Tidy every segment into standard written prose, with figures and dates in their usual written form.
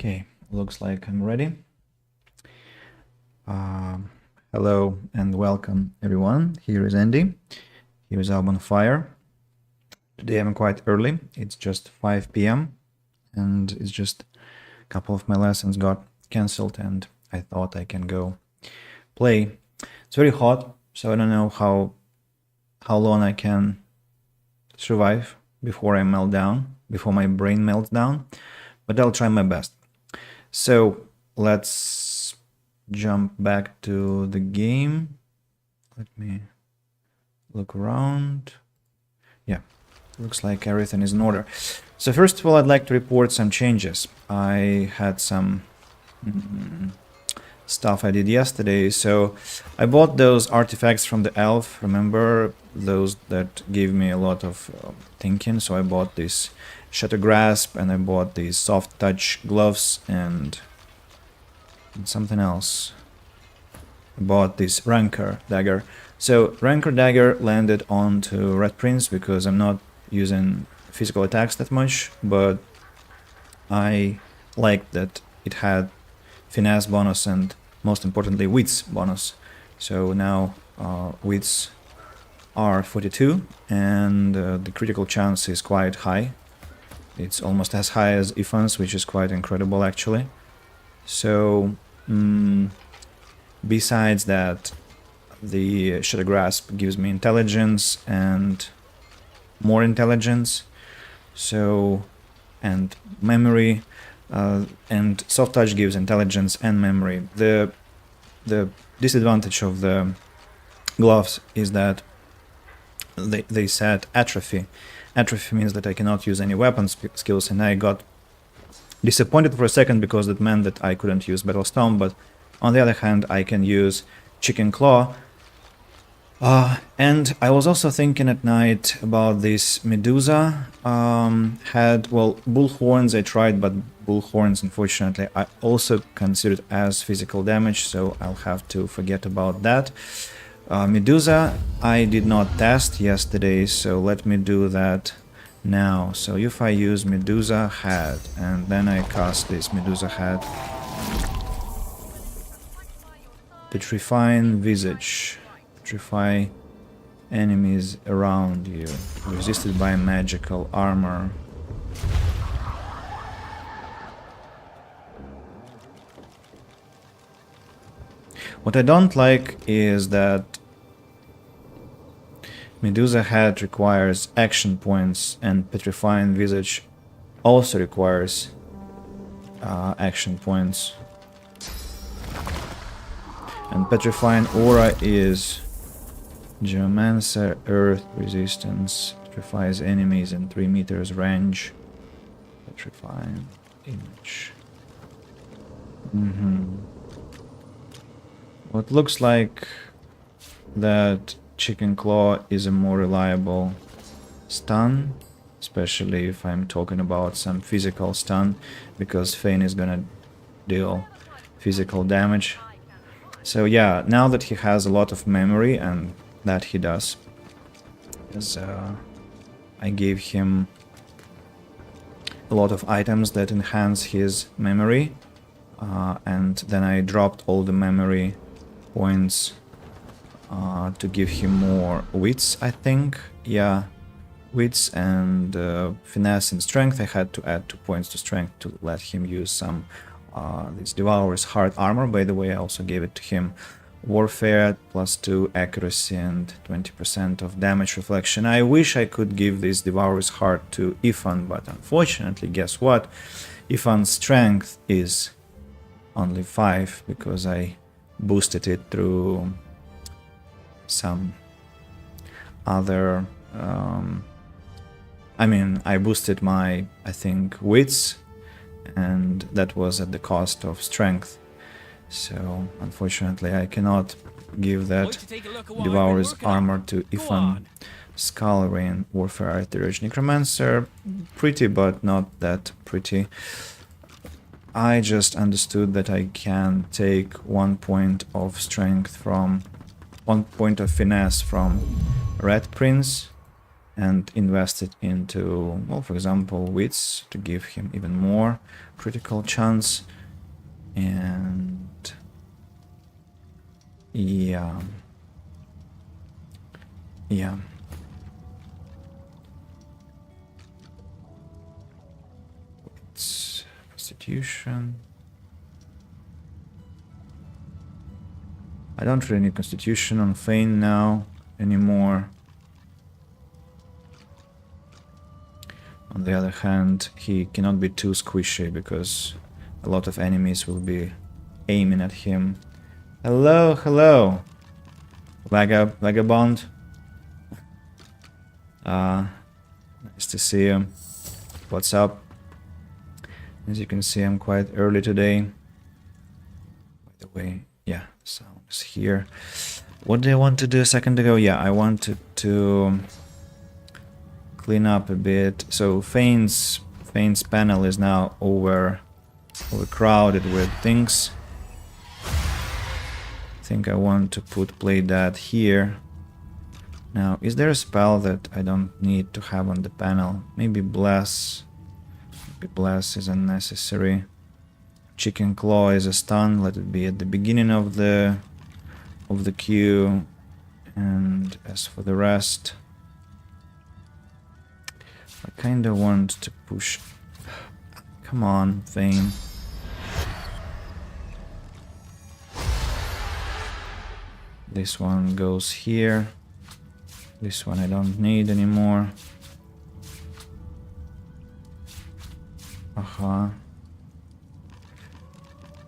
Okay, looks like I'm ready. Hello and welcome everyone. Here is Andy. Here is Alban Fire. Today I'm quite early. It's just 5 p.m. and it's just a couple of my lessons got cancelled and I thought I can go play. It's very hot, so I don't know how long I can survive before I melt down, before my brain melts down, but I'll try my best. So let's jump back to the game. Let me look around. Yeah, looks like everything is in order. So first of all, I'd like to report some changes. I had some stuff I did yesterday. So I bought those artifacts from the elf. Remember those that gave me a lot of thinking. So I bought this Shatter Grasp and I bought these soft touch gloves and something else. I bought this Rancor dagger. So Rancor dagger landed onto Red Prince because I'm not using physical attacks that much, but I liked that it had finesse bonus and most importantly wits bonus. So now wits are 42 and the critical chance is quite high. It's almost as high as Ifan's, which is quite incredible actually. So besides that, the Shadow Grasp gives me intelligence and more intelligence, so and memory, and soft touch gives intelligence and memory. The disadvantage of the gloves is that they said atrophy. Atrophy means that I cannot use any weapon skills, and I got disappointed for a second because that meant that I couldn't use Battle Stone, but on the other hand I can use Chicken Claw. And I was also thinking at night about this Medusa head. Well, bull horns I tried, but bull horns unfortunately I also considered as physical damage, so I'll have to forget about that. Medusa I did not test yesterday, so let me do that now. So if I use Medusa head and then I cast this Medusa head, Petrifying Visage. Petrify enemies around you. Resisted by magical armor. What I don't like is that Medusa Head requires action points and Petrifying Visage also requires action points. And Petrifying Aura is Geomancer, Earth Resistance, petrifies enemies in 3 meters range. Petrifying Image. What looks like that Chicken Claw is a more reliable stun, especially if I'm talking about some physical stun, because Fane is gonna deal physical damage. So yeah, now that he has a lot of memory, and that he does, as I gave him a lot of items that enhance his memory, and then I dropped all the memory points to give him more wits, I think. Yeah, wits and finesse and strength. I had to add 2 points to strength to let him use some this Devourer's Heart armor. By the way, I also gave it to him. Warfare +2 accuracy and 20% of damage reflection. I wish I could give this Devourer's Heart to Ifan, but unfortunately, guess what? Ifan's strength is only 5 because I boosted it through some other I boosted my, I think, wits, and that was at the cost of strength. So unfortunately I cannot give that Devourer's armor to Ifan. Skullrain, Warfare Artillery, Necromancer, pretty but not that pretty. I just understood that I can take 1 point of strength from 1 point of finesse from Red Prince and invest it into, well, for example, wits to give him even more critical chance. And yeah. It's Constitution. I don't really need Constitution on Fein now anymore. On the other hand, he cannot be too squishy because a lot of enemies will be aiming at him. Hello, hello, Vagabond. Nice to see you. What's up? As you can see, I'm quite early today. By the way, yeah, sound is here. What did I want to do a second ago? Yeah, I wanted to clean up a bit. So Fein's panel is now overcrowded with things. I think I want to play that here. Now, is there a spell that I don't need to have on the panel? Maybe Bless. Maybe Bless is unnecessary. Chicken Claw is a stun. Let it be at the beginning of the queue. And as for the rest, I kind of want to push. Come on, Fein. This one goes here. This one I don't need anymore.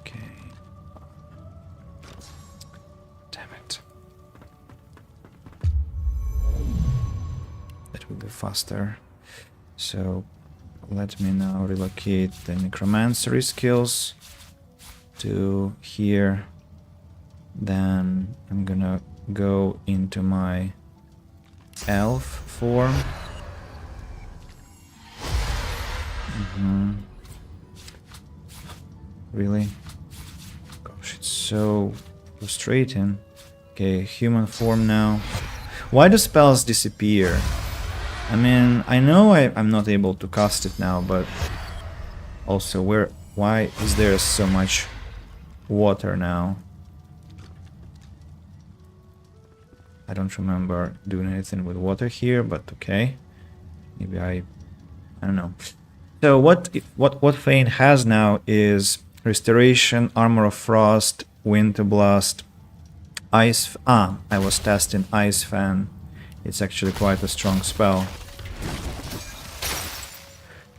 Okay. Damn it. That will be faster. So let me now relocate the necromancery skills to here. Then I'm gonna go into my elf form. Really? Gosh, it's so frustrating. Okay, human form now. Why do spells disappear? I mean, I know I'm not able to cast it now, but also why is there so much water now? I don't remember doing anything with water here, but okay. Maybe I don't know. So what Fein has now is Restoration, Armor of Frost, Winter Blast, Ice. I was testing Ice Fan. It's actually quite a strong spell.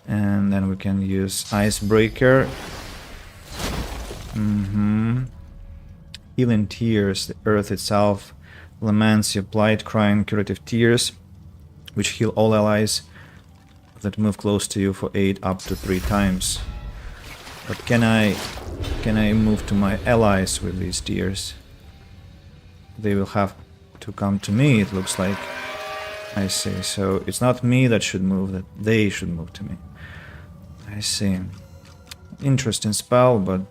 And then we can use Icebreaker. Healing Tears, the earth itself. Laments, Blight, Crying, Curative Tears, which heal all allies that move close to you for 8 up to 3 times. But can I move to my allies with these tears? They will have to come to me, it looks like. I see. So it's not me that should move, that they should move to me. I see. Interesting spell, but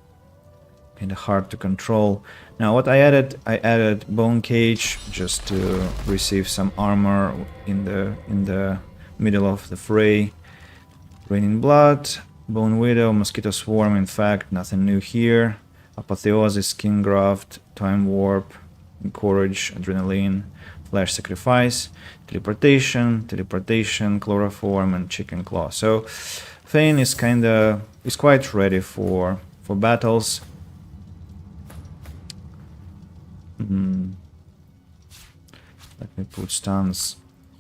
kind of hard to control. Now what I added Bone Cage just to receive some armor in the middle of the fray. Raining Blood, Bone Widow, Mosquito Swarm, in fact, nothing new here. Apotheosis, King Graft, Time Warp, Encourage, Adrenaline, Flash Sacrifice, Teleportation, Chloroform, and Chicken Claw. So Fein is quite ready for battles. Let me put stuns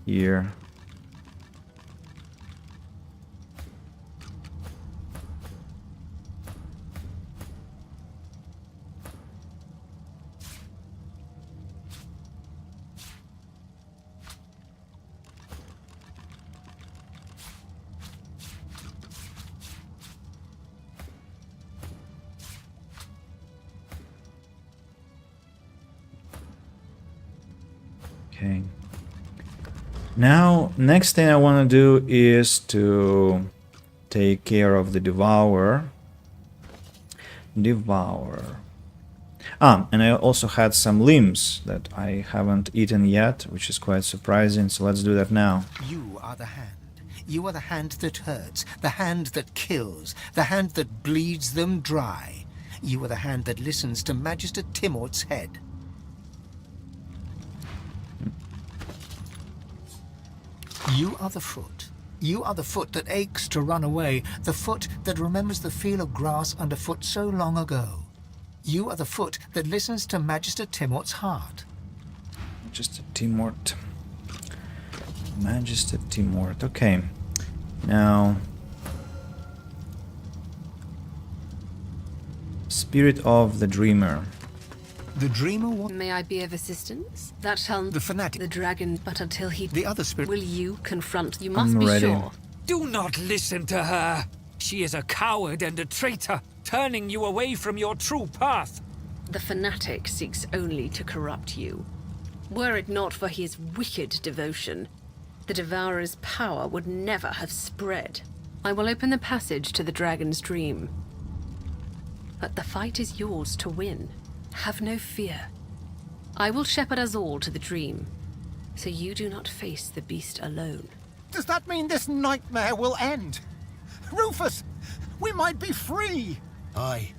here. Okay. Now, next thing I want to do is to take care of the Devourer. And I also had some limbs that I haven't eaten yet, which is quite surprising, so let's do that now. You are the hand. You are the hand that hurts, the hand that kills, the hand that bleeds them dry. You are the hand that listens to Magister Timort's head. You are the foot. You are the foot that aches to run away, the foot that remembers the feel of grass underfoot so long ago. You are the foot that listens to Magister Timort's heart. Magister Timort. Magister Timort. Okay. Now, Spirit of the Dreamer. The dreamer May I be of assistance? That shall... The fanatic. The dragon, but until he... The other spirit. Will you confront... You must I'm be ready. sure. Do not listen to her. She is a coward and a traitor, turning you away from your true path. The fanatic seeks only to corrupt you. Were it not for his wicked devotion, the Devourer's power would never have spread. I will open the passage to the dragon's dream. But the fight is yours to win. Have no fear. I will shepherd us all to the dream, so you do not face the beast alone. Does that mean this nightmare will end? Rufus, we might be free! Aye.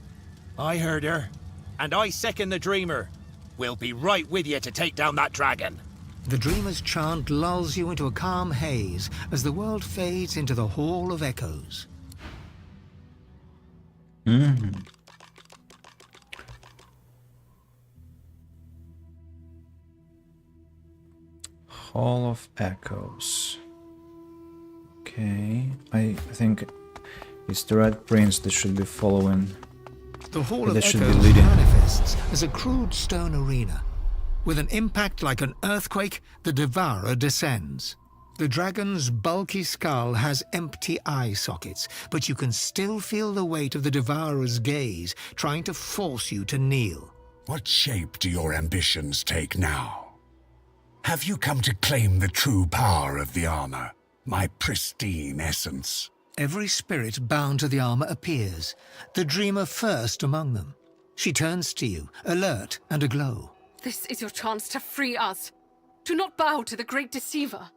I heard her. And I second the dreamer. We'll be right with you to take down that dragon. The dreamer's chant lulls you into a calm haze as the world fades into the Hall of Echoes. Hall of Echoes. Okay, I think it's the Red Prince that should be following. The Hall of That should be Echoes leading. manifests as a crude stone arena. With an impact like an earthquake, the Devourer descends. The dragon's bulky skull has empty eye sockets, but you can still feel the weight of the Devourer's gaze, trying to force you to kneel. What shape do your ambitions take now? Have you come to claim the true power of the armor, my pristine essence? Every spirit bound to the armor appears, the dreamer first among them. She turns to you, alert and aglow. This is your chance to free us. Do not bow to the great deceiver.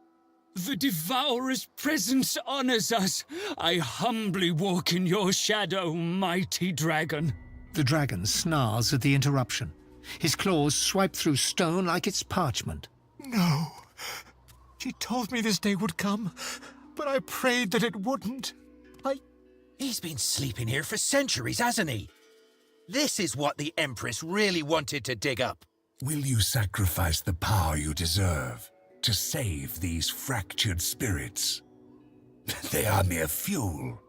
The Devourer's presence honors us. I humbly walk in your shadow, mighty dragon. The dragon snarls at the interruption. His claws swipe through stone like it's parchment. No. She told me this day would come, but I prayed that it wouldn't. He's been sleeping here for centuries, hasn't he? This is what the Empress really wanted to dig up. Will you sacrifice the power you deserve to save these fractured spirits? They are mere fuel.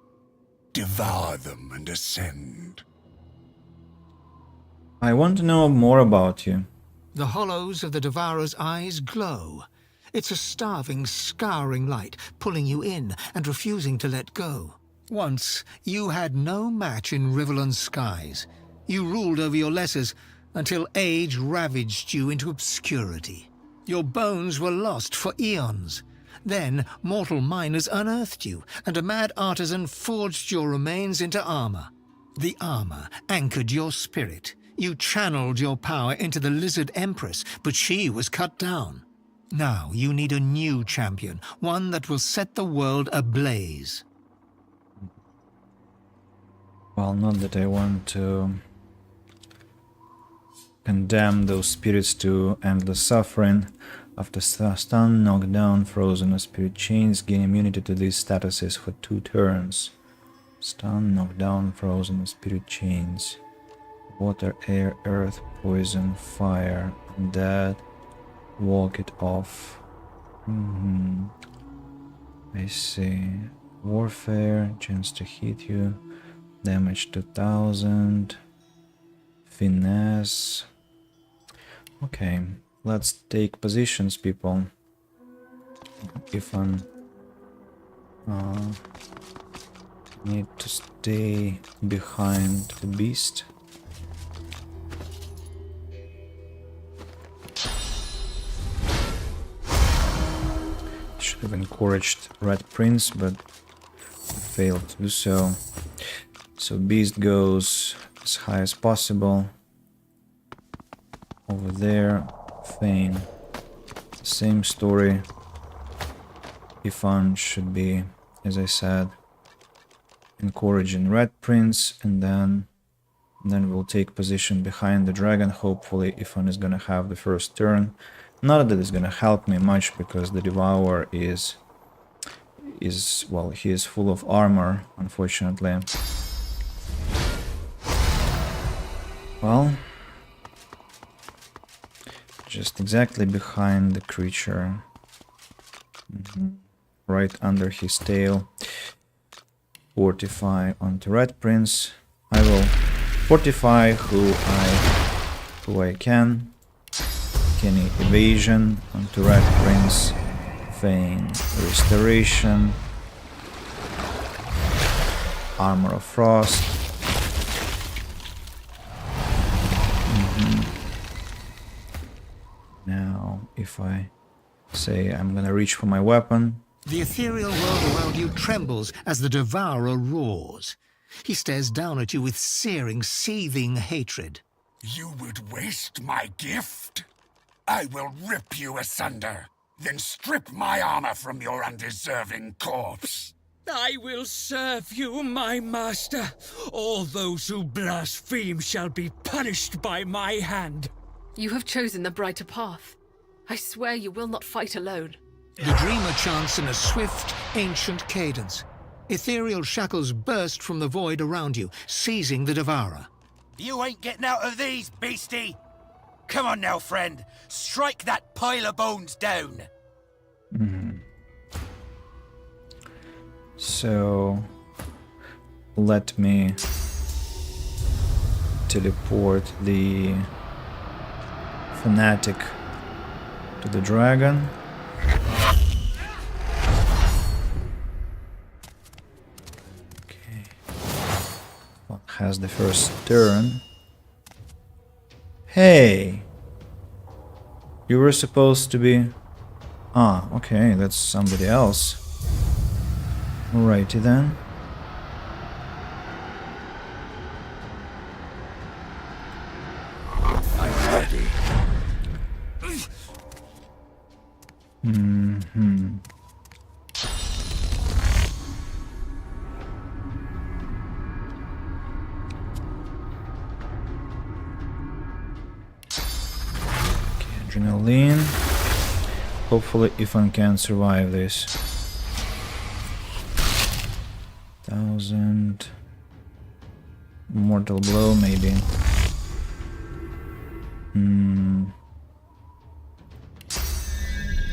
Devour them and ascend. I want to know more about you. The hollows of the Devourer's eyes glow. It's a starving, scouring light, pulling you in and refusing to let go. Once, you had no match in Riverland's skies. You ruled over your lessers until age ravaged you into obscurity. Your bones were lost for eons. Then, mortal miners unearthed you, and a mad artisan forged your remains into armor. The armor anchored your spirit. You channeled your power into the Lizard Empress, but she was cut down. Now you need a new champion, one that will set the world ablaze. Well, not that I want to condemn those spirits to endless suffering. After stun, knockdown, frozen, or spirit chains, gain immunity to these statuses for 2 turns. Stun, knockdown, frozen, or spirit chains. Water, air, earth, poison, fire, dead. Walk it off. I see. Warfare, chance to hit you. Damage 2000. Finesse. Okay, let's take positions, people. If I'm need to stay behind the beast. Should have encouraged Red Prince, but failed to do so. So beast goes as high as possible. over there, Fane. Same story. Ifan should be, as I said, encouraging Red Prince, and then we'll take position behind the dragon. Hopefully Ifan is gonna have the first turn. Not that it's gonna help me much, because the Devourer is well, he is full of armor, unfortunately. Well, just exactly behind the creature. Right under his tail. Fortify onto Red Prince. I will fortify who I can. Any evasion onto Red Prince. Feign Restoration. Armor of Frost. Now, if I say I'm gonna reach for my weapon. The ethereal world around you trembles as the Devourer roars. He stares down at you with searing, seething hatred. You would waste my gift? I will rip you asunder, then strip my armor from your undeserving corpse. I will serve you, my master. All those who blaspheme shall be punished by my hand. You have chosen the brighter path. I swear you will not fight alone. The Dreamer chants in a swift, ancient cadence. Ethereal shackles burst from the void around you, seizing the Devourer. You ain't getting out of these, beastie! Come on now, friend. Strike that pile of bones down. So, let me teleport the Fanatic to the dragon. Okay. What has the first turn? Hey! You were supposed to be... Ah, okay, that's somebody else. Alrighty then. I'm ready. Adrenaline. Hopefully Ifan can survive this. 1000 mortal blow, maybe.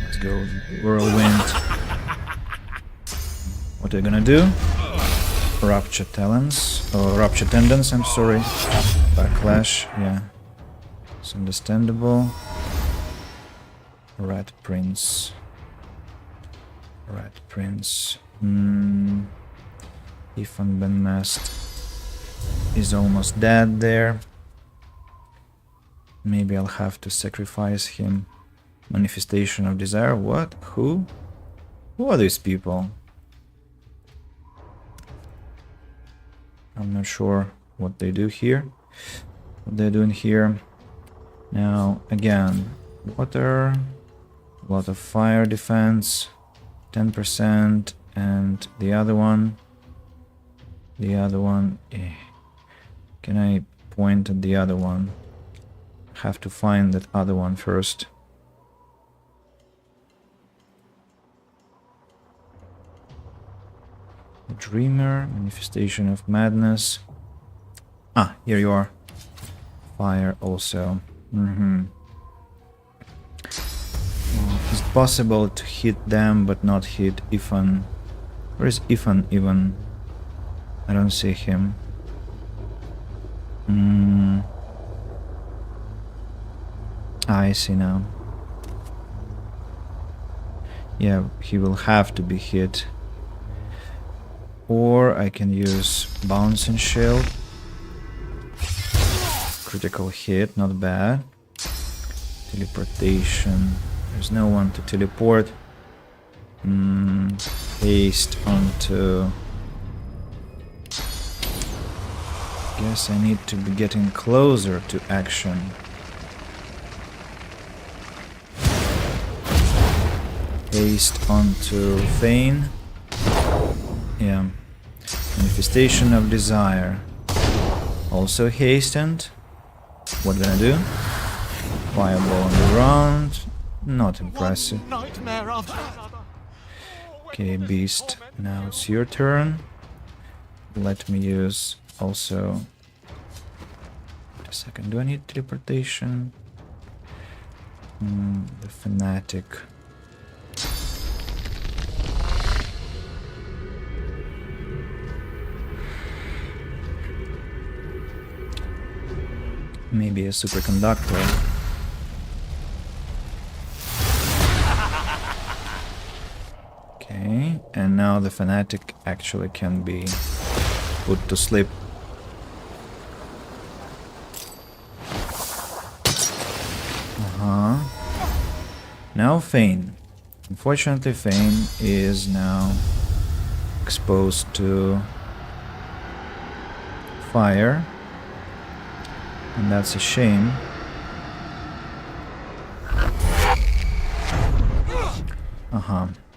Let's go whirlwind. What are you gonna do? Rupture talons, or rupture tendons, I'm sorry. Backlash, yeah. It's understandable. Red Prince. Red Prince. Ifan Ben Mast is almost dead there. Maybe I'll have to sacrifice him. Manifestation of Desire? What? Who? Who are these people? I'm not sure what they do here. What they're doing here. Now, again, water, a lot of fire defense, 10%, and the other one. Can I point at the other one? Have to find that other one first. The Dreamer, Manifestation of Madness. Ah, here you are. Fire also. It's possible to hit them, but not hit Ifan. Where is Ifan even? I don't see him. I see now. Yeah, he will have to be hit. Or I can use Bouncing Shield. Critical hit, not bad. Teleportation. There's no one to teleport. Haste onto... Guess I need to be getting closer to action. Haste onto Feign. Yeah. Manifestation of Desire. Also hastened. What gonna do? Fireball on the ground. Not impressive. One nightmare after another. Okay, Beast. Now it's your turn. Let me use also... Wait a second, do I need teleportation? The Fanatic. Maybe a superconductor. Okay, and now the Fanatic actually can be put to sleep. Now Feign. Unfortunately, Feign is now exposed to fire. And that's a shame.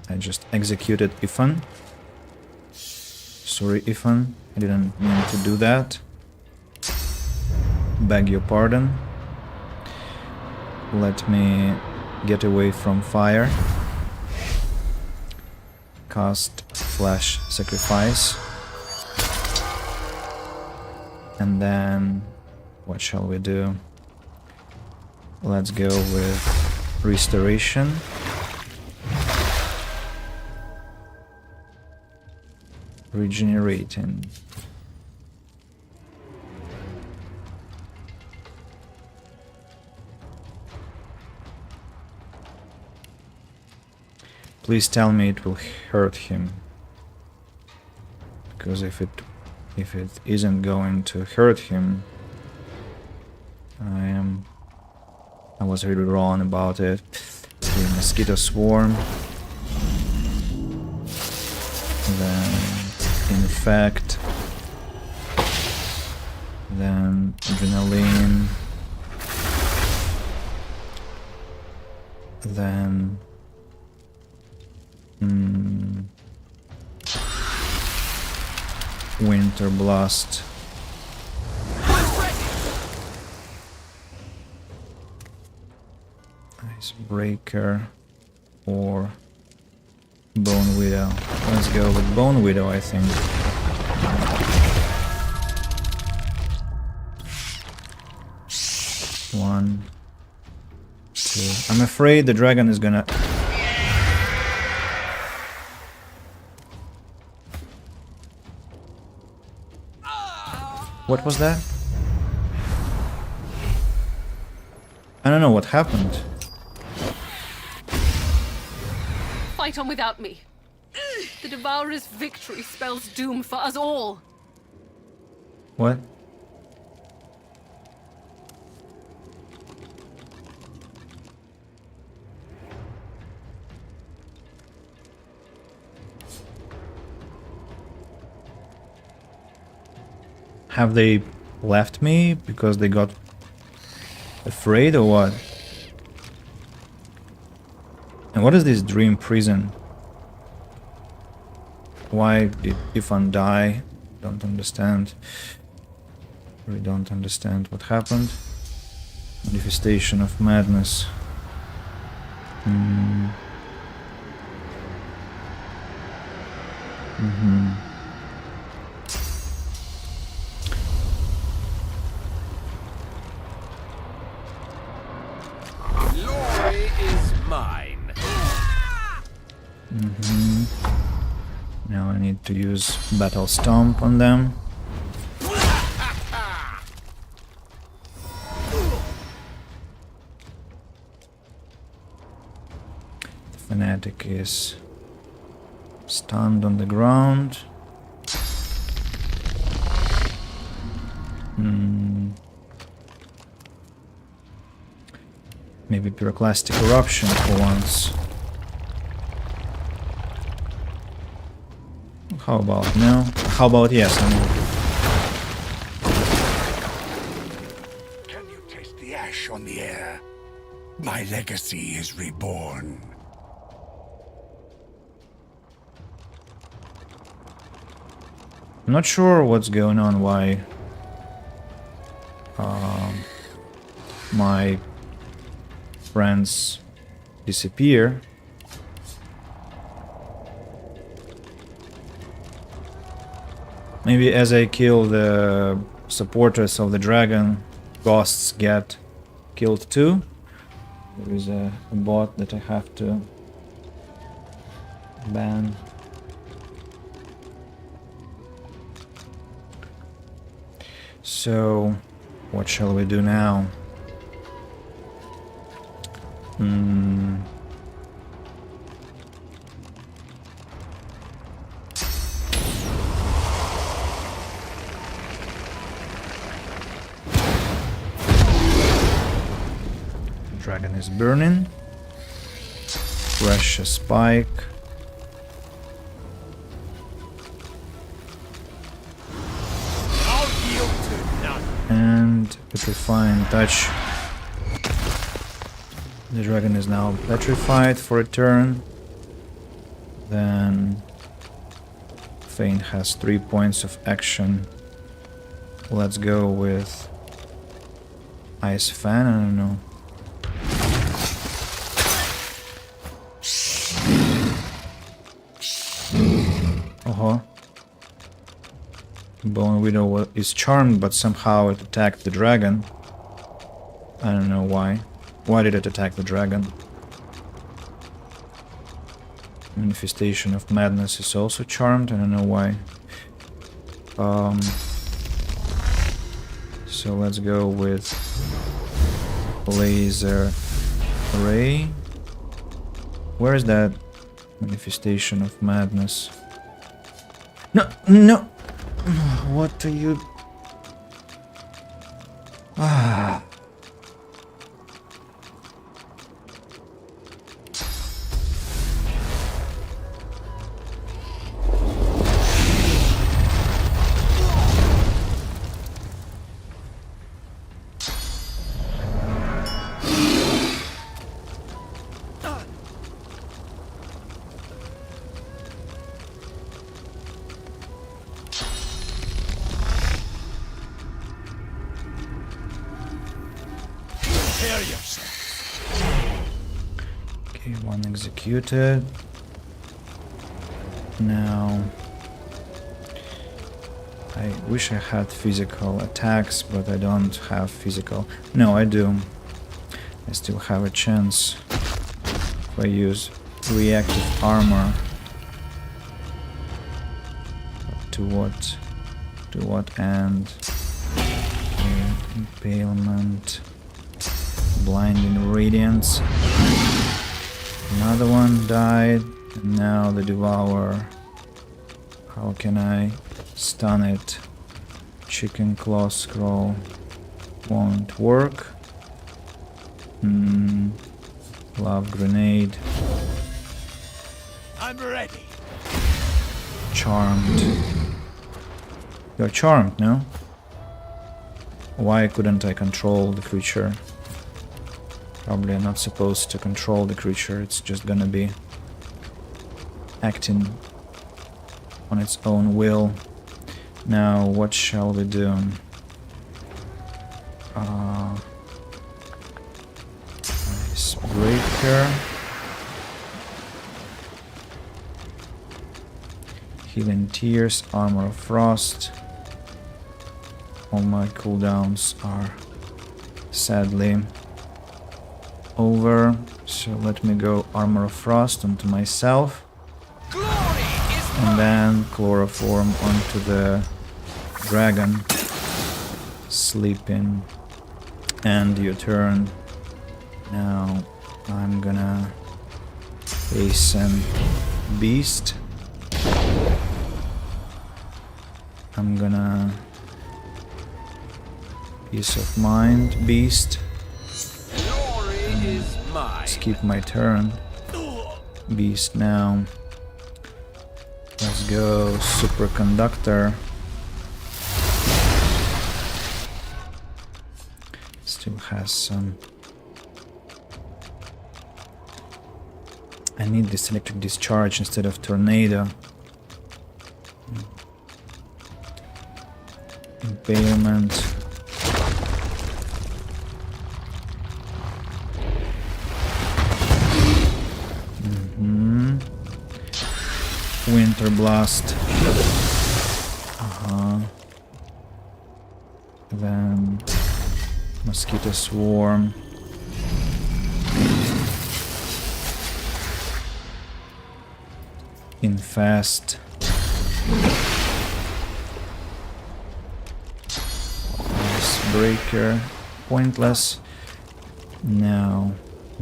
I just executed Ifan. Sorry, Ifan. I didn't mean to do that. Beg your pardon. Let me get away from fire. Cast Flash Sacrifice. And then... what shall we do? Let's go with Restoration. Regenerating. Please tell me it will hurt him. Because if it isn't going to hurt him, I was really wrong about it. The Mosquito Swarm. Then Infect. Then Adrenaline. Then... Winter Blast. Icebreaker or Bone Widow. Let's go with Bone Widow, I think. One, two. I'm afraid the dragon is gonna... What was that? I don't know what happened. Fight on without me. The Devourer's victory spells doom for us all. What? Have they left me because they got afraid or what? And what is this dream prison? Why did Ifan die? Don't understand. Really don't understand what happened. Manifestation of madness. Glory is mine. Now I need to use Battle Stomp on them. The Fanatic is stunned on the ground. Maybe Pyroclastic Eruption for once. How about no? How about yes? Can you taste the ash on the air? My legacy is reborn. I'm not sure what's going on, why my friends disappear. Maybe as I kill the supporters of the dragon, ghosts get killed too. There is a bot that I have to ban. So, what shall we do now? Dragon is burning. Precious spike. I'll yield to none. And petrifying touch. The dragon is now petrified for a turn. Then Fane has 3 points of action. Let's go with Ice Fan, I don't know. Bone Widow is charmed, but somehow it attacked the dragon. I don't know why. Why did it attack the dragon? Manifestation of Madness is also charmed. I don't know why. So let's go with Laser Ray. Where is that Manifestation of Madness? No, no! What are you... Ah... Okay, one executed. Now, I wish I had physical attacks, but I don't have physical. No, I do. I still have a chance if I use reactive armor. But to what? To what end? Okay, impalement. Blinding Radiance. Another one died. And now the Devourer. How can I stun it? Chicken Claw Scroll won't work. Love Grenade. I'm ready. Charmed. You're charmed, no? Why couldn't I control the creature? Probably I'm not supposed to control the creature, it's just gonna be acting on its own will. Now, what shall we do? Icebreaker. Healing Tears, Armor of Frost. All my cooldowns are sadly over, so let me go Armor of Frost onto myself. And then Chloroform onto the dragon. Sleeping. End your turn. Now I'm gonna hasten Beast. I'm gonna Peace of Mind Beast. Skip my turn. Beast now. Let's go Superconductor. Still has some. I need this electric discharge instead of tornado. impalement. Winter blast. Then mosquito swarm. Infest. Breaker. Pointless. Now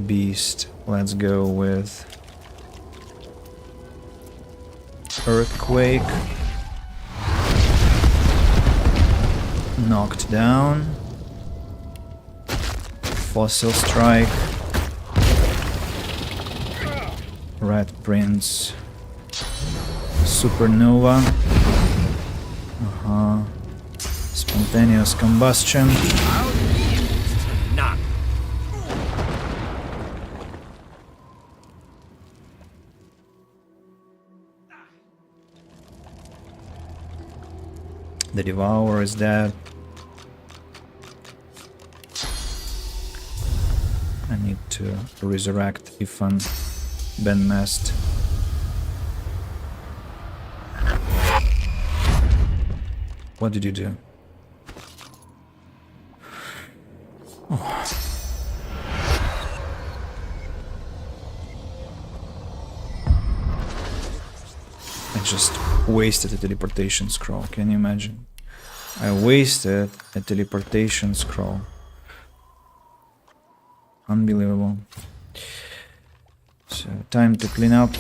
beast. Let's go with earthquake. Knocked down. Fossil strike. Red Prince. Supernova. Spontaneous combustion. None. The Devourer is dead. I need to resurrect Ifan Ben Mest. What did you do? Oh. I just wasted a teleportation scroll, can you imagine? I wasted a teleportation scroll. Unbelievable. So, time to clean up.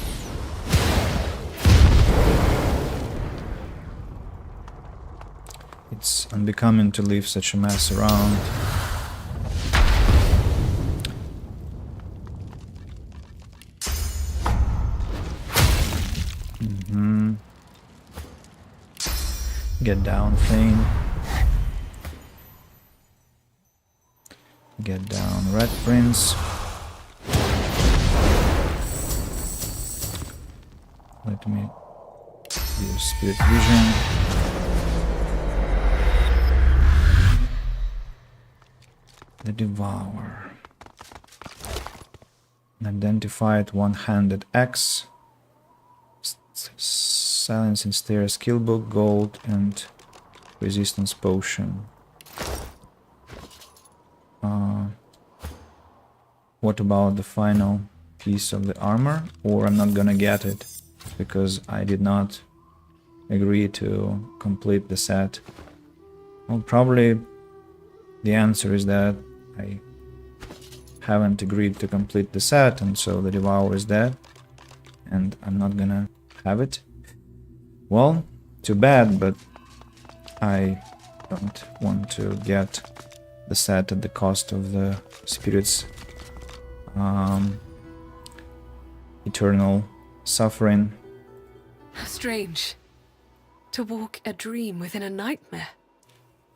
It's unbecoming to leave such a mess around. Get down, Thane. Get down, Red Prince. Let me use Spirit Vision. The Devourer. Identified one-handed axe. Silence and Stare skill book, gold, and resistance potion. What about the final piece of the armor? Or I'm not gonna get it because I did not agree to complete the set. Well, probably the answer is that I haven't agreed to complete the set, and so the Devourer is dead, and I'm not gonna have it. Well, too bad, but I don't want to get the set at the cost of the spirit's eternal suffering. How strange. To walk a dream within a nightmare.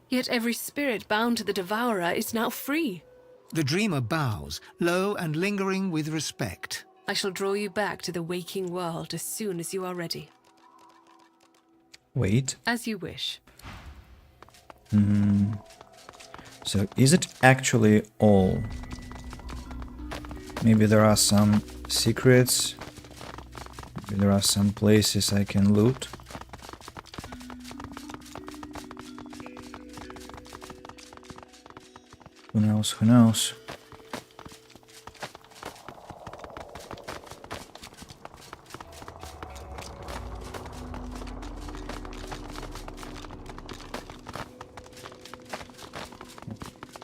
Yet every spirit bound to the Devourer is now free. The dreamer bows, low and lingering with respect. I shall draw you back to the waking world as soon as you are ready. Wait. As you wish. So is it actually all? Maybe there are some secrets. Maybe there are some places I can loot. Who knows, who knows?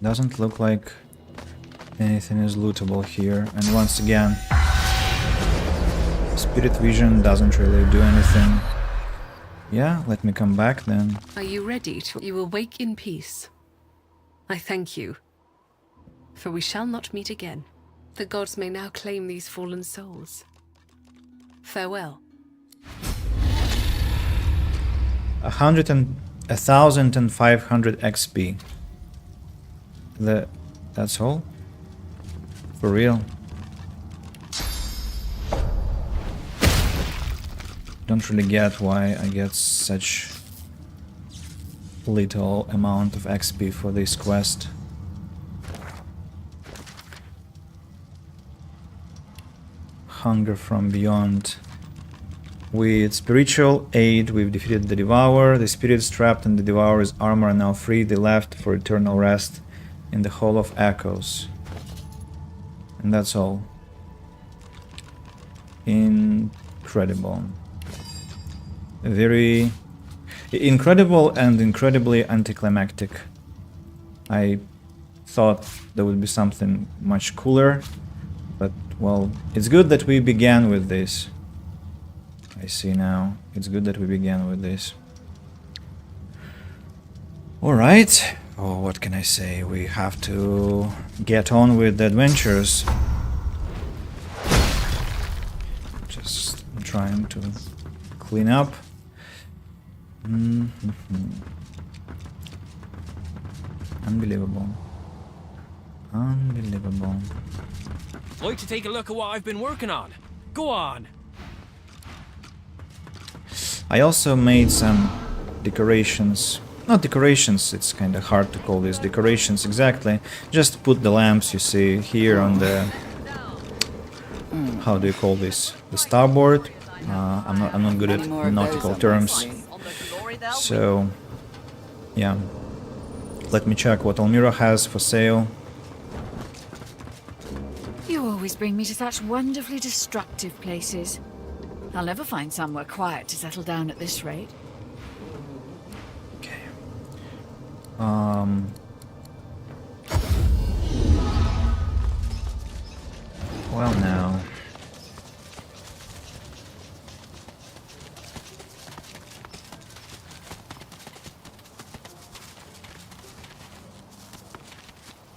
Doesn't look like anything is lootable here, and once again, Spirit Vision doesn't really do anything. Yeah, let me come back then. Are you ready to... You will wake in peace. I thank you. For we shall not meet again. The gods may now claim these fallen souls. Farewell. 1,500 XP. That's all? For real? Don't really get why I get such little amount of XP for this quest. Hunger from Beyond. With spiritual aid, we've defeated the Devourer. The spirits trapped in the Devourer's armor are now free. They left for eternal rest in the Hall of Echoes. And that's all. Incredible. Very incredible and incredibly anticlimactic. I thought there would be something much cooler, but well, it's good that we began with this. I see now. It's good that we began with this. Alright. Oh, what can I say? We have to get on with the adventures. Just trying to clean up. Unbelievable. Unbelievable. Like to take a look at what I've been working on? Go on. I also made some decorations. Not decorations, it's kind of hard to call these decorations exactly. Just put the lamps you see here on the... How do you call this? The starboard? I'm not good at nautical terms. So, yeah. Let me check what Almira has for sale. You always bring me to such wonderfully destructive places. I'll never find somewhere quiet to settle down at this rate. Okay. Well now.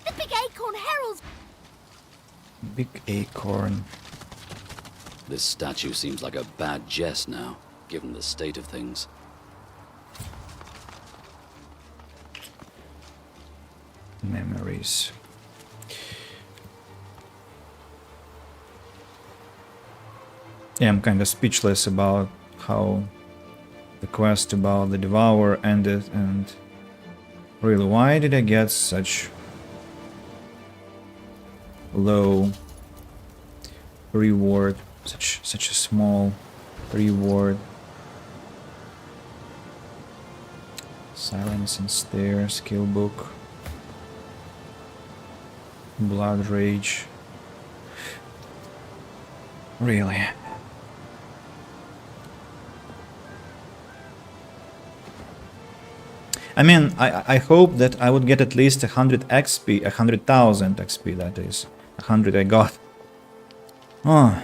The big acorn heralds. Big acorn. This statue seems like a bad jest now, given the state of things. Memories. Yeah, I'm kind of speechless about how the quest about the Devourer ended, and really, why did I get such low reward? Such a small reward. Silence and Stare, skill book. Blood Rage. Really? I mean, I hope that I would get at least 100 XP, 100,000 XP, that is. 100 I got. Oh.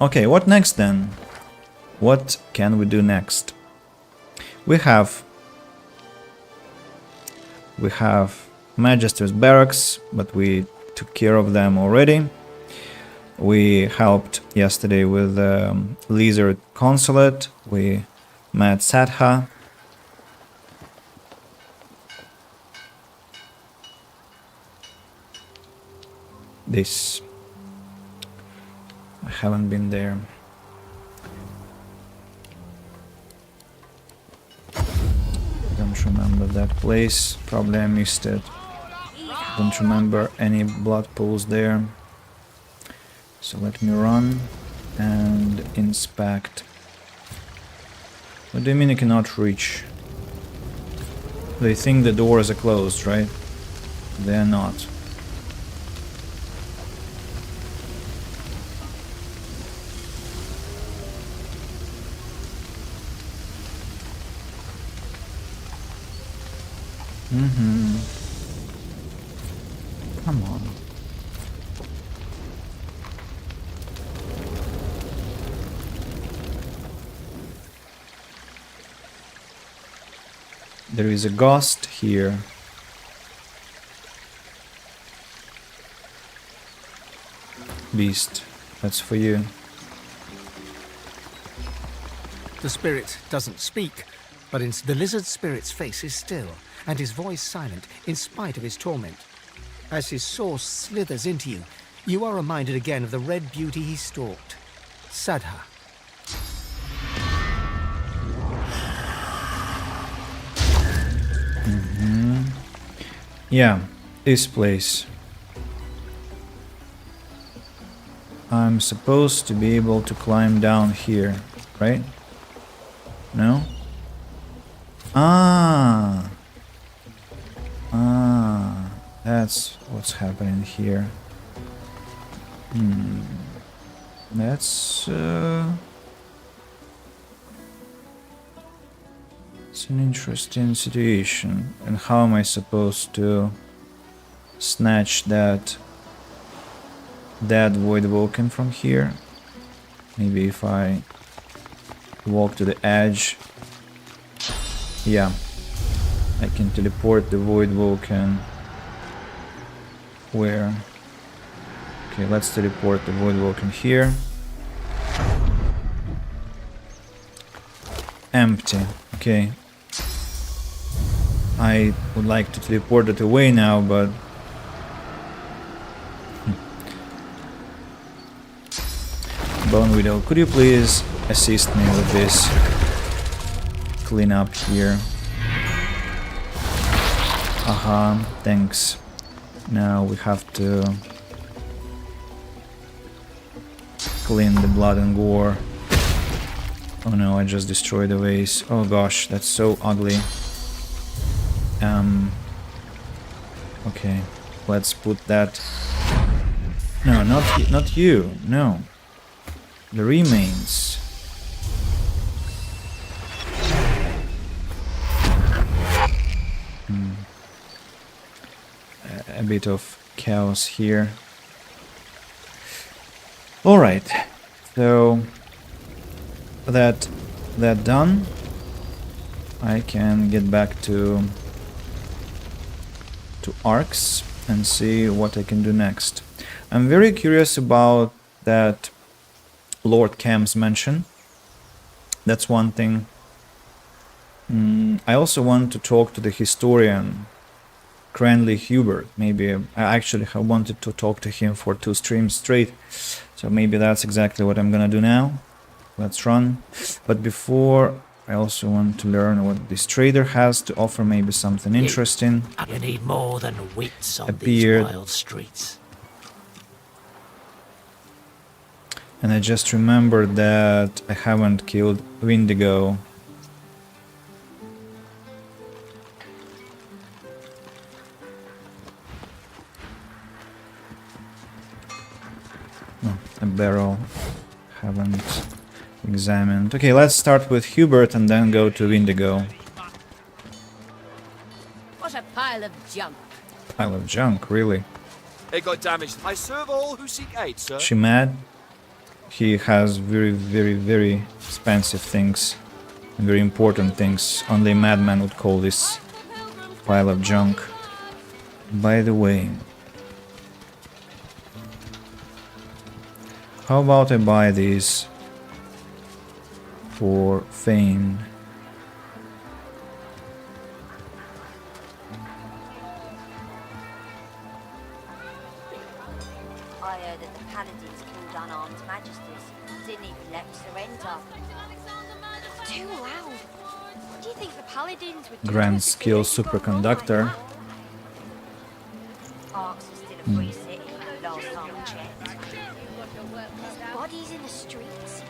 Okay, what next then? What can we do next? We have Magister's Barracks, but we took care of them already. We helped yesterday with the Lizard Consulate. We met Satha. This... I haven't been there. Don't remember that place. Probably I missed it. Don't remember any blood pools there. So let me run and inspect. What do you mean you cannot reach? They think the doors are closed, right? They're not. Come on. There is a ghost here. Beast, that's for you. The spirit doesn't speak, but the lizard spirit's face is still, and his voice silent, in spite of his torment. As his source slithers into you, you are reminded again of the red beauty he stalked, Sadha. Yeah, this place. I'm supposed to be able to climb down here, right? No? Ah! Ah, that's what's happening here. That's it's an interesting situation. And how am I supposed to snatch that dead void Vulcan from here? Maybe if I walk to the edge. Yeah, I can teleport the void Vulcan. Where? Okay, let's teleport the void Vulcan here. Empty. Okay. I would like to teleport it away now, but Bone Widow, could you please assist me with this cleanup here? Aha, thanks. Now we have to clean the blood and gore. Oh no, I just destroyed the vase. Oh gosh, that's so ugly. Okay, let's put that. No, not you. No, the remains. A bit of chaos here. All right, so that done, I can get back to Arcs and see what I can do next. I'm very curious about that Lord Cam's mansion. That's one thing. I also want to talk to the historian Cranley Hubert. Maybe I actually have wanted to talk to him for 2 streams straight, so maybe that's exactly what I'm gonna do now. Let's run. But before, I also want to learn what this trader has to offer, maybe something interesting. You need more than wits on Appeared. these wild streets. And I just remembered that I haven't killed Windigo. Oh, a barrel. Haven't examined. Okay, let's start with Hubert and then go to Windigo. What a pile of junk. Pile of junk, really. It got damaged. I serve all who seek aid, sir. She mad? He has very expensive things. And very important things. Only a madman would call this pile of junk. By the way, how about I buy these for Fane? I heard that the paladins killed unarmed magisters. Didn't even let me surrender. Too loud. What do you think the paladins would do? Grand skill superconductor. Arks is still a free city, last time I checked. There's bodies in the streets.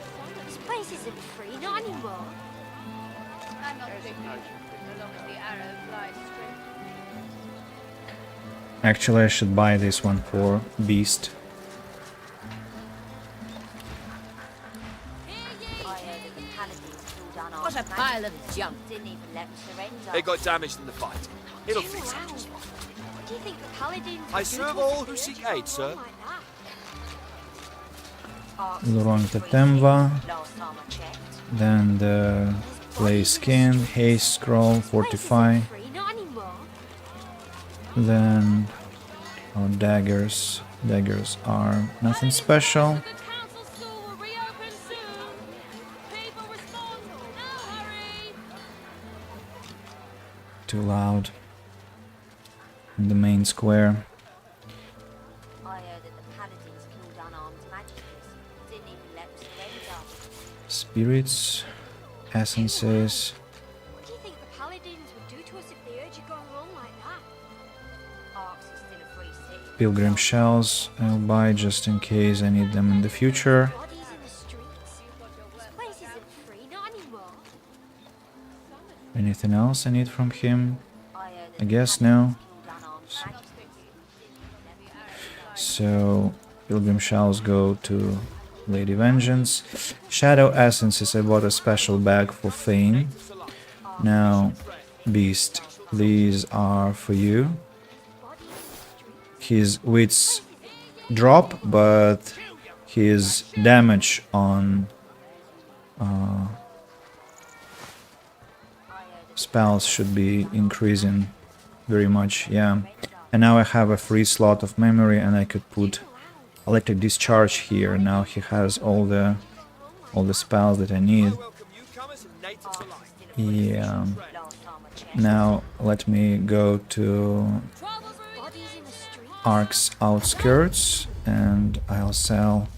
This place isn't free, not anymore. Actually, I should buy this one for Beast. What a pile of junk. Didn't even let me surrender. It got damaged in the fight. It'll fix it. What do you think the paladins I would do serve to us all if who they seek urged aid, sir. like that? Luron Tatemva. Last time I checked. Then the Play Skin, Haste Scroll, Fortify. Free, not anymore. Then our daggers. Daggers are nothing special. Too loud. In the main square. I heard that the paladins killed unarmed magisters. Didn't even let me surrender. Spirits, essences. What do you think the paladins would do to us if they heard you going wrong like that? pilgrim shells I'll buy just in case I need them in the future. Bodies in the streets. This place isn't free, not anymore. Anything else I need from him? I heard I that guess the no. Tactician King Dunarm's majesty. So pilgrim shells go to Lady Vengeance. Shadow essences, I bought a special bag for Fane. Now, Beast, these are for you. His wits drop, but his damage on spells should be increasing very much, yeah. And now I have a free slot of memory and I could put electric discharge here. Now he has all the spells that I need. Yeah. Now let me go to Ark's outskirts and I'll sell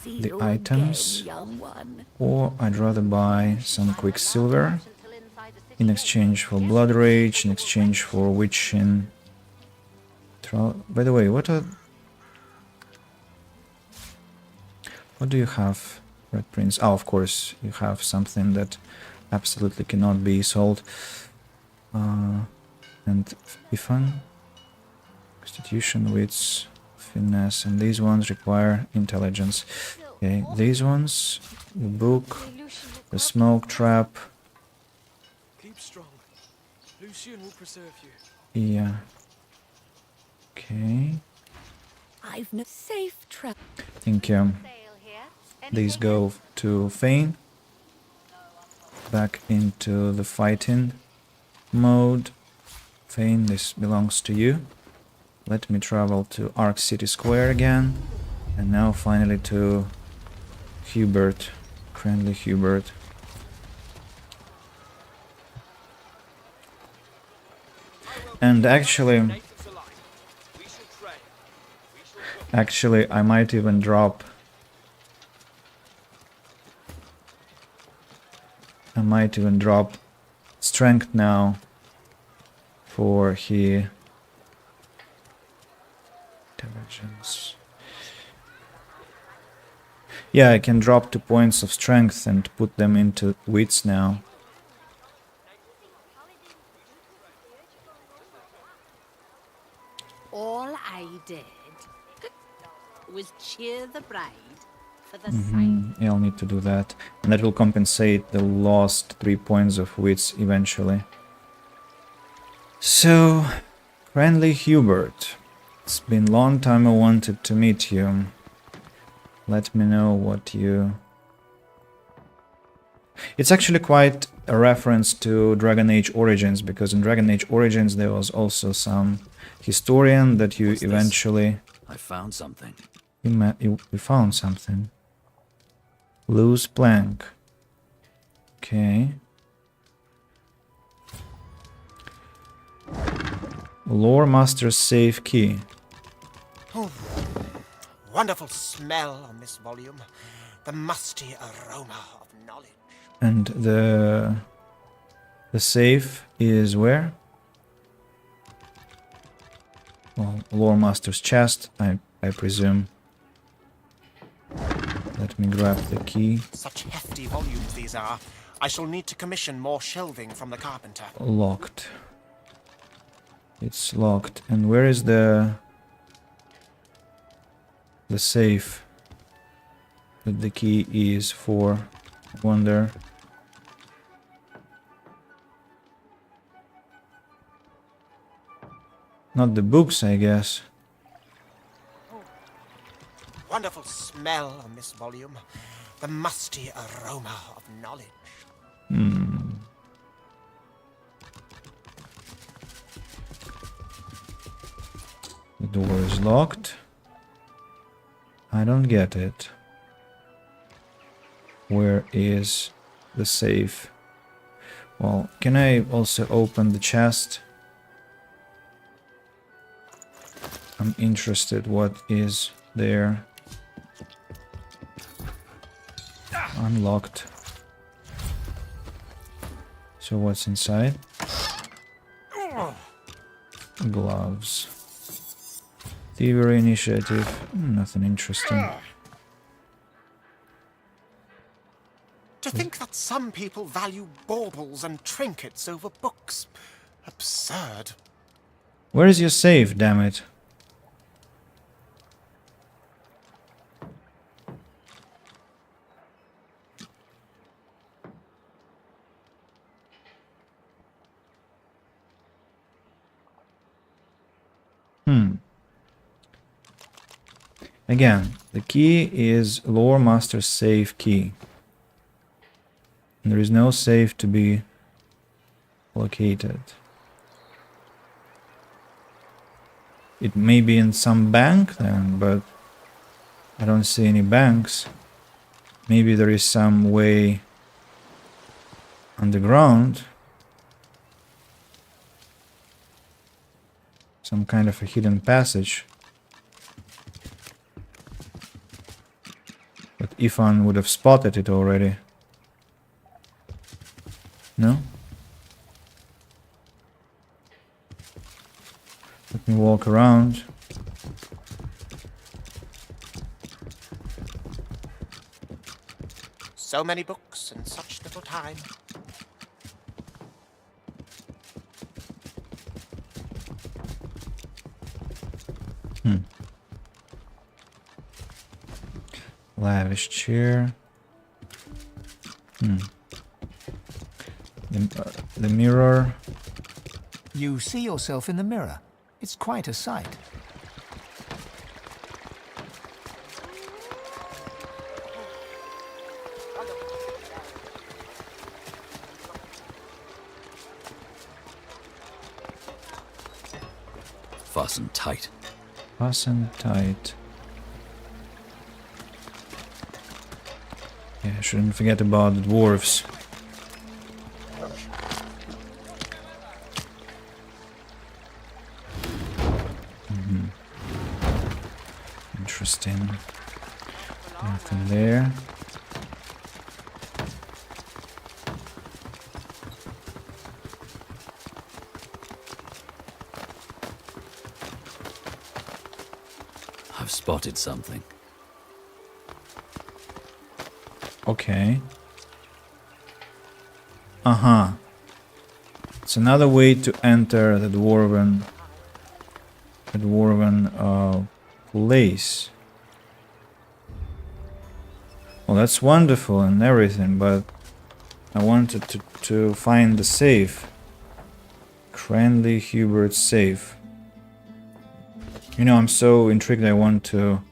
the items, or I'd rather buy some quicksilver in exchange for blood rage, in exchange for witching. By the way, what do you have, Red Prince? Oh, of course, you have something that absolutely cannot be sold. And Ifan, Constitution, Wits, Finesse, and these ones require intelligence. Okay, these ones, the book, the smoke trap. Keep strong. Lucian will preserve you. Yeah. Okay. I've no safe trap. I think these go to Fane. Back into the fighting mode. Fane, this belongs to you. Let me travel to Ark City Square again. And now finally to Hubert. Friendly Hubert. And actually, I might even drop. Strength now for he intelligence. Yeah, I can drop 2 points of strength and put them into wits now. All I did was cheer the bride for the sign. Yeah, I'll need to do that. And that will compensate the lost 3 points of wits eventually. So, friendly Hubert. It's been a long time I wanted to meet you. Let me know what you... It's actually quite a reference to Dragon Age Origins, because in Dragon Age Origins there was also some historian that you eventually... I found something. You found something. Loose plank. Okay. Lore Master's safe key. Oh, wonderful smell on this volume. The musty aroma of knowledge. And the safe is where? Well, Lore Master's chest, I presume. Let me grab the key. Such hefty volumes these are. I shall need to commission more shelving from the carpenter. Locked. It's locked. And where is the safe that the key is for? I wonder. Not the books, I guess. Wonderful smell on this volume. The musty aroma of knowledge. The door is locked. I don't get it. Where is the safe? Well, can I also open the chest? I'm interested what is there. Unlocked. So what's inside? Gloves. Thievery initiative. Nothing interesting. To think that some people value baubles and trinkets over books. Absurd. Where is your safe, damn it? Again, the key is Lore Master safe key. And there is no safe to be located. It may be in some bank then, but I don't see any banks. Maybe there is some way underground. Some kind of a hidden passage. But Ifan would have spotted it already. No? Let me walk around. So many books in such little time. Lavish chair. The mirror. You see yourself in the mirror. It's quite a sight. Fasten tight. Fasten tight. Yeah, I shouldn't forget about the dwarves. Interesting. Nothing there. I've spotted something. Okay. It's another way to enter the dwarven place. Well, that's wonderful and everything, but I wanted to find the safe. Cranley Hubert's safe. You know, I'm so intrigued I want to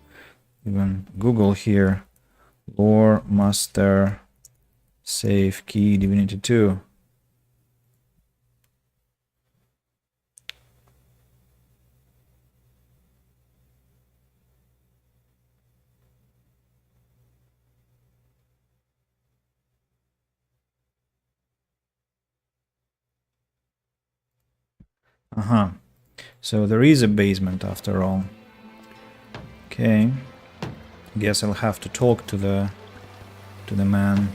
even Google here. Lore Master Safe Key Divinity 2. So there is a basement after all. Okay. Guess I'll have to talk to the man.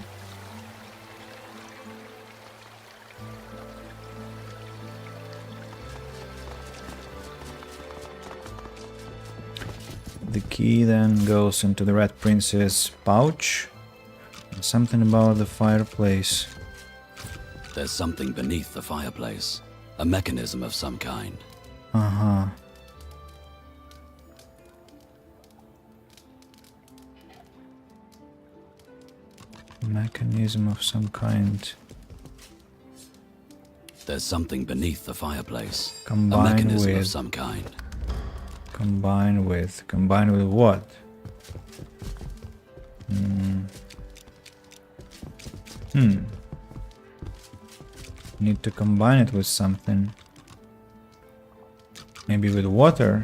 The key then goes into the Red Prince's pouch. And something about the fireplace. There's something beneath the fireplace. A mechanism of some kind. Mechanism of some kind. There's something beneath the fireplace. Combined a mechanism with of some kind. Combine with what? Need to combine it with something. Maybe with water.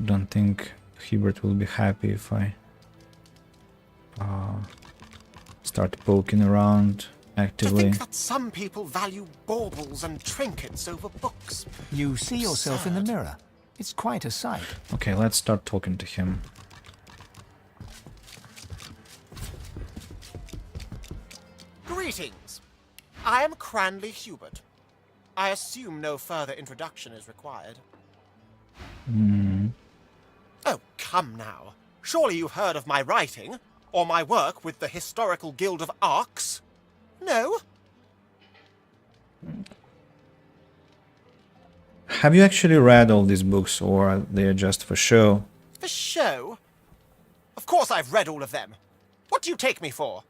Don't think Hubert will be happy if I start poking around actively. To think that some people value baubles and trinkets over books. You see yourself in the mirror. It's quite a sight. Okay, let's start talking to him. Greetings. I am Cranley Hubert. I assume no further introduction is required. Oh, come now. Surely you've heard of my writing, or my work with the Historical Guild of Arcs? No? Have you actually read all these books, or are they just for show? For show? Of course I've read all of them. What do you take me for?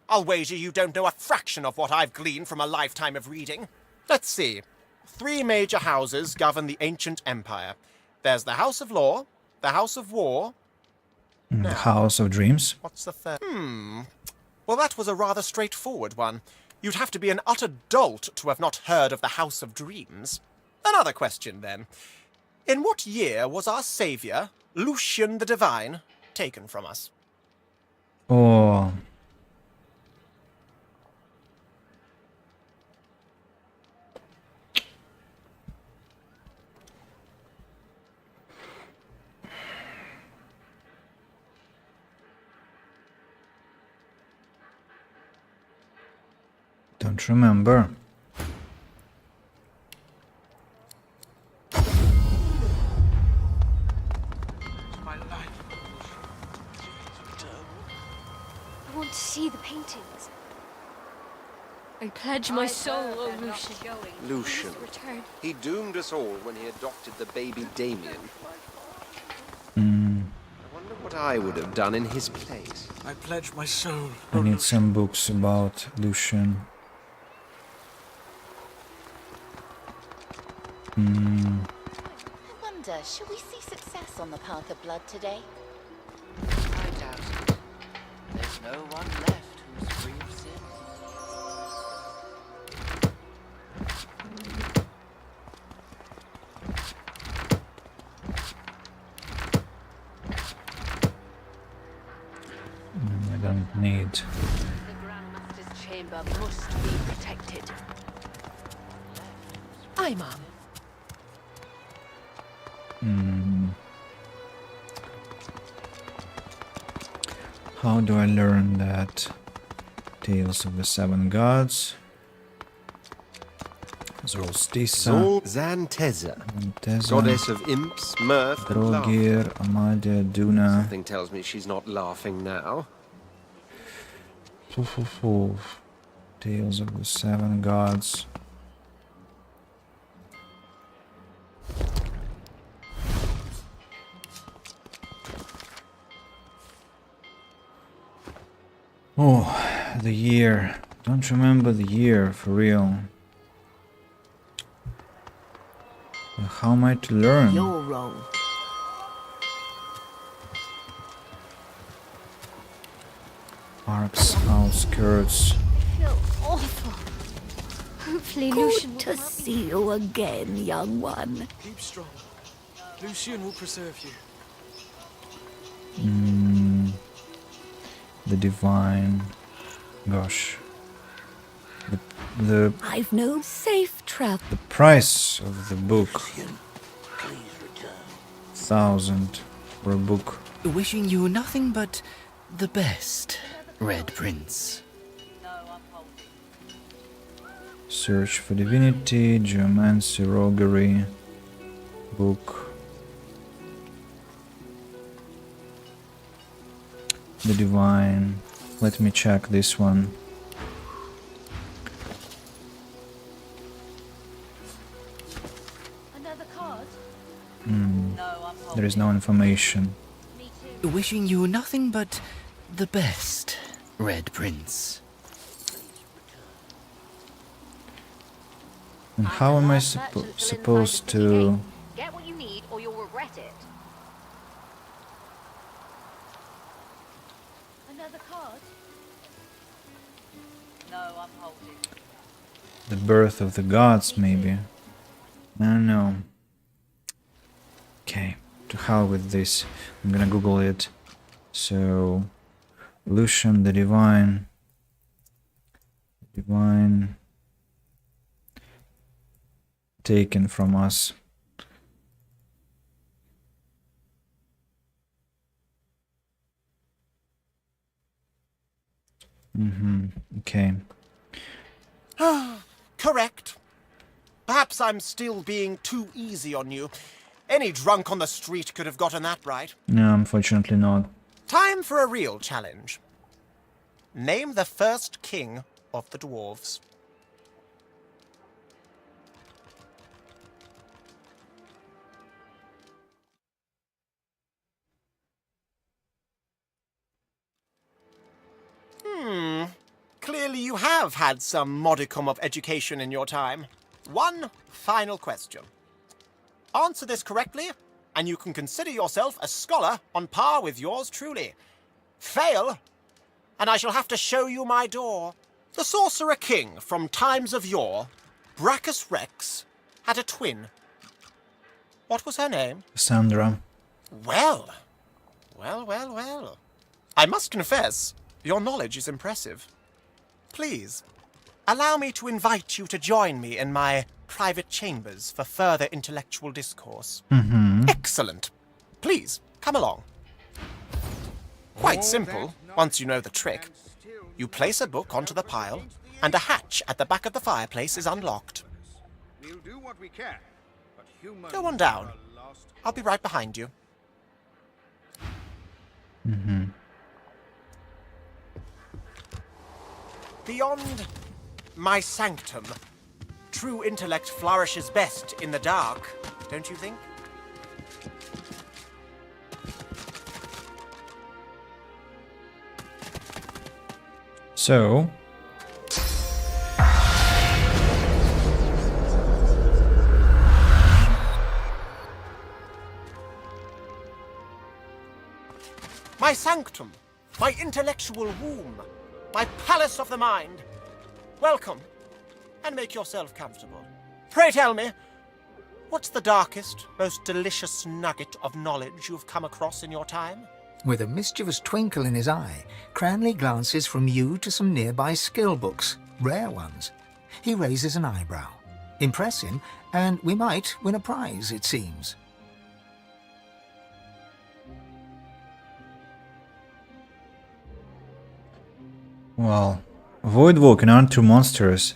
I'll wager you don't know a fraction of what I've gleaned from a lifetime of reading. Let's see. 3 major houses govern the ancient empire. There's the House of Law, the House of War... House of Dreams? What's the third? Well, that was a rather straightforward one. You'd have to be an utter dolt to have not heard of the House of Dreams. Another question, then. In what year was our saviour, Lucian the Divine, taken from us? Oh... Don't remember. I want to see the paintings. I pledge my soul, O Lucian. Lucian. He doomed us all when he adopted the baby Damien. I wonder what I would have done in his place. I pledge my soul. I need some books about Lucian. I wonder, shall we see success on the path of blood today? I doubt it. There's no one left who's free of sin. I don't need. The Grandmaster's chamber must be protected. Aye, ma'am. How do I learn that? Tales of the Seven Gods. Solstice. Zanteza, goddess of imps, mirth, and laughter. Drogir, Amalia, Duna. Something tells me she's not laughing now. Tales of the Seven Gods. Oh, the year. Don't remember the year, for real. How am I to learn? You're wrong. Arcs, outskirts. I feel awful. Hopefully Lucian will to see you again, young one. Keep strong. Lucian will preserve you. The Divine. Gosh. The I've no safe travel. The price of the book. 1,000 for a book. Wishing you nothing but the best, Red Prince. Search for Divinity, Geomancy, Roguery, book. The Divine. Let me check this one. Another card? There is no information. Wishing you nothing but the best, Red Prince. And how am I supposed to... Get what you need or you'll regret it. Another card? No, I'm holding. The birth of the gods, maybe? I don't know. Okay, to hell with this. I'm gonna Google it. So, Lucian the Divine. Divine. Taken from us. Okay. Correct. Perhaps I'm still being too easy on you. Any drunk on the street could have gotten that right. No, unfortunately not. Time for a real challenge. Name the first king of the dwarves. Clearly you have had some modicum of education in your time. One final question. Answer this correctly, and you can consider yourself a scholar on par with yours truly. Fail, and I shall have to show you my door. The Sorcerer King from times of yore, Brachus Rex, had a twin. What was her name? Sandra. Well. I must confess, your knowledge is impressive. Please, allow me to invite you to join me in my private chambers for further intellectual discourse. Excellent. Please, come along. Quite simple, once you know the trick. You place a book onto the pile, and a hatch at the back of the fireplace is unlocked. We'll do what we can, but humans Go on down. are lost. I'll be right behind you. Beyond my sanctum, true intellect flourishes best in the dark, don't you think? So... My sanctum, my intellectual womb, my palace of the mind. Welcome, and make yourself comfortable. Pray tell me, what's the darkest, most delicious nugget of knowledge you've come across in your time? With a mischievous twinkle in his eye, Cranley glances from you to some nearby skill books, rare ones. He raises an eyebrow. Impress him, and we might win a prize, it seems. Well, Voidwalking aren't two monsters.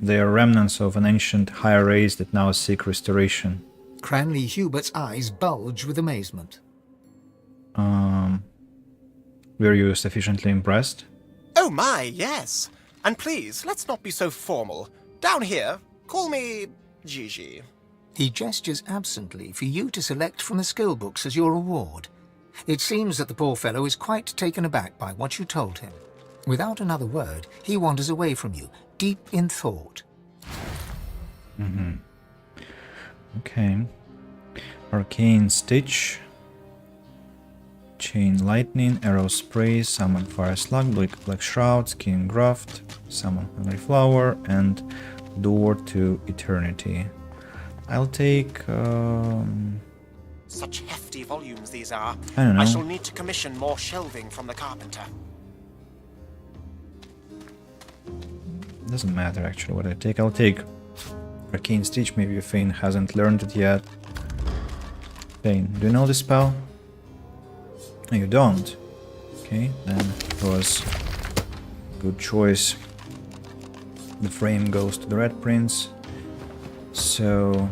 They are remnants of an ancient higher race that now seek restoration. Cranley Hubert's eyes bulge with amazement. Were you sufficiently impressed? Oh my, yes. And please, let's not be so formal. Down here, call me Gigi. He gestures absently for you to select from the skill books as your reward. It seems that the poor fellow is quite taken aback by what you told him. Without another word, he wanders away from you, deep in thought. Okay. Arcane Stitch. Chain Lightning, Arrow Spray, Summon Fire Slug, Black Shroud, Skin Graft, Summon Hungry Flower, and Door to Eternity. I'll take... Such hefty volumes these are. I don't know. I shall need to commission more shelving from the carpenter. Doesn't matter actually what I take. I'll take Arcane Stitch. Maybe Fane hasn't learned it yet. Fane, do you know this spell? No, you don't. Okay, then it was a good choice. The frame goes to the Red Prince. So,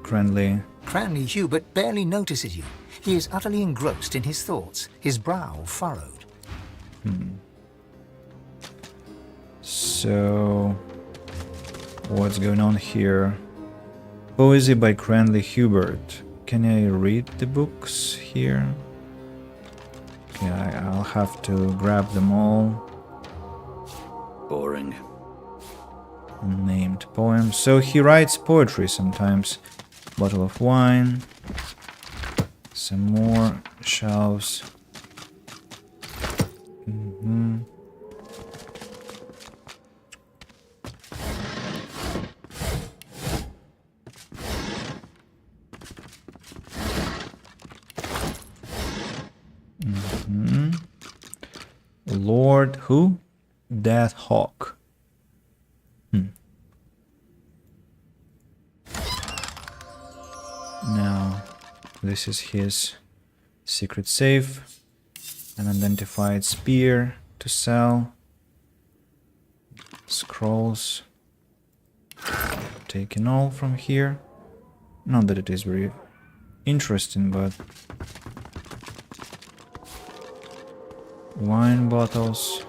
Cranley. Cranley Hubert barely notices you. He is utterly engrossed in his thoughts, his brow furrowed. So, what's going on here? Poesy by Cranley Hubert. Can I read the books here? Okay, I'll have to grab them all. Boring. Named poems. So he writes poetry sometimes. Bottle of wine. Some more shelves. Lord who? Death Hawk. Now, this is his secret safe. An identified spear to sell. Scrolls. Taking all from here. Not that it is very interesting, but wine bottles.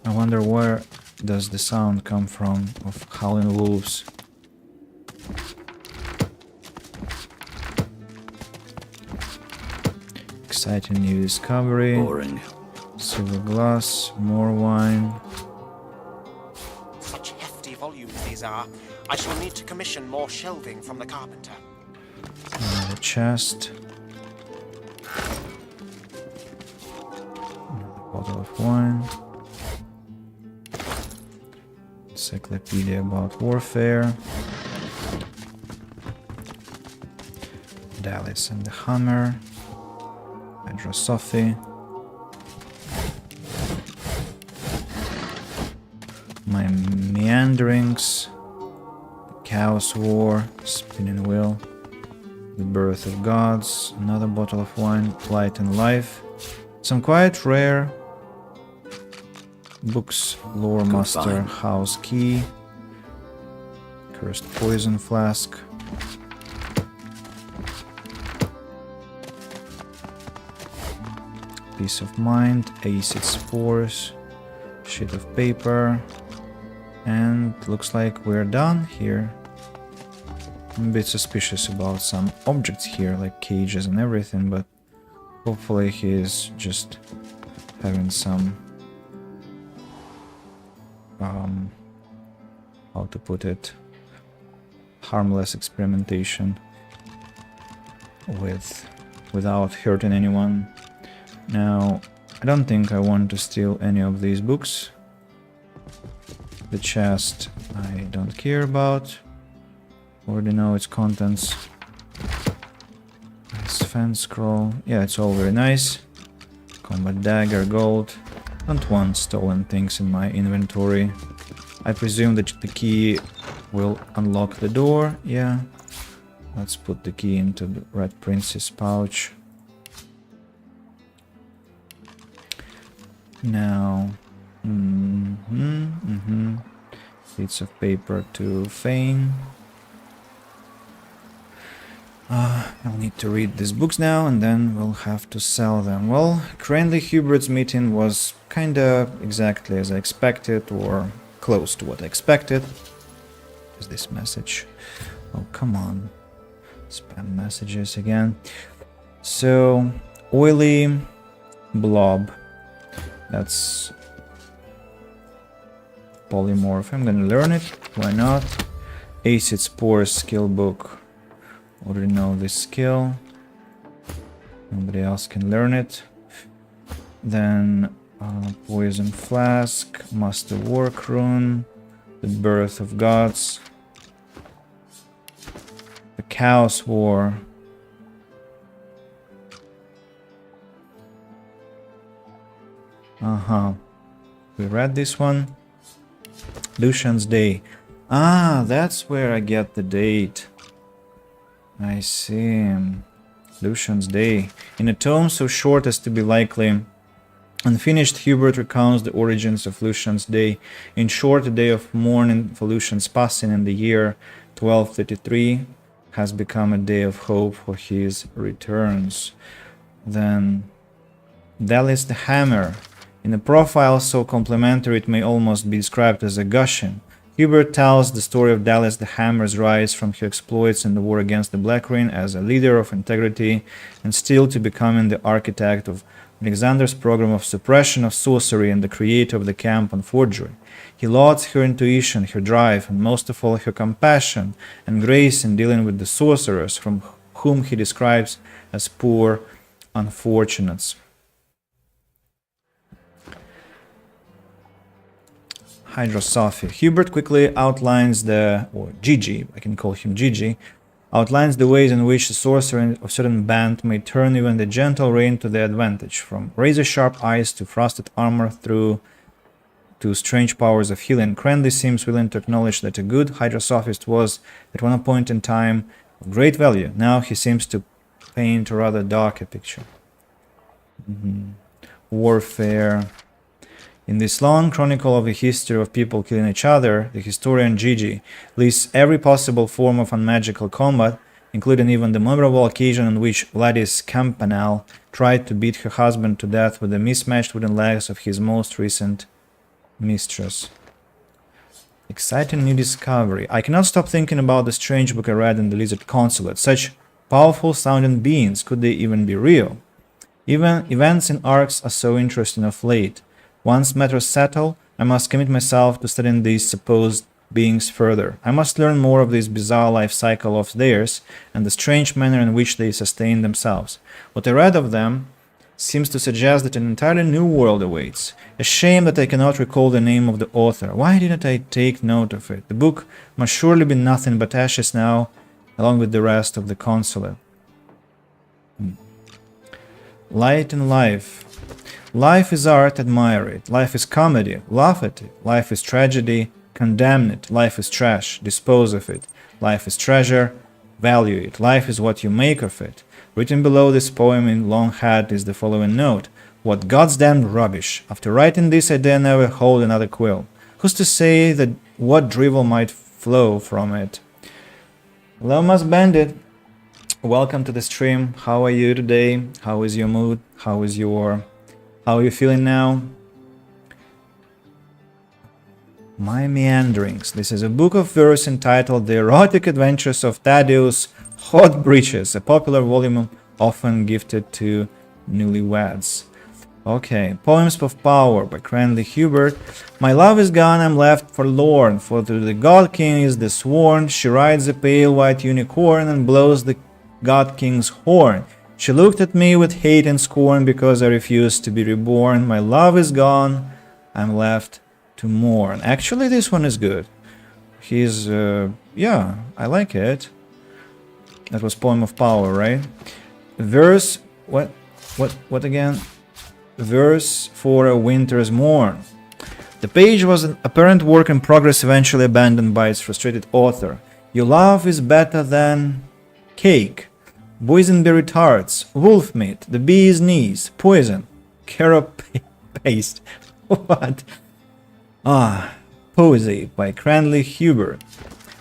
I wonder where does the sound come from of howling wolves. Exciting new discovery. Boring. Silver glass, more wine. Such hefty volumes these are. I shall need to commission more shelving from the carpenter. Another chest. Another bottle of wine. Encyclopedia about warfare. Dallas and the Hammer. Hydrosophy. My meanderings. The Chaos War. Spinning Wheel. The Birth of Gods. Another bottle of wine. Light and Life. Some quite rare books. Lore Master. House Key. Cursed Poison Flask. Peace of Mind, Acid Spores, sheet of paper, and looks like we're done here. I'm a bit suspicious about some objects here, like cages and everything, but hopefully he's just having some, how to put it, harmless experimentation without hurting anyone. Now, I don't think I want to steal any of these books. The chest I don't care about. Already know its contents. Nice fan scroll. Yeah, it's all very nice. Combat dagger, gold. Don't want stolen things in my inventory. I presume that the key will unlock the door. Yeah. Let's put the key into the Red Prince's pouch. Now, bits of paper to feign. I'll need to read these books now, and then we'll have to sell them. Well, Cranley Hubert's meeting was kinda exactly as I expected, or close to what I expected. Is this message? Oh, come on. Spam messages again. So, oily blob. That's polymorph. I'm gonna learn it. Why not? Acid Spores skill book. Already know this skill. Nobody else can learn it. Then Poison Flask, Master Work Rune, The Birth of Gods, The Chaos War. We read this one. Lucian's Day. Ah, that's where I get the date. I see. Lucian's Day. In a tome so short as to be likely unfinished, Hubert recounts the origins of Lucian's Day. In short, a day of mourning for Lucian's passing in the year 1233 has become a day of hope for his returns. Then, Dallas the Hammer. In a profile so complimentary it may almost be described as a gushing. Hubert tells the story of Dallas the Hammer's rise from her exploits in the war against the Black Ring as a leader of integrity and still to becoming the architect of Alexander's program of suppression of sorcery and the creator of the camp on forgery. He lauds her intuition, her drive, and most of all her compassion and grace in dealing with the sorcerers from whom he describes as poor unfortunates. Hydrosophy. Hubert quickly outlines or Gigi, I can call him Gigi, outlines the ways in which the sorcerer of certain band may turn even the gentle rain to their advantage, from razor-sharp eyes to frosted armor through to strange powers of healing. Cranley seems willing to acknowledge that a good hydrosophist was, at one point in time, of great value. Now he seems to paint a rather darker picture. Warfare. In this long chronicle of the history of people killing each other, the historian Gigi lists every possible form of unmagical combat, including even the memorable occasion on which Gladys Campanelle tried to beat her husband to death with the mismatched wooden legs of his most recent mistress. Exciting new discovery. I cannot stop thinking about the strange book I read in the Lizard Consulate. Such powerful sounding beings, could they even be real? Even events in arcs are so interesting of late. Once matters settle, I must commit myself to studying these supposed beings further. I must learn more of this bizarre life cycle of theirs and the strange manner in which they sustain themselves. What I read of them seems to suggest that an entirely new world awaits. A shame that I cannot recall the name of the author. Why didn't I take note of it? The book must surely be nothing but ashes now, along with the rest of the consulate. Light and life. Life is art, admire it. Life is comedy, laugh at it. Life is tragedy, condemn it. Life is trash, dispose of it. Life is treasure, value it. Life is what you make of it. Written below this poem in long hat is the following note. What goddamned rubbish. After writing this, I dare never hold another quill. Who's to say that what drivel might flow from it? Hello, Mas Bandit. Welcome to the stream. How are you today? How is your mood? How are you feeling now? My Meanderings. This is a book of verse entitled The Erotic Adventures of Thaddeus Hot Breeches, a popular volume often gifted to newlyweds. Okay, Poems of Power by Cranley Hubert. My love is gone, I'm left forlorn, for to the God King is the sworn. She rides a pale white unicorn and blows the God King's horn. She looked at me with hate and scorn because I refused to be reborn. My love is gone, I'm left to mourn. Actually, this one is good. He's, yeah, I like it. That was Poem of Power, right? Verse, what again? Verse for a winter's morn. The page was an apparent work in progress eventually abandoned by its frustrated author. Your love is better than cake, boysenberry tarts, wolf meat, the bee's knees, poison, carob paste. What? Poesy by Cranley Hubert.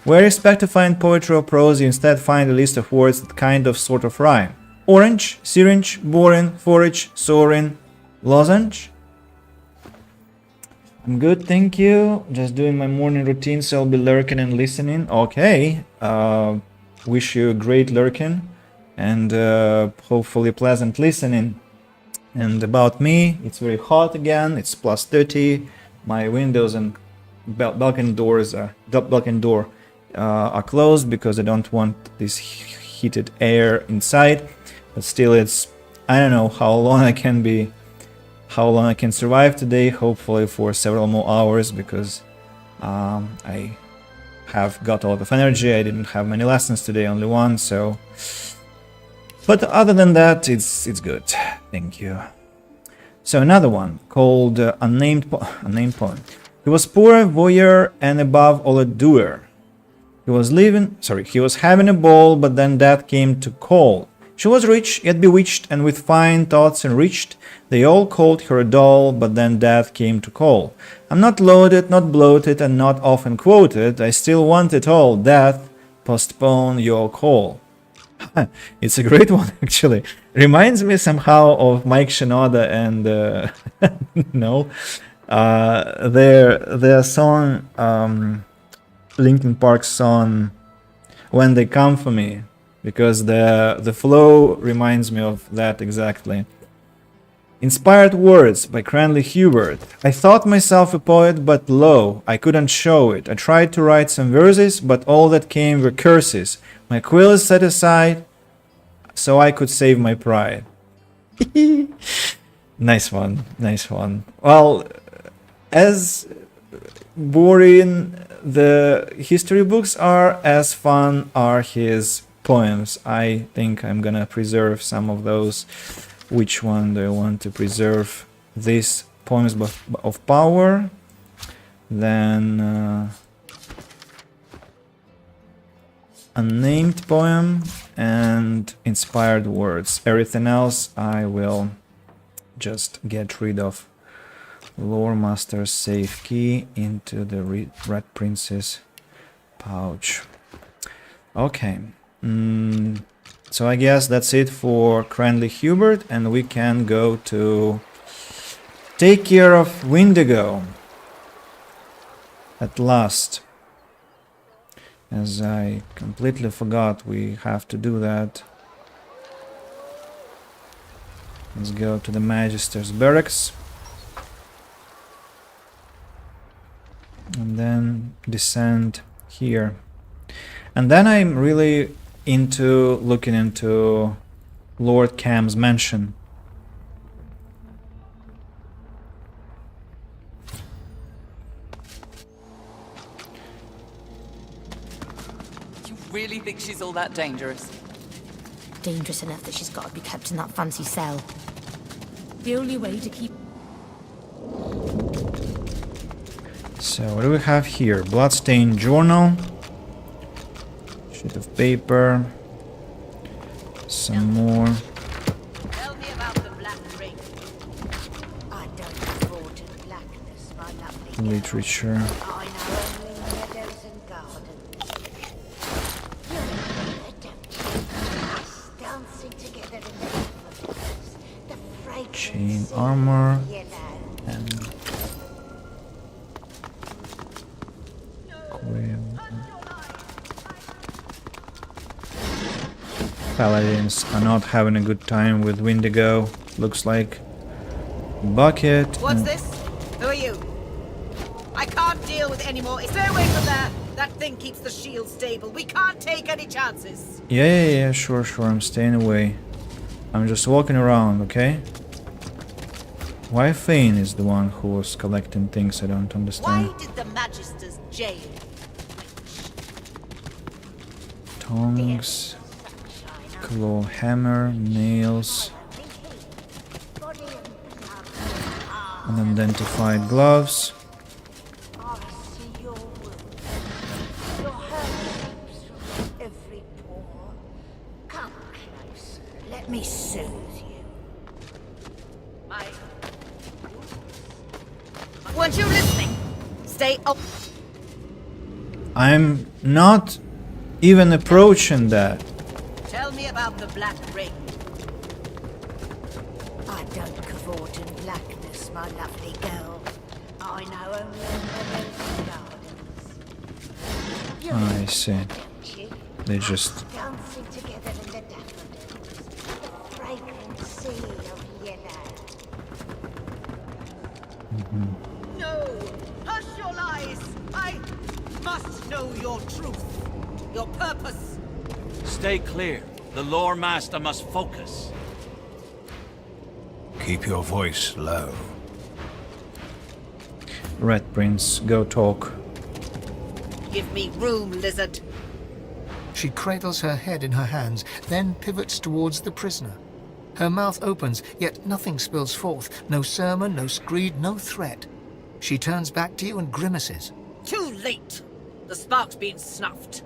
Where you expect to find poetry or prose, you instead find a list of words that kind of sort of rhyme. Orange, syringe, boring, forage, soaring, lozenge. I'm good, thank you. Just doing my morning routine, so I'll be lurking and listening. Okay. Wish you a great lurking and hopefully pleasant listening. And about me, it's very hot again. It's plus 30. My windows and balcony doors are closed because I don't want this heated air inside. But still, it's, I don't know how long I can survive today. Hopefully for several more hours, because I have got a lot of energy. I didn't have many lessons today, only one. So, but other than that, it's good. Thank you. So another one called Unnamed Poem. He was poor, voyeur, and above all a doer. He was having a ball, but then death came to call. She was rich, yet bewitched, and with fine thoughts enriched. They all called her a doll, but then death came to call. I'm not loaded, not bloated, and not often quoted. I still want it all. Death, postpone your call. It's a great one, actually. Reminds me somehow of Mike Shinoda and no, their song, Linkin Park song, When They Come For Me, because the flow reminds me of that exactly. Inspired Words by Cranley Hubert. I thought myself a poet, but lo, I couldn't show it. I tried to write some verses, but all that came were curses. My quill is set aside, so I could save my pride. Nice one, nice one. Well, as boring the history books are, as fun are his poems. I think I'm gonna preserve some of those. Which one do I want to preserve? These Poems of Power. Then Unnamed Poem and Inspired Words. Everything else I will just get rid of Lore Master's safe key into the Red Prince's pouch. Okay. So I guess that's it for Cranley Hubert, and we can go to take care of Windigo. At last. As I completely forgot, we have to do that. Let's go to the Magister's barracks. And then descend here. And then I'm really into looking into Lord Cam's mansion. You really think she's all that dangerous? Dangerous enough that she's got to be kept in that fancy cell. The only way to keep... So what do we have here? Bloodstained journal. Sheet of paper. Some more. Tell me about the black ring. I don't afford to blackness, my lovely. Literature. I know only meadows and gardens. You remember, don't you? Us dancing together in the daffodils, the fragrance Chain armor. yellow. And Paladins are not having a good time with Windigo. Looks like Bucket. What's this? Who are you? I can't deal with any more. Stay away from there. That thing keeps the shield stable. We can't take any chances. Yeah, sure, I'm staying away. I'm just walking around, okay? Why Thane is the one who was collecting things I don't understand. Why did the Magisters jail? Tongs, claw hammer, nails, unidentified gloves. I see your wounds. Your hurt leaps from every pore. Come closer. Let me soothe you. Weren't you listening? Stay up. I'm not even approaching that. Tell me about the black ring. I don't cavort in blackness, my lovely girl. I know only meadows and gardens. I see. They just... Dancing together in the daffodils, the fragrant sea of yellow. No! Hush your lies! I must know your truth, your purpose. Stay clear. The lore master must focus. Keep your voice low. Red Prince, go talk. Give me room, lizard. She cradles her head in her hands, then pivots towards the prisoner. Her mouth opens, yet nothing spills forth. No sermon, no screed, no threat. She turns back to you and grimaces. Too late! The spark's been snuffed.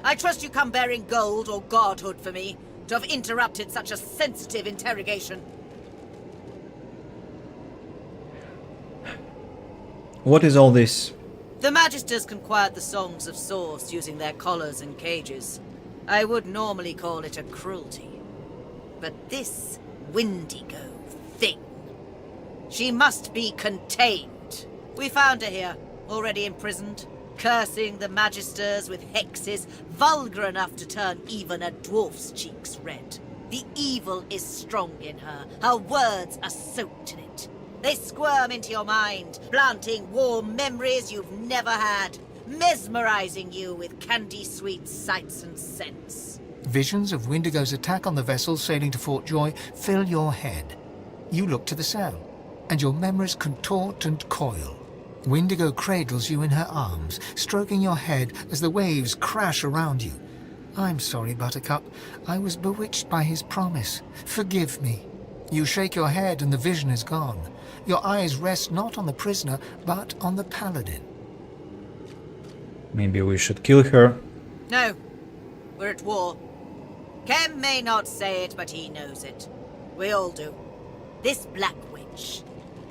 I trust you come bearing gold or godhood for me to have interrupted such a sensitive interrogation. What is all this? The Magisters can quiet the songs of source using their collars and cages. I would normally call it a cruelty. But this Windigo thing, she must be contained. We found her here, already imprisoned, cursing the Magisters with hexes vulgar enough to turn even a dwarf's cheeks red. The evil is strong in her. Her words are soaked in it. They squirm into your mind, planting warm memories you've never had, mesmerizing you with candy-sweet sights and scents. Visions of Windigo's attack on the vessel sailing to Fort Joy fill your head. You look to the cell, and your memories contort and coil. Windigo cradles you in her arms, stroking your head as the waves crash around you. I'm sorry, Buttercup. I was bewitched by his promise. Forgive me. You shake your head and the vision is gone. Your eyes rest not on the prisoner, but on the paladin. Maybe we should kill her. No, we're at war. Kem may not say it, but he knows it. We all do. This Black Witch,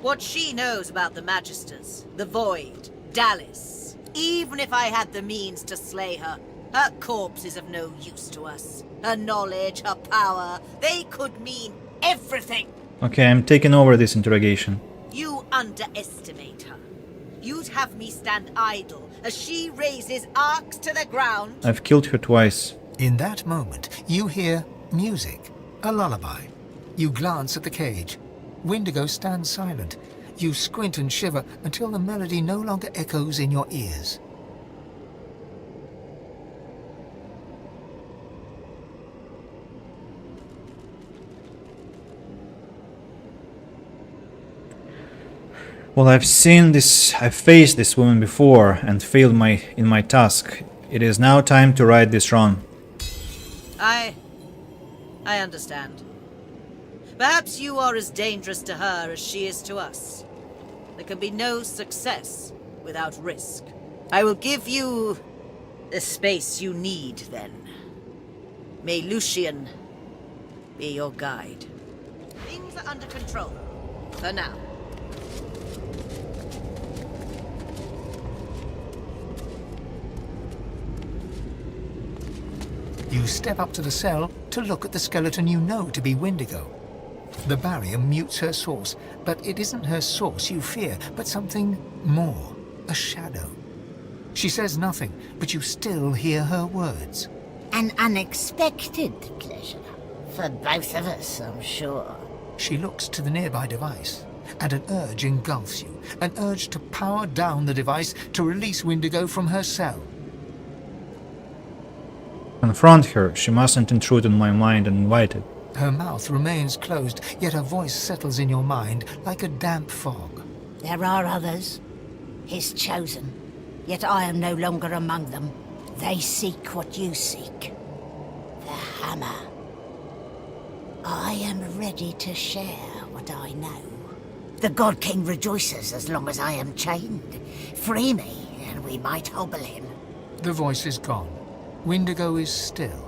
What she knows about the Magisters, the Void, Dallas, even if I had the means to slay her, her corpse is of no use to us. Her knowledge, her power, they could mean everything. Okay, I'm taking over this interrogation. You underestimate her. You'd have me stand idle as she raises arcs to the ground. I've killed her twice. In that moment, you hear music, a lullaby. You glance at the cage. Windigo stands silent. You squint and shiver until the melody no longer echoes in your ears. Well, I've faced this woman before and failed in my task. It is now time to right this wrong. I understand. Perhaps you are as dangerous to her as she is to us. There can be no success without risk. I will give you the space you need, then. May Lucian be your guide. Things are under control. For now. You step up to the cell to look at the skeleton you know to be Windigo. The barrier mutes her source, but it isn't her source you fear, but something more, a shadow. She says nothing, but you still hear her words. An unexpected pleasure. For both of us, I'm sure. She looks to the nearby device, and an urge engulfs you. An urge to power down the device to release Windigo from her cell. Confront her. She mustn't intrude on my mind and invite it. Her mouth remains closed, yet her voice settles in your mind like a damp fog. There are others. His chosen. Yet I am no longer among them. They seek what you seek. The hammer. I am ready to share what I know. The God King rejoices as long as I am chained. Free me, and we might hobble him. The voice is gone. Windigo is still.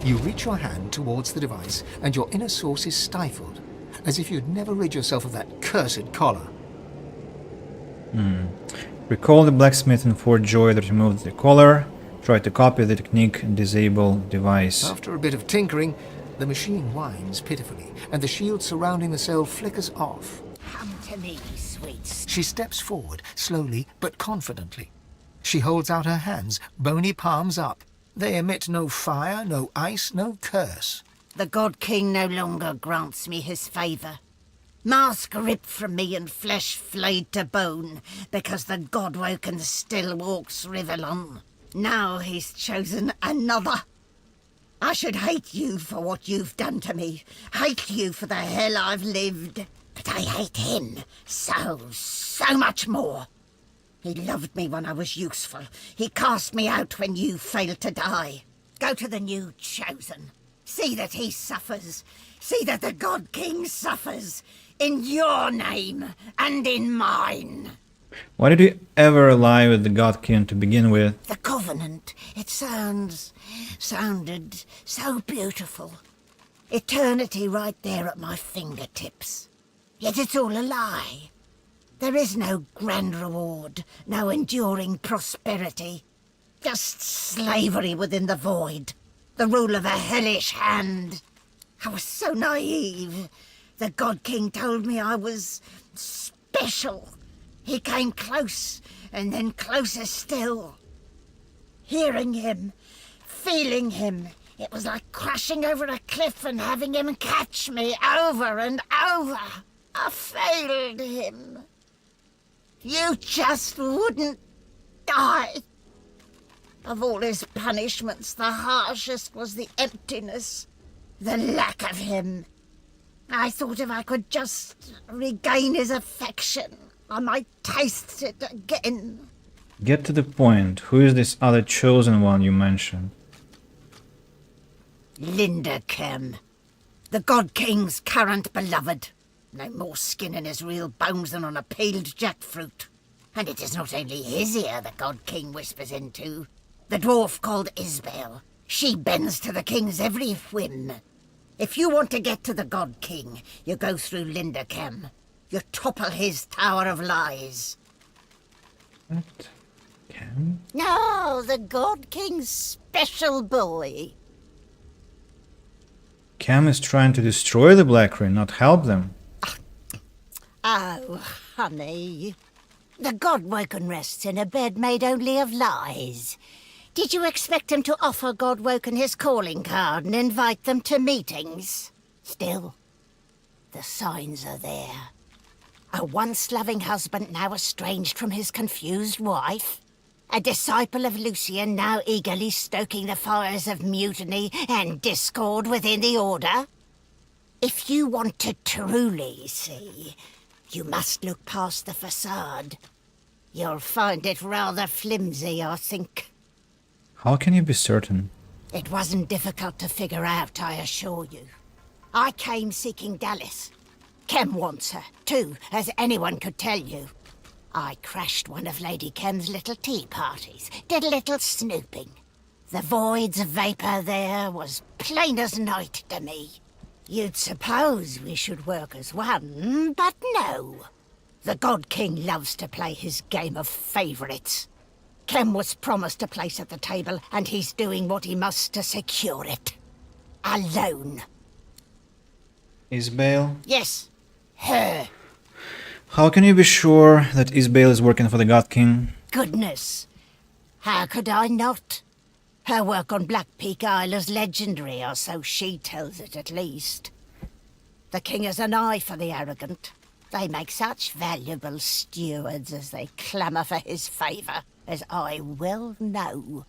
You reach your hand towards the device, and your inner source is stifled, as if you'd never rid yourself of that cursed collar. Recall the blacksmith in Fort Joy that removed the collar. Try to copy the technique and disable device. After a bit of tinkering, the machine whines pitifully, and the shield surrounding the cell flickers off. Come to me, sweets. She steps forward, slowly but confidently. She holds out her hands, bony palms up. They emit no fire, no ice, no curse. The God King no longer grants me his favour. Mask ripped from me and flesh flayed to bone, because the God-woken still walks Rivellon. Now he's chosen another. I should hate you for what you've done to me. Hate you for the hell I've lived. But I hate him so much more. He loved me when I was useful. He cast me out when you failed to die. Go to the new chosen. See that he suffers. See that the God King suffers. In your name and in mine. Why did you ever ally with the God King to begin with? The Covenant. It sounded so beautiful. Eternity right there at my fingertips. Yet it's all a lie. There is no grand reward, no enduring prosperity. Just slavery within the void. The rule of a hellish hand. I was so naive. The God King told me I was special. He came close, and then closer still. Hearing him, feeling him, it was like crashing over a cliff and having him catch me over and over. I failed him. You just wouldn't die. Of all his punishments, the harshest was the emptiness, the lack of him. I thought if I could just regain his affection, I might taste it again. Get to the point. Who is this other chosen one you mentioned? Linda Kem, the God King's current beloved. No more skin in his real bones than on a peeled jackfruit. And it is not only his ear the God King whispers into. The dwarf called Isbel. She bends to the king's every whim. If you want to get to the God King, you go through Linderkem. You topple his Tower of Lies. What? Cam? No, the God King's special boy. Cam is trying to destroy the Black Ring, not help them. Oh, honey. The God-Woken rests in a bed made only of lies. Did you expect him to offer God-Woken his calling card and invite them to meetings? Still, the signs are there. A once-loving husband now estranged from his confused wife. A disciple of Lucian now eagerly stoking the fires of mutiny and discord within the Order. If you want to truly see, you must look past the facade. You'll find it rather flimsy, I think. How can you be certain? It wasn't difficult to figure out, I assure you. I came seeking Dallas. Kem wants her, too, as anyone could tell you. I crashed one of Lady Kem's little tea parties, did a little snooping. The Void's vapor there was plain as night to me. You'd suppose we should work as one, but no. The God King loves to play his game of favourites. Kem was promised a place at the table, and he's doing what he must to secure it. Alone. Isbale? Yes, her. How can you be sure that Isbale is working for the God King? Goodness. How could I not? Her work on Black Peak Isle is legendary, or so she tells it at least. The king has an eye for the arrogant. They make such valuable stewards as they clamour for his favour, as I well know.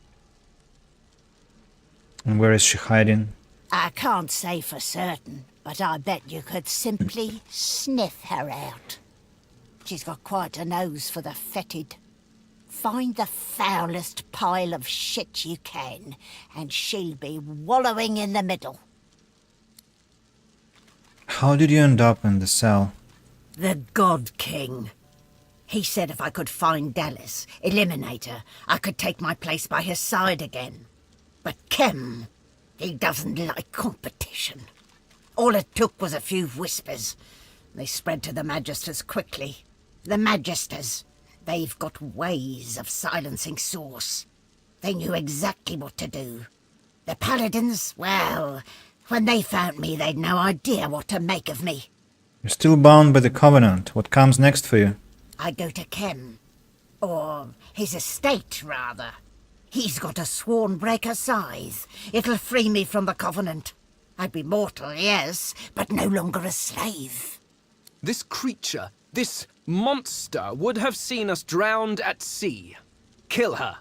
And where is she hiding? I can't say for certain, but I bet you could simply sniff her out. She's got quite a nose for the fetid. Find the foulest pile of shit you can, and she'll be wallowing in the middle. How did you end up in the cell? The God King. He said if I could find Dallas, eliminate her, I could take my place by his side again. But Kem, he doesn't like competition. All it took was a few whispers. They spread to the Magisters quickly. The Magisters, they've got ways of silencing Source. They knew exactly what to do. The Paladins, well, when they found me, they'd no idea what to make of me. You're still bound by the Covenant. What comes next for you? I go to Kem. Or his estate, rather. He's got a sworn breaker scythe. It'll free me from the Covenant. I'd be mortal, yes, but no longer a slave. This creature, this monster, would have seen us drowned at sea. Kill her.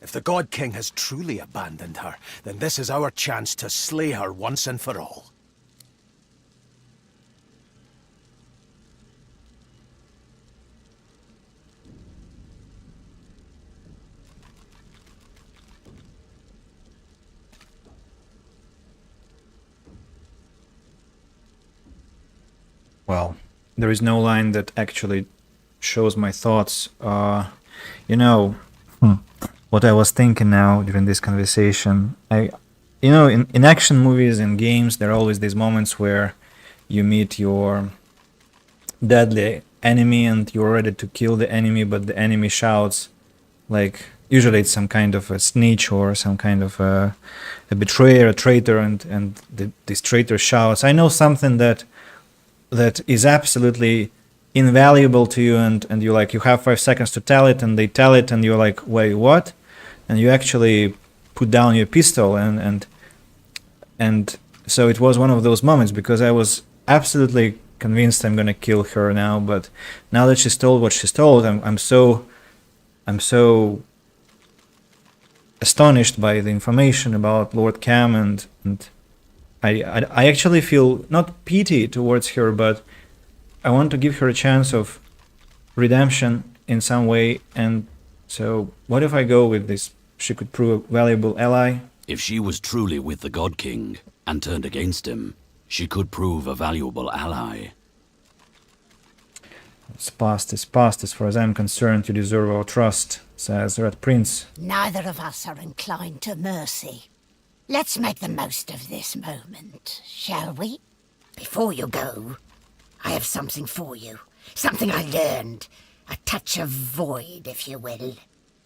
If the God King has truly abandoned her, then this is our chance to slay her once and for all. Well, there is no line that actually shows my thoughts. You know, what I was thinking now during this conversation, in action movies and games, there are always these moments where you meet your deadly enemy and you're ready to kill the enemy, but the enemy shouts, like, usually it's some kind of a snitch or some kind of a betrayer, a traitor, and this traitor shouts, I know something that is absolutely invaluable to you, and you like, you have 5 seconds to tell it, and they tell it, and you're like, wait, what? And you actually put down your pistol, and so it was one of those moments, because I was absolutely convinced I'm gonna kill her now, but now that she's told what she's told, I'm so astonished by the information about Lord Cam, and I actually feel not pity towards her, but I want to give her a chance of redemption in some way. And so what if I go with this? She could prove a valuable ally. If she was truly with the God King and turned against him, she could prove a valuable ally. It's past. As far as I'm concerned, you deserve our trust, says Red Prince. Neither of us are inclined to mercy. Let's make the most of this moment, shall we? Before you go, I have something for you. Something I learned. A touch of void, if you will.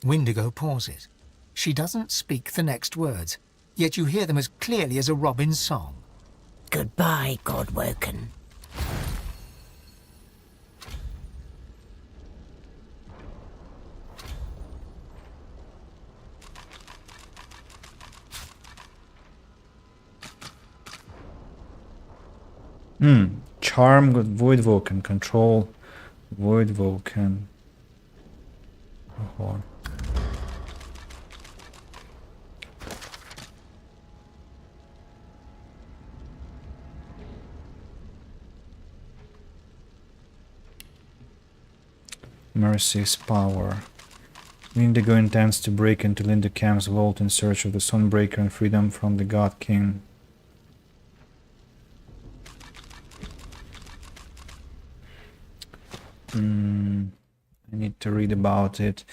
Windigo pauses. She doesn't speak the next words, yet you hear them as clearly as a robin's song. Goodbye, Godwoken. Charm with Voidwoken. Control Voidwoken. Oh. Mercy's power. Windigo intends to break into Linda Camp's vault in search of the Sunbreaker and freedom from the God King. I need to read about it.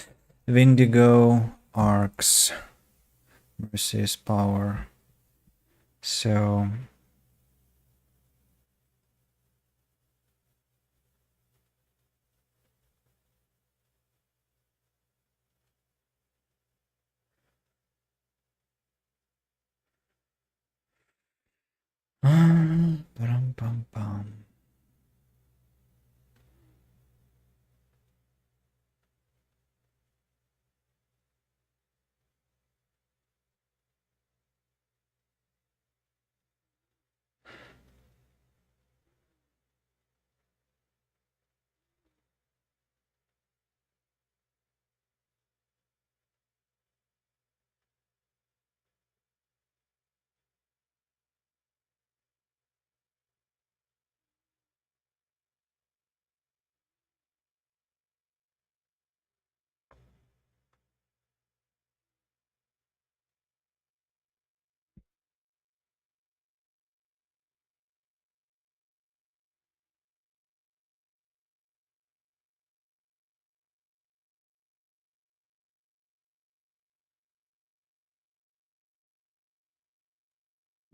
Windigo arcs. Mercy's power. So...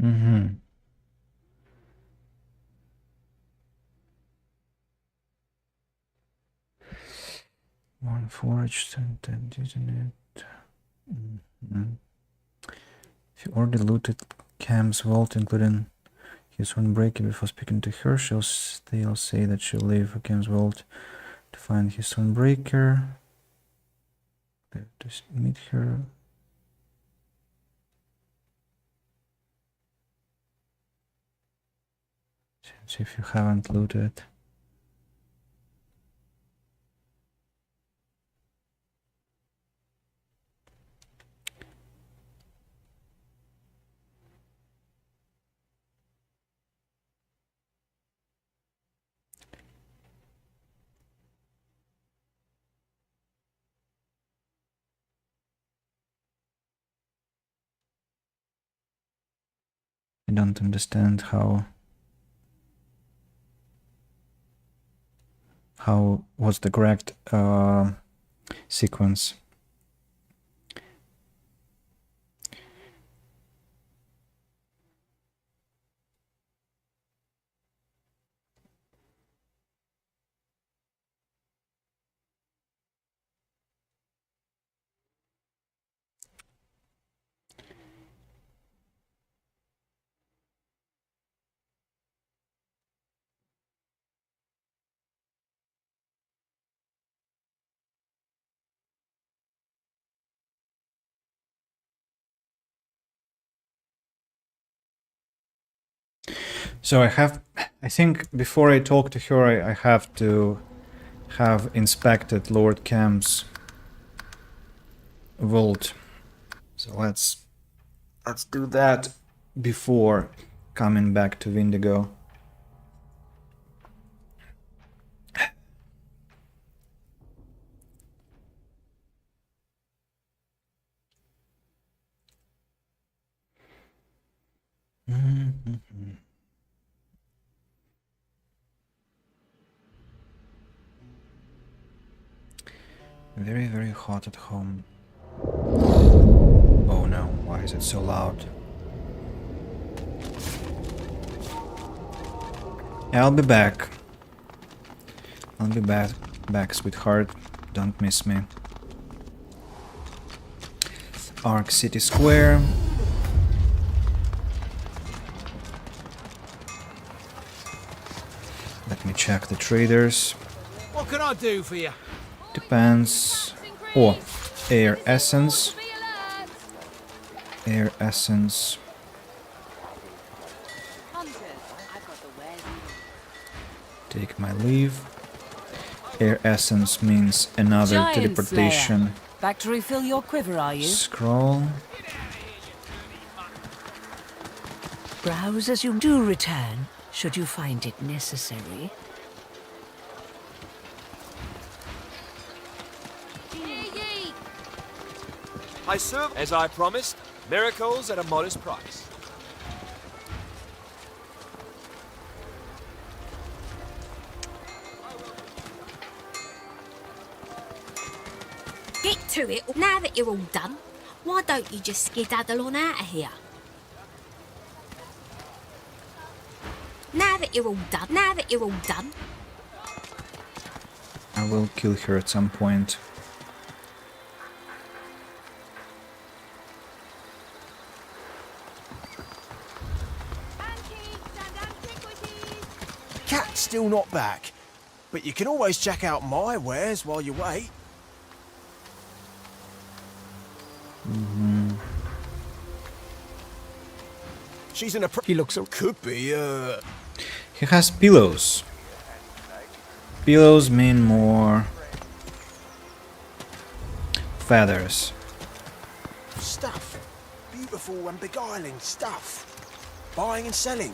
Pam. One forged and then using it. If you already looted Cam's vault, including his Sunbreaker, before speaking to her, she'll still say that she'll leave for Cam's vault to find his Sunbreaker. To meet her. Since if you haven't looted. I don't understand what's the correct sequence. So I think before I talk to her, I have to have inspected Lord Cam's vault. So let's do that before coming back to Windigo. Very, very hot at home. Oh no, why is it so loud? I'll be back. I'll be back, sweetheart. Don't miss me. Ark City Square. Let me check the traders. What can I do for you? Depends. Oh, air essence. Air essence. Take my leave. Air essence means another Giant teleportation. Slayer. Back to refill your quiver, are you? Scroll. Browse as you do return, should you find it necessary. I serve, as I promised, miracles at a modest price. Get to it. Now that you're all done, why don't you just skedaddle on out of here? Now that you're all done. I will kill her at some point. Cat's still not back, but you can always check out my wares while you wait. She's in a He looks could be, He has pillows. Pillows mean more feathers. stuff. Beautiful and beguiling stuff. Buying and selling.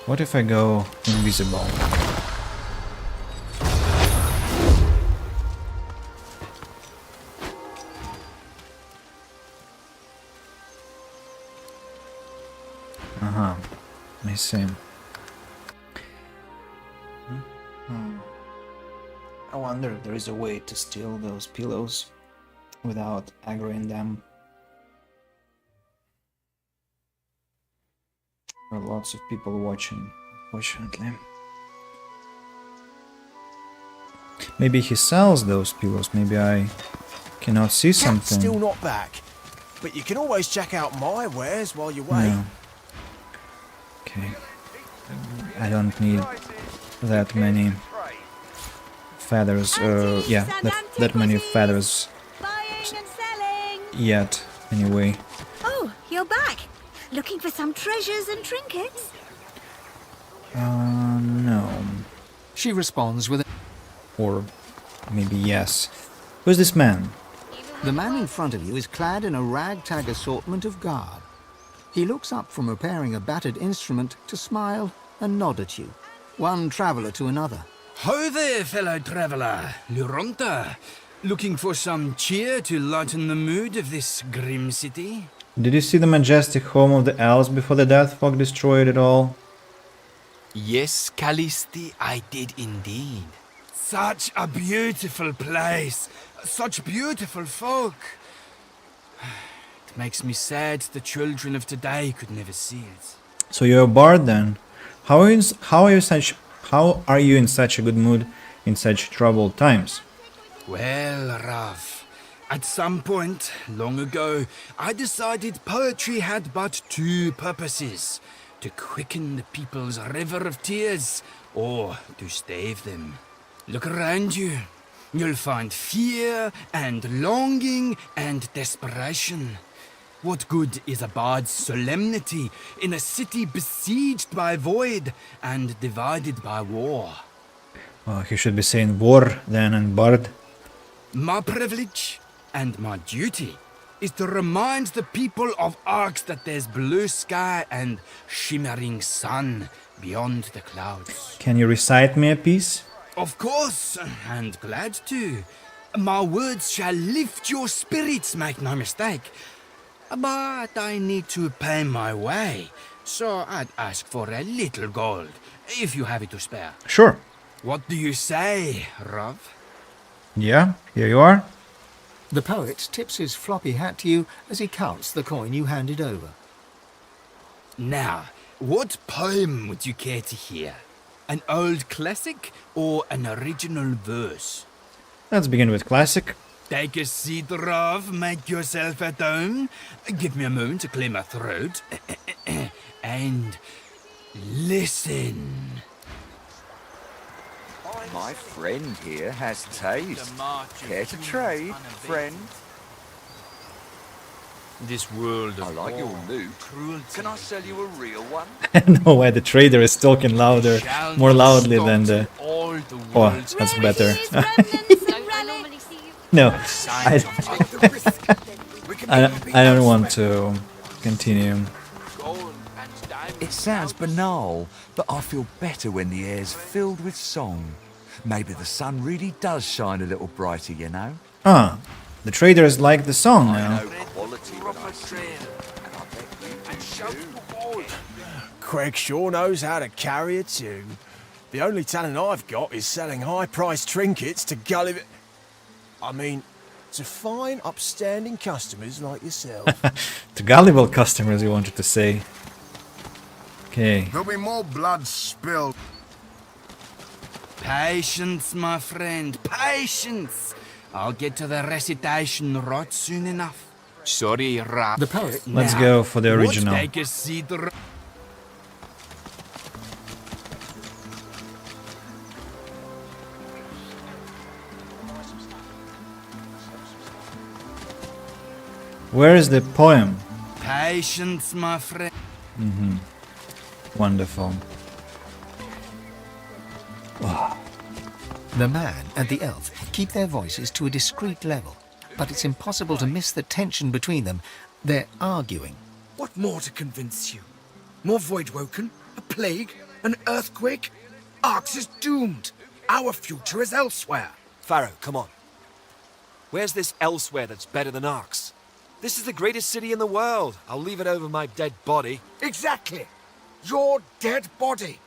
What if I go invisible? I see. I wonder if there is a way to steal those pillows without aggroing them. There are lots of people watching, unfortunately. Maybe he sells those pillows. Maybe I cannot see Cat's something. still not back, but you can always check out my wares while you wait. No. Okay. I don't need that many feathers. Yeah, that many feathers yet. Anyway. Oh, you're back. Looking for some treasures and trinkets? No. She responds with a... Or maybe yes. Who's this man? The man in front of you is clad in a ragtag assortment of garb. He looks up from repairing a battered instrument to smile and nod at you, one traveller to another. Ho there, fellow traveller, Luronta. Looking for some cheer to lighten the mood of this grim city? Did you see the majestic home of the elves before the Death Fog destroyed it all? Yes, Callisti, I did indeed. Such a beautiful place, such beautiful folk. It makes me sad the children of today could never see it. So you're a bard then? How are you in such a good mood in such troubled times? Well, Rav, at some point, long ago, I decided poetry had but two purposes: to quicken the people's river of tears, or to stave them. Look around you. You'll find fear and longing and desperation. What good is a bard's solemnity in a city besieged by void and divided by war? Well, he should be saying war then and bard. My privilege and my duty is to remind the people of Arx that there's blue sky and shimmering sun beyond the clouds. Can you recite me a piece? Of course, and glad to. My words shall lift your spirits, make no mistake. But I need to pay my way, so I'd ask for a little gold, if you have it to spare. Sure. What do you say, Rav? Yeah, here you are. The poet tips his floppy hat to you as he counts the coin you handed over. Now, what poem would you care to hear? An old classic or an original verse? Let's begin with classic. Take a seat, Rav. Make yourself at home. Give me a moment to clear my throat. And listen. My friend here has taste. Care to trade, friend? This world of I like your loot. Can I sell you a real one? No way, the trader is talking louder, more loudly than the... Oh, that's better. No, I don't want to continue. It sounds banal, but I feel better when the air's filled with song. Maybe the sun really does shine a little brighter, you know? Ah, the traders like the song now. Craig sure knows how to carry a tune. The only talent I've got is selling high-priced trinkets to gulliver... I mean, to fine, upstanding customers like yourself. To gullible customers, you wanted to say. Okay. There'll be more blood spilled. Patience, my friend, patience. I'll get to the recitation right soon enough. Sorry, Rav. The poet. Let's go for the original. Take a seat. Where is the poem? Patience, my friend. Mm-hmm. Wonderful. Wow. The man and the elf keep their voices to a discreet level, but it's impossible to miss the tension between them. They're arguing. What more to convince you? More Voidwoken? A plague? An earthquake? Arx is doomed. Our future is elsewhere. Pharaoh, come on. Where's this elsewhere that's better than Arx? This is the greatest city in the world. I'll leave it over my dead body. Exactly. Your dead body.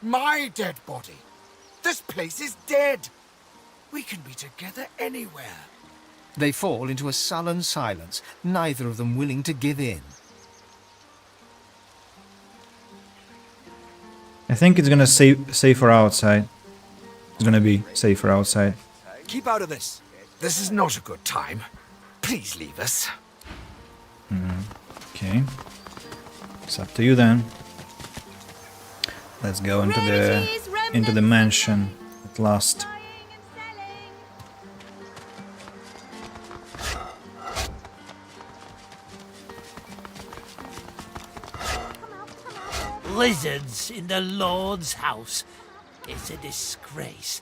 My dead body. This place is dead. We can be together anywhere. They fall into a sullen silence, neither of them willing to give in. I think it's gonna safer outside. It's gonna be safer outside. Keep out of this. This is not a good time. Please leave us. Okay. It's up to you then. Let's go into the mansion at last. Lizards in the Lord's house. It's a disgrace.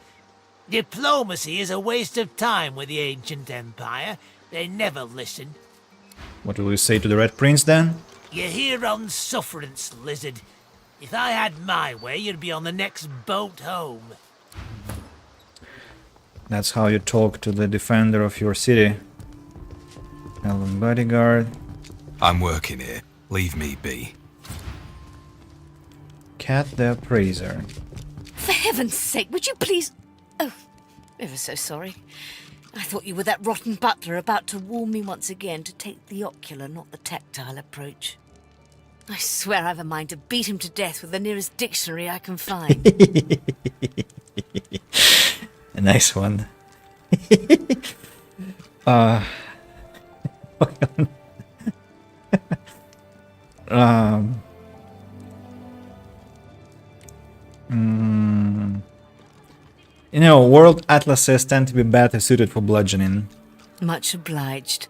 Diplomacy is a waste of time with the ancient empire. They never listen. What will you say to the Red Prince then? You're here on sufferance, lizard. If I had my way, you'd be on the next boat home. That's how you talk to the defender of your city. Elven bodyguard. I'm working here. Leave me be. Cat the Appraiser. For heaven's sake, would you please... Oh, ever so sorry. I thought you were that rotten butler about to warn me once again to take the ocular, not the tactile approach. I swear I've a mind to beat him to death with the nearest dictionary I can find. A nice one. You know, world atlases tend to be better suited for bludgeoning. Much obliged.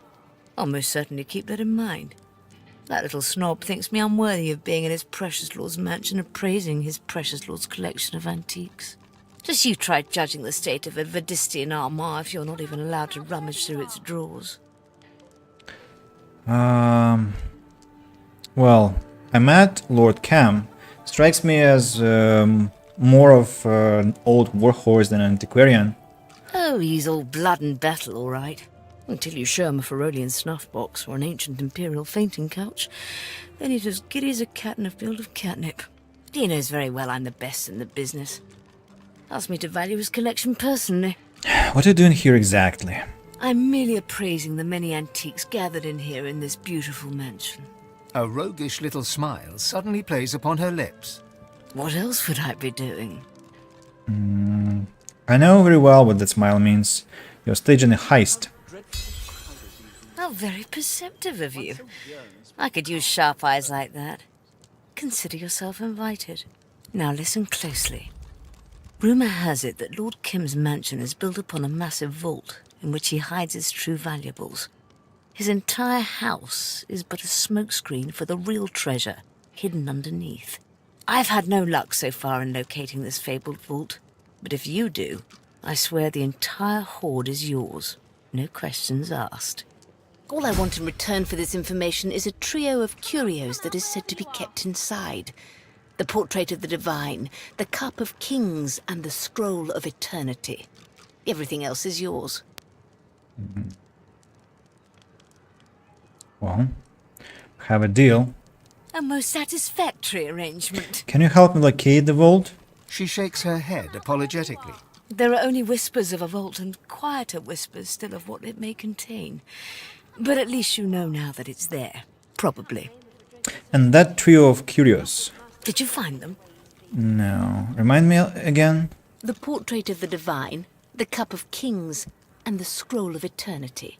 I'll most certainly keep that in mind. That little snob thinks me unworthy of being in his precious lord's mansion appraising his precious lord's collection of antiques. Just you try judging the state of a Vadistian armoire if you're not even allowed to rummage through its drawers. Well, I met Lord Cam. Strikes me as more of an old warhorse than an antiquarian. Oh, he's all blood and battle, all right. Until you show him a Ferolian snuff box or an ancient imperial fainting couch, then he's as giddy as a cat in a field of catnip. He knows very well I'm the best in the business. Asked me to value his collection personally. What are you doing here exactly? I'm merely appraising the many antiques gathered in here in this beautiful mansion. A roguish little smile suddenly plays upon her lips. What else would I be doing? I know very well what that smile means. You're staging a heist. How very perceptive of you. I could use sharp eyes like that. Consider yourself invited. Now listen closely. Rumour has it that Lord Kim's mansion is built upon a massive vault in which he hides his true valuables. His entire house is but a smokescreen for the real treasure hidden underneath. I've had no luck so far in locating this fabled vault, but if you do, I swear the entire hoard is yours. No questions asked. All I want in return for this information is a trio of curios that is said to be kept inside. The portrait of the divine, the cup of kings, and the scroll of eternity. Everything else is yours. Well, have a deal. A most satisfactory arrangement. Can you help me locate the vault? She shakes her head apologetically. There are only whispers of a vault and quieter whispers still of what it may contain. But at least you know now that it's there. Probably. And that trio of curios. Did you find them? No. Remind me again? The portrait of the divine, the cup of kings, and the scroll of eternity.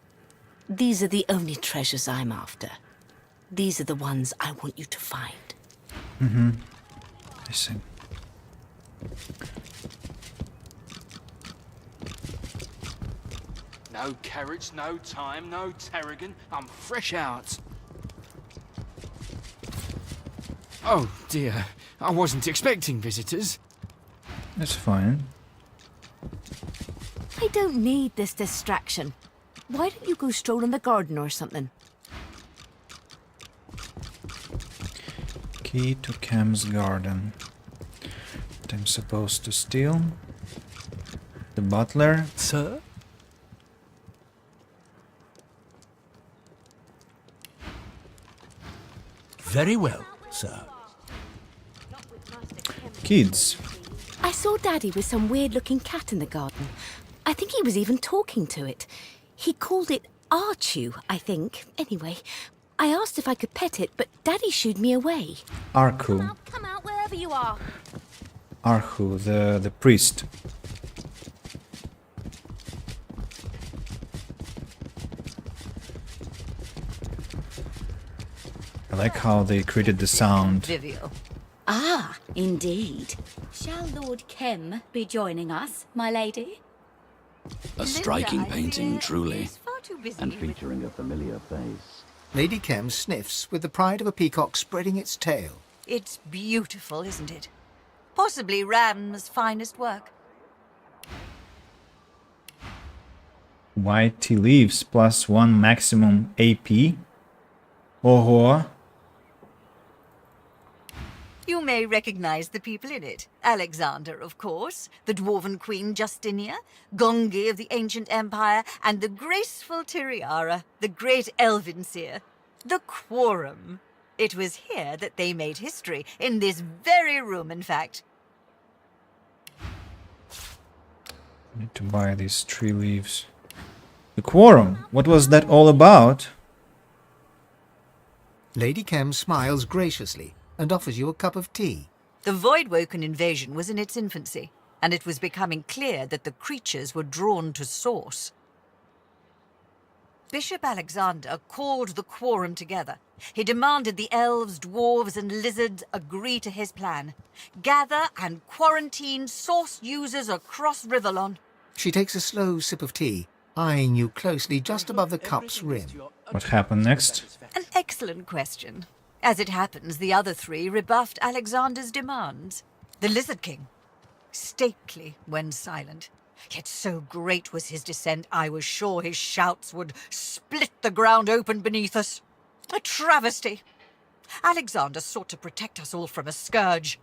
These are the only treasures I'm after. These are the ones I want you to find. I see. No carrots, no thyme, no tarragon. I'm fresh out. Oh dear, I wasn't expecting visitors. That's fine. I don't need this distraction. Why don't you go stroll in the garden or something? Key to Cam's garden. What I'm supposed to steal? The butler? Sir? Very well, sir. Kids. I saw Daddy with some weird-looking cat in the garden. I think he was even talking to it. He called it Archu, I think. Anyway, I asked if I could pet it, but Daddy shooed me away. Arku. Come out wherever you are. Arhu, the priest. I like how they created the sound. Vivial. Ah, indeed. Shall Lord Kem be joining us, my lady? A striking painting, truly, and featuring a familiar face. Lady Kem sniffs with the pride of a peacock spreading its tail. It's beautiful, isn't it? Possibly Ram's finest work. White tea leaves plus 1 maximum AP. Oh. You may recognize the people in it. Alexander, of course, the dwarven queen Justinia, Gongi of the ancient empire, and the graceful Tiriara, the great elven seer. The Quorum. It was here that they made history, in this very room, in fact. Need to buy these tree leaves. The Quorum. What was that all about? Lady Kem smiles graciously and offers you a cup of tea. The Voidwoken invasion was in its infancy, and it was becoming clear that the creatures were drawn to source. Bishop Alexander called the Quorum together. He demanded the elves, dwarves, and lizards agree to his plan. Gather and quarantine source users across Rivellon. She takes a slow sip of tea, eyeing you closely just above the cup's rim. What happened next? An excellent question. As it happens, the other three rebuffed Alexander's demands. The Lizard King, stately when silent, yet so great was his descent I was sure his shouts would split the ground open beneath us. A travesty. Alexander sought to protect us all from a scourge.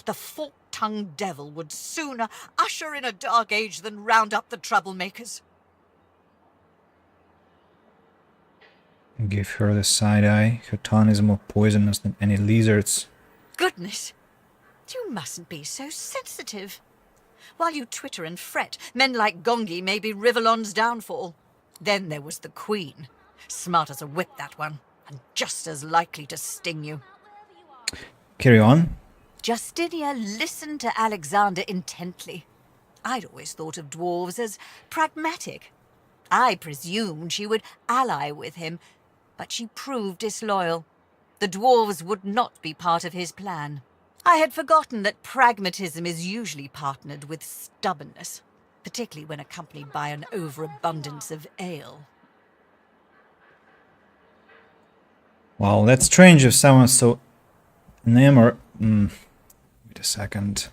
The fork-tongued devil would sooner usher in a dark age than round up the troublemakers. Give her the side eye. Her tongue is more poisonous than any lizard's. Goodness! You mustn't be so sensitive. While you twitter and fret, men like Gongi may be Rivellon's downfall. Then there was the Queen. Smart as a whip, that one, and just as likely to sting you. Carry on. Justinia listened to Alexander intently. I'd always thought of dwarves as pragmatic. I presumed she would ally with him, but she proved disloyal. The dwarves would not be part of his plan. I had forgotten that pragmatism is usually partnered with stubbornness, particularly when accompanied by an overabundance of ale. Wow, that's strange if someone's so enamored. Wait a second.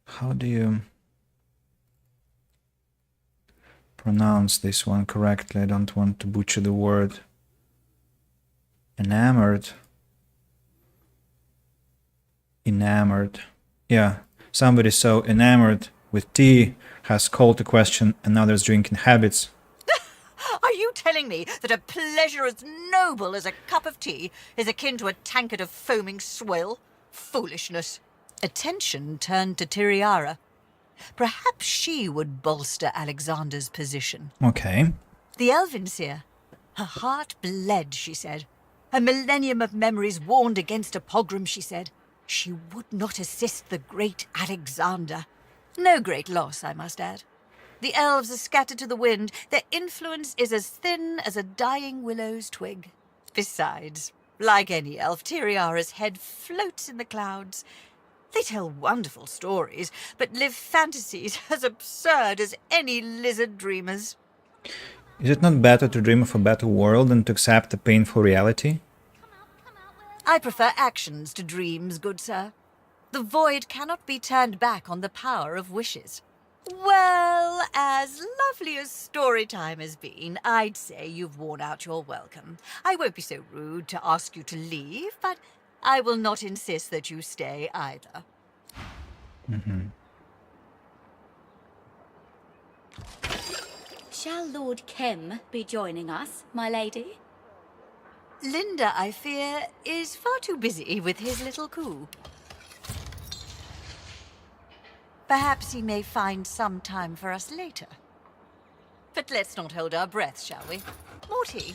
How do you pronounce this one correctly? I don't want to butcher the word. Enamored. Enamored. Yeah, somebody so enamored with tea has called to question another's drinking habits. Are you telling me that a pleasure as noble as a cup of tea is akin to a tankard of foaming swill? Foolishness. Attention turned to Tiriara. Perhaps she would bolster Alexander's position. Okay. The Elven seer. Her heart bled, she said. A millennium of memories warned against a pogrom, she said. She would not assist the great Alexander. No great loss, I must add. The elves are scattered to the wind. Their influence is as thin as a dying willow's twig. Besides, like any elf, Tiriara's head floats in the clouds. They tell wonderful stories, but live fantasies as absurd as any lizard dreamers. Is it not better to dream of a better world than to accept a painful reality? I prefer actions to dreams, good sir. The void cannot be turned back on the power of wishes. Well, as lovely as story time has been, I'd say you've worn out your welcome. I won't be so rude to ask you to leave, but I will not insist that you stay either. Shall Lord Kem be joining us, my lady? Linda, I fear, is far too busy with his little coup. Perhaps he may find some time for us later. But let's not hold our breath, shall we? More tea?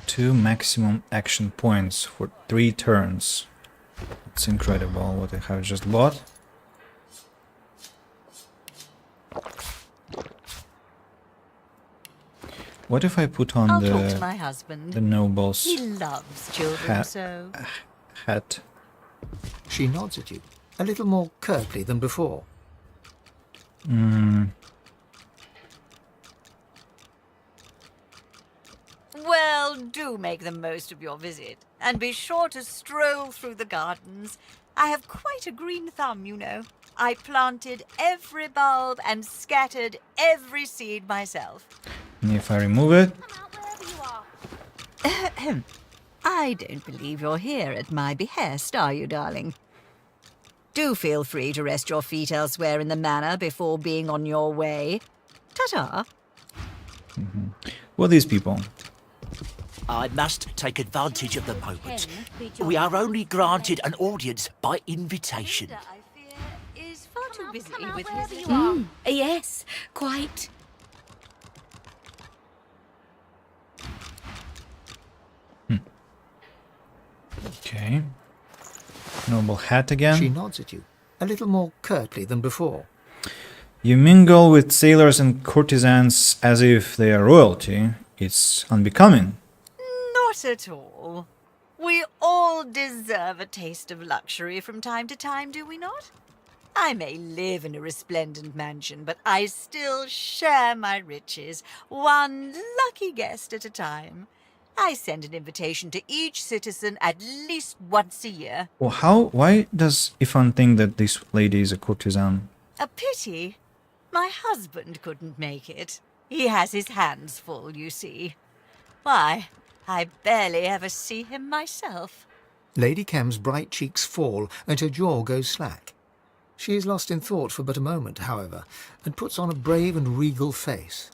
Two maximum action points for 3 turns. It's incredible what I have just bought. What if I put on I'll talk to my husband. the noble's He loves children so. hat? She nods at you, a little more curtly than before. Well, do make the most of your visit, and be sure to stroll through the gardens. I have quite a green thumb, you know. I planted every bulb and scattered every seed myself. And if I remove it? I don't believe you're here at my behest, are you, darling? Do feel free to rest your feet elsewhere in the manor before being on your way. Ta-ta. Who are these people? I must take advantage of the moment. We are only granted an audience by invitation. Is far too busy with his... Yes, quite. Okay. Noble hat again. She nods at you, a little more curtly than before. You mingle with sailors and courtesans as if they are royalty. It's unbecoming. Not at all. We all deserve a taste of luxury from time to time, do we not? I may live in a resplendent mansion, but I still share my riches, one lucky guest at a time. I send an invitation to each citizen at least once a year. Well, why does Ifan think that this lady is a courtesan? A pity. My husband couldn't make it. He has his hands full, you see. Why, I barely ever see him myself. Lady Kem's bright cheeks fall and her jaw goes slack. She is lost in thought for but a moment, however, and puts on a brave and regal face.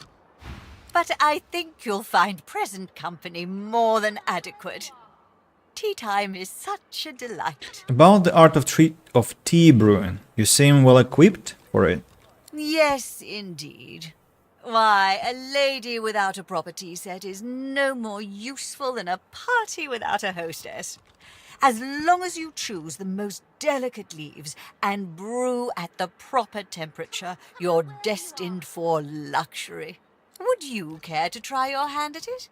But I think you'll find present company more than adequate. Tea time is such a delight. About the art of tea brewing, you seem well equipped for it. Yes, indeed. Why, a lady without a proper tea set is no more useful than a party without a hostess. As long as you choose the most delicate leaves and brew at the proper temperature, you're destined for luxury. Would you care to try your hand at it?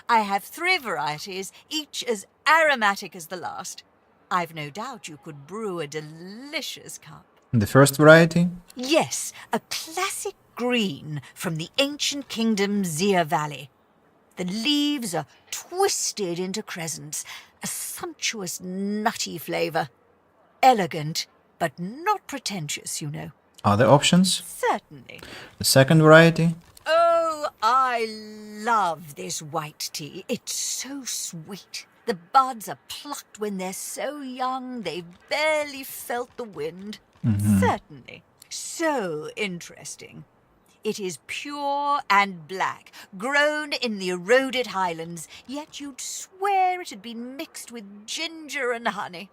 I have 3 varieties, each as aromatic as the last. I've no doubt you could brew a delicious cup. The first variety? Yes, a classic green from the ancient kingdom Zia Valley. The leaves are twisted into crescents, a sumptuous nutty flavour. Elegant, but not pretentious, you know. Other options? Certainly. The second variety? Oh, I love this white tea. It's so sweet. The buds are plucked when they're so young they've barely felt the wind. Certainly. So interesting. It is pure and black, grown in the eroded highlands, yet you'd swear it had been mixed with ginger and honey.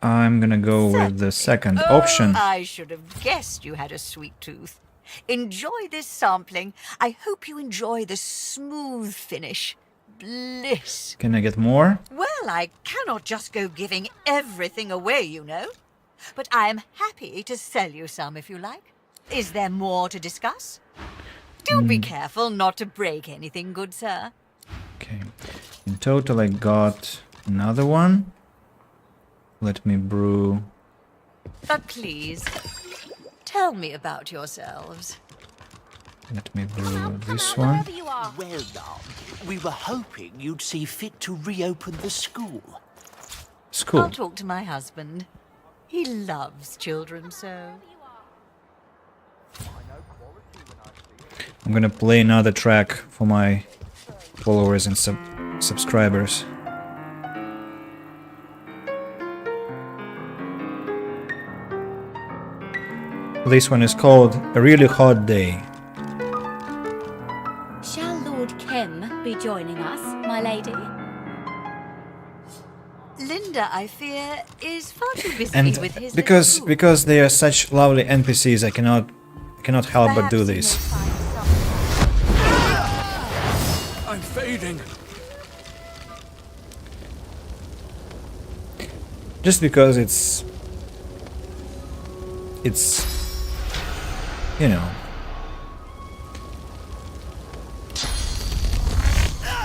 I'm gonna go with the second option. I should have guessed you had a sweet tooth. Enjoy this sampling. I hope you enjoy the smooth finish. Bliss. Can I get more? Well, I cannot just go giving everything away, you know. But I am happy to sell you some if you like. Is there more to discuss? Do be careful not to break anything, good sir. Okay. In total, I got another one. Let me brew. But please, tell me about yourselves. Let me brew this one. Well, now, we were hoping you'd see fit to reopen the school. School? I'll talk to my husband. He loves children so. I'm gonna play another track for my followers and subscribers. This one is called A Really Hot Day. Shall Lord Kem be joining us, my lady? Linda, I fear, is far too busy And with his because they are such lovely NPCs, I cannot help but do this. I'm fading. Just because it's you know.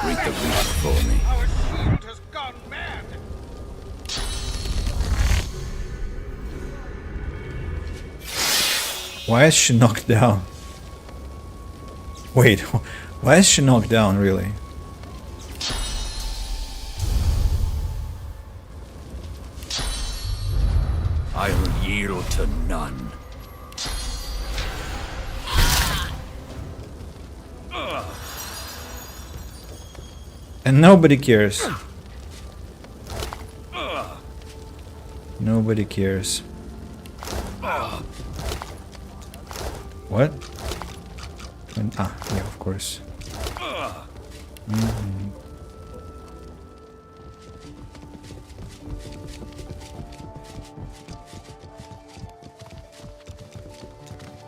Read the read for me. Why is she knocked down? Wait, why is she knocked down, really? I will yield to none. And nobody cares. Nobody cares. What? Yeah, of course.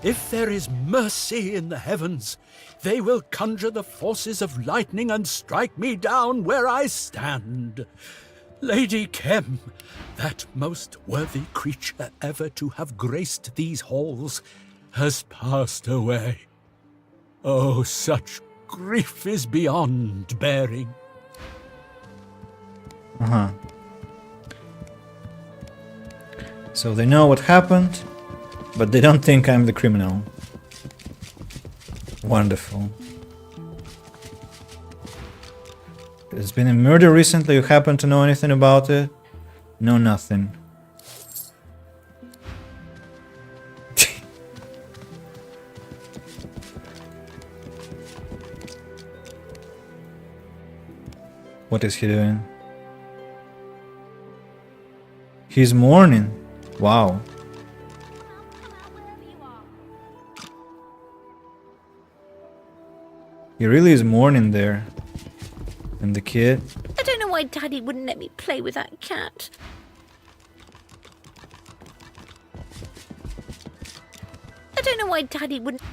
If there is mercy in the heavens, they will conjure the forces of lightning and strike me down where I stand. Lady Kem, that most worthy creature ever to have graced these halls, has passed away. Oh, such grief is beyond bearing. So they know what happened, but they don't think I'm the criminal. Wonderful. There's been a murder recently. You happen to know anything about it? No, nothing. What is he doing? He's mourning. Wow. He really is mourning there. And the kid? I don't know why Daddy wouldn't let me play with that cat. I don't know why Daddy wouldn't...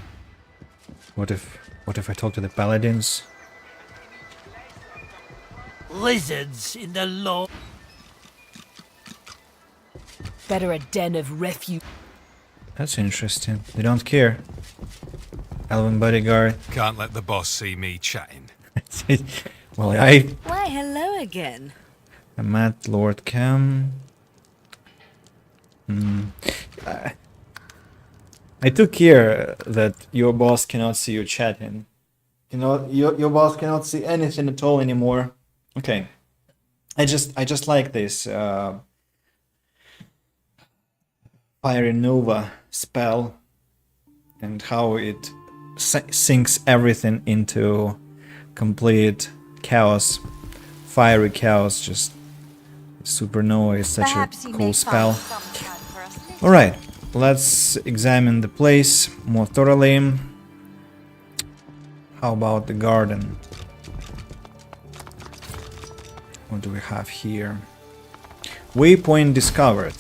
What if I talk to the paladins? Lizards in the law. Better a den of refuge. That's interesting. They don't care. Elven bodyguard. Can't let the boss see me chatting. Well, Why, hello again. I met Lord Cam. I took care that your boss cannot see you chatting. You know, your boss cannot see anything at all anymore. Okay. I just like this Fiery Nova spell and how it sinks everything into complete chaos. Fiery chaos, just supernova is such a cool spell. Alright, let's examine the place more thoroughly. How about the garden? What do we have here? Waypoint discovered.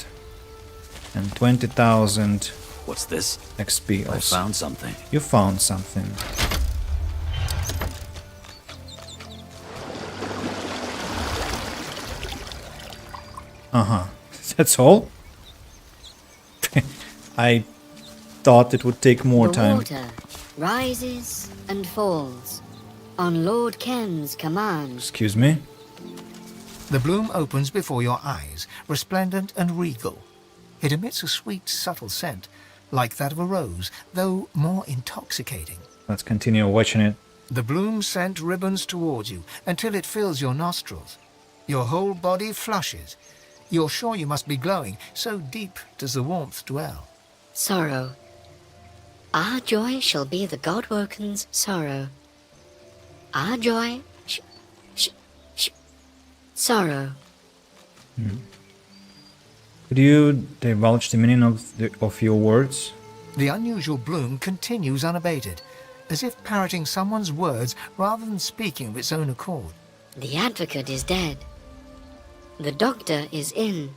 And 20,000 What's this? XP. I found something. You found something. Uh-huh. That's all? I thought it would take more time. The water rises and falls on Lord Ken's command. Excuse me? The bloom opens before your eyes, resplendent and regal. It emits a sweet, subtle scent, like that of a rose, though more intoxicating. Let's continue watching it. The bloom scent ribbons towards you until it fills your nostrils. Your whole body flushes. You're sure you must be glowing, so deep does the warmth dwell. Sorrow. Our joy shall be the God-woken's sorrow. Our joy sorrow. Could you divulge the meaning of your words? The unusual bloom continues unabated, as if parroting someone's words rather than speaking of its own accord. The advocate is dead. The doctor is in.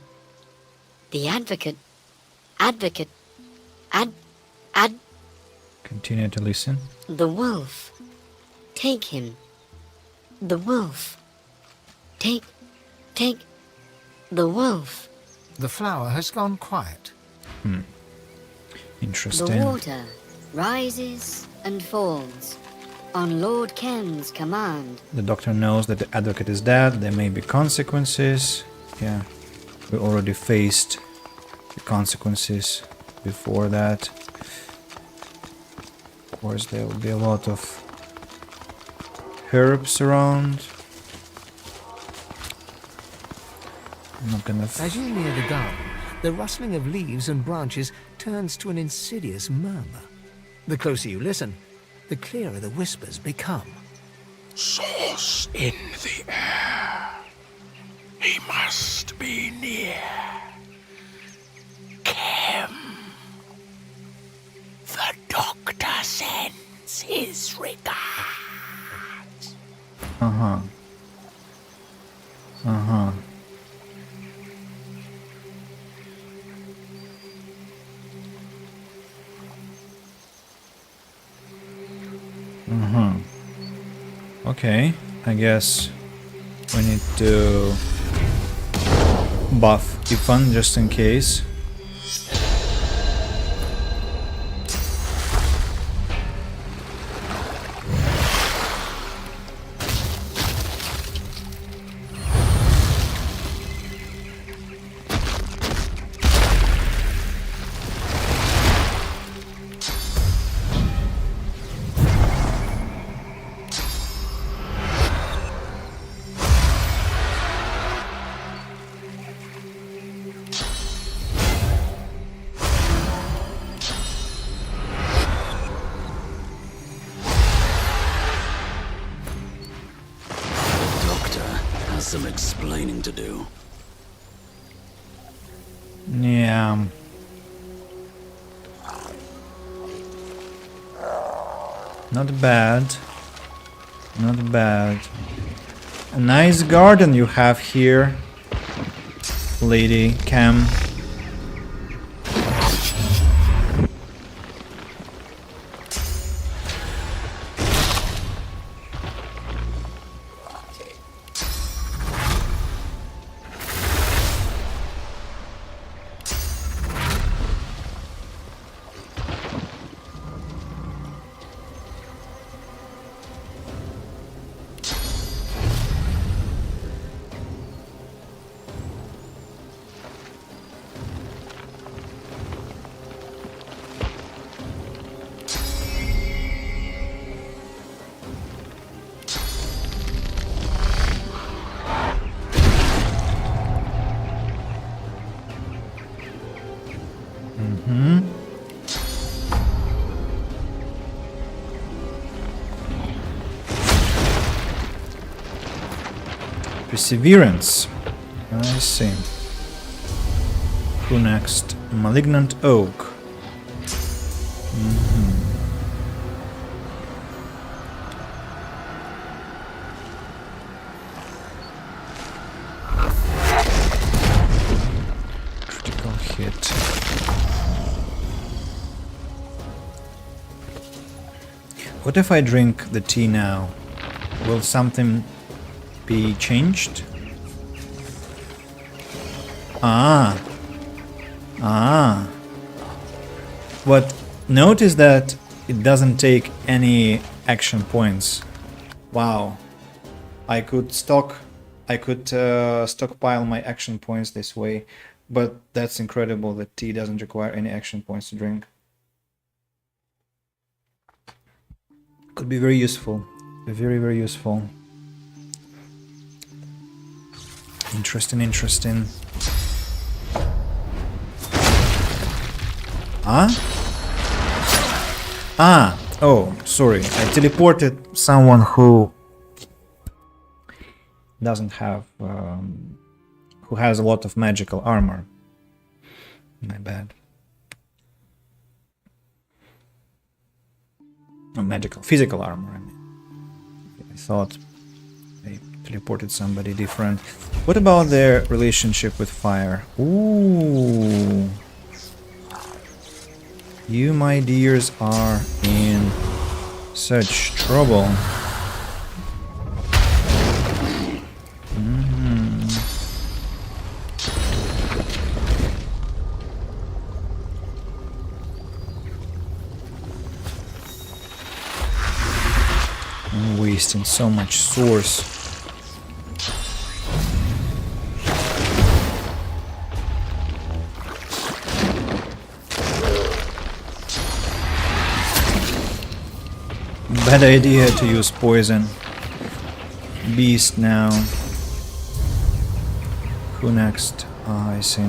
The advocate. Continue to listen. The wolf. Take him. The wolf. Take the wolf. The flower has gone quiet. Interesting. The water rises and falls on Lord Ken's command. The doctor knows that the advocate is dead. There may be consequences. Yeah, we already faced the consequences before that. Of course, there will be a lot of herbs around. I'm not gonna... As you near the garden, the rustling of leaves and branches turns to an insidious murmur. The closer you listen, the clearer the whispers become. Source in the air. He must be near. Kem. The doctor sends his regards. Uh-huh. Uh-huh. Okay, I guess we need to buff Ifan just in case. Some explaining to do. Yeah. Not bad. Not bad. A nice garden you have here, Lady Cam. Perseverance. I see. Who next? Malignant Oak. Critical hit. What if I drink the tea now? Will something be changed? But notice that it doesn't take any action points. Wow. I could stockpile my action points this way, but that's incredible that tea doesn't require any action points to drink. Could be very useful. Very, very useful. Interesting, interesting. Oh, sorry. I teleported someone who doesn't have, who has a lot of magical armor. My bad. No, physical armor, I mean. I thought I teleported somebody different. What about their relationship with fire? Ooh. You, my dears, are in such trouble. I'm wasting so much source. Bad idea to use poison. Beast now. Who next? Ah, I see.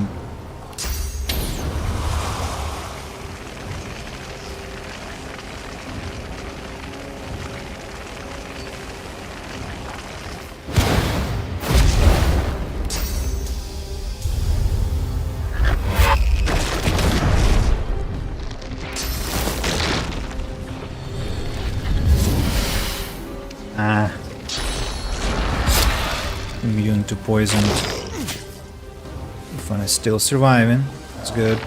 Immune to poison. Fun is still surviving. That's good.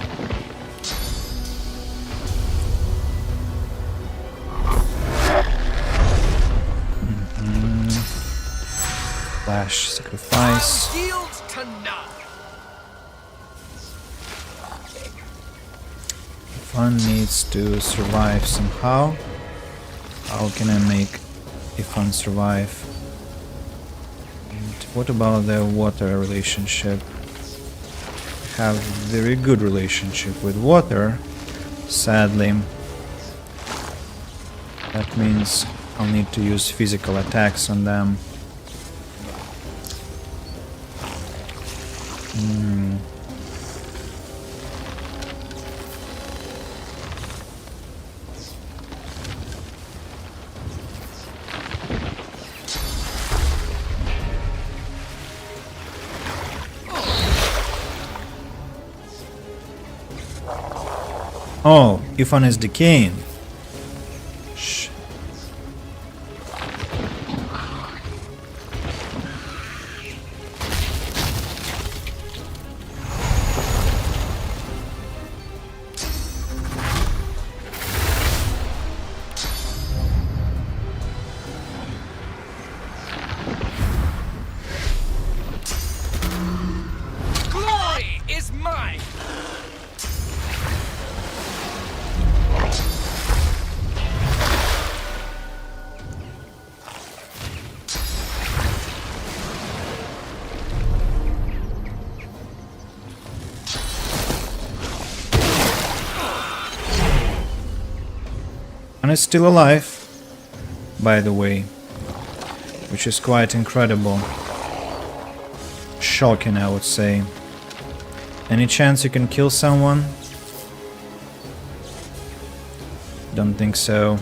Flash sacrifice. Fun needs to survive somehow. How can I make Ifan survive? And what about the water relationship? Have very good relationship with water. Sadly, that means I'll need to use physical attacks on them. Oh, Ifan is decaying. Shh. And it's still alive, by the way, which is quite incredible. Shocking, I would say. Any chance you can kill someone? Don't think so.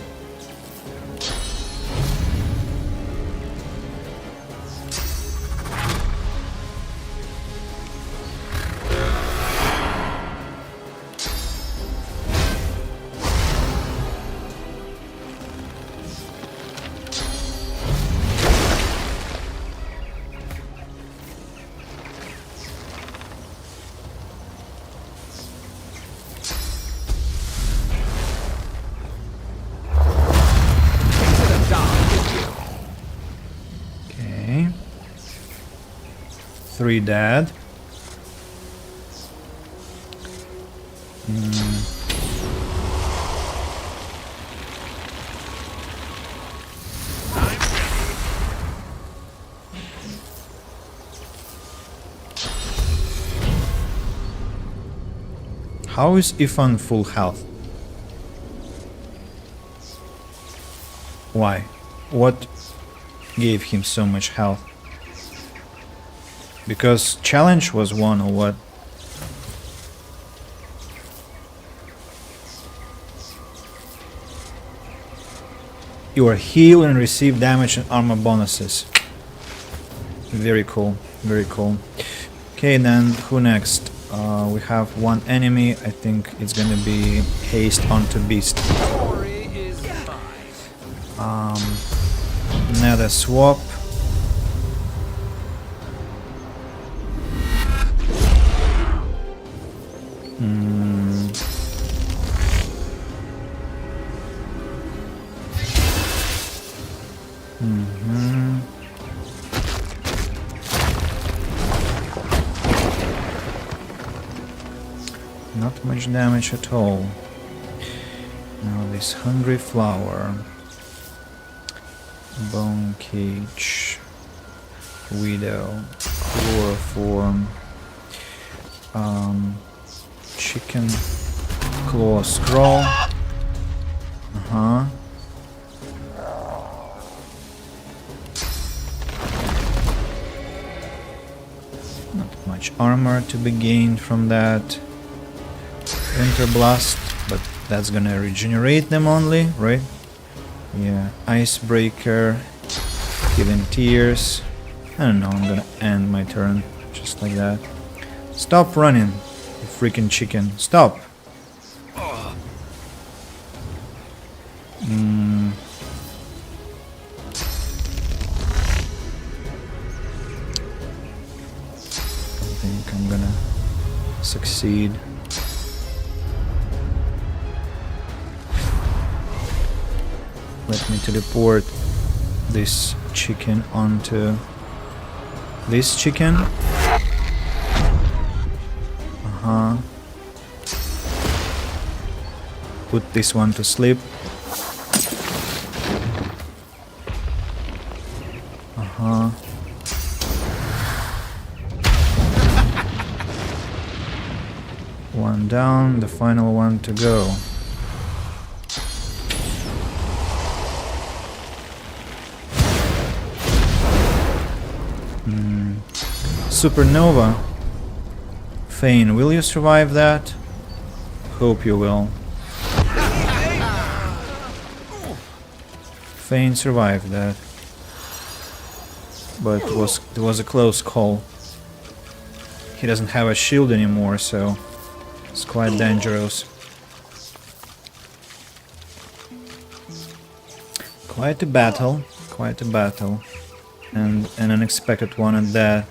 Okay. 3 dead. How is Ifan full health? Why? What gave him so much health? Because challenge was won or what? You are heal and receive damage and armor bonuses. Very cool, very cool. Okay, then who next? We have one enemy. I think it's gonna be haste onto beast. Another swap. Not much damage at all. Now this hungry flower. Bone cage. Widow. Chloroform. Chicken claw scroll. Not much armor to be gained from that. Winter Blast, but that's gonna regenerate them only, right? Yeah, Icebreaker, Killing Tears. I don't know, I'm gonna end my turn just like that. Stop running, you freaking chicken. Stop! I think I'm gonna succeed. Let me teleport this chicken onto this chicken. Put this one to sleep. One down, the final one to go. Supernova. Fane, will you survive that? Hope you will. Fane survived that. But it was a close call. He doesn't have a shield anymore, so it's quite dangerous. Quite a battle, and an unexpected one at that.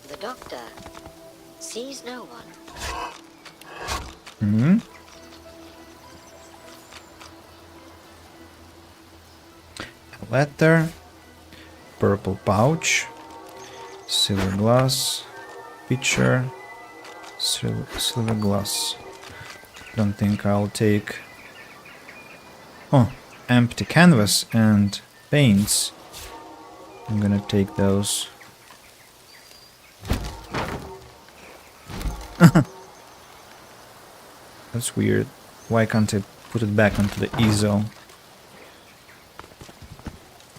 The doctor sees no one. A letter, purple pouch, silver glass, pitcher, silver glass. Don't think I'll take... Oh, empty canvas and paints. I'm gonna take those. That's weird. Why can't I put it back onto the easel?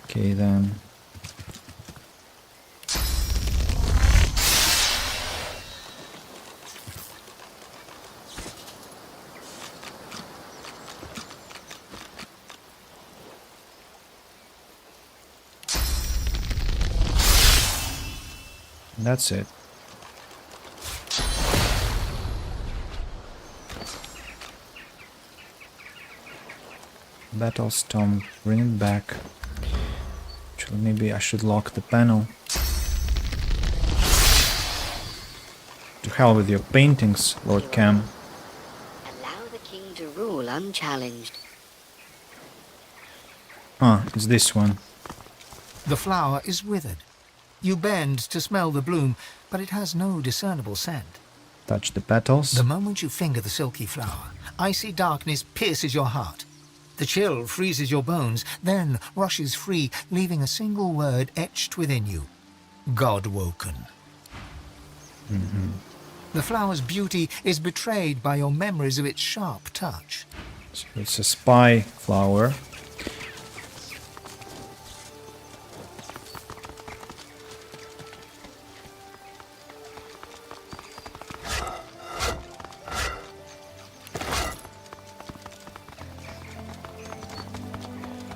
Okay then. That's it. Battle Stomp, bring it back. Actually, maybe I should lock the panel. To hell with your paintings, Lord Cam. Allow the king to rule unchallenged. Ah, it's this one. The flower is withered. You bend to smell the bloom, but it has no discernible scent. Touch the petals. The moment you finger the silky flower, icy darkness pierces your heart. The chill freezes your bones, then rushes free, leaving a single word etched within you. God-woken. The flower's beauty is betrayed by your memories of its sharp touch. So it's a spy flower.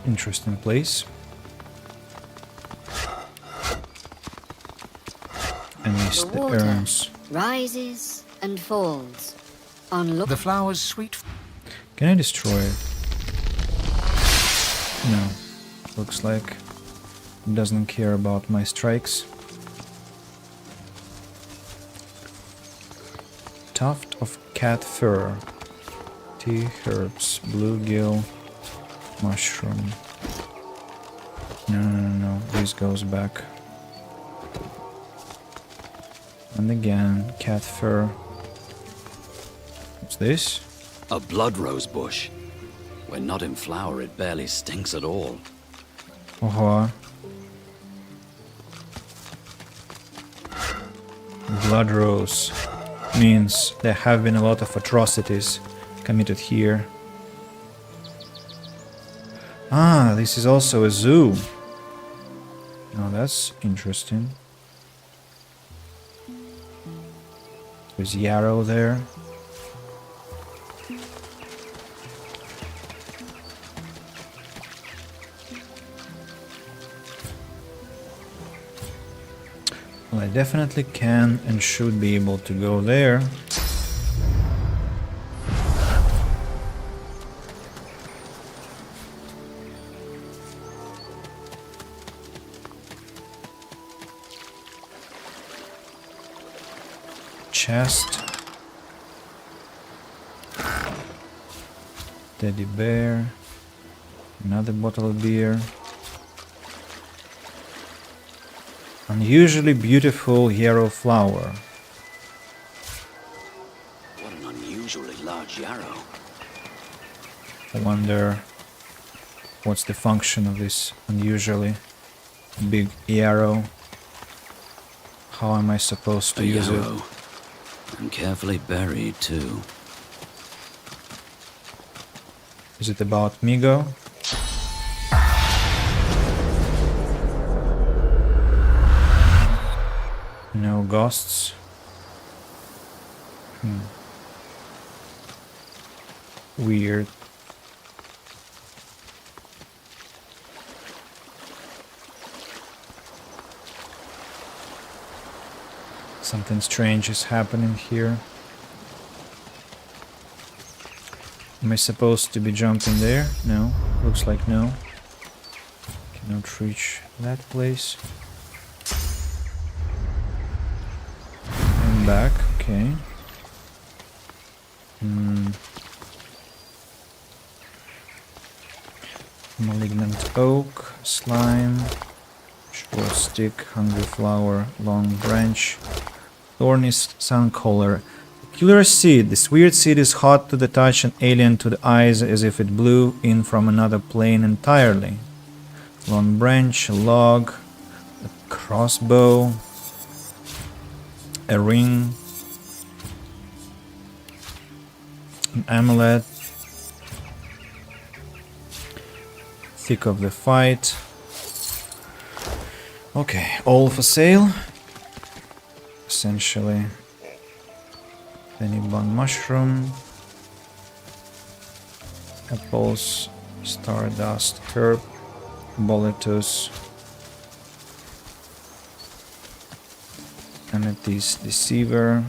Interesting place. And these The the water urns. rises and falls. On The flower's sweet... Can I destroy it? No. Looks like it doesn't care about my strikes. Tuft of cat fur. Tea herbs. Bluegill. Mushroom. No. This goes back. And again, cat fur. What's this? A blood rose bush. When not in flower, it barely stinks at all. Oh. Blood rose means there have been a lot of atrocities committed here. Ah, this is also a zoo. Now that's interesting. There's yarrow there. Well, I definitely can and should be able to go there. Chest. Teddy bear. Another bottle of beer. Unusually beautiful yarrow flower. What an unusually large yarrow. I wonder what's the function of this unusually big yarrow. How am I supposed to use yarrow. it? And carefully buried too. Is it about Migo? No ghosts. Weird. Something strange is happening here. Am I supposed to be jumping there? No. Looks like no. Cannot reach that place. And back, okay. Malignant oak, slime, short stick, hungry flower, long branch, Thorny Suncaller. Peculiar seed. This weird seed is hot to the touch and alien to the eyes, as if it blew in from another plane entirely. Long branch, a log, a crossbow, a ring, an amulet, thick of the fight. Okay, all for sale. Essentially. Penny bun mushroom, apples, stardust, herb, boletus, amethyst deceiver,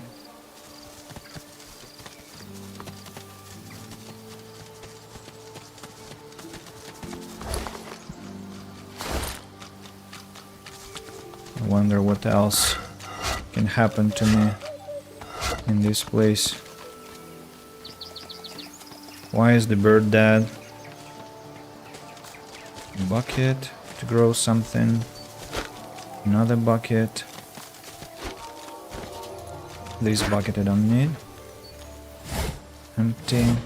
I wonder what else can happen to me in this place. Why is the bird dead? Bucket to grow something. Another bucket. This bucket I don't need. Empty.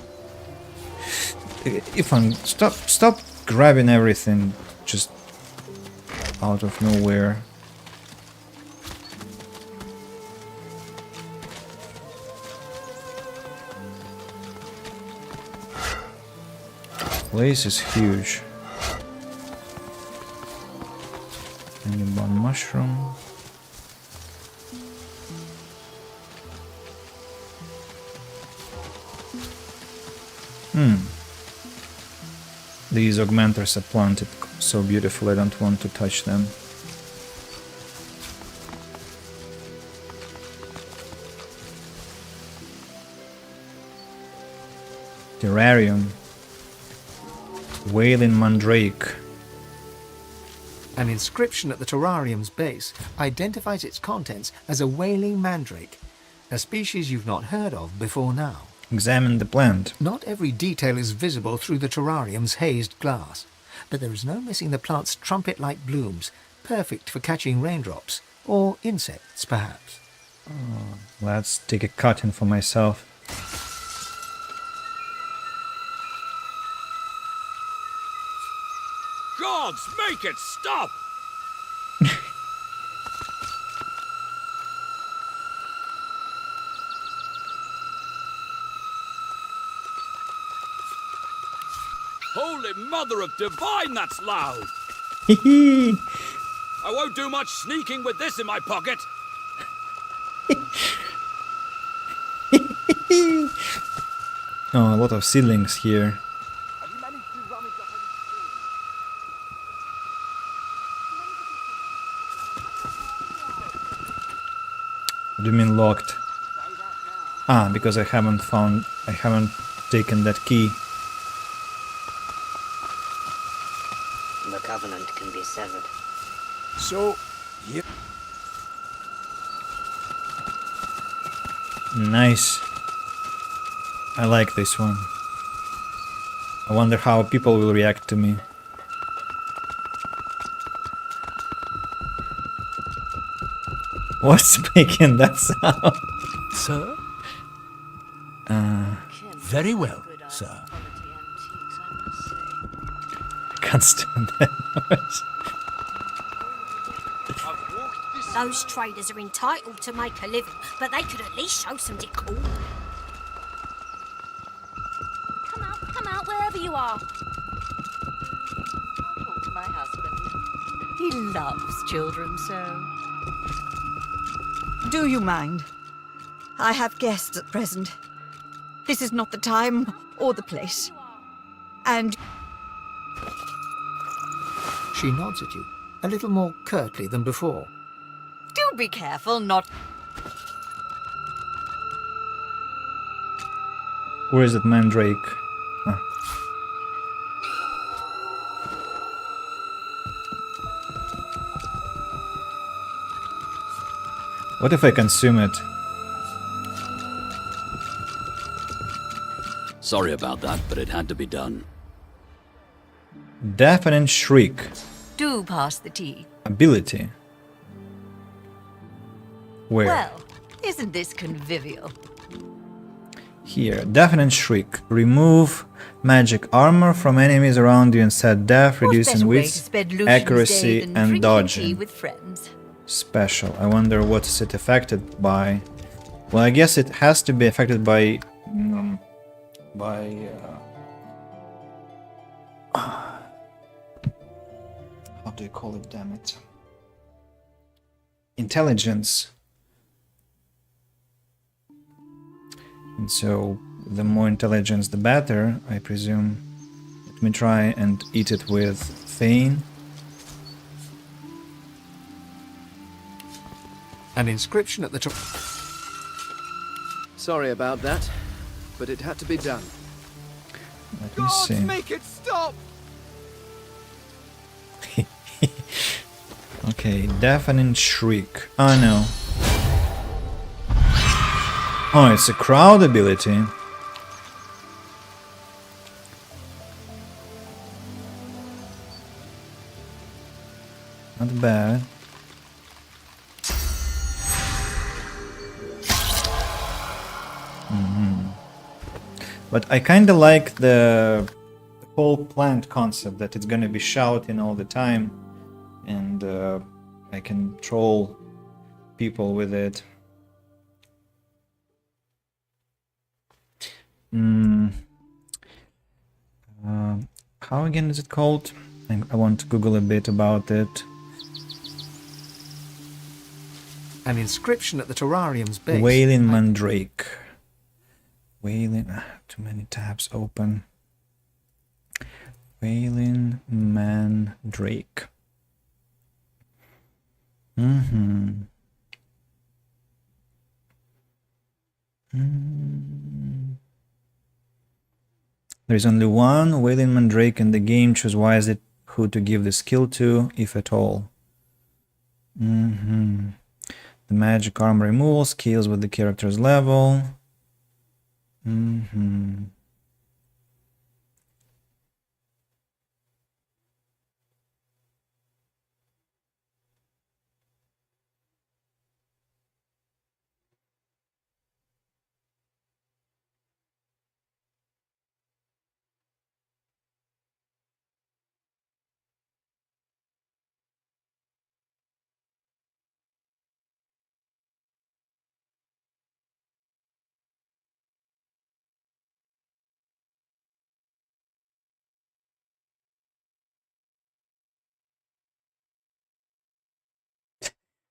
If I'm stop grabbing everything just out of nowhere. Place is huge. And one mushroom. These augmenters are planted so beautiful, I don't want to touch them. Terrarium. Wailing Mandrake. An inscription at the terrarium's base identifies its contents as a wailing mandrake, a species you've not heard of before now. Examine the plant. Not every detail is visible through the terrarium's hazed glass, but there is no missing the plant's trumpet-like blooms, perfect for catching raindrops, or insects, perhaps. Oh, let's take a cutting for myself. Gods, make it stop! Holy Mother of Divine, that's loud! I won't do much sneaking with this in my pocket. Oh, a lot of seedlings here. What do you mean locked? Ah, because I haven't taken that key. The covenant can be severed. So, yeah. Nice. I like this one. I wonder how people will react to me. What's making that sound? Sir? Very well, sir. I can't stand that noise. Those traders are entitled to make a living, but they could at least show some decorum. Come out, wherever you are. Talk to my husband. He loves children so. Do you mind? I have guests at present. This is not the time or the place. And... She nods at you, a little more curtly than before. Do be careful not... Where is that mandrake? Ah. What if I consume it? Sorry about that, but it had to be done. Deafening Shriek. Do pass the tea. Ability. Where? Well, Isn't this convivial? Here, Deafening Shriek. Remove magic armor from enemies around you and set deaf, reducing wits, accuracy, and dodging. With friends. Special. I wonder what is it affected by. Well, I guess it has to be affected by how do you call it, damn it? Intelligence. And so the more intelligence the better, I presume. Let me try and eat it with Thane. An inscription at the top. Sorry about that, but it had to be done. Let me see. Make it stop! Okay, Deafening Shriek. Oh no. Oh, it's a crowd ability. Not bad. But I kinda like the whole plant concept, that it's gonna be shouting all the time, and I can troll people with it. How again is it called? I want to Google a bit about it. An inscription at the terrarium's base. Wailing Mandrake. Wailing... too many tabs open. Wailing Mandrake. There is only one Wailing Mandrake in the game. Choose wisely who to give the skill to, if at all. The magic armor removal scales with the character's level.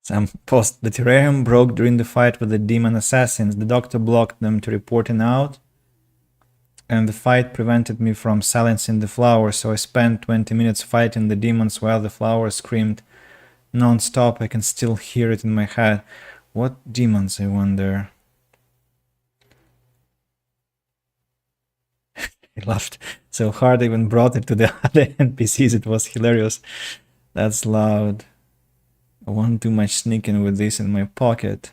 Some post. The terrarium broke during the fight with the demon assassins. The doctor blocked them to reporting out, and the fight prevented me from silencing the flowers, so I spent 20 minutes fighting the demons while the flowers screamed non-stop. I can still hear it in my head. What demons, I wonder? I laughed so hard I even brought it to the other NPCs. It was hilarious. That's loud. I won't do much sneaking with this in my pocket.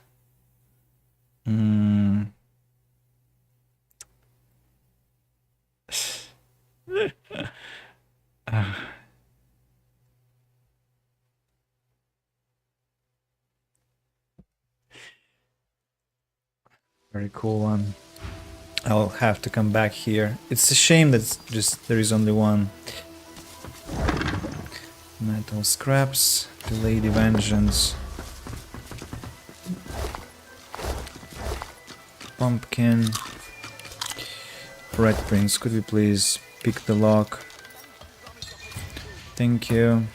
Very cool one. I'll have to come back here. It's a shame that just there is only one. Metal scraps, the Lady Vengeance, pumpkin, Red Prince. Could we please pick the lock? Thank you.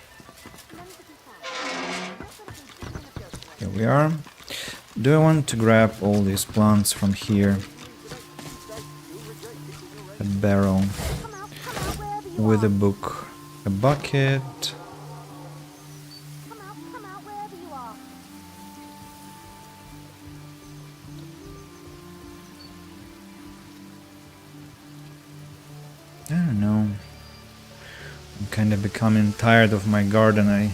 Here we are. Do I want to grab all these plants from here? A barrel with a book, a bucket. I don't know. I'm kind of becoming tired of my garden. I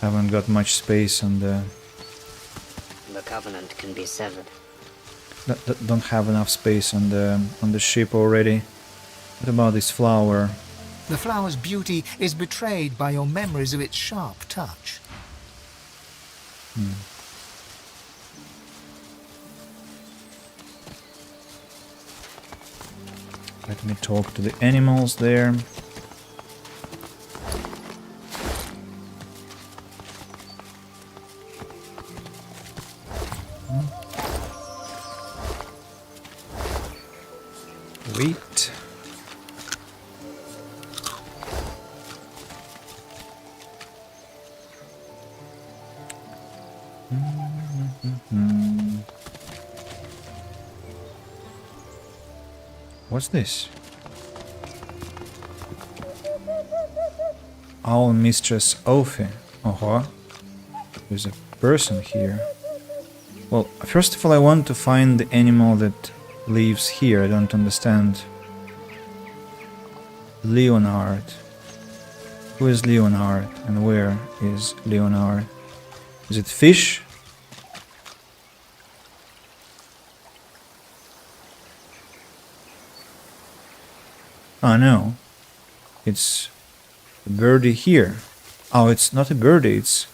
haven't got much space on the... The Covenant can be severed. Don't have enough space on the ship already. What about this flower? The flower's beauty is betrayed by your memories of its sharp touch. Let me talk to the animals there. Wheat. What's this? Owl Mistress Ophi. There's a person here. Well, first of all, I want to find the animal that lives here. I don't understand. Leonard. Who is Leonard and where is Leonard? Is it fish? Oh no. It's a birdie here. Oh, it's not a birdie, it's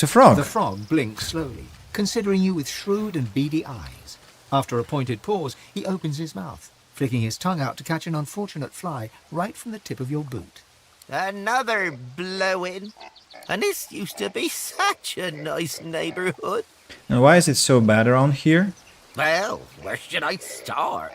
a frog. The frog blinks slowly, considering you with shrewd and beady eyes. After a pointed pause, he opens his mouth, flicking his tongue out to catch an unfortunate fly right from the tip of your boot. Another blowing. And this used to be such a nice neighborhood. And why is it so bad around here? Well, where should I start?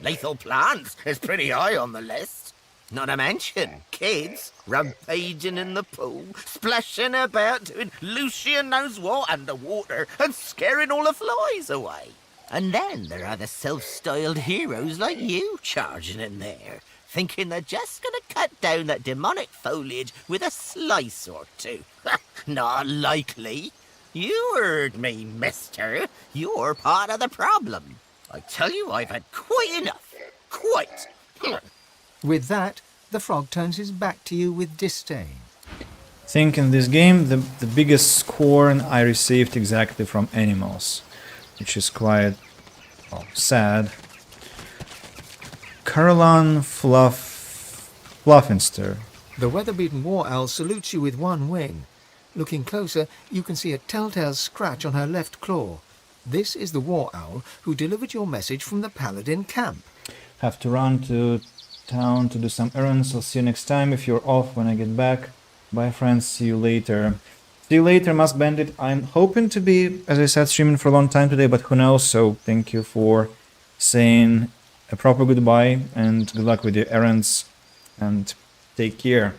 Lethal plants is pretty high on the list. Not to mention kids rampaging in the pool, splashing about, doing Lucian knows what underwater, and scaring all the flies away. And then there are the self-styled heroes like you charging in there, thinking they're just gonna cut down that demonic foliage with a slice or two. Not likely. You heard me, mister. You're part of the problem. I tell you, I've had quite enough. Quite. With that, the frog turns his back to you with disdain. I think in this game the biggest scorn I received exactly from animals, which is quite sad. Caroline Fluffinster. The weather-beaten war owl salutes you with one wing. Looking closer, you can see a telltale scratch on her left claw. This is the war owl who delivered your message from the Paladin camp. Have to run to town to do some errands. I'll see you next time if you're off when I get back. Bye friends, see you later. See you later, Mask Bandit. I'm hoping to be, as I said, streaming for a long time today, but who knows, so thank you for saying a proper goodbye and good luck with your errands and take care.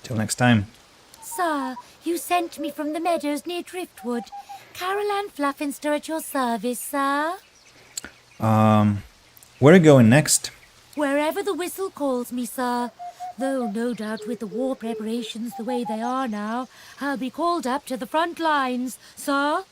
Till next time. Sir, you sent me from the meadows near Driftwood. Caroline Fluffinster at your service, sir. Where are you going next? Wherever the whistle calls me, sir. Though no doubt with the war preparations the way they are now, I'll be called up to the front lines, sir.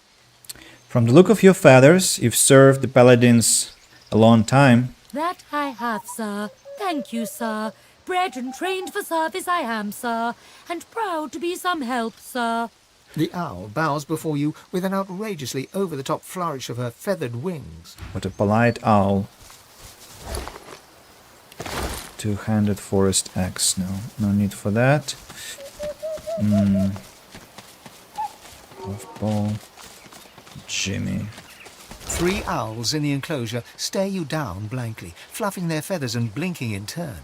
From the look of your feathers, you've served the Paladins a long time. That I have, sir. Thank you, sir. Bred and trained for service I am, sir, and proud to be some help, sir. The owl bows before you with an outrageously over-the-top flourish of her feathered wings. What a polite owl. Two-handed forest axe. No need for that. Ball. Jimmy. 3 owls in the enclosure stare you down blankly, fluffing their feathers and blinking in turn.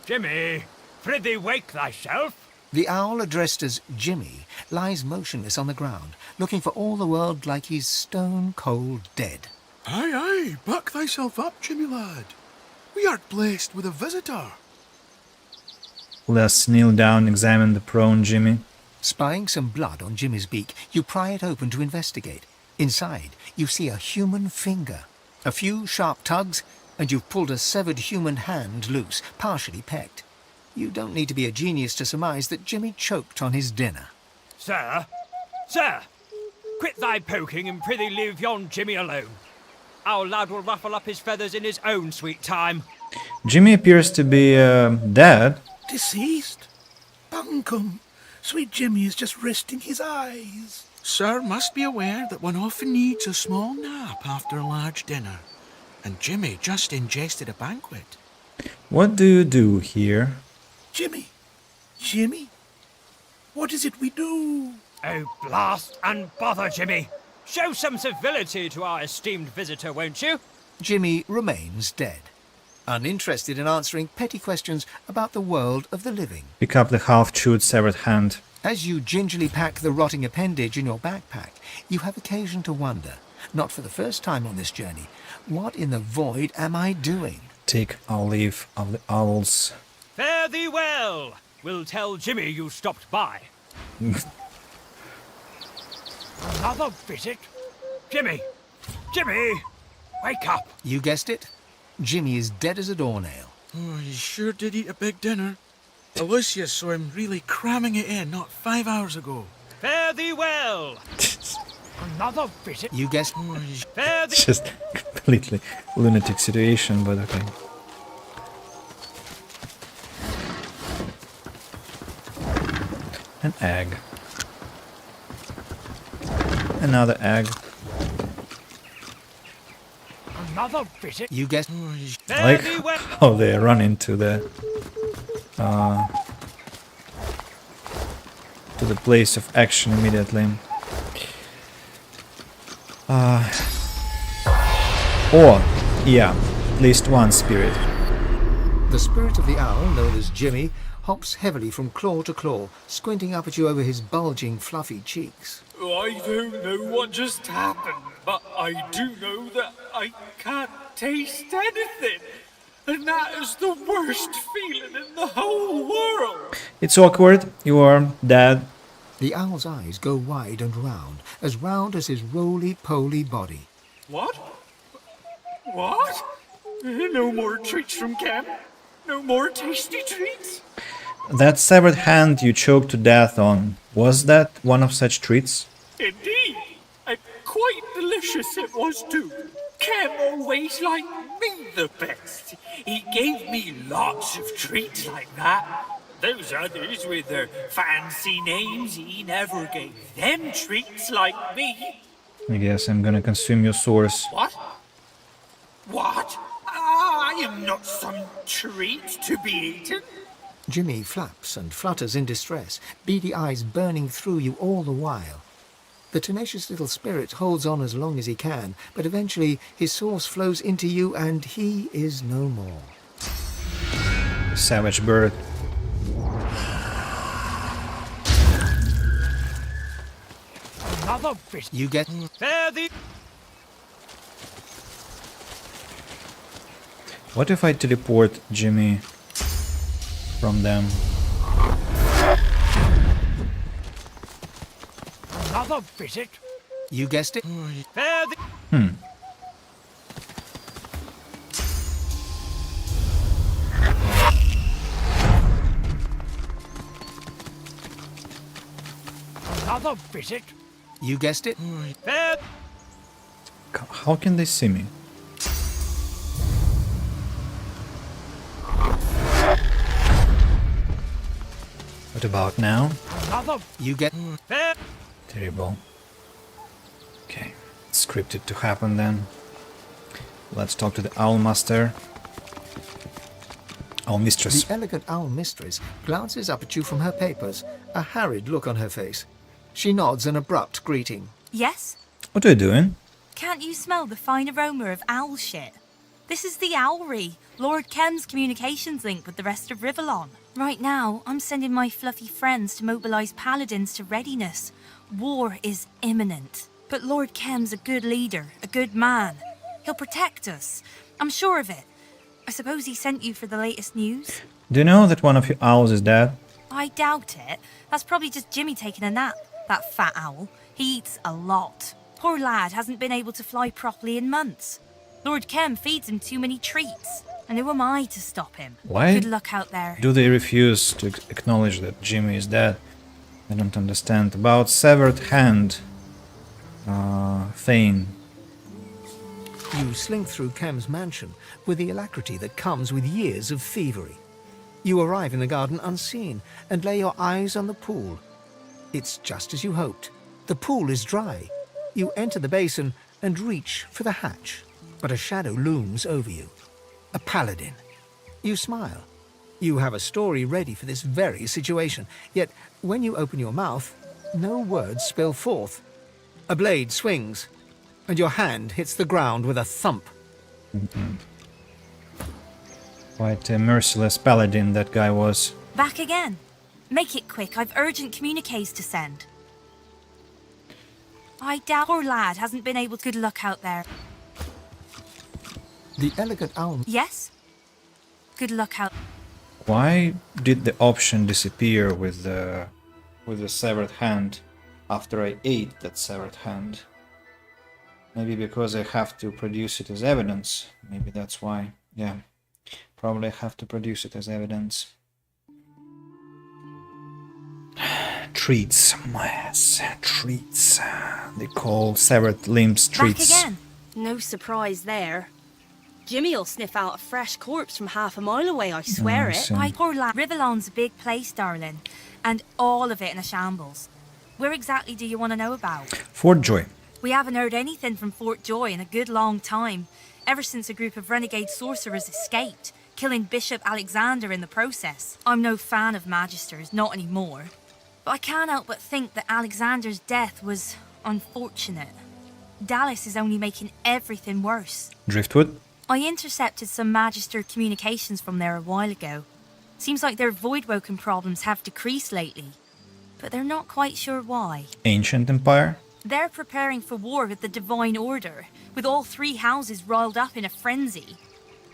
Jimmy, prithee wake thyself. The owl addressed as Jimmy lies motionless on the ground, looking for all the world like he's stone-cold dead. Aye, aye, buck thyself up, Jimmy lad. We are blessed with a visitor. Let's kneel down and examine the prone Jimmy. Spying some blood on Jimmy's beak, you pry it open to investigate. Inside, you see a human finger. A few sharp tugs, and you've pulled a severed human hand loose, partially pecked. You don't need to be a genius to surmise that Jimmy choked on his dinner. Sir, quit thy poking and prithee leave yon Jimmy alone. Our lad will ruffle up his feathers in his own sweet time. Jimmy appears to be dead. Deceased? Bunkum. Sweet Jimmy is just resting his eyes. Sir must be aware that one often needs a small nap after a large dinner. And Jimmy just ingested a banquet. What do you do here? Jimmy? What is it we do? Oh, blast and bother, Jimmy. Show some civility to our esteemed visitor, won't you? Jimmy remains dead. uninterested in answering petty questions about the world of the living. Pick up the half-chewed severed hand. As you gingerly pack the rotting appendage in your backpack, you have occasion to wonder, not for the first time on this journey, what in the void am I doing? Take our leave of the owls. Fare thee well! We'll tell Jimmy you stopped by. Another visit? Jimmy! Jimmy! Wake up! You guessed it. Jimmy is dead as a doornail. Oh, he sure did eat a big dinner. Alicia saw him really cramming it in not 5 hours ago. Fare thee well! Another visit? You guessed... Fare thee... It's just completely lunatic situation, but okay. An egg. Another egg. Another visit? You guessed... I like how they run into the place of action immediately. Or, yeah, at least one spirit. The spirit of the owl, known as Jimmy, hops heavily from claw to claw, squinting up at you over his bulging, fluffy cheeks. I don't know what just happened, but I do know that I can't taste anything. And that is the worst feeling in the whole world. It's awkward. You are dead. The owl's eyes go wide and round as his roly-poly body. What? What? No more treats from camp? No more tasty treats? That severed hand you choked to death on, was that one of such treats? Indeed. And quite delicious it was too. Cam always liked me the best. He gave me lots of treats like that. Those others with their fancy names, he never gave them treats like me. I guess I'm gonna consume your source. What? What? I am not some treat to be eaten. Jimmy flaps and flutters in distress, beady eyes burning through you all the while. The tenacious little spirit holds on as long as he can, but eventually his source flows into you and he is no more. Savage bird. Another fish. You get... Fare thee... What if I teleport Jimmy from them? Another visit? You guessed it. Fare thee... Another visit? You guessed it. Fare... How can they see me? What about now? Another... You get... Fare... Terrible. Okay, it's scripted to happen then. Let's talk to the Owl Master. Owl Mistress. The elegant Owl Mistress glances up at you from her papers, a harried look on her face. She nods an abrupt greeting. Yes? What are you doing? Can't you smell the fine aroma of owl shit? This is the Owlry, Lord Kem's communications link with the rest of Rivellon. Right now, I'm sending my fluffy friends to mobilise paladins to readiness. War is imminent. But Lord Kem's a good leader, a good man. He'll protect us. I'm sure of it. I suppose he sent you for the latest news? Do you know that one of your owls is dead? I doubt it. That's probably just Jimmy taking a nap. That fat owl. He eats a lot. Poor lad hasn't been able to fly properly in months. Lord Kem feeds him too many treats. And who am I to stop him? Why Good luck out there. do they refuse to acknowledge that Jimmy is dead? I don't understand. About severed hand. Thane. You slink through Kem's mansion with the alacrity that comes with years of thievery. You arrive in the garden unseen and lay your eyes on the pool. It's just as you hoped. The pool is dry. You enter the basin and reach for the hatch, but a shadow looms over you. A paladin. You smile. You have a story ready for this very situation, yet when you open your mouth, no words spill forth. A blade swings, and your hand hits the ground with a thump. Quite a merciless paladin that guy was. Back again. Make it quick, I've urgent communiques to send. I doubt our lad hasn't been able to... Good luck out there. The elegant owl. Yes? Good luck out... Why did the option disappear with the severed hand after I ate that severed hand? Maybe because I have to produce it as evidence. Maybe that's why. Yeah, probably I have to produce it as evidence. Treats, yes, treats. They call severed limbs treats. Back again. No surprise there. Jimmy'll sniff out a fresh corpse from half a mile away, I swear it. My poor lad. Rivellon's a big place, darling, and all of it in a shambles. Where exactly do you want to know about? Fort Joy. We haven't heard anything from Fort Joy in a good long time, ever since a group of renegade sorcerers escaped, killing Bishop Alexander in the process. I'm no fan of Magisters, not anymore. But I can't help but think that Alexander's death was unfortunate. Dallas is only making everything worse. Driftwood? I intercepted some Magister communications from there a while ago. Seems like their Voidwoken problems have decreased lately, but they're not quite sure why. Ancient Empire? They're preparing for war with the Divine Order, with all three houses riled up in a frenzy.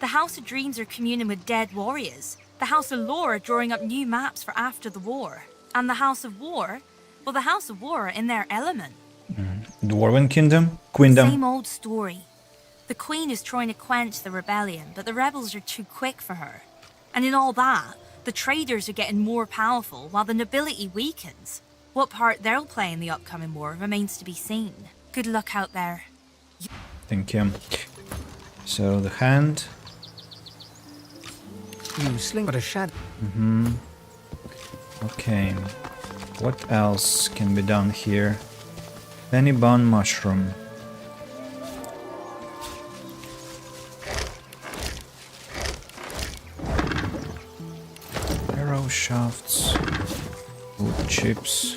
The House of Dreams are communing with dead warriors. The House of Lore are drawing up new maps for after the war. And the House of War? Well, the House of War are in their element. Dwarven Kingdom? Queendom? Same old story. The Queen is trying to quench the rebellion, but the rebels are too quick for her. And in all that, the traders are getting more powerful while the nobility weakens. What part they'll play in the upcoming war remains to be seen. Good luck out there. Thank you. So the hand. You sling but a shadow. Okay. What else can be done here? Penny bun mushroom. Arrow shafts. Wood chips.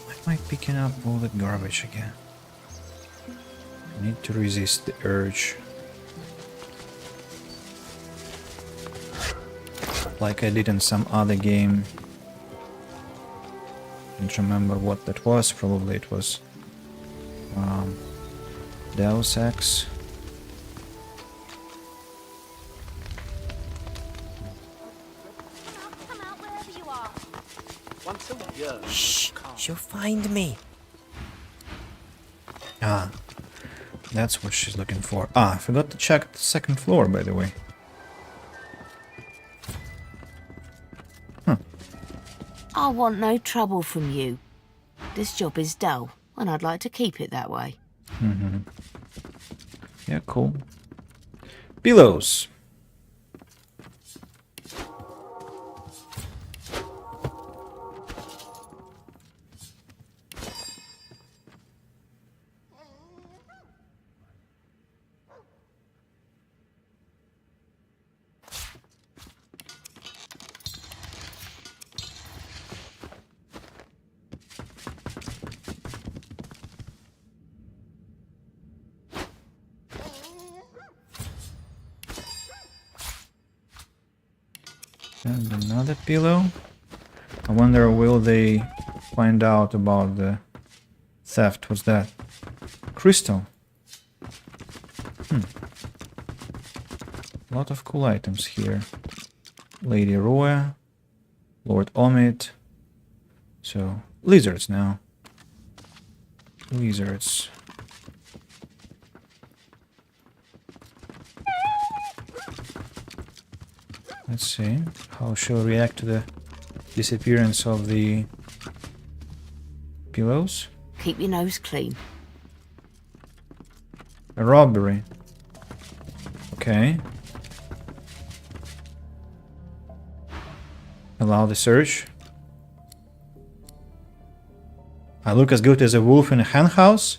Why am I picking up all that garbage again? I need to resist the urge. Like I did in some other game. Don't remember what that was. Probably it was Deus Ex. Shh, she'll find me. Ah, that's what she's looking for. Ah, I forgot to check the second floor, by the way. I want no trouble from you. This job is dull, and I'd like to keep it that way. Yeah, cool. Pillows. And another pillow. I wonder, will they find out about the theft? What's that? Crystal. A lot of cool items here. Lady Roya, Lord Omid. So, lizards now. Lizards. Let's see, how she'll react to the disappearance of the pillows. Keep your nose clean. A robbery. Okay. Allow the search. I look as good as a wolf in a hen house?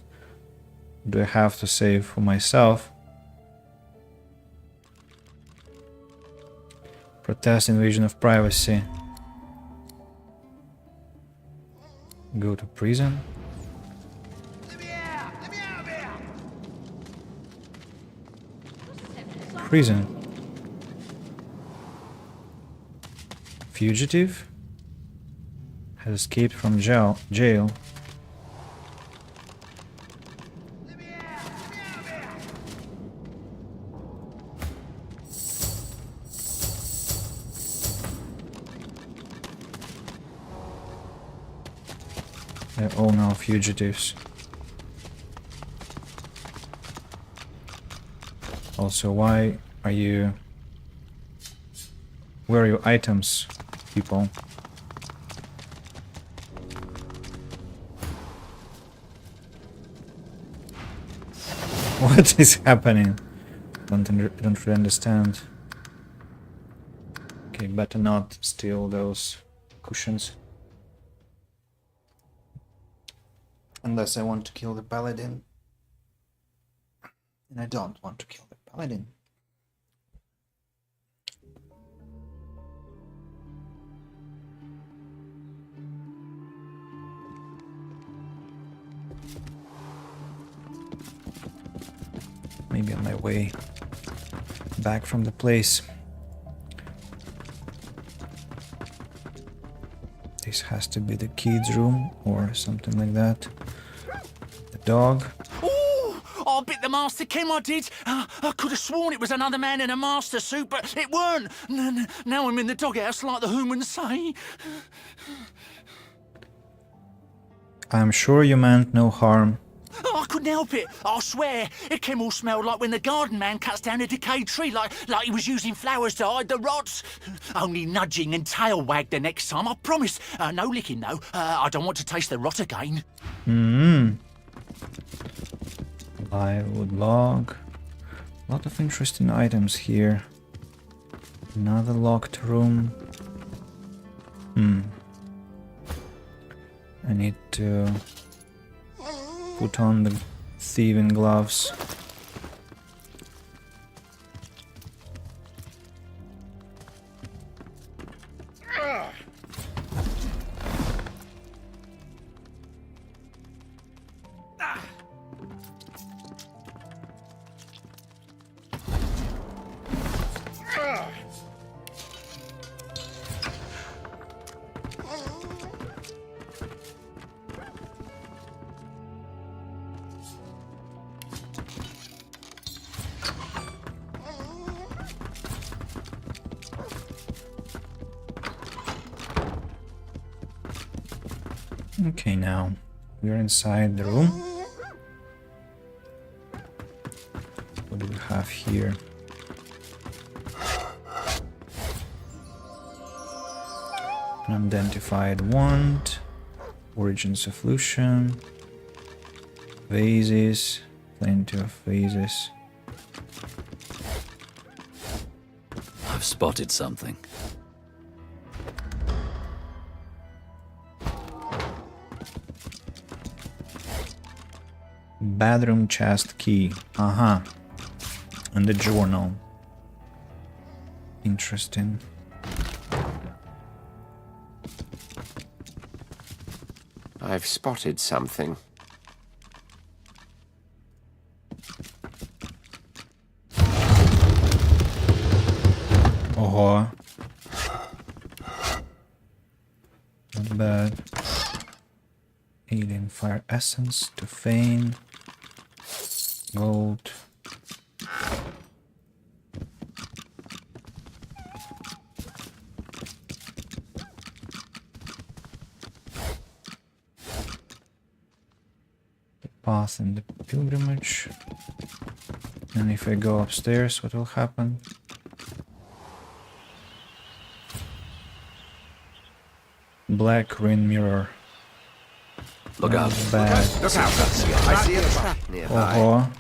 Do I have to save for myself? Protest invasion of privacy. Go to prison. Prison. fugitive has escaped from jail. They're all now fugitives. Also, why are you... Where are your items, people? What is happening? Don't really understand. Okay, better not steal those cushions. Unless I want to kill the paladin. And I don't want to kill the paladin. Maybe on my way back from the place. This has to be the kids' room or something like that. The dog. Oh, I bit the Master Kim, I did. I could have sworn it was another man in a master suit, but it weren't. Now I'm in the doghouse like the humans say. I'm sure you meant no harm. Oh, I couldn't help it. I swear. It came all smelled like when the garden man cuts down a decayed tree, like he was using flowers to hide the rots. Only nudging and tail wag the next time, I promise. No licking, though. I don't want to taste the rot again. Livewood log. A lot of interesting items here. Another locked room. I need to put on the thieving gloves. Okay, now we're inside the room. What do we have here? Unidentified wand, origins of Lucian, vases, plenty of vases. I've spotted something. Bedroom chest key. And the journal. Interesting. I've spotted something. Oh. Not bad. Alien fire essence to feign. Gold. The path and the pilgrimage. And if I go upstairs, what will happen? Black ring mirror. Look out. Bad. Look out. I see a trap nearby. Oh.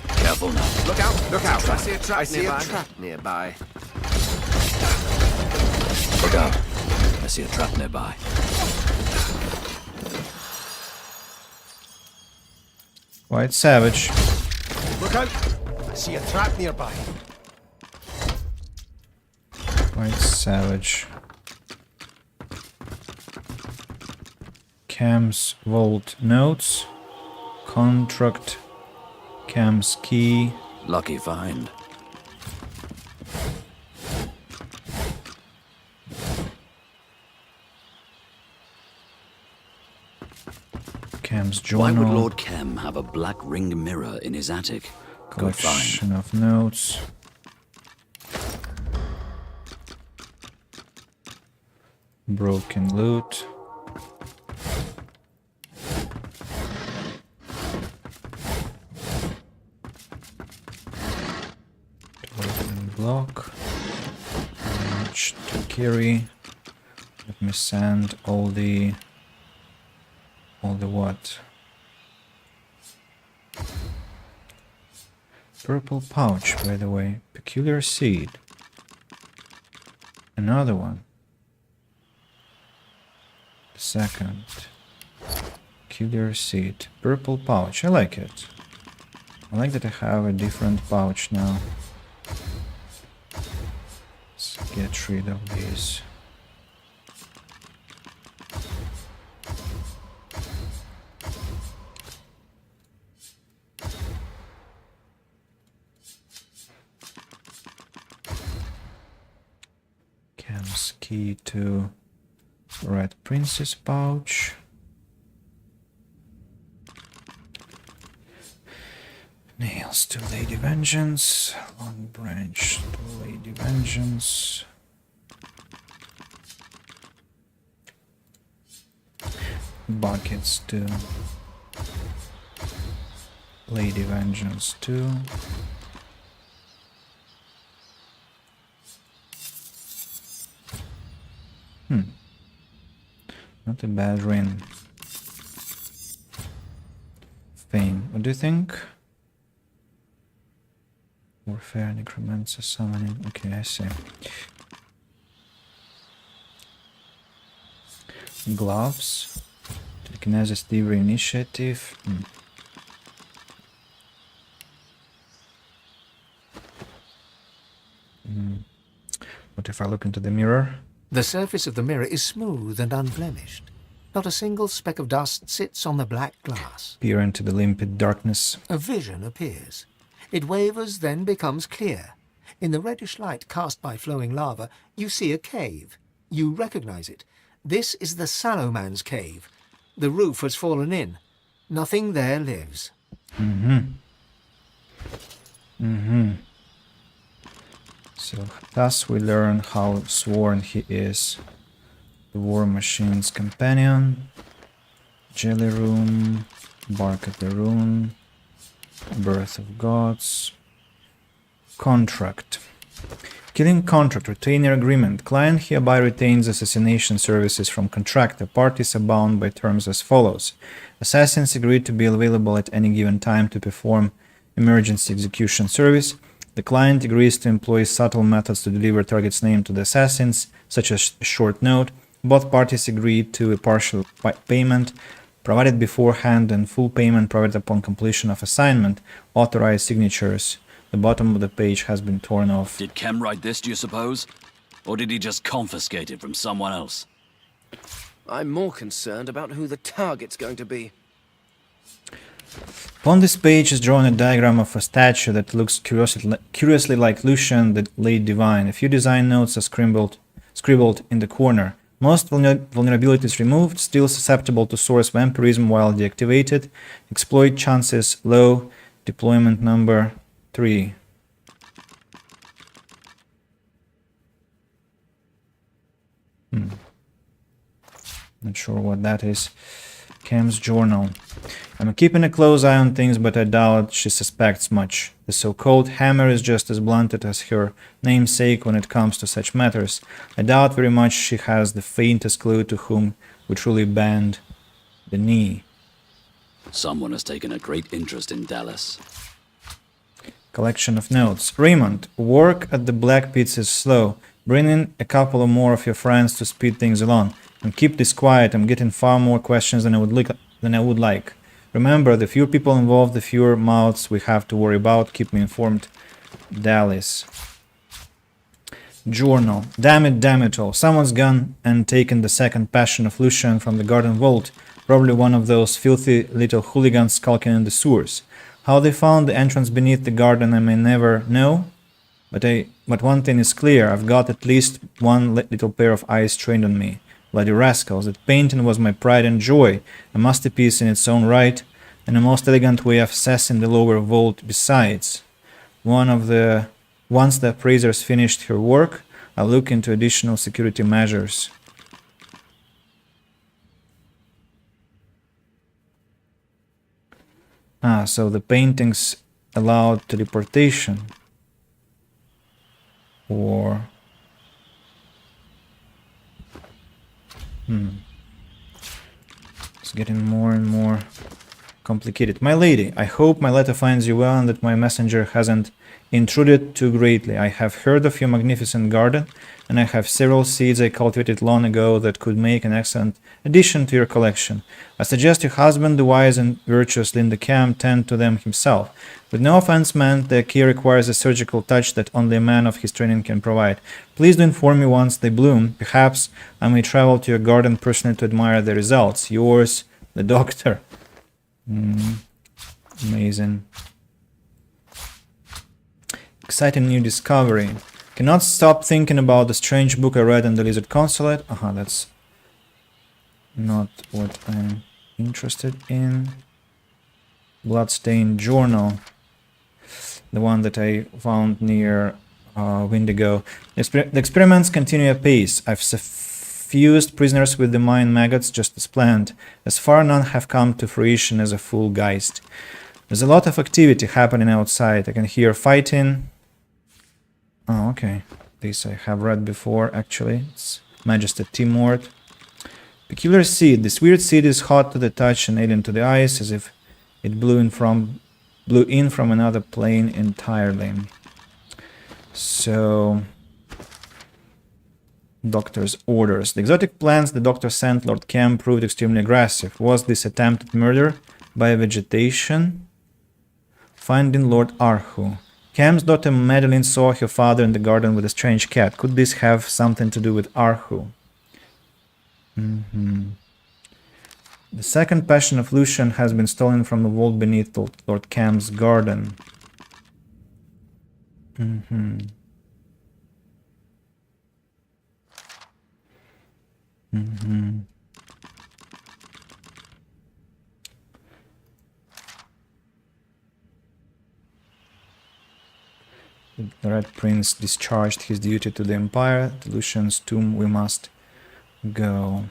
Careful now. Look out. Look out. I see a trap nearby. Look out. I see a trap nearby. Quite savage. Look out! I see a trap nearby. Quite savage. Cam's vault notes. Contract. Cam's key. Lucky find. Cam's journal. Why would Lord Kem have a black ringed mirror in his attic? Good find. Collection of notes. Broken loot. Broken block. Much to carry. Let me send all the what? Purple pouch, by the way. Peculiar seed. Another one. The second. Peculiar seed. Purple pouch. I like it. I like that I have a different pouch now. Let's get rid of these. Cam's key to Red Princess pouch. Nails to Lady Vengeance. Long branch to Lady Vengeance. Buckets to Lady Vengeance 2. Not a bad ring. Fame. What do you think? Warfare, Necromancer, Summoning. Okay, I see. Gloves. Telekinesis, Thievery, Initiative. What if I look into the mirror? The surface of the mirror is smooth and unblemished. Not a single speck of dust sits on the black glass. Peer into the limpid darkness. A vision appears. It wavers, then becomes clear. In the reddish light cast by flowing lava, you see a cave. You recognize it. This is the Sallow Man's cave. The roof has fallen in. Nothing there lives. So thus we learn how sworn he is. The War Machine's companion. Jelly Room. Bark at the Rune. Birth of Gods. Contract. Killing contract. Retainer agreement. Client hereby retains assassination services from contractor. Parties are bound by terms as follows. Assassins agree to be available at any given time to perform emergency execution service. The client agrees to employ subtle methods to deliver target's name to the assassins, such as a short note. Both parties agree to a partial payment provided beforehand and full payment provided upon completion of assignment. Authorized signatures. The bottom of the page has been torn off. Did Kem write this, do you suppose? Or did he just confiscate it from someone else? I'm more concerned about who the target's going to be. Upon this page is drawn a diagram of a statue that looks curiously like Lucian, the late divine. A few design notes are scribbled in the corner. Most vulnerabilities removed, still susceptible to source vampirism while deactivated. Exploit chances low. Deployment number 3. Not sure what that is. Cam's journal. I'm keeping a close eye on things, but I doubt she suspects much. The so-called hammer is just as blunted as her namesake when it comes to such matters. I doubt very much she has the faintest clue to whom we truly bend the knee. Someone has taken a great interest in Dallas. Collection of notes. Raymond, work at the Black Pits is slow. Bring in a couple or more of your friends to speed things along. And keep this quiet. I'm getting far more questions than I would like. Remember, the fewer people involved, the fewer mouths we have to worry about. Keep me informed. Dallas. Journal. Damn it all. Someone's gone and taken the second passion of Lucian from the garden vault. Probably one of those filthy little hooligans skulking in the sewers. How they found the entrance beneath the garden I may never know, but one thing is clear, I've got at least one little pair of eyes trained on me. Bloody rascals, that painting was my pride and joy, a masterpiece in its own right, and a most elegant way of assessing the lower vault besides. Once the appraisers finished her work, I'll look into additional security measures. So the paintings allowed teleportation. Or... It's getting more and more complicated. My lady, I hope my letter finds you well and that my messenger hasn't intruded too greatly. I have heard of your magnificent garden, and I have several seeds I cultivated long ago that could make an excellent addition to your collection. I suggest your husband, the wise and virtuous Linda Cam, tend to them himself. With no offense meant, their care requires a surgical touch that only a man of his training can provide. Please do inform me once they bloom. Perhaps I may travel to your garden personally to admire the results. Yours, the doctor. Amazing. Exciting new discovery. Cannot stop thinking about the strange book I read in the Lizard Consulate. That's not what I'm interested in. Bloodstained Journal. The one that I found near Windigo. The experiments continue apace. I've suffused prisoners with the mind maggots just as planned. As far, none have come to fruition as a full geist. There's a lot of activity happening outside. I can hear fighting. Oh, okay. This I have read before, actually. It's Magister Timord. Peculiar seed. This weird seed is hot to the touch and alien to the eyes, as if it blew in from another plane entirely. So, Doctor's orders. The exotic plants the Doctor sent Lord Cam proved extremely aggressive. Was this attempted murder by vegetation? Finding Lord Arhu. Cam's daughter Madeline saw her father in the garden with a strange cat. Could this have something to do with Arhu? The second passion of Lucian has been stolen from the vault beneath Lord Cam's garden. The Red Prince discharged his duty to the Empire. To Lucian's tomb we must go.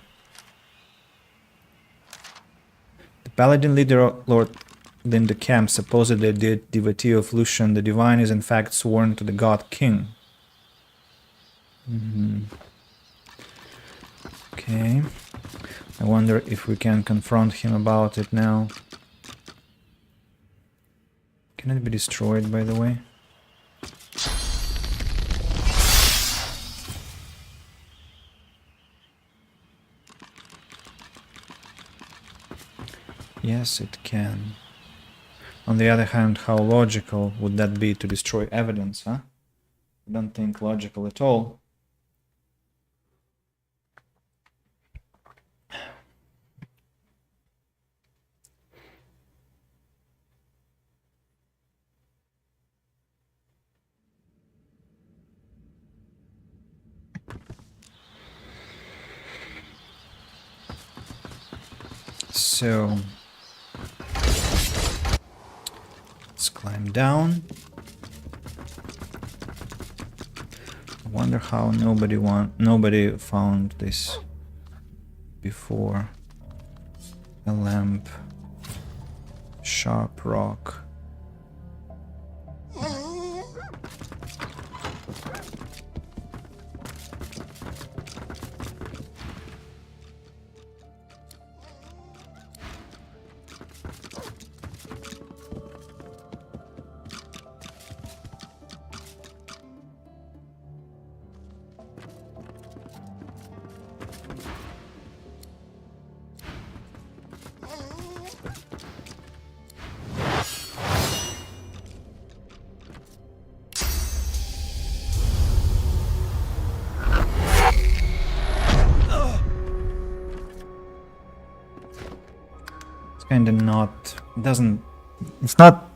The Paladin leader, Lord Linda Cam, supposedly the devotee of Lucian the Divine, is in fact sworn to the God King. Okay. I wonder if we can confront him about it now. Can it be destroyed, by the way? Yes, it can. On the other hand, how logical would that be to destroy evidence, huh? I don't think logical at all. So let's climb down. I wonder how nobody found this before. A lamp, sharp rock. kinda not... doesn't... It's not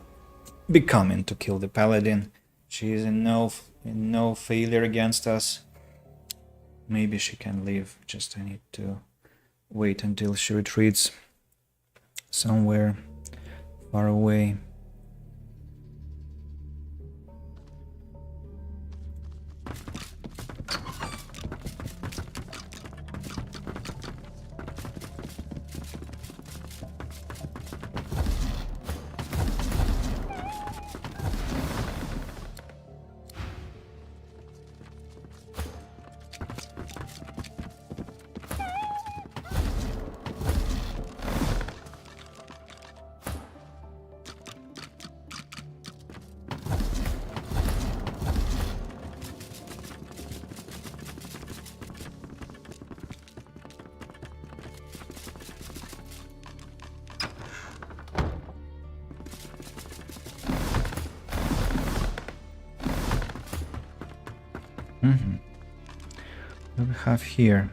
becoming to kill the paladin. She is in no failure against us. Maybe she can leave. Just I need to wait until she retreats somewhere far away. What do we have here?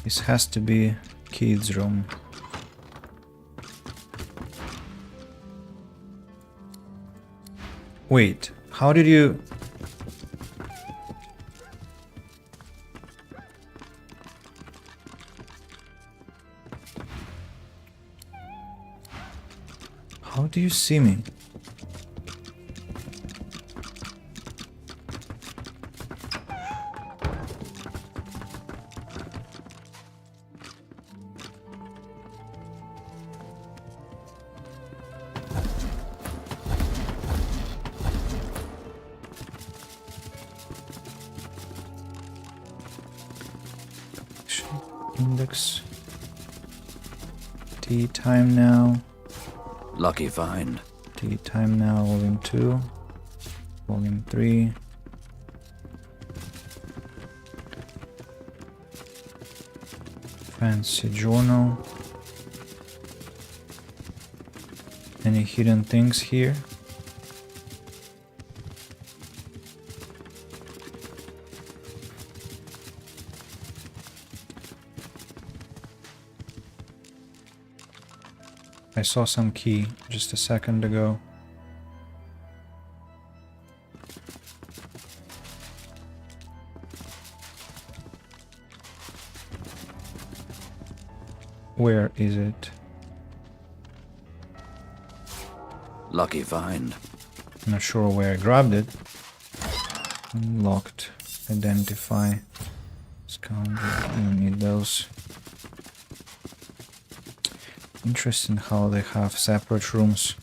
This has to be kids' room. Wait, how did you... How do you see me? Index. Tea time now. Lucky find. Tea time now, volume 2. Volume 3. Fancy journal. Any hidden things here? I saw some key just a second ago. Where is it? Lucky find. Not sure where I grabbed it. Locked. Identify. Scoundrel. I don't need those. Interesting how they have separate rooms.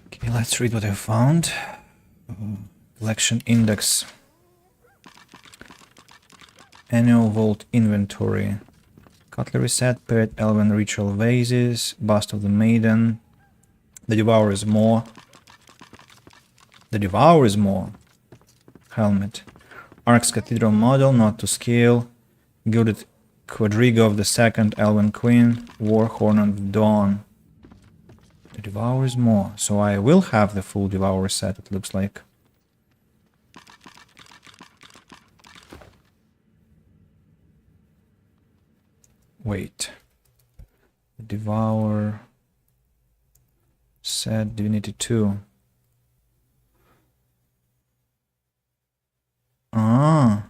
Okay, let's read what I found. Collection index. Annual vault inventory. Cutlery set, paired elven ritual vases, bust of the maiden, the devourer's maw. The Devourer's Maw. Helmet. Ark's Cathedral model, not to scale. Gilded quadriga of the second Elven Queen. Warhorn of the Dawn. The Devourer's Maw. So I will have the full Devourer set, it looks like. Wait. The Devourer set, Divinity 2. Ah.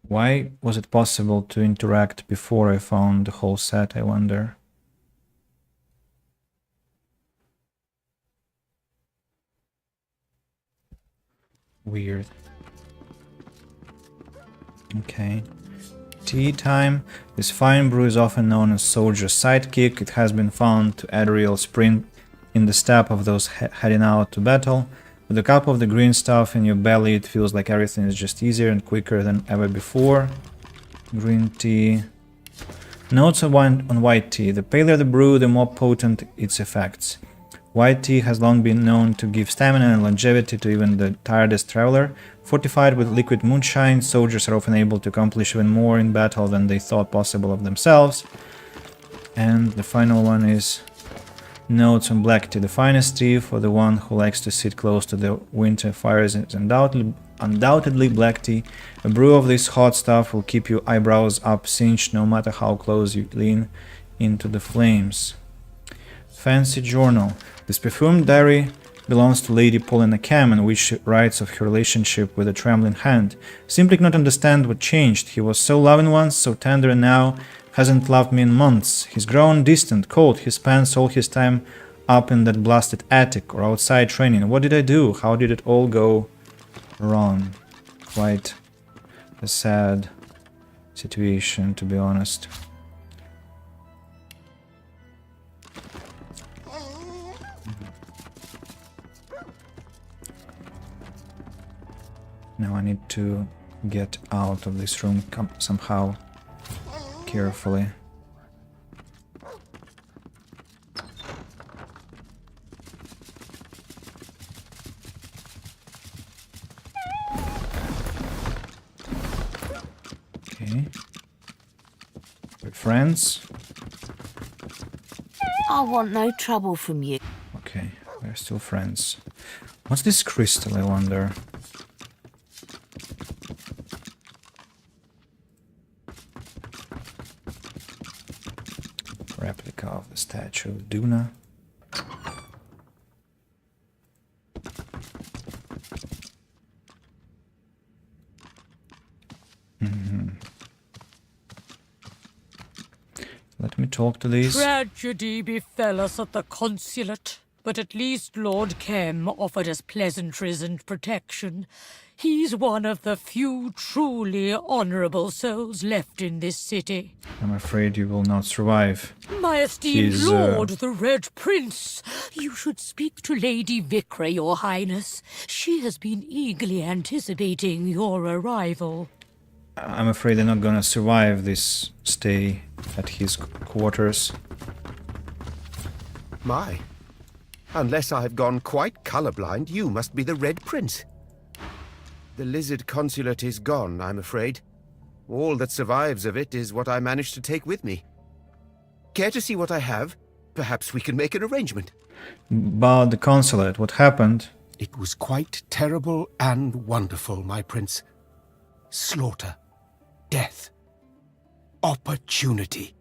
Why was it possible to interact before I found the whole set, I wonder? Weird. Okay. Tea time. This fine brew is often known as soldier's sidekick. It has been found to add real sprint in the step of those heading out to battle. With a cup of the green stuff in your belly, it feels like everything is just easier and quicker than ever before. Green tea. Notes on white tea. The paler the brew, the more potent its effects. White tea has long been known to give stamina and longevity to even the tiredest traveler. Fortified with liquid moonshine, soldiers are often able to accomplish even more in battle than they thought possible of themselves. And the final one is notes on black tea. The finest tea for the one who likes to sit close to the winter fires is undoubtedly black tea. A brew of this hot stuff will keep your eyebrows up singed no matter how close you lean into the flames. Fancy journal. This perfumed diary belongs to Lady Paulina Cam, in which she writes of her relationship with a trembling hand. Simply cannot understand what changed. He was so loving once, so tender, and now hasn't loved me in months. He's grown distant, cold. He spends all his time up in that blasted attic or outside training. What did I do? How did it all go wrong? Quite a sad situation, to be honest. Now I need to get out of this room somehow, carefully. Okay. We're friends. I want no trouble from you. Okay, we're still friends. What's this crystal, I wonder? Replica of the statue of Duna. Let me talk to these. Tragedy befell us at the consulate, but at least Lord Kem offered us pleasantries and protection. He's one of the few truly honorable souls left in this city. I'm afraid you will not survive. My esteemed Lord, the Red Prince, you should speak to Lady Vikra, Your Highness. She has been eagerly anticipating your arrival. I'm afraid they're not gonna survive this stay at his quarters. My, unless I've gone quite colorblind, you must be the Red Prince. The lizard consulate is gone, I'm afraid. All that survives of it is what I managed to take with me. Care to see what I have? Perhaps we can make an arrangement. But the consulate, what happened? It was quite terrible and wonderful, my prince. Slaughter. Death. Opportunity.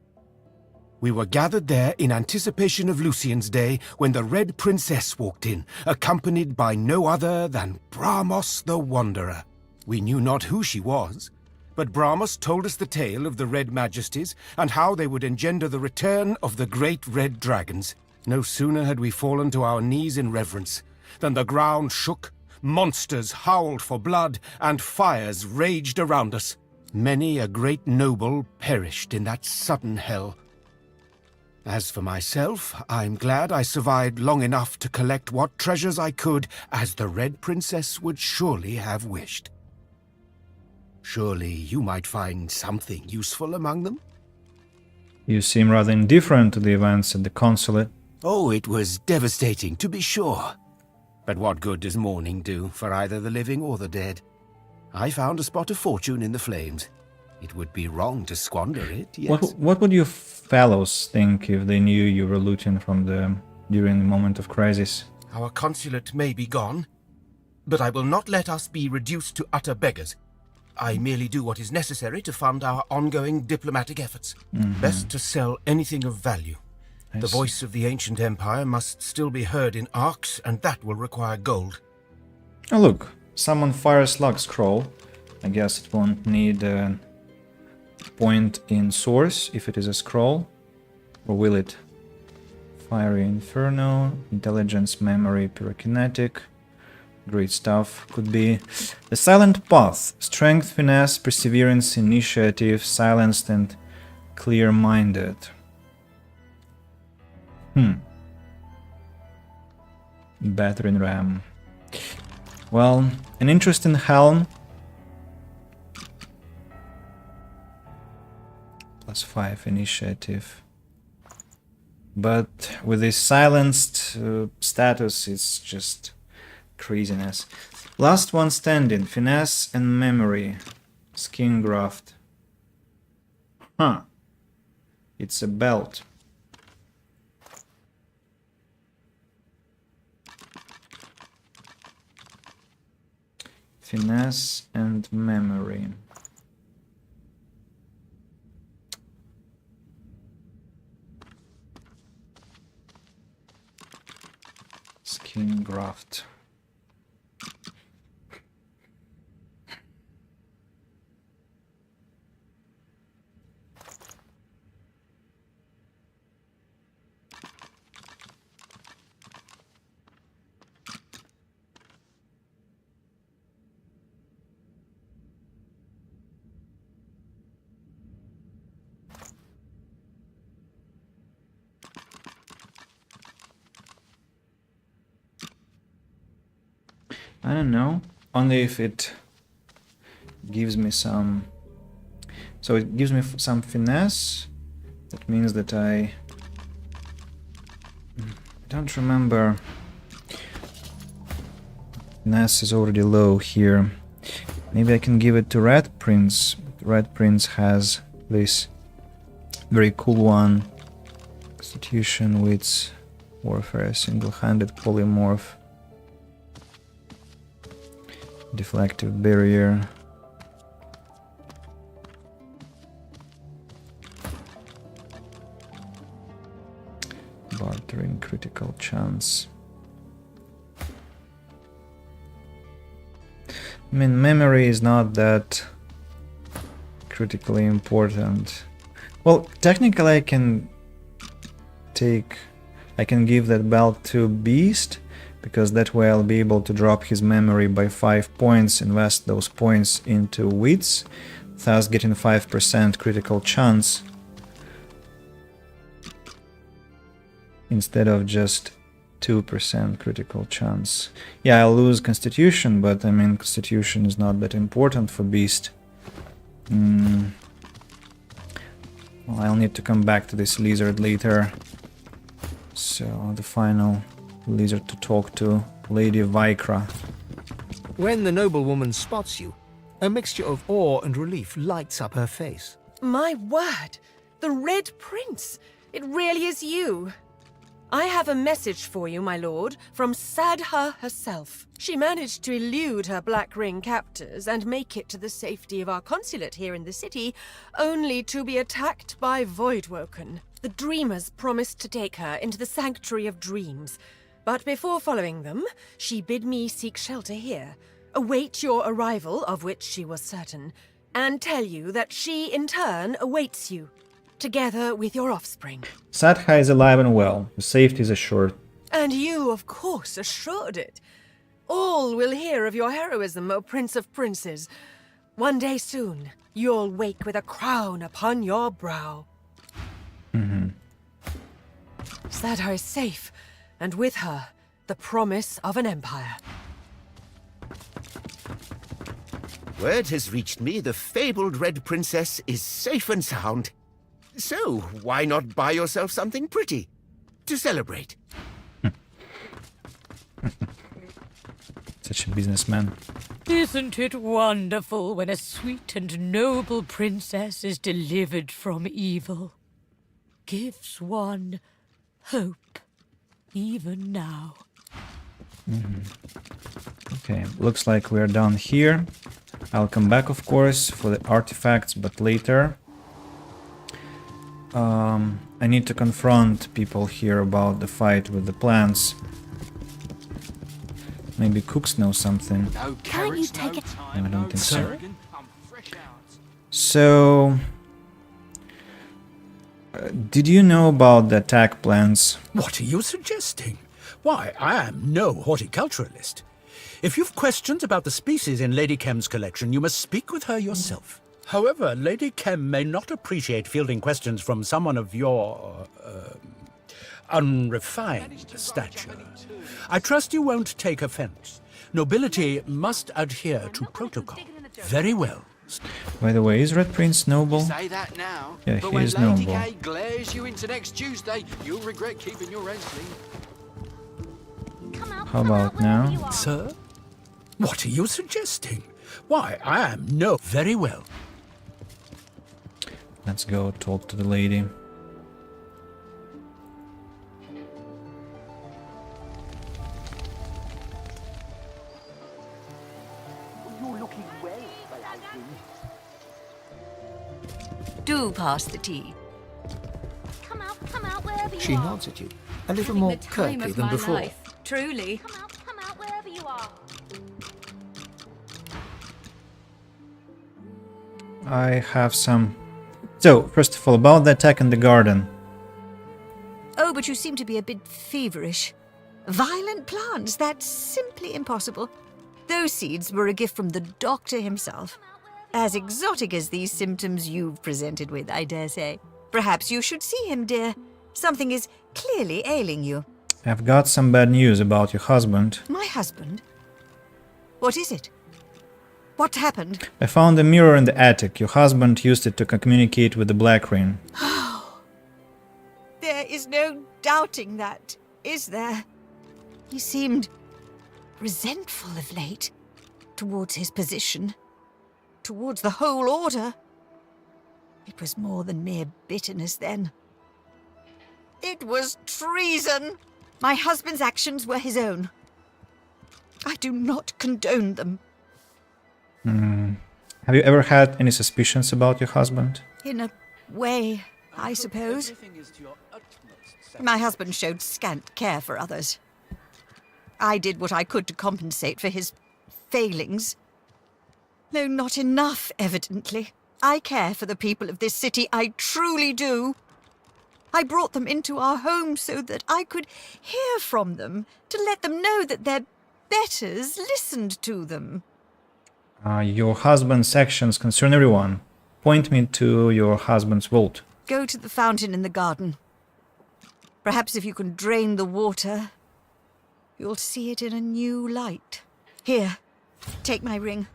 We were gathered there in anticipation of Lucian's Day when the Red Princess walked in, accompanied by no other than Bramos the Wanderer. We knew not who she was, but Bramos told us the tale of the Red Majesties and how they would engender the return of the great Red Dragons. No sooner had we fallen to our knees in reverence than the ground shook, monsters howled for blood, and fires raged around us. Many a great noble perished in that sudden hell. As for myself, I'm glad I survived long enough to collect what treasures I could, as the Red Princess would surely have wished. Surely you might find something useful among them? You seem rather indifferent to the events at the consulate. Oh, it was devastating, to be sure. But what good does mourning do for either the living or the dead? I found a spot of fortune in the flames. It would be wrong to squander it, yes. What would your fellows think if they knew you were looting from them during the moment of crisis? Our consulate may be gone, but I will not let us be reduced to utter beggars. I merely do what is necessary to fund our ongoing diplomatic efforts. Best to sell anything of value. The voice of the ancient empire must still be heard in arcs, and that will require gold. Oh look, summon Fire Slug Scroll. I guess it won't need a point in source if it is a scroll. Or will it? Fiery Inferno, Intelligence, Memory, Pyrokinetic. Great stuff. Could be the silent path. Strength, finesse, perseverance, initiative, silenced and clear-minded. Battering ram. Well, an interesting helm. +5 initiative. But with this silenced status, it's just craziness. Last one standing. Finesse and memory. Skin graft. Huh. It's a belt. Finesse and memory. Skin graft. I don't know, only if it gives me some... So it gives me some finesse. That means that I don't remember. Finesse is already low here. Maybe I can give it to Red Prince. Red Prince has this very cool one. Constitution, Wits, Warfare, Single-Handed Polymorph. Deflective barrier. Bartering critical chance. I mean, memory is not that critically important. Well, technically I can give that belt to Beast, because that way I'll be able to drop his memory by 5 points, invest those points into wits, thus getting 5% critical chance instead of just 2% critical chance. Yeah, I'll lose Constitution, but I mean, Constitution is not that important for Beast. Well, I'll need to come back to this lizard later. So, the final lizard to talk to, Lady Vikra. When the noblewoman spots you, a mixture of awe and relief lights up her face. My word! The Red Prince! It really is you! I have a message for you, my lord, from Sadha herself. She managed to elude her Black Ring captors and make it to the safety of our consulate here in the city, only to be attacked by Voidwoken. The Dreamers promised to take her into the Sanctuary of Dreams, but before following them, she bid me seek shelter here, await your arrival, of which she was certain, and tell you that she, in turn, awaits you, together with your offspring. Sadha is alive and well. The safety is assured. And you, of course, assured it. All will hear of your heroism, O Prince of Princes. One day soon, you'll wake with a crown upon your brow. Sadha is safe, and with her, the promise of an empire. Word has reached me the fabled Red Princess is safe and sound. So, why not buy yourself something pretty to celebrate? Such a businessman. Isn't it wonderful when a sweet and noble princess is delivered from evil? Gives one hope, even now. Okay, looks like we're done here. I'll come back, of course, for the artifacts, but later. I need to confront people here about the fight with the plants. Maybe Cooks know something. Can't you take it? No, I don't think so. So, did you know about the attack plans? What are you suggesting? Why, I am no horticulturalist. If you've questions about the species in Lady Kem's collection, you must speak with her yourself. However, Lady Kem may not appreciate fielding questions from someone of your, unrefined stature. I trust you won't take offense. Nobility must adhere to protocol. Very well. By the way, is Red Prince noble? Say that now, Yeah, but he when is Lady noble. K glares you into next Tuesday, you'll regret keeping your hands clean. How about now? Sir? What are you suggesting? Why, I am no... Very well. Let's go talk to the lady. You're looking well, do pass the tea. Come out wherever you She are. nods at you, a little more curtly than before. Truly. Come out wherever you are. I have some... So, first of all, about the attack in the garden. Oh, but you seem to be a bit feverish. Violent plants, that's simply impossible. Those seeds were a gift from the doctor himself. As exotic as these symptoms you've presented with, I dare say. Perhaps you should see him, dear. Something is clearly ailing you. I've got some bad news about your husband. My husband? What is it? What happened? I found a mirror in the attic. Your husband used it to communicate with the Black Ring. There is no doubting that, is there? He seemed resentful of late towards his position, towards the whole order. It was more than mere bitterness then. It was treason. My husband's actions were his own. I do not condone them. Have you ever had any suspicions about your husband? In a way, I suppose. My husband showed scant care for others. I did what I could to compensate for his failings. No, not enough, evidently. I care for the people of this city, I truly do. I brought them into our home so that I could hear from them, to let them know that their betters listened to them. Your husband's actions concern everyone. Point me to your husband's vault. Go to the fountain in the garden. Perhaps if you can drain the water, you'll see it in a new light. Here, take my ring.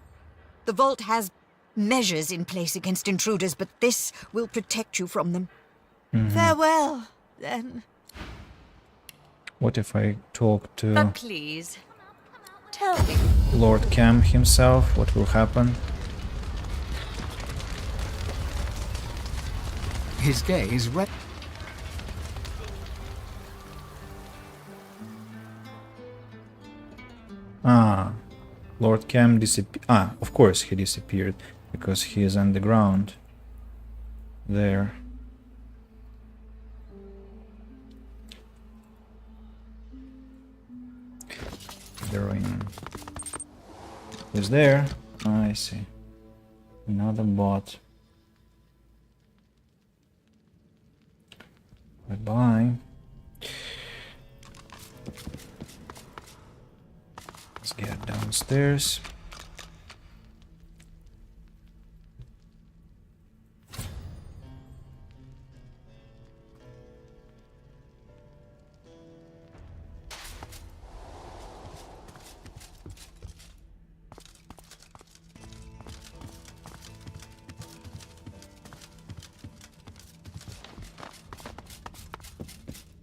The vault has measures in place against intruders, but this will protect you from them. Farewell, then. What if I talk to But please, tell me. Lord Cam himself? What will happen? His gaze read. Lord Cam disappeared. Of course he disappeared, because he is underground. There. The ring is there. I see. Another bot. Bye-bye. Let's get downstairs.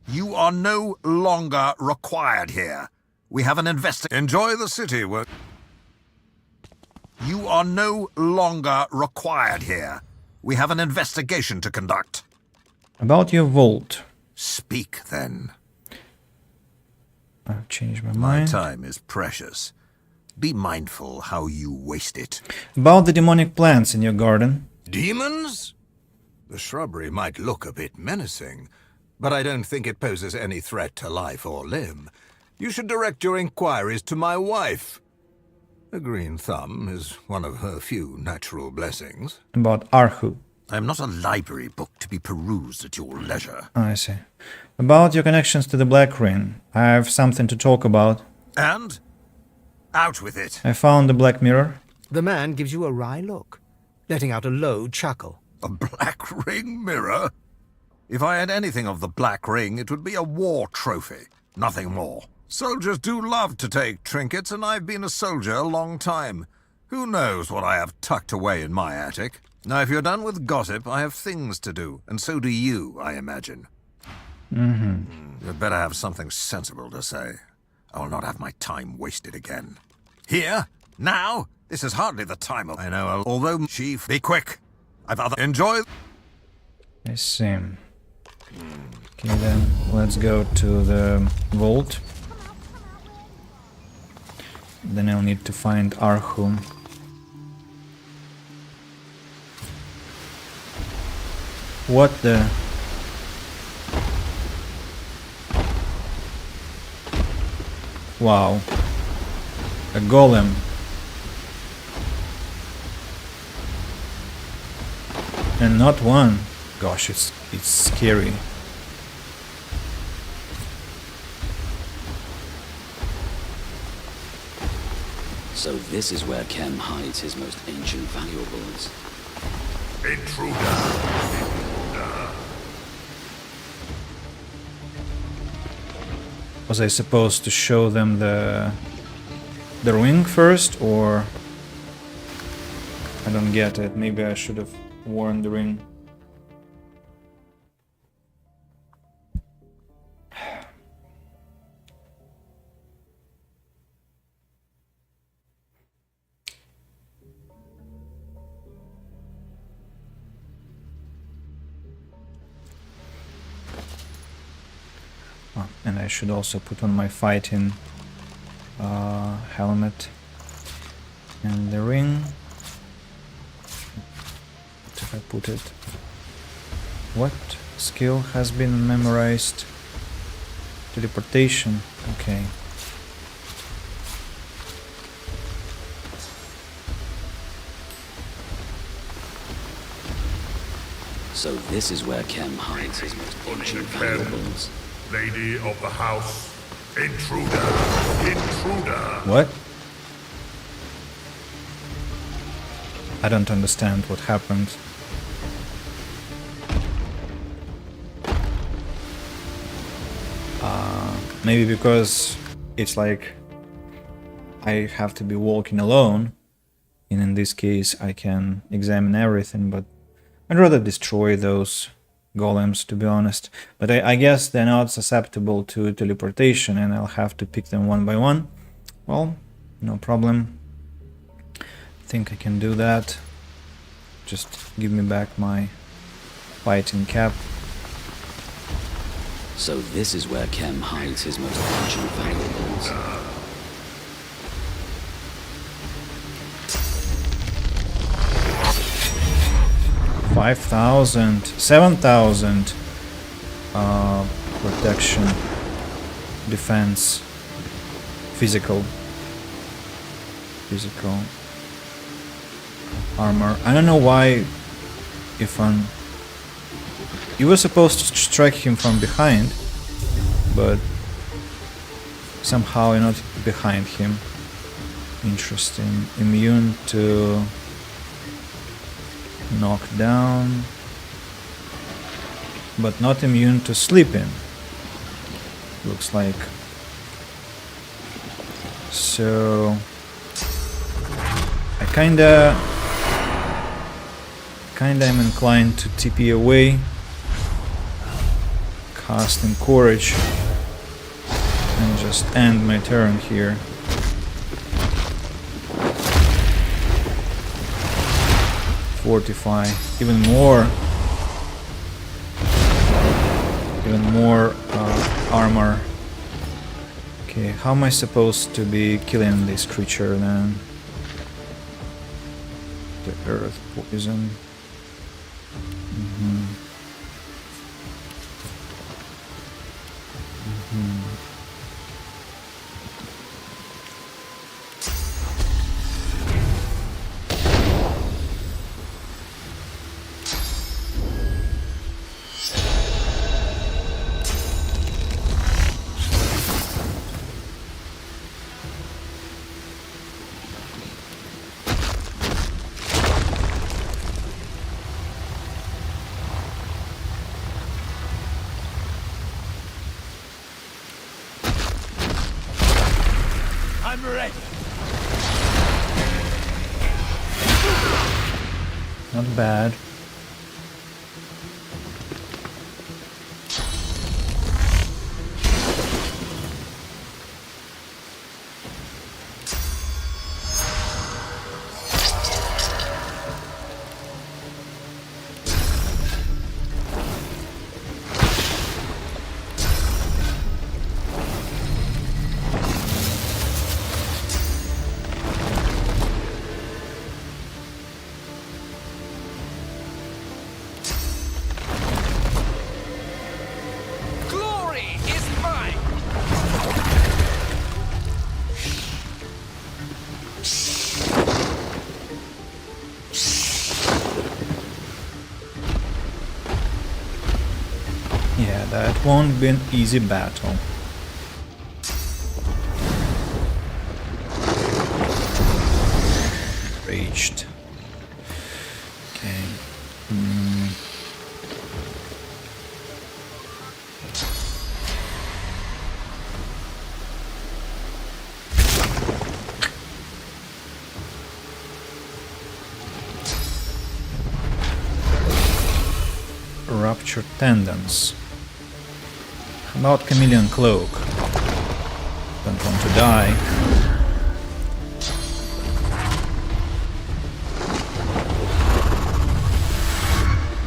You are no longer required here. We have an Enjoy the city, won't... You are no longer required here. We have an investigation to conduct. About your vault. Speak, then. I've changed my My mind. time is precious. Be mindful how you waste it. About the demonic plants in your garden. Demons? The shrubbery might look a bit menacing, but I don't think it poses any threat to life or limb. You should direct your inquiries to my wife. A green thumb is one of her few natural blessings. About Arhu. I am not a library book to be perused at your leisure. I see. About your connections to the Black Ring. I have something to talk about. And Out with it. I found the black mirror. The man gives you a wry look, letting out a low chuckle. A black ring mirror? If I had anything of the black ring, it would be a war trophy. Nothing more. Soldiers do love to take trinkets, and I've been a soldier a long time. Who knows what I have tucked away in my attic? Now, if you're done with gossip, I have things to do, and so do you, I imagine. You'd better have something sensible to say. I will not have my time wasted again. Here? Now? This is hardly the time of... I know, although, Chief, be quick. I've other... Enjoy... I see. Okay, then, let's go to the vault. Then I'll need to find Arhum. What the... Wow. A golem. And not one. Gosh, it's scary. So this is where Kem hides his most ancient valuables. Intruder! Was I supposed to show them the ring first, or... I don't get it. Maybe I should have worn the ring. And I should also put on my fighting helmet and the ring. What if I put it? What skill has been memorized? Teleportation. Okay. So this is where Kem hides his most ancient valuables. Lady of the house, intruder, intruder. What? I don't understand what happened. Maybe because it's like I have to be walking alone, and in this case I can examine everything, but I'd rather destroy those golems, to be honest. But I guess they're not susceptible to teleportation, and I'll have to pick them one by one. Well, no problem. I think I can do that. Just give me back my fighting cap. So this is where Kem hides his most ancient valuables. 5,000, 7,000 protection, defense, physical armor. I don't know why, if you were supposed to strike him from behind, but somehow you're not behind him. Interesting. Immune to knock down, but not immune to sleeping, looks like. So I kinda am inclined to TP away, cast Encourage, and just end my turn here. Fortify even more armor. Okay, how am I supposed to be killing this creature then? The earth poison. I'm ready. Not bad. Yeah, that won't be an easy battle. Reached. Okay. Ruptured tendons. How about Chameleon Cloak? Don't want to die.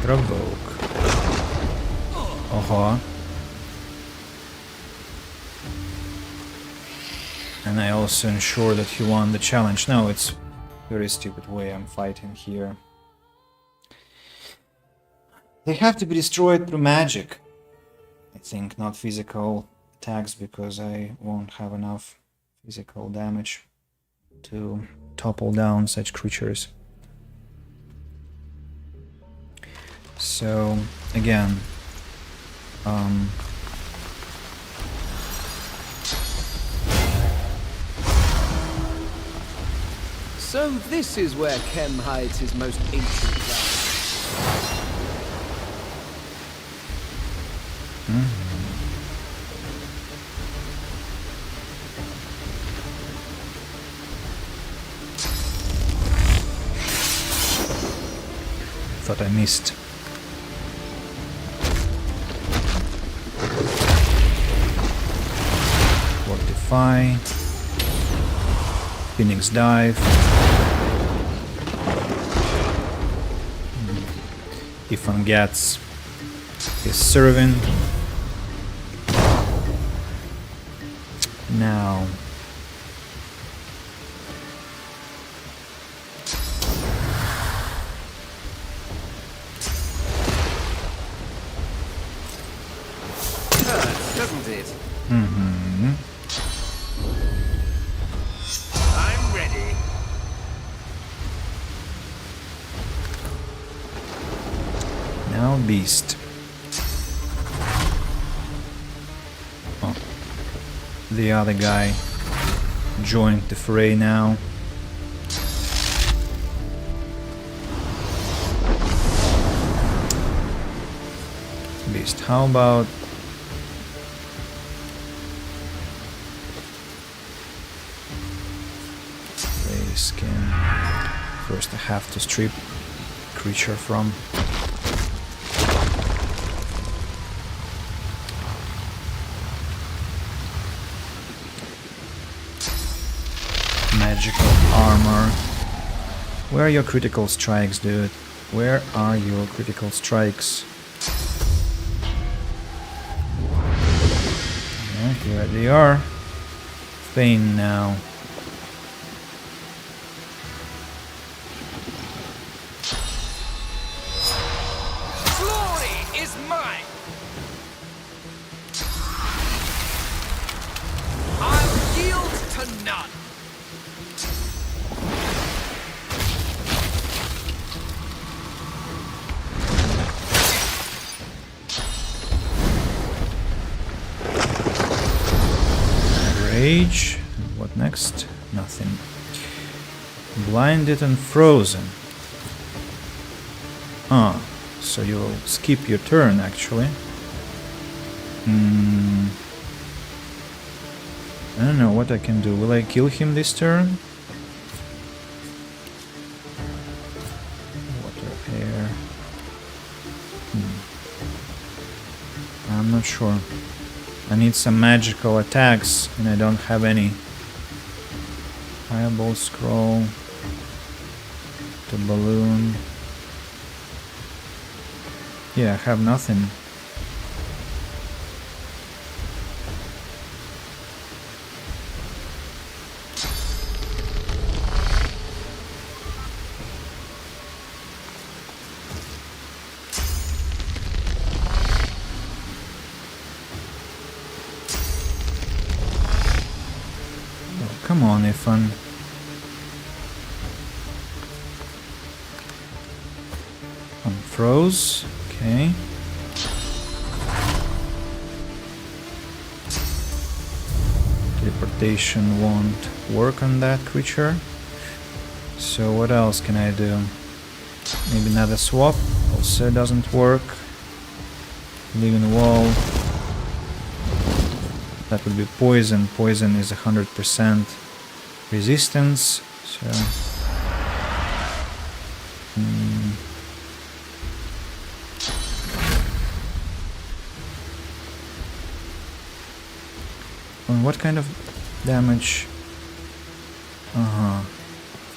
Provoke. And I also ensure that he won the challenge. No, it's a very stupid way I'm fighting here. They have to be destroyed through magic. I think not physical attacks, because I won't have enough physical damage to topple down such creatures. So again, So this is where Kem hides his most ancient wealth. Thought I missed. Fortify. Phoenix dive. Ifan gets his servant. Now Doesn't it? I'm ready. now beast. Oh. The other guy joined the fray now. Beast, how about skin? First I have to strip creature from magical armor. Where are your critical strikes, dude? Where are your critical strikes? Yeah, here they are. Fane now. Rage. What next? Nothing. Blinded and frozen. Ah, so you'll skip your turn I don't know what I can do. Will I kill him this turn? Water, air. I'm not sure. I need some magical attacks, and I don't have any. Fireball, scroll, the balloon. Yeah, I have nothing. Come on, Ifan. Unfroze. Okay. Teleportation won't work on that creature. So what else can I do? Maybe another swap. Also doesn't work. Living wall. That would be poison. Poison is 100% resistance. So and what kind of damage?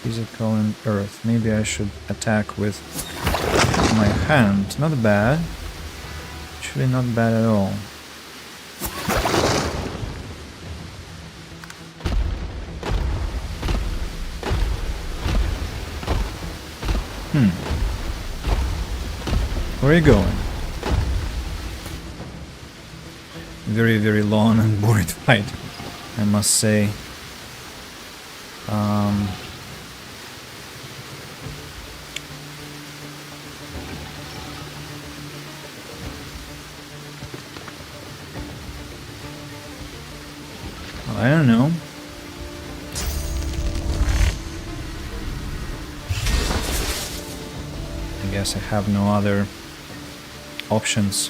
Physical and earth. Maybe I should attack with my hand. Not bad. Actually not bad at all. Where are you going? Very, very long and boring fight, I must say. I don't know. I guess I have no other options.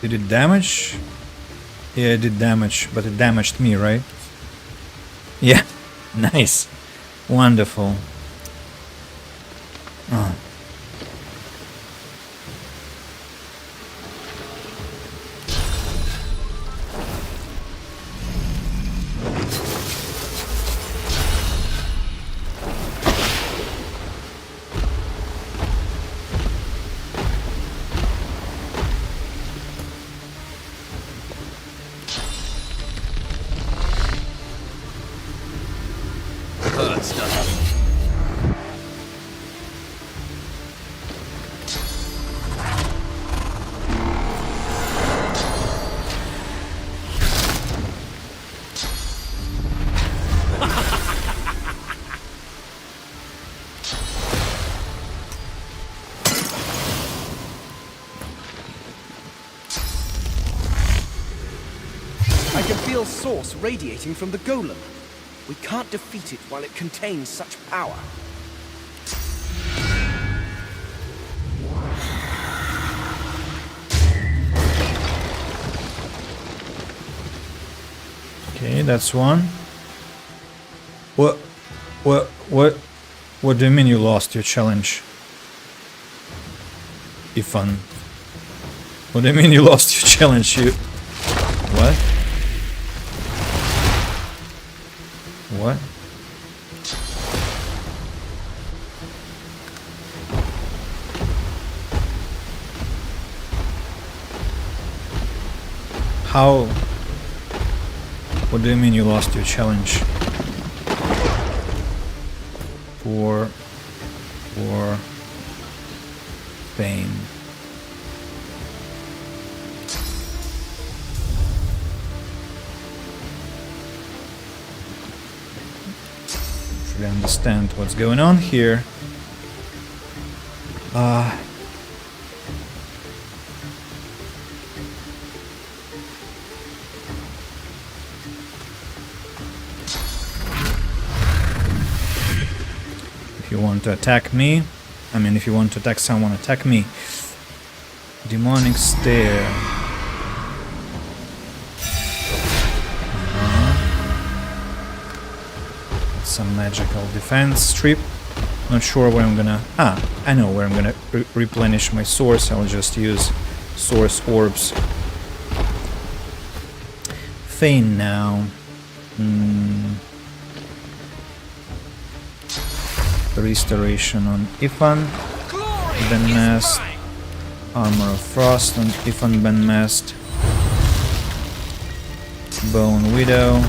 Did it damage? Yeah, it did damage, but it damaged me, right? Yeah, nice. Wonderful. Oh. Hurts, doesn't it? I can feel source radiating from the golem. We can't defeat it while it contains such power. Okay, that's one. What do you mean you lost your challenge? Ifan. What do you mean you lost your challenge? What? What? How? What do you mean you lost your challenge? For pain. Understand what's going on here. you want to attack me, I mean, if you want to attack someone, attack me. Demonic Stare. Some magical defense strip. Not sure where I'm gonna... I know where I'm gonna replenish my source. I'll just use source orbs. Feign now. Restoration on Ifan. Ben Mast. Armor of Frost on Ifan Ben Mast. Bone Widow.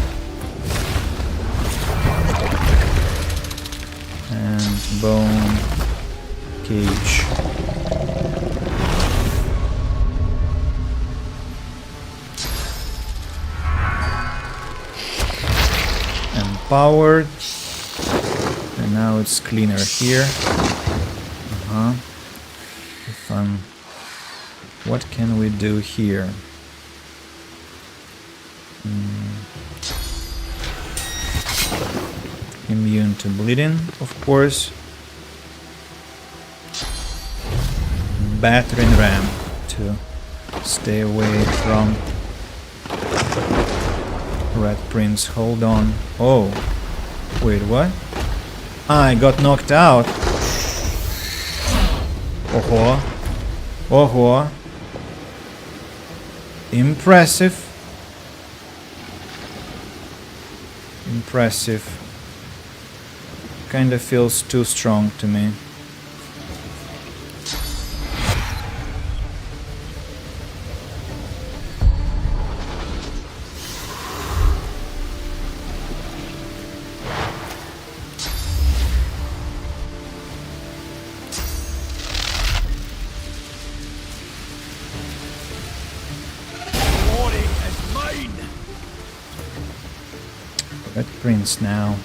And Bone Cage. Empowered. And now it's cleaner here. What can we do here? Immune to bleeding, of course. Battering ram to stay away from Red Prince. Hold on. Oh, wait, what? I got knocked out. Oh, impressive. Impressive. Kinda feels too strong to me. Red Prince now.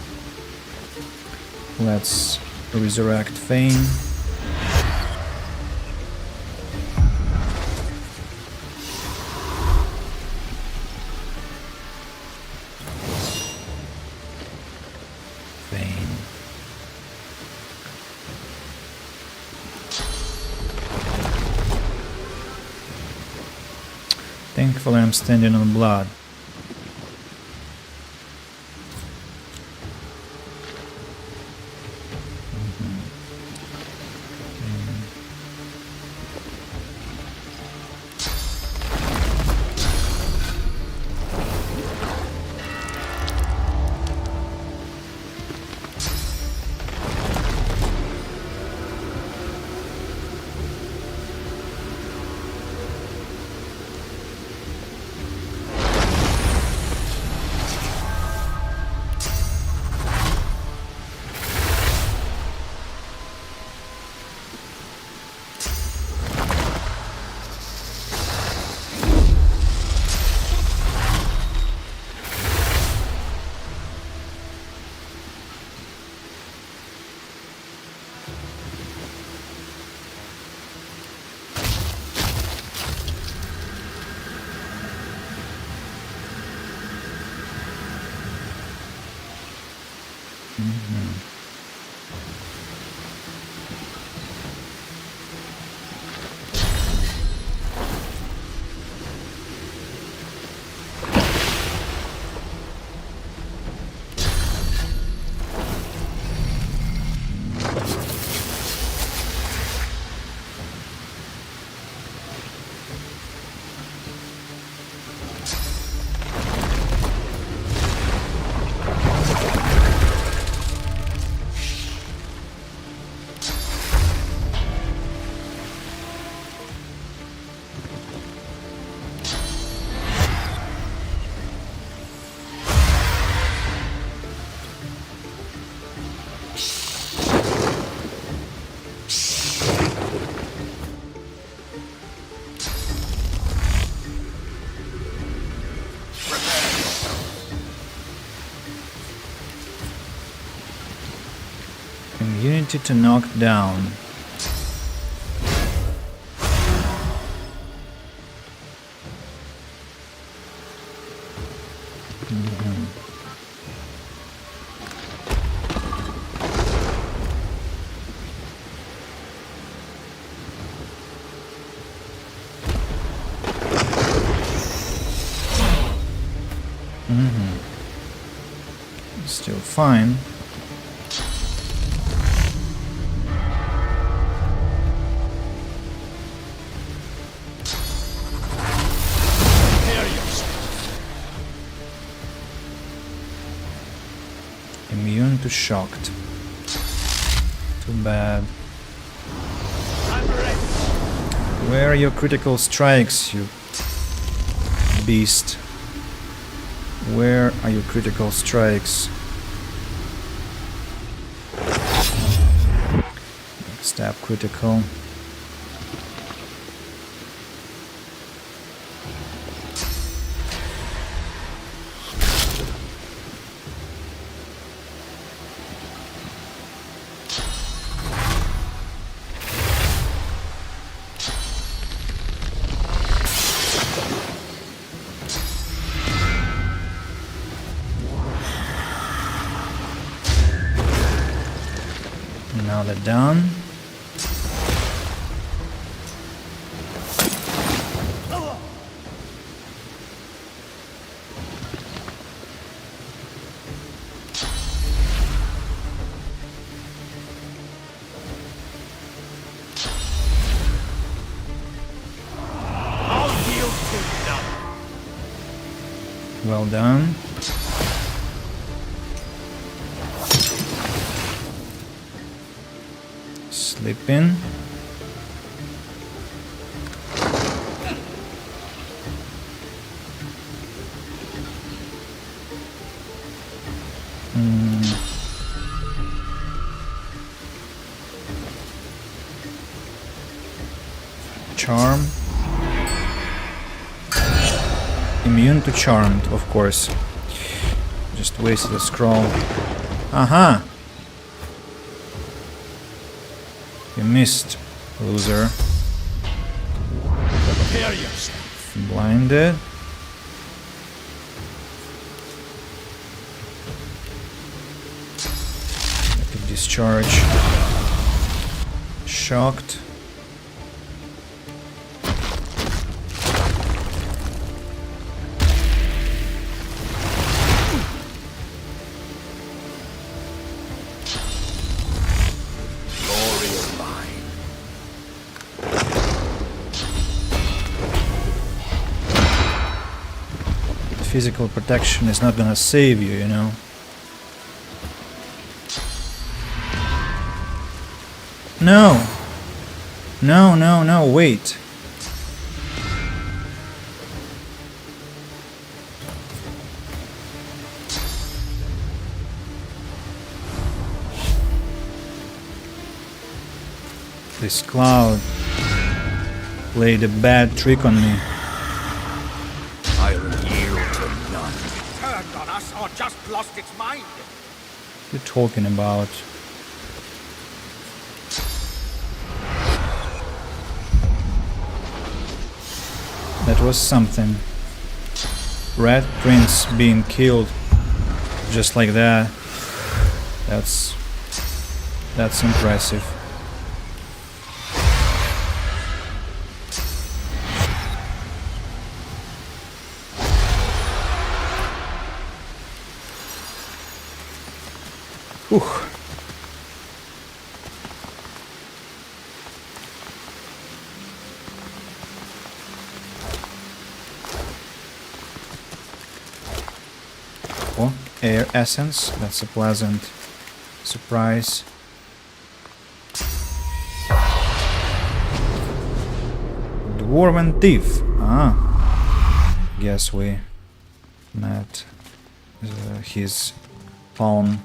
Let's resurrect Feign. Feign. Thankfully I'm standing on blood. Immunity to knock down. Still fine. Immune to shocked. Too bad. Where are your critical strikes, you beast? Where are your critical strikes? Stab critical. Now they're done. Well done. Slip in. Charm. Immune to charmed, of course. Just wasted a scroll. Aha! You missed, loser. Prepare yourself. Blinded. Epic discharge. Shocked. Physical protection is not gonna save you, you know. No! No, no, no, wait. This cloud played a bad trick on me. Turned on us or just lost its mind. What are you talking about? That was something. Red Prince being killed just like that. That's impressive. Whew. Oh, air essence. That's a pleasant surprise. Dwarven thief. Ah, guess we met his pawn.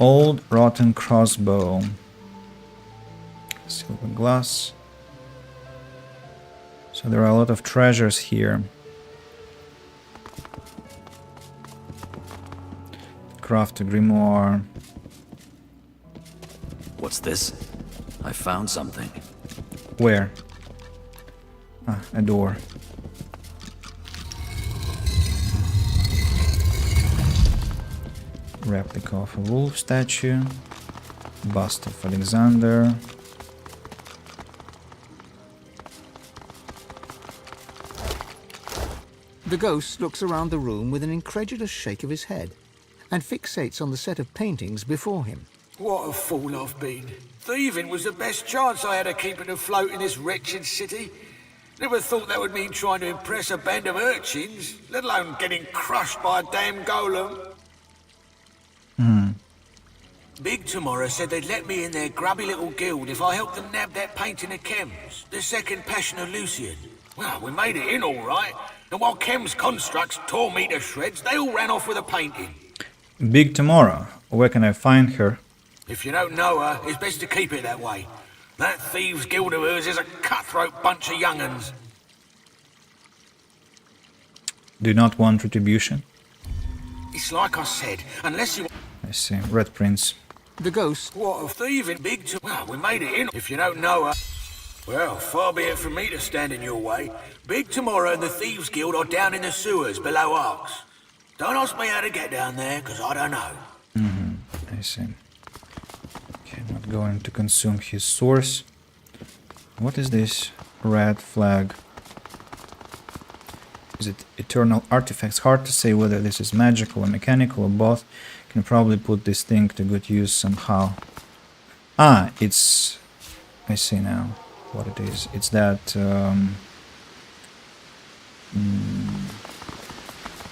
Old rotten crossbow. Silver glass. So there are a lot of treasures here. Craft a grimoire. What's this? I found something. Where? Ah, a door. Replica of a wolf statue. Bust of Alexander. The ghost looks around the room with an incredulous shake of his head and fixates on the set of paintings before him. What a fool I've been. Thieving was the best chance I had of keeping afloat in this wretched city. Never thought that would mean trying to impress a band of urchins, let alone getting crushed by a damn golem. Big Tomorrow said they'd let me in their grubby little guild if I helped them nab that painting of Chem's, the second passion of Lucian. Well, we made it in all right, and while Chem's constructs tore me to shreds, they all ran off with a painting. Big Tomorrow. Where can I find her? If you don't know her, it's best to keep it that way. That thieves' guild of hers is a cutthroat bunch of young'uns. Do you not want retribution? It's like I said, unless you... I see. Red Prince. The ghost... What a thieving big... Well, we made it in. If you don't know her... Well, far be it from me to stand in your way. Big Tomorrow and the Thieves' Guild are down in the sewers below Arcs. Don't ask me how to get down there, because I don't know. I see. Okay, I'm not going to consume his source. What is this red flag? Is it eternal artifacts? Hard to say whether this is magical or mechanical or both. Can probably put this thing to good use somehow. Ah, it's... I see now what it is. It's that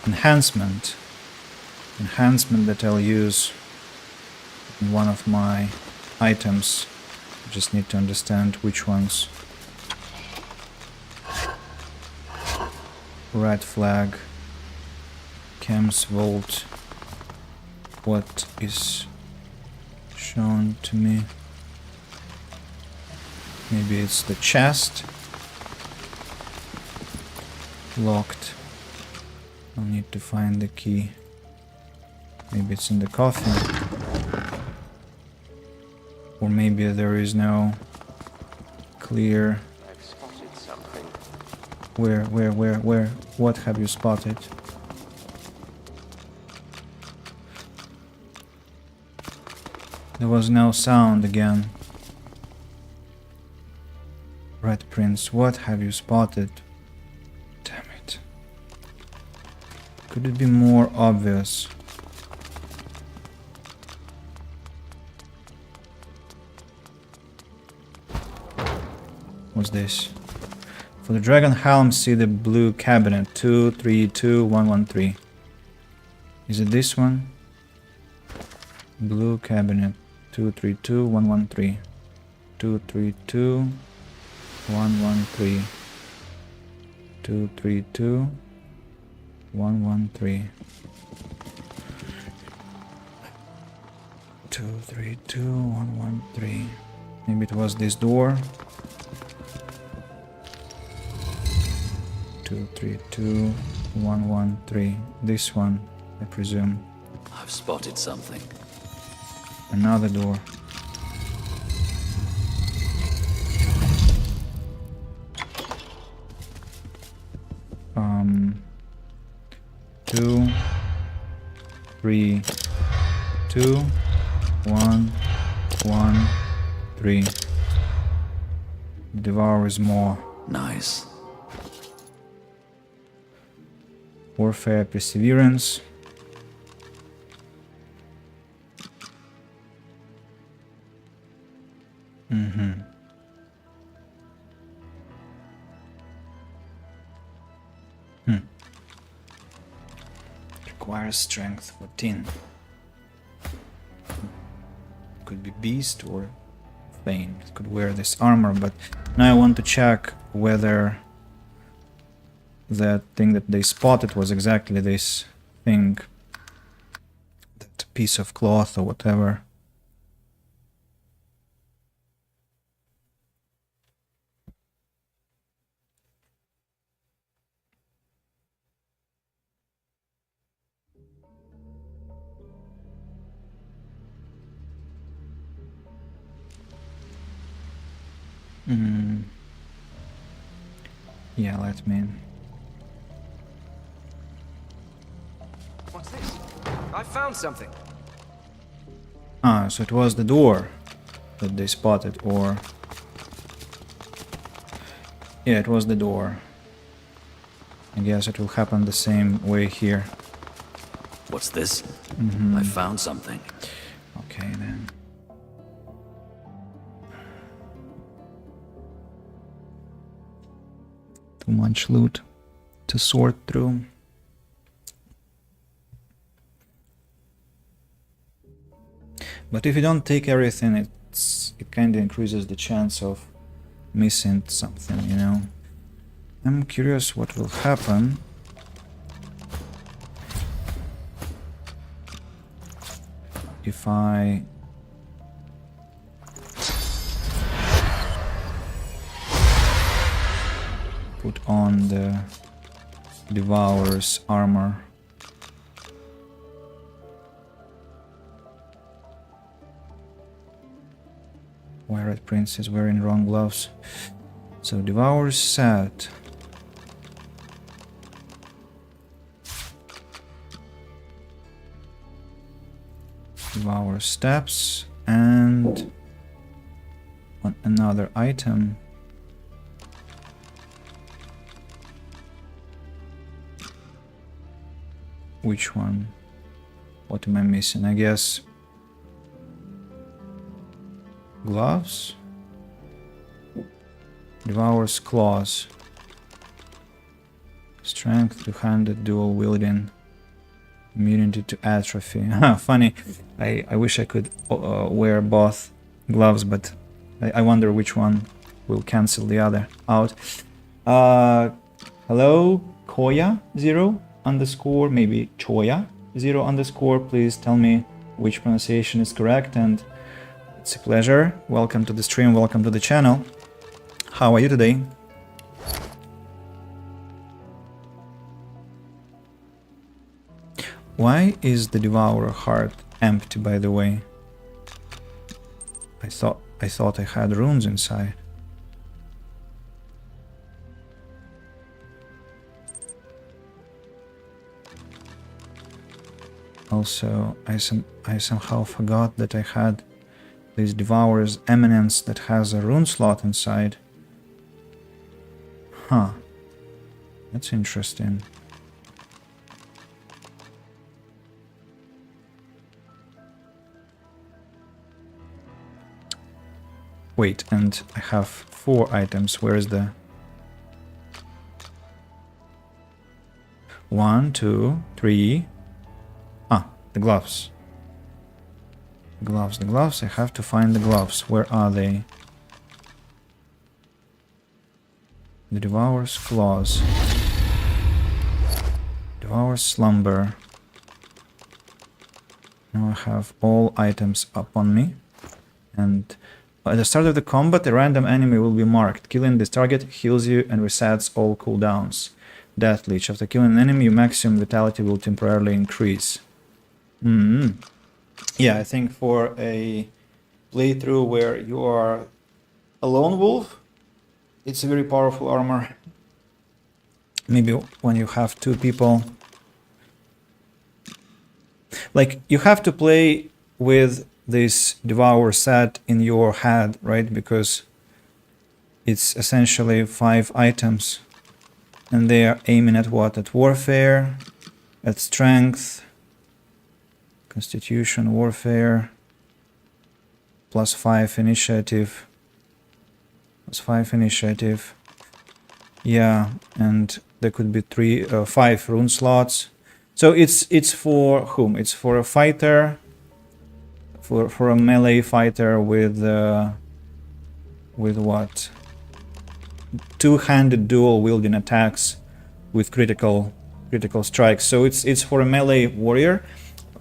enhancement that I'll use in one of my items. I just need to understand which ones. Red flag, Chem's Vault. What is shown to me? Maybe it's the chest. Locked. I'll need to find the key. Maybe it's in the coffin. Or maybe there is no clear... I've spotted something. Where? What have you spotted? There was no sound again. Red Prince, what have you spotted? Damn it. Could it be more obvious? What's this? For the Dragon Helm, see the blue cabinet 232113. Is it this one? Blue cabinet 232113. 232113. 232113. 232113. Maybe it was this door. 232113. This one, I presume. I've spotted something. Another door. Two, three, 2, 1, 1, 3. Devour is more. Nice. Warfare, perseverance. Requires strength 14. Could be beast or Bane. It could wear this armor, but now I want to check whether that thing that they spotted was exactly this thing. That piece of cloth or whatever. Yeah, let me. What's this? I found something. Ah, so it was the door that they spotted, or... Yeah, it was the door. I guess it will happen the same way here. What's this? Mhm. I found something. Okay then. Too much loot to sort through. But if you don't take everything, it kind of increases the chance of missing something, you know. I'm curious what will happen if I put on the Devourer's armor. Why Red Prince is wearing wrong gloves? So Devourer's set. Devour steps and another item. Which one? What am I missing? I guess gloves? Devour's claws. Strength, two-handed, dual wielding. Immunity to atrophy. Funny. I wish I could wear both gloves, but I wonder which one will cancel the other out. Hello, Koya 0 underscore, maybe Choya 0 underscore. Please tell me which pronunciation is correct, and it's a pleasure. Welcome to the stream, welcome to the channel. How are you today? Why is the Devourer heart empty, by the way? I thought I had runes inside. Also, I somehow forgot that I had this Devourer's Eminence that has a rune slot inside. Huh. That's interesting. Wait, and I have 4 items. Where is the... 1, 2, 3... Ah, the gloves. The gloves. I have to find the gloves. Where are they? The Devourer's claws. Devourer's slumber. Now I have all items up on me. And at the start of the combat, a random enemy will be marked. Killing this target heals you and resets all cooldowns. Death Leech. After killing an enemy, your maximum vitality will temporarily increase. Yeah, I think for a playthrough where you are a lone wolf, it's a very powerful armor. Maybe when you have 2 people. Like, you have to play with this Devour set in your head, right? Because it's essentially 5 items. And they are aiming at what? At warfare, at strength, constitution, warfare, +5 initiative, +5 initiative. Yeah, and there could be 5 rune slots. So it's for whom? It's for a fighter, for a melee fighter with what? 2-handed dual wielding attacks with critical strikes. So it's for a melee warrior.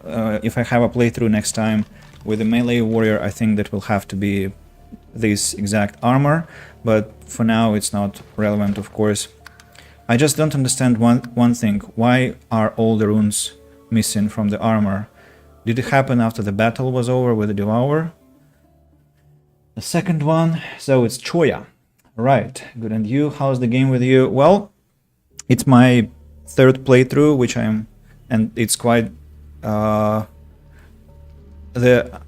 If I have a playthrough next time with a melee warrior, I think that will have to be this exact armor, but for now it's not relevant, of course. I just don't understand one thing. Why are all the runes missing from the armor? Did it happen after the battle was over with the Devourer? The second one, so it's Choya. Right, good. And you, how's the game with you? Well, it's my 3rd playthrough, and it's quite... the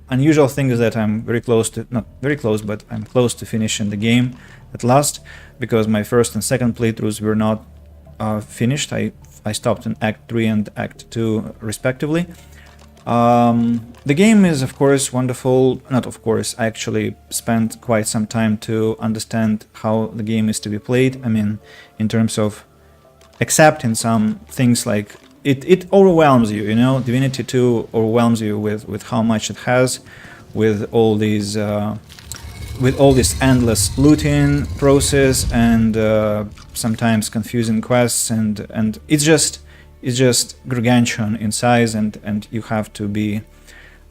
unusual thing is that I'm very close to, not very close, but I'm close to finishing the game at last, because my 1st and 2nd playthroughs were not finished. I stopped in Act 3 and Act 2 respectively. The game is of course wonderful. Not of course, I actually spent quite some time to understand how the game is to be played. I mean, in terms of accepting some things, like it overwhelms you, you know. Divinity 2 overwhelms you with how much it has, with all these endless looting process and sometimes confusing quests, and it's just gargantuan in size, and you have to be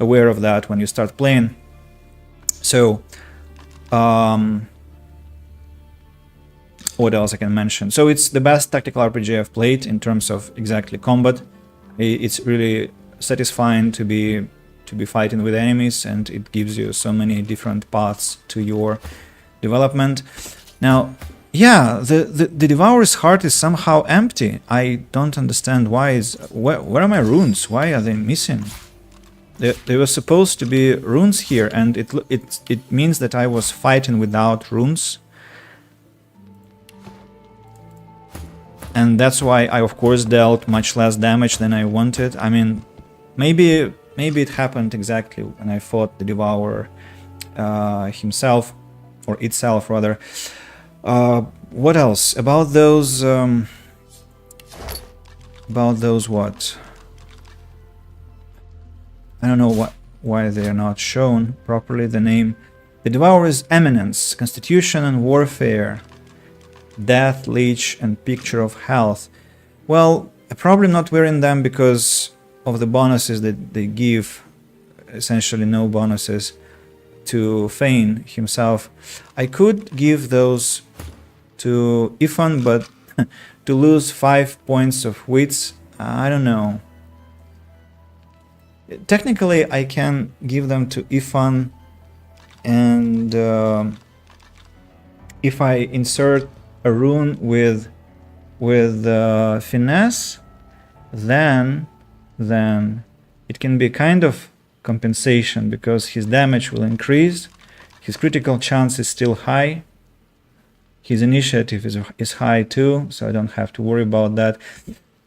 aware of that when you start playing. So what else I can mention? So it's the best tactical RPG I've played in terms of exactly combat. It's really satisfying to be fighting with enemies, and it gives you so many different paths to your development. Now, yeah, the Devourer's heart is somehow empty. I don't understand why. Where are my runes? Why are they missing? There were supposed to be runes here, and it means that I was fighting without runes. And that's why I of course dealt much less damage than I wanted. I mean, maybe it happened exactly when I fought the Devourer himself, or itself rather. What else about those? What? I don't know why they are not shown properly. The name, the Devourer's Eminence, Constitution and Warfare, Death, Leech, and Picture of Health. Well, I'm probably not wearing them because of the bonuses that they give. Essentially no bonuses to Fane himself. I could give those to Ifan, but to lose 5 points of wits, I don't know. Technically I can give them to Ifan, and if I insert a rune with finesse, then it can be kind of compensation, because his damage will increase, his critical chance is still high, his initiative is high too, so I don't have to worry about that.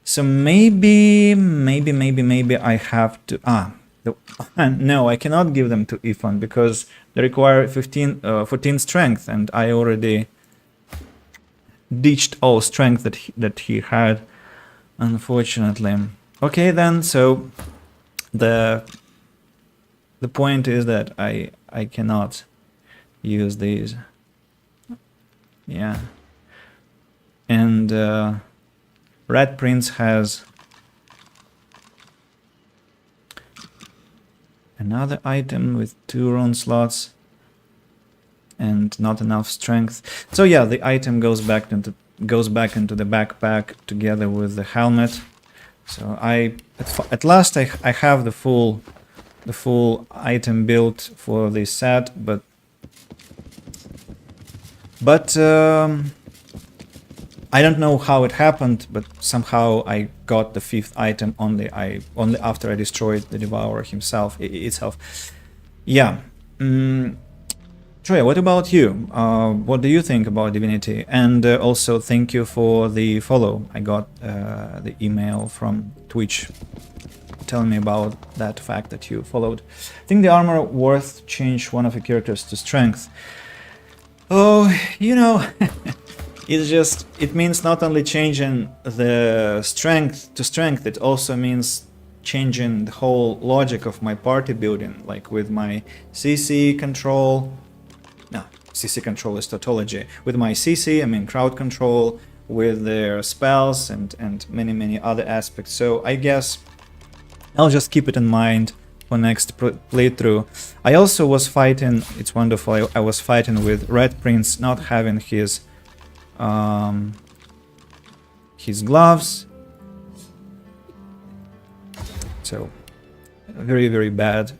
So maybe I have to no, I cannot give them to Ifan because they require 14 strength, and I already ditched all strength that he had, unfortunately. Okay then, so the point is that I cannot use these. Yeah. And Red Prince has another item with 2 rune slots and not enough strength. So yeah, the item goes back into the backpack together with the helmet. So at last I have the full item built for this set, but I don't know how it happened, but somehow I got the 5th item only after I destroyed the Devourer himself itself. Yeah. Troya, what about you? What do you think about Divinity? And also thank you for the follow. I got the email from Twitch telling me about that fact that you followed. I think the armor worth change one of the characters to strength. Oh, you know, it means not only changing the strength to strength, it also means changing the whole logic of my party building, like with my CC control. No, CC control is tautology. With my CC, I mean crowd control, with their spells and many other aspects. So I guess I'll just keep it in mind for next playthrough. I also was fighting, it's wonderful, I was fighting with Red Prince not having his gloves. So very bad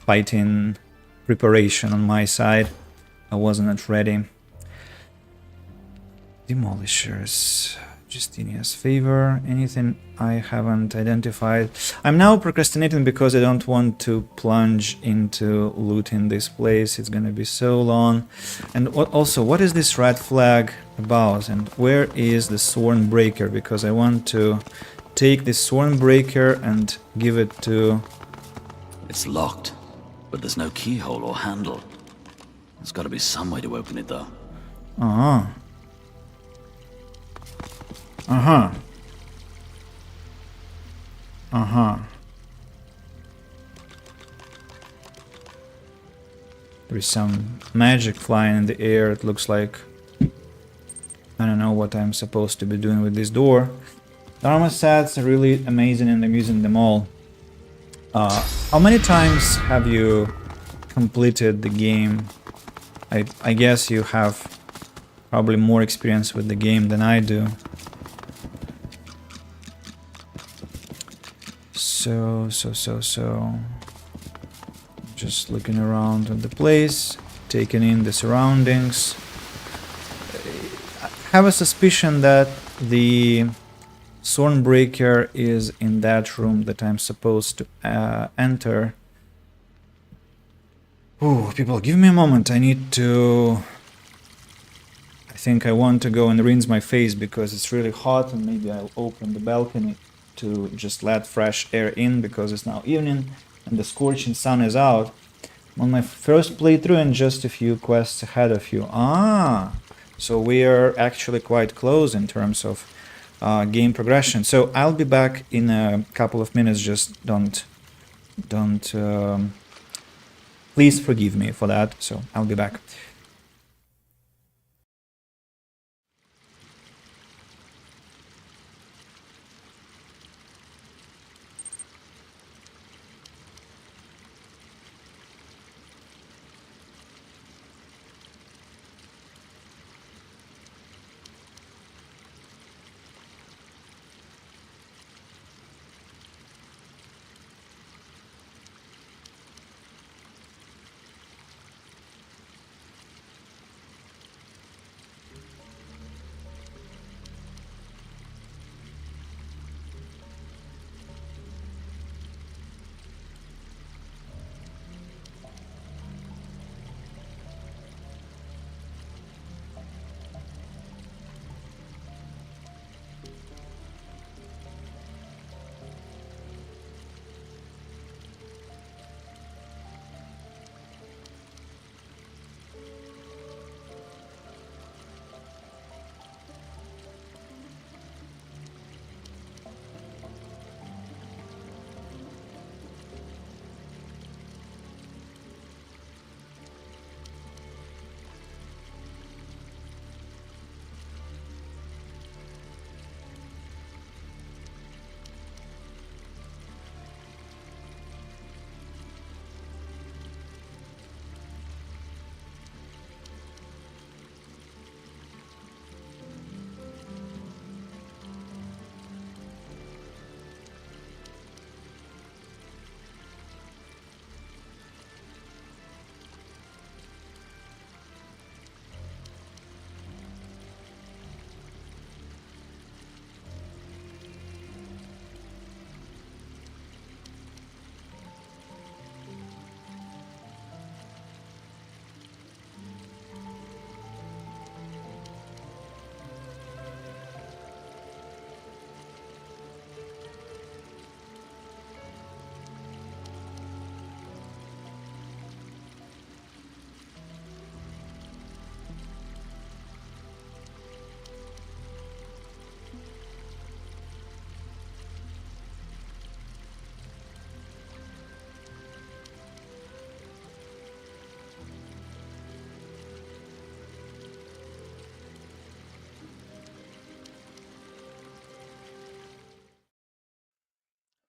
fighting preparation on my side. I wasn't ready. Demolishers. Justinia's favor. Anything I haven't identified. I'm now procrastinating because I don't want to plunge into looting this place. It's gonna be so long. And also, what is this red flag about? And where is the Thornbreaker? Because I want to take this Thornbreaker and give it to... It's locked, but there's no keyhole or handle. There's got to be some way to open it, though. Uh-huh. Uh-huh. Uh-huh. There is some magic flying in the air. It looks like... I don't know what I'm supposed to be doing with this door. The armor sets are really amazing and I'm using them all. How many times have you completed the game? I guess you have probably more experience with the game than I do. So. Just looking around at the place, taking in the surroundings. I have a suspicion that the Thornbreaker is in that room that I'm supposed to enter. Oh, people, give me a moment. I need to... I think I want to go and rinse my face because it's really hot, and maybe I'll open the balcony to just let fresh air in because it's now evening and the scorching sun is out. I'm on my first playthrough and just a few quests ahead of you. Ah, so we are actually quite close in terms of game progression. So I'll be back in a couple of minutes. Just don't please forgive me for that. So I'll be back.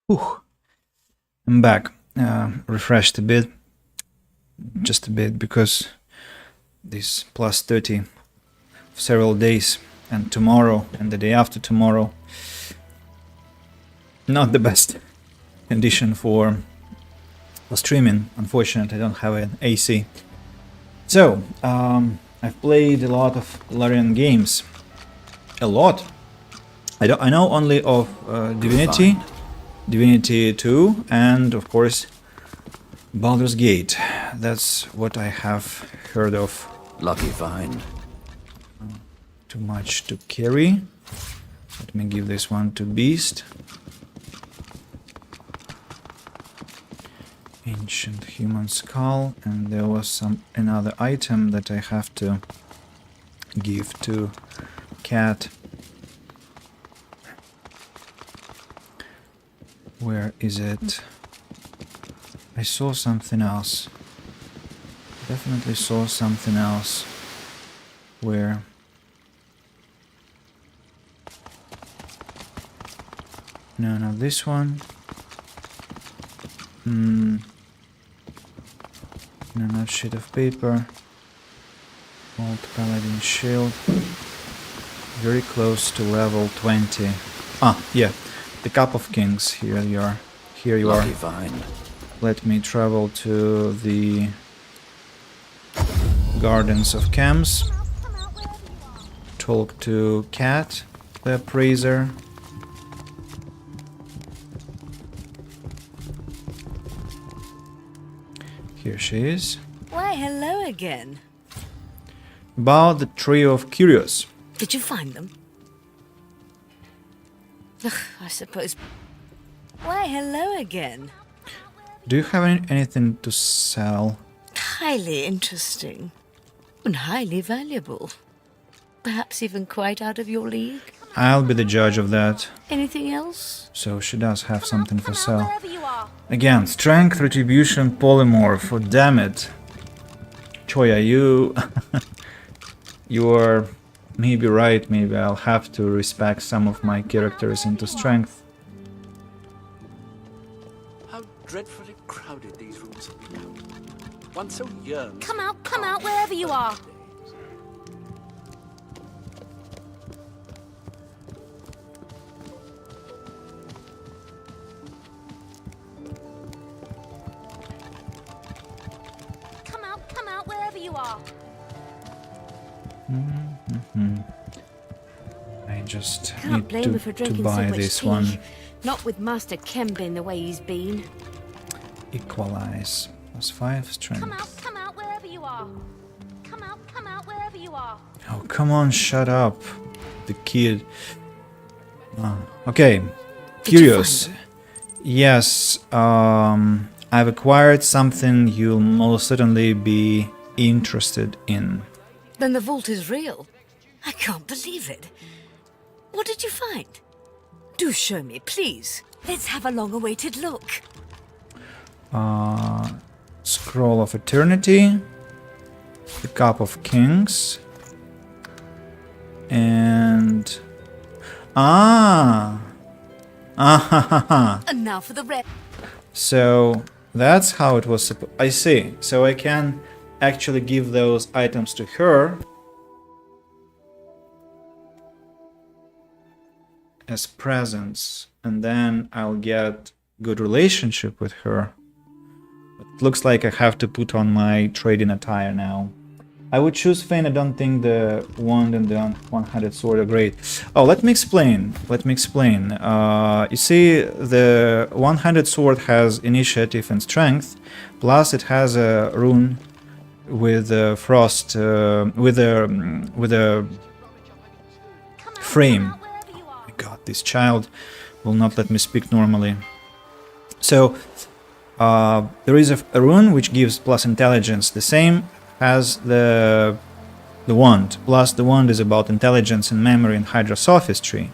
Whew. I'm back, refreshed a bit, just a bit, because this plus 30 for several days, and tomorrow and the day after tomorrow, not the best condition for streaming. Unfortunately, I don't have an AC. So, I've played a lot of Larian games. A lot. I know only of Divinity, Divinity 2, and of course Baldur's Gate. That's what I have heard of. Lucky find. Too much to carry. Let me give this one to Beast. Ancient human skull, and there was another item that I have to give to Cat. Where is it? I saw something else. Definitely saw something else. Where? No, not this one. No, not sheet of paper. Old paladin shield. Very close to level 20. Ah, yeah. The Cup of Kings. Here you are. Here you Lucky are. find. Let me travel to the Gardens of Chems. Talk to Cat, the appraiser. Here she is. Why, hello again. About the Trio of Curios. Did you find them? Ugh, I suppose. Why, hello again. Do you have anything to sell? Highly interesting. And highly valuable. Perhaps even quite out of your league. I'll be the judge of that. Anything else? So she does have something for sale. Again, strength, retribution, polymorph. Oh, damn it. Choya, you... you are maybe right. Maybe I'll have to respec some of my characters into strength. How dreadfully crowded these rooms have become. One so yearns. Come out, wherever you are. Come out, wherever you are. I just Can't blame her need for to drinking buy so much this tea. one. Not with Master Kembin the way he's been. Equalize. +5 strength. Come out, wherever you are. Come out, wherever you are. Oh, come on, shut up. The kid. Okay. Curious. Yes, I've acquired something you'll most certainly be interested in. Then the vault is real. I can't believe it. What did you find? Do show me, please. Let's have a long-awaited look. Scroll of Eternity, the Cup of Kings, and... And now for the red. So that's how it was supposed. I see. So I can actually give those items to her as presents, and then I'll get good relationship with her. But it looks like I have to put on my trading attire now. I would choose Fane. I don't think the wand and the one-handed sword are great. Oh, let me explain. You see, the one-handed sword has initiative and strength, plus it has a rune with frost, with a frame. Oh my god, this child will not let me speak normally. So there is a rune which gives plus intelligence, the same as the wand. Plus the wand is about intelligence and memory and hydra sophistry,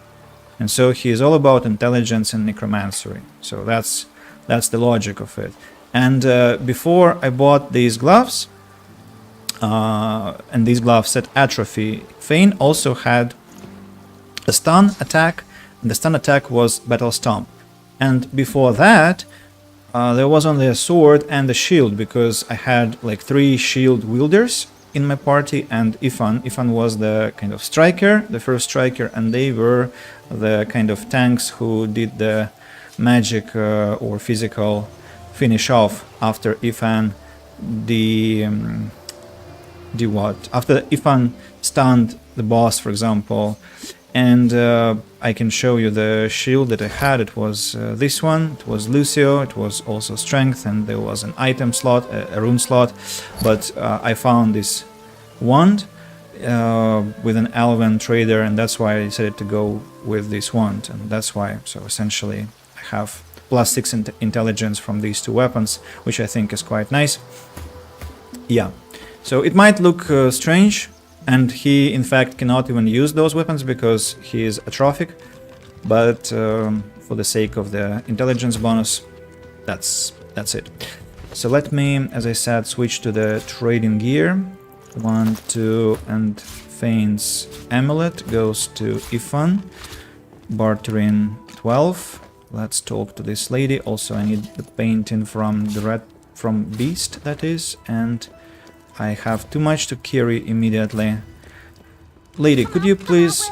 and so he is all about intelligence and necromancy. So that's the logic of it. And before I bought these gloves, and these gloves said atrophy, Fane also had a stun attack, and the stun attack was battle stomp. And before that, there was only a sword and a shield, because I had like 3 shield wielders in my party, and Ifan was the kind of striker, the first striker, and they were the kind of tanks who did the magic or physical finish off after Ifan after Ifan stunned the boss, for example, And I can show you the shield that I had. It was this one. It was Lucio. It was also strength, and there was an item slot, a rune slot. But I found this wand with an elven trader, and that's why I decided to go with this wand. And that's why. So essentially, I have +6 intelligence from these two weapons, which I think is quite nice. Yeah. So it might look strange. And he, in fact, cannot even use those weapons because he is atrophic. But for the sake of the intelligence bonus, that's it. So let me, as I said, switch to the trading gear. 1, 2, and Fane's amulet goes to Ifan. Bartering 12. Let's talk to this lady. Also, I need the painting from Beast, that is, and I have too much to carry immediately. Lady, could you please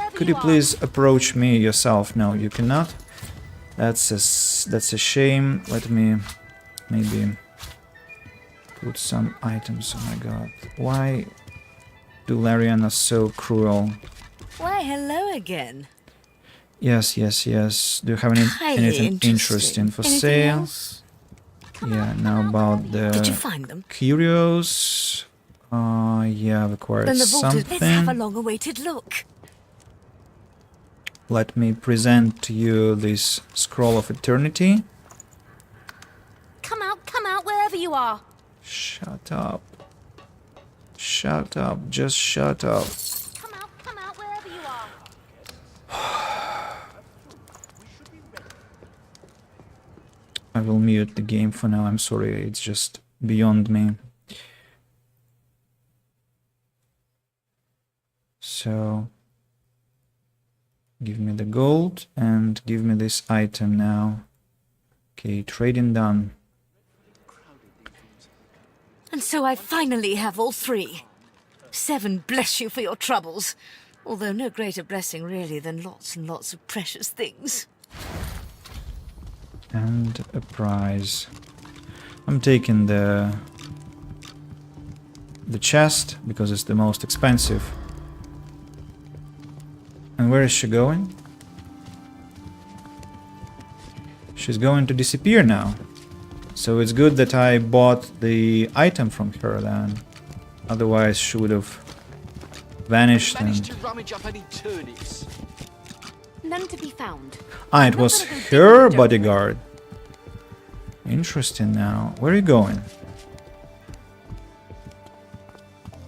approach me yourself? No, you cannot. That's a shame. Let me maybe put some items. Oh my god. Why do Larian are so cruel? Why, hello again. Yes. Do you have anything interesting for sale? Else? Yeah, now about the Did you find them? Curios. Yeah, I've acquired Then the vault is. Let's have a something. long-awaited look. Let me present to you this Scroll of Eternity. Come out, wherever you are. Shut up. Shut up, just shut up. Come out, wherever you are. I will mute the game for now, I'm sorry, it's just beyond me. So, give me the gold and give me this item now. Okay, trading done. And so I finally have all three. 7 bless you for your troubles. Although no greater blessing really than lots and lots of precious things. And a prize. I'm taking the chest because it's the most expensive. And where is she going? She's going to disappear now. So it's good that I bought the item from her then. Otherwise she would have vanished and... to rummage up any turnips. None to be found. Ah, it was her bodyguard. Interesting now. Where are you going?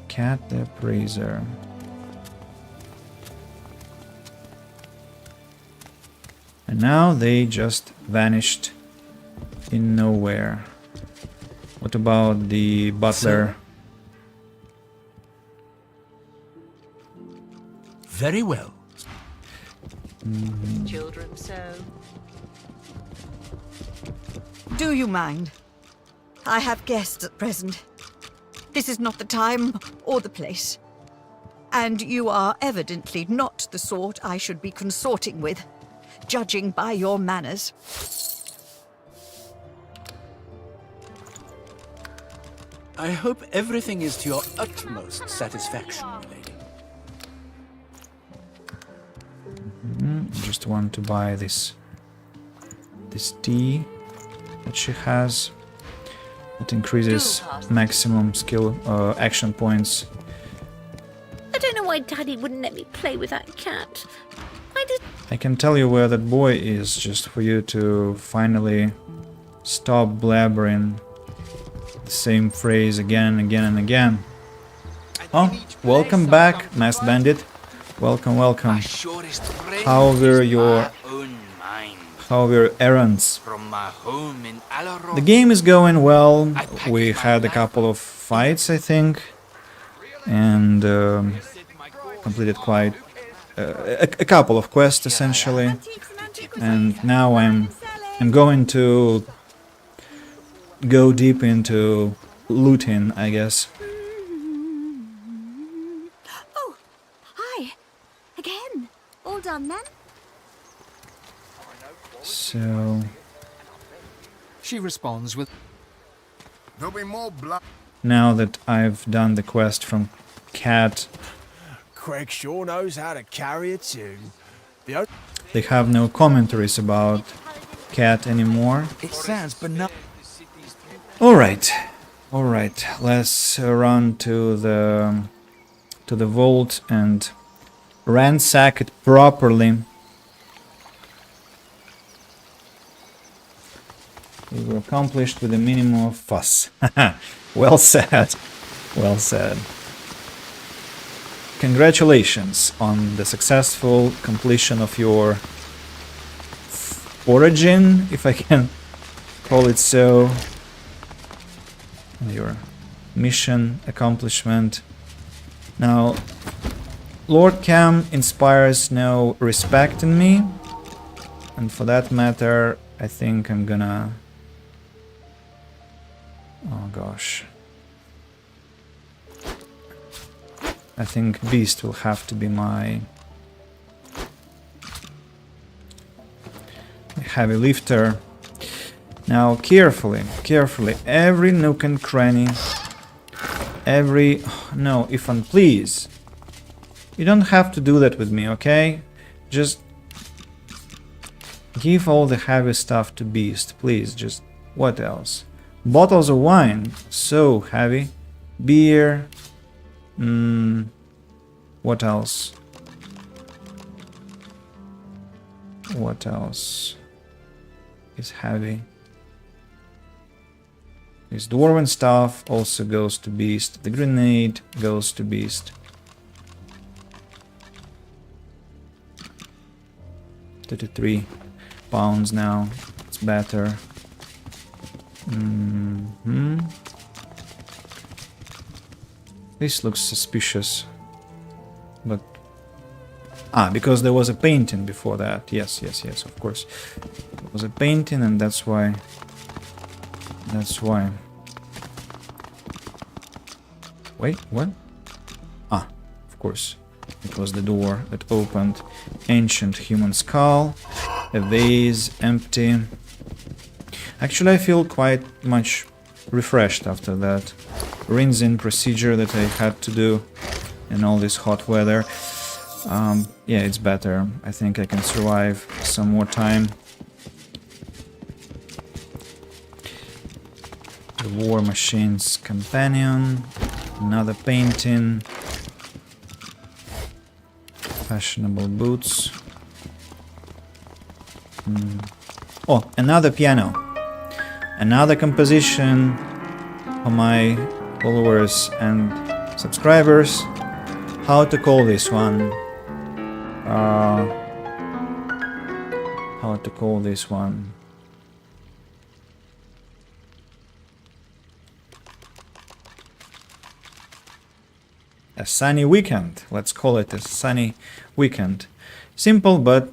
Cat the Appraiser. And now they just vanished in nowhere. What about the butler? Very well. Children, so. Do you mind? I have guests at present. This is not the time or the place. And you are evidently not the sort I should be consorting with, judging by your manners. I hope everything is to your utmost satisfaction, my lady. Just want to buy this tea that she has. It increases maximum skill action points. I don't know why Daddy wouldn't let me play with that cat. Why did... I can tell you where that boy is, just for you to finally stop blabbering the same phrase again and again and again. Oh, welcome back, Masked Bandit. Welcome, welcome. How were your errands? The game is going well. We had a couple of fights, I think, and completed quite a couple of quests essentially. And now I'm going to go deep into looting, I guess. Oh, hi. Again. All done then? So... She responds with... There'll be more blood. Now that I've done the quest from Cat... Craig sure knows how to carry a tune. They have no commentaries about cat anymore. It sounds banal. Alright, alright, let's run to the vault and ransack it properly. We were accomplished with a minimum of fuss. Well said, well said. Congratulations on the successful completion of your origin, if I can call it so. Your mission accomplishment. Now, Lord Cam inspires no respect in me, and for that matter, I think I'm gonna... Oh gosh. I think Beast will have to be my heavy lifter. Now, carefully, carefully, every nook and cranny, every... No, Ifan, please. You don't have to do that with me, okay? Just give all the heavy stuff to Beast, please. Just... What else? Bottles of wine, so heavy. Beer. What else? What else is heavy? This dwarven stuff also goes to Beast. The grenade goes to Beast. 33 pounds now. It's better. This looks suspicious. But... because there was a painting before that. Yes, yes, yes, of course. There was a painting and that's why... That's why. Wait, what? Of course. It was the door that opened. Ancient human skull. A vase, empty. Actually, I feel quite much refreshed after that rinsing procedure that I had to do in all this hot weather. Yeah, it's better. I think I can survive some more time. The War Machine's companion. Another painting. Fashionable boots. Oh, another piano. Another composition for my followers and subscribers. How to call this one? How to call this one? A sunny weekend. Let's call it a sunny weekend. Simple, but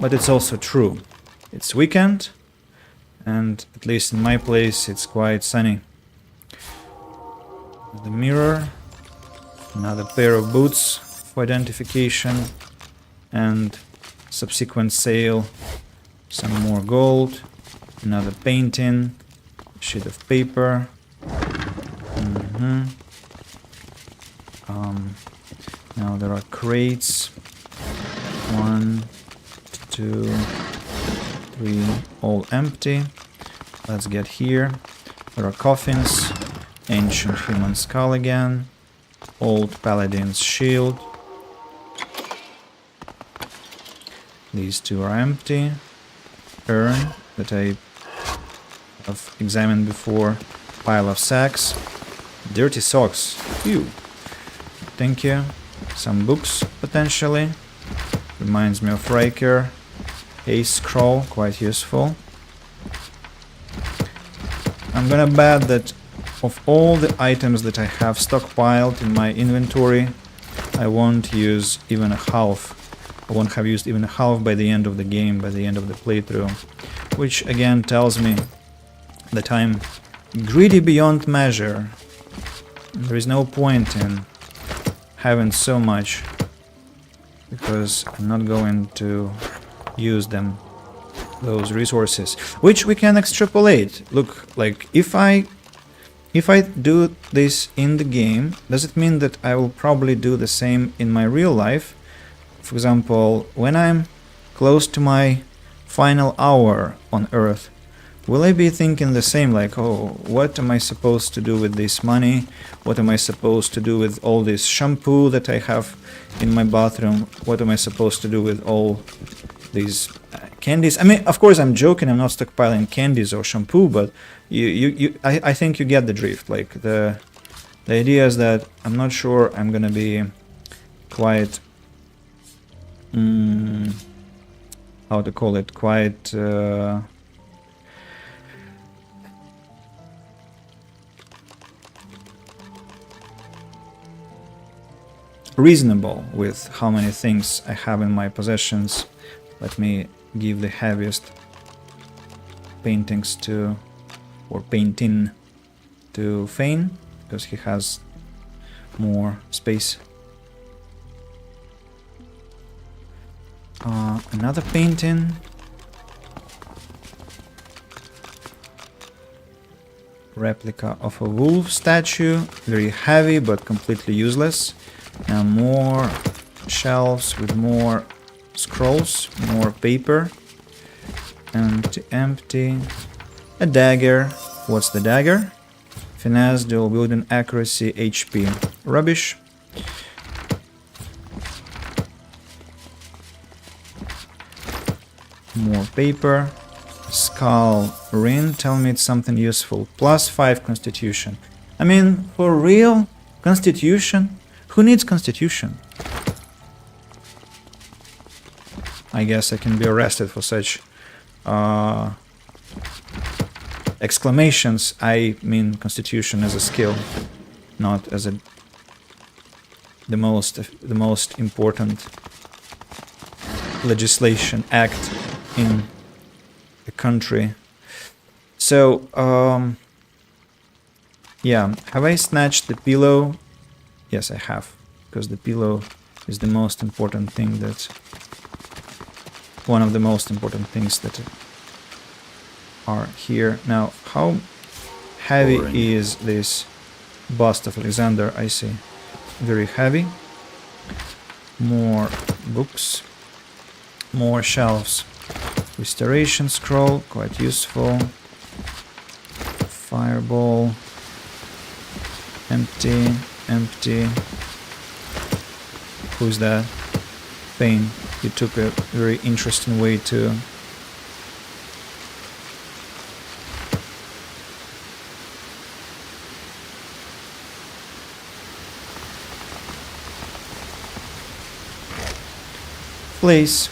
it's also true. It's weekend, and at least in my place, it's quite sunny. The mirror, another pair of boots for identification, and subsequent sale. Some more gold, another painting, sheet of paper. Now there are crates. 1, 2, 3, all empty. Let's get here. There are coffins. Ancient human skull again. Old paladin's shield. These two are empty. Urn that I have examined before. Pile of sacks. Dirty socks. Phew. Thank you. Some books, potentially. Reminds me of Riker. Ace scroll, quite useful. I'm gonna bet that of all the items that I have stockpiled in my inventory, I won't use even a half. I won't have used even a half by the end of the game, by the end of the playthrough. Which again tells me that I'm greedy beyond measure. There is no point in having so much, because I'm not going to use them, those resources, which we can extrapolate. Look, like if I do this in the game, does it mean that I will probably do the same in my real life? For example, when I'm close to my final hour on Earth, will I be thinking the same, like, oh, what am I supposed to do with this money? What am I supposed to do with all this shampoo that I have in my bathroom? What am I supposed to do with all these candies? I mean, of course, I'm joking. I'm not stockpiling candies or shampoo, but I think you get the drift. Like, the idea is that I'm not sure I'm gonna be quite, how to call it, quite reasonable with how many things I have in my possessions. Let me give the heaviest paintings to, or painting to Fane, because he has more space. Another painting. Replica of a wolf statue, very heavy but completely useless. Now more shelves with more scrolls, more paper. Empty. A dagger. What's the dagger? Finesse, dual wielding, accuracy, HP. Rubbish. More paper. Skull ring. Tell me it's something useful. +5 constitution. I mean, for real? Constitution? Who needs constitution? I guess I can be arrested for such exclamations. I mean constitution as a skill, not as the most important legislation act in the country. So yeah, have I snatched the pillow? Yes, I have, because the pillow is the most important thing, that one of the most important things that are here. Now, how heavy is this bust of Alexander? I see. Very heavy. More books. More shelves. Restoration scroll, quite useful. Fireball. Empty. Who's that? Fane. You took a very interesting way to place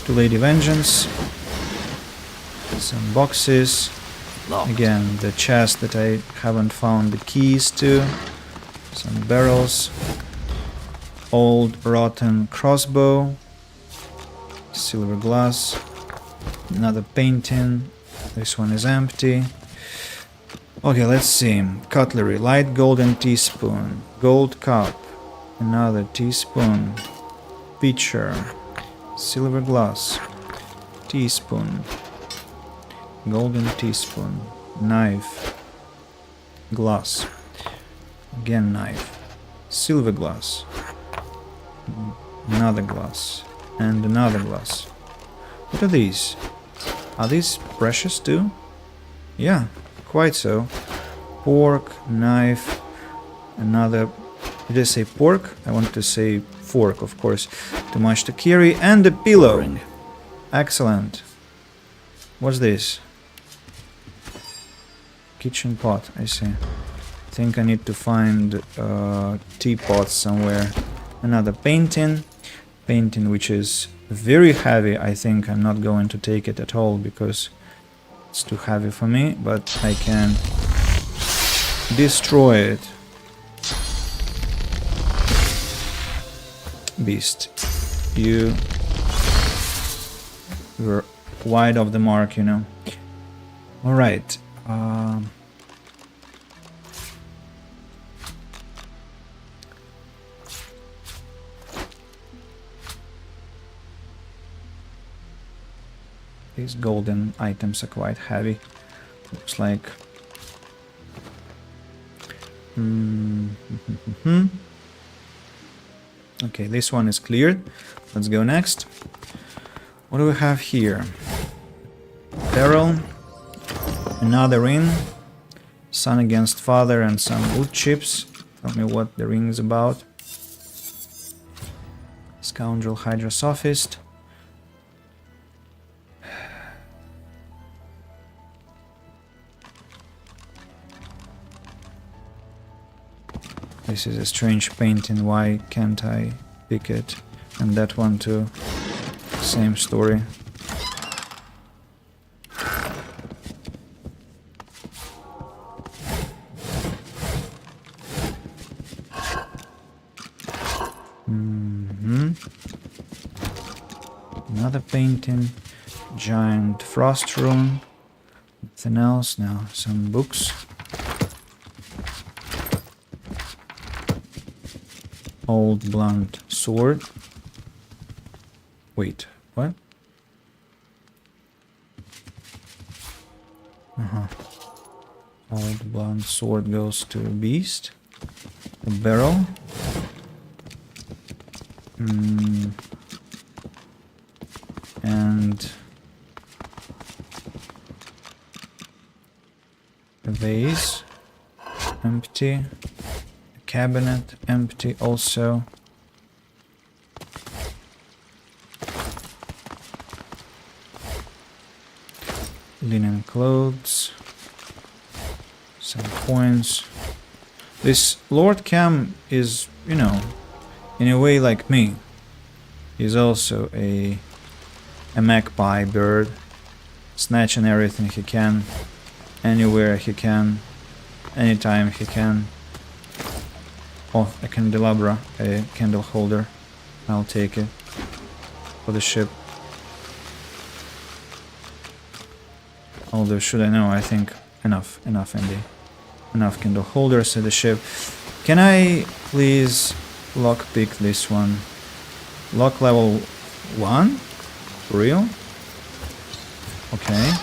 to Lady Vengeance. Some boxes. Again, the chest that I haven't found the keys to. Some barrels. Old rotten crossbow. Silver glass. Another painting. This one is empty. Okay, let's see. Cutlery. Light golden teaspoon. Gold cup. Another teaspoon. Pitcher. Silver glass. Teaspoon. Golden teaspoon. Knife. Glass. Again knife. Silver glass. Another glass. And another glass. What are these? Are these precious too? Yeah, quite so. Pork, knife, another... Did I say pork? I want to say fork, of course. Too much to carry. And a pillow. Excellent. What's this? Kitchen pot, I see. I think I need to find teapots somewhere. Another painting. Painting which is very heavy. I think I'm not going to take it at all because it's too heavy for me, but I can destroy it. Beast, you were wide of the mark, you know. Alright. These golden items are quite heavy. Looks like... Okay, this one is cleared. Let's go next. What do we have here? Barrel, another ring, son against father, and some wood chips. Tell me what the ring is about. Scoundrel Hydra Sophist. This is a strange painting, why can't I pick it? And that one too. Same story. Another painting. Giant frost rune. Nothing else. Now some books. Old blunt sword. Wait, what? Old blunt sword goes to beast. A barrel. And a vase. Empty. Cabinet empty also. Linen clothes. Some coins. This Lord Cam is, you know, in a way like me. He's also a magpie bird, snatching everything he can, anywhere he can, anytime he can. Oh, a candelabra, a candle holder. I'll take it for the ship. Although, should I know, I think enough, Andy. Enough candle holders at the ship. Can I please lockpick this one? Lock level 1? For real? Okay.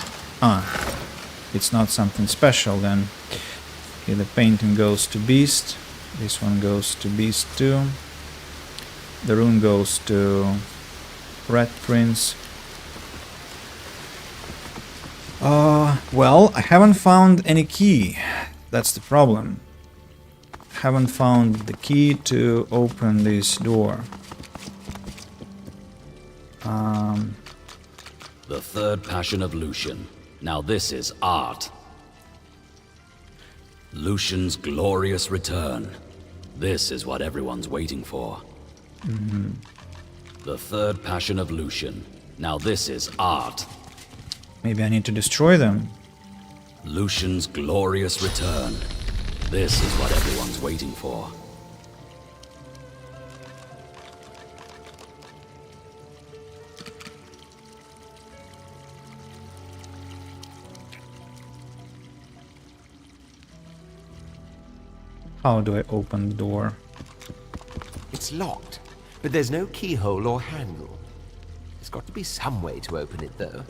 It's not something special then. Okay, the painting goes to beast. This one goes to beast too. The rune goes to Red Prince. Well, I haven't found any key. That's the problem. Haven't found the key to open this door. The third passion of Lucian. Now this is art. Lucian's glorious return. This is what everyone's waiting for. The third passion of Lucian. Now this is art. Maybe I need to destroy them. Lucian's glorious return. This is what everyone's waiting for. How do I open the door? It's locked, but there's no keyhole or handle. There's got to be some way to open it, though.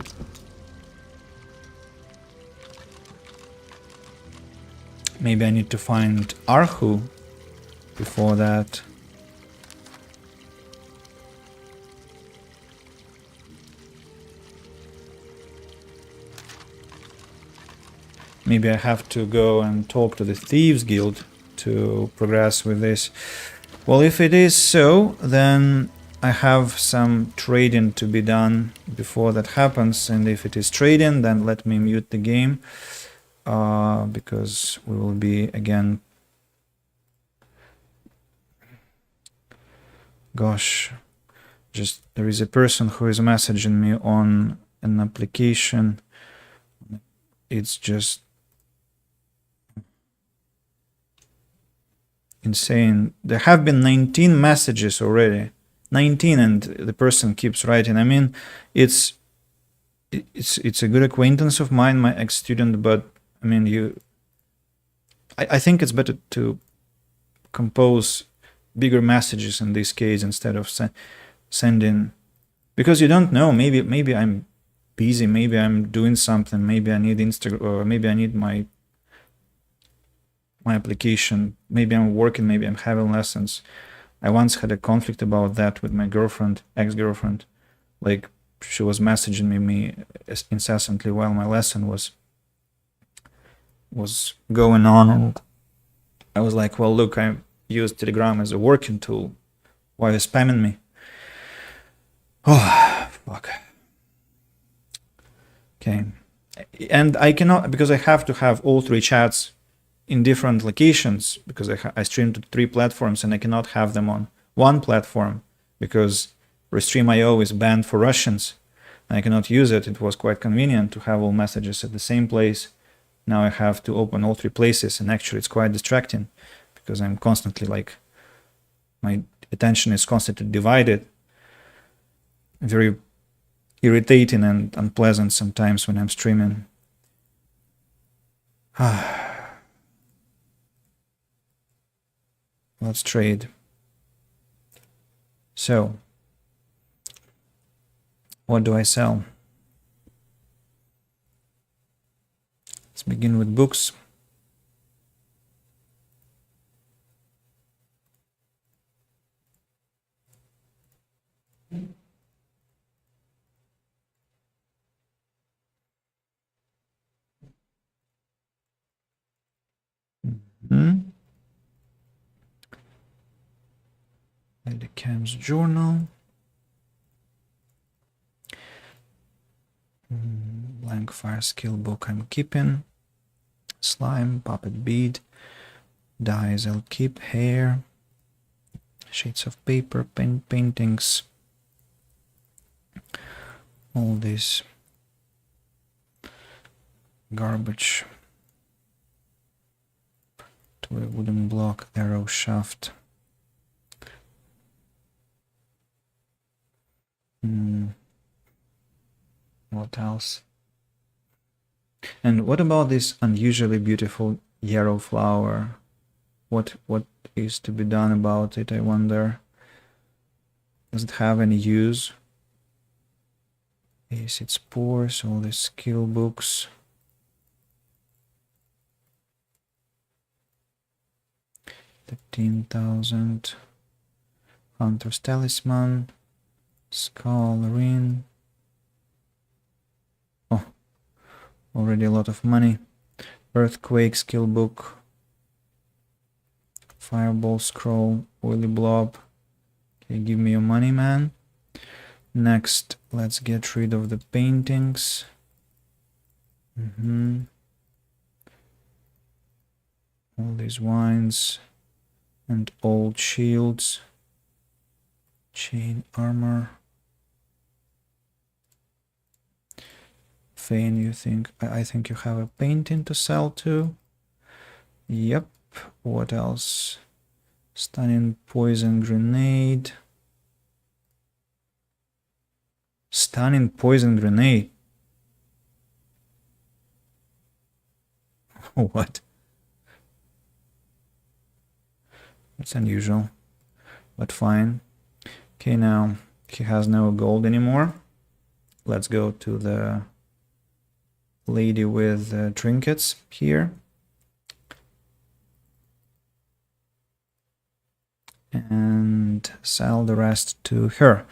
Maybe I need to find Arhu before that. Maybe I have to go and talk to the Thieves Guild to progress with this. Well, if it is so, then I have some trading to be done before that happens, and if it is trading, then let me mute the game, because we will be again... Gosh, just there is a person who is messaging me on an application. It's just insane. There have been 19 messages already. 19, and the person keeps writing. I mean, it's a good acquaintance of mine, my ex-student, but I mean, I think it's better to compose bigger messages in this case instead of sending, because you don't know, maybe I'm busy, maybe I'm doing something, maybe I need Instagram, or maybe I need my application, maybe I'm working, maybe I'm having lessons. I once had a conflict about that with my girlfriend, ex-girlfriend. Like, she was messaging me incessantly while my lesson was going on, and I was like, well, look, I use Telegram as a working tool. Why are you spamming me? Oh, fuck. Okay. And I cannot, because I have to have all 3 chats in different locations, because I stream to 3 platforms, and I cannot have them on one platform because Restream.io is banned for Russians. And I cannot use it. It was quite convenient to have all messages at the same place. Now I have to open all 3 places, and actually it's quite distracting because I'm constantly like, my attention is constantly divided. Very irritating and unpleasant sometimes when I'm streaming. Let's trade. So, what do I sell? Let's begin with books. Lady Cam's journal. Blank fire skill book I'm keeping. Slime, puppet bead. Dyes I'll keep. Hair. Sheets of paper, paintings. All this garbage. To a wooden block, arrow shaft. What else? And what about this unusually beautiful yarrow flower? What is to be done about it, I wonder? Does it have any use? Is its spores, all these skill books. $13,000. Hunter's Talisman. Skull Ring. Oh, already a lot of money. Earthquake skill book. Fireball scroll. Oily blob. Okay, give me your money, man. Next, let's get rid of the paintings. All these wines and old shields. Chain armor. Fane, you think? I think you have a painting to sell too. Yep. What else? Stunning poison grenade. Stunning poison grenade. What? That's unusual, but fine. Okay, now he has no gold anymore. Let's go to the lady with trinkets here. And sell the rest to her.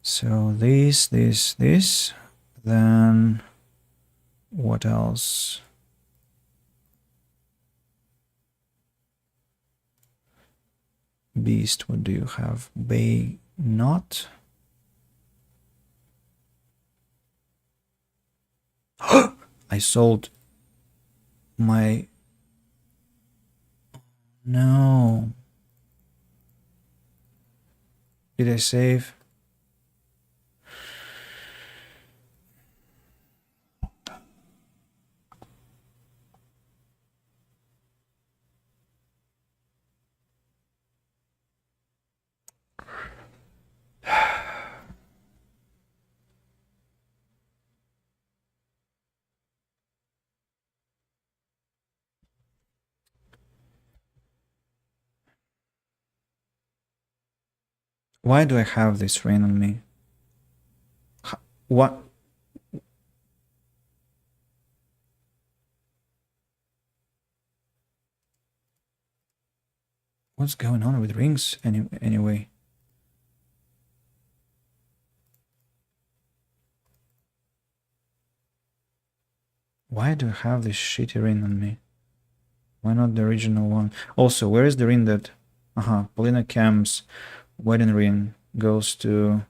So this, then what else? Beast, what do you have? Bay knot. I sold my... No. Did I save? Why do I have this rain on me? What? What's going on with rings anyway? Why do I have this shitty ring on me? Why not the original one? Also, where is the ring that... Polina Camp's wedding ring goes to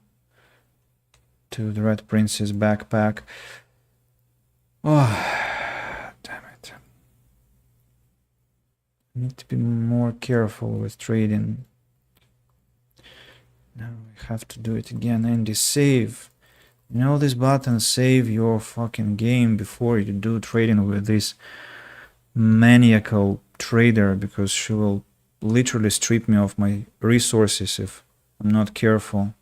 the Red Prince's backpack. Oh, damn it. I need to be more careful with trading. Now I have to do it again. Andy, save. You know this button, save your fucking game before you do trading with this maniacal trader, because she will literally strip me of my resources if I'm not careful.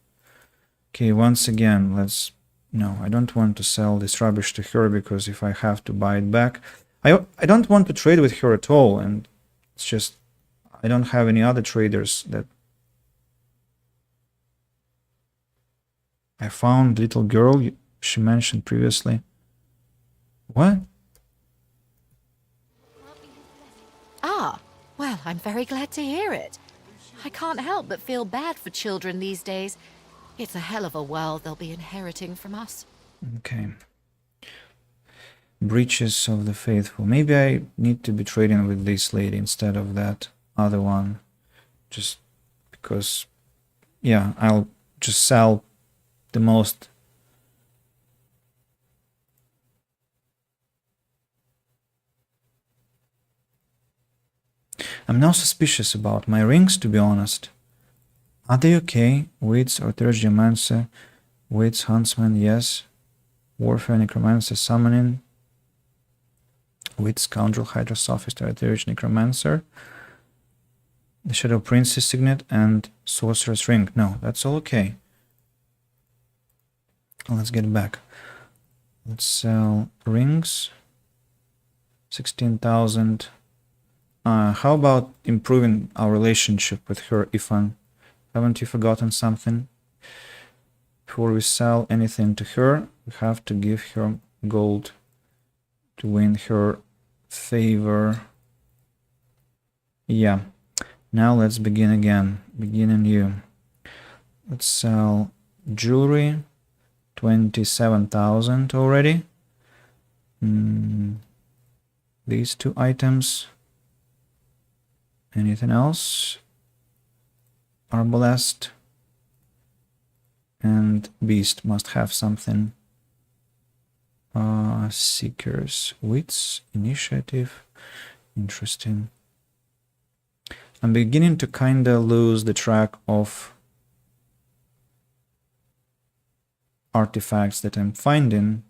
Okay, once again, let's... No, I don't want to sell this rubbish to her, because if I have to buy it back... I don't want to trade with her at all, and it's just... I don't have any other traders that... I found little girl she mentioned previously. What? Ah, well, I'm very glad to hear it. I can't help but feel bad for children these days. It's a hell of a world they'll be inheriting from us. Okay. Breaches of the Faithful. Maybe I need to be trading with this lady instead of that other one. Just because... Yeah, I'll just sell the most... I'm now suspicious about my rings, to be honest. Are they okay? Wits, Orthodox Geomancer, Wits, Huntsman, yes. Warfare, Necromancer, Summoning. Wits, Scoundrel, Hydra, Sophist, Orthodox Necromancer. The Shadow Prince's Signet and Sorcerer's Ring. No, that's all okay. Let's get back. Let's sell rings. 16,000. How about improving our relationship with her, Ifan? Haven't you forgotten something? Before we sell anything to her, we have to give her gold to win her favor. Yeah. Now let's begin again. Begin anew. Let's sell jewelry. 27,000 already. These two items. Anything else? Arbalest and Beast must have something. Seekers, Wits, Initiative. Interesting. I'm beginning to kinda lose the track of artifacts that I'm finding.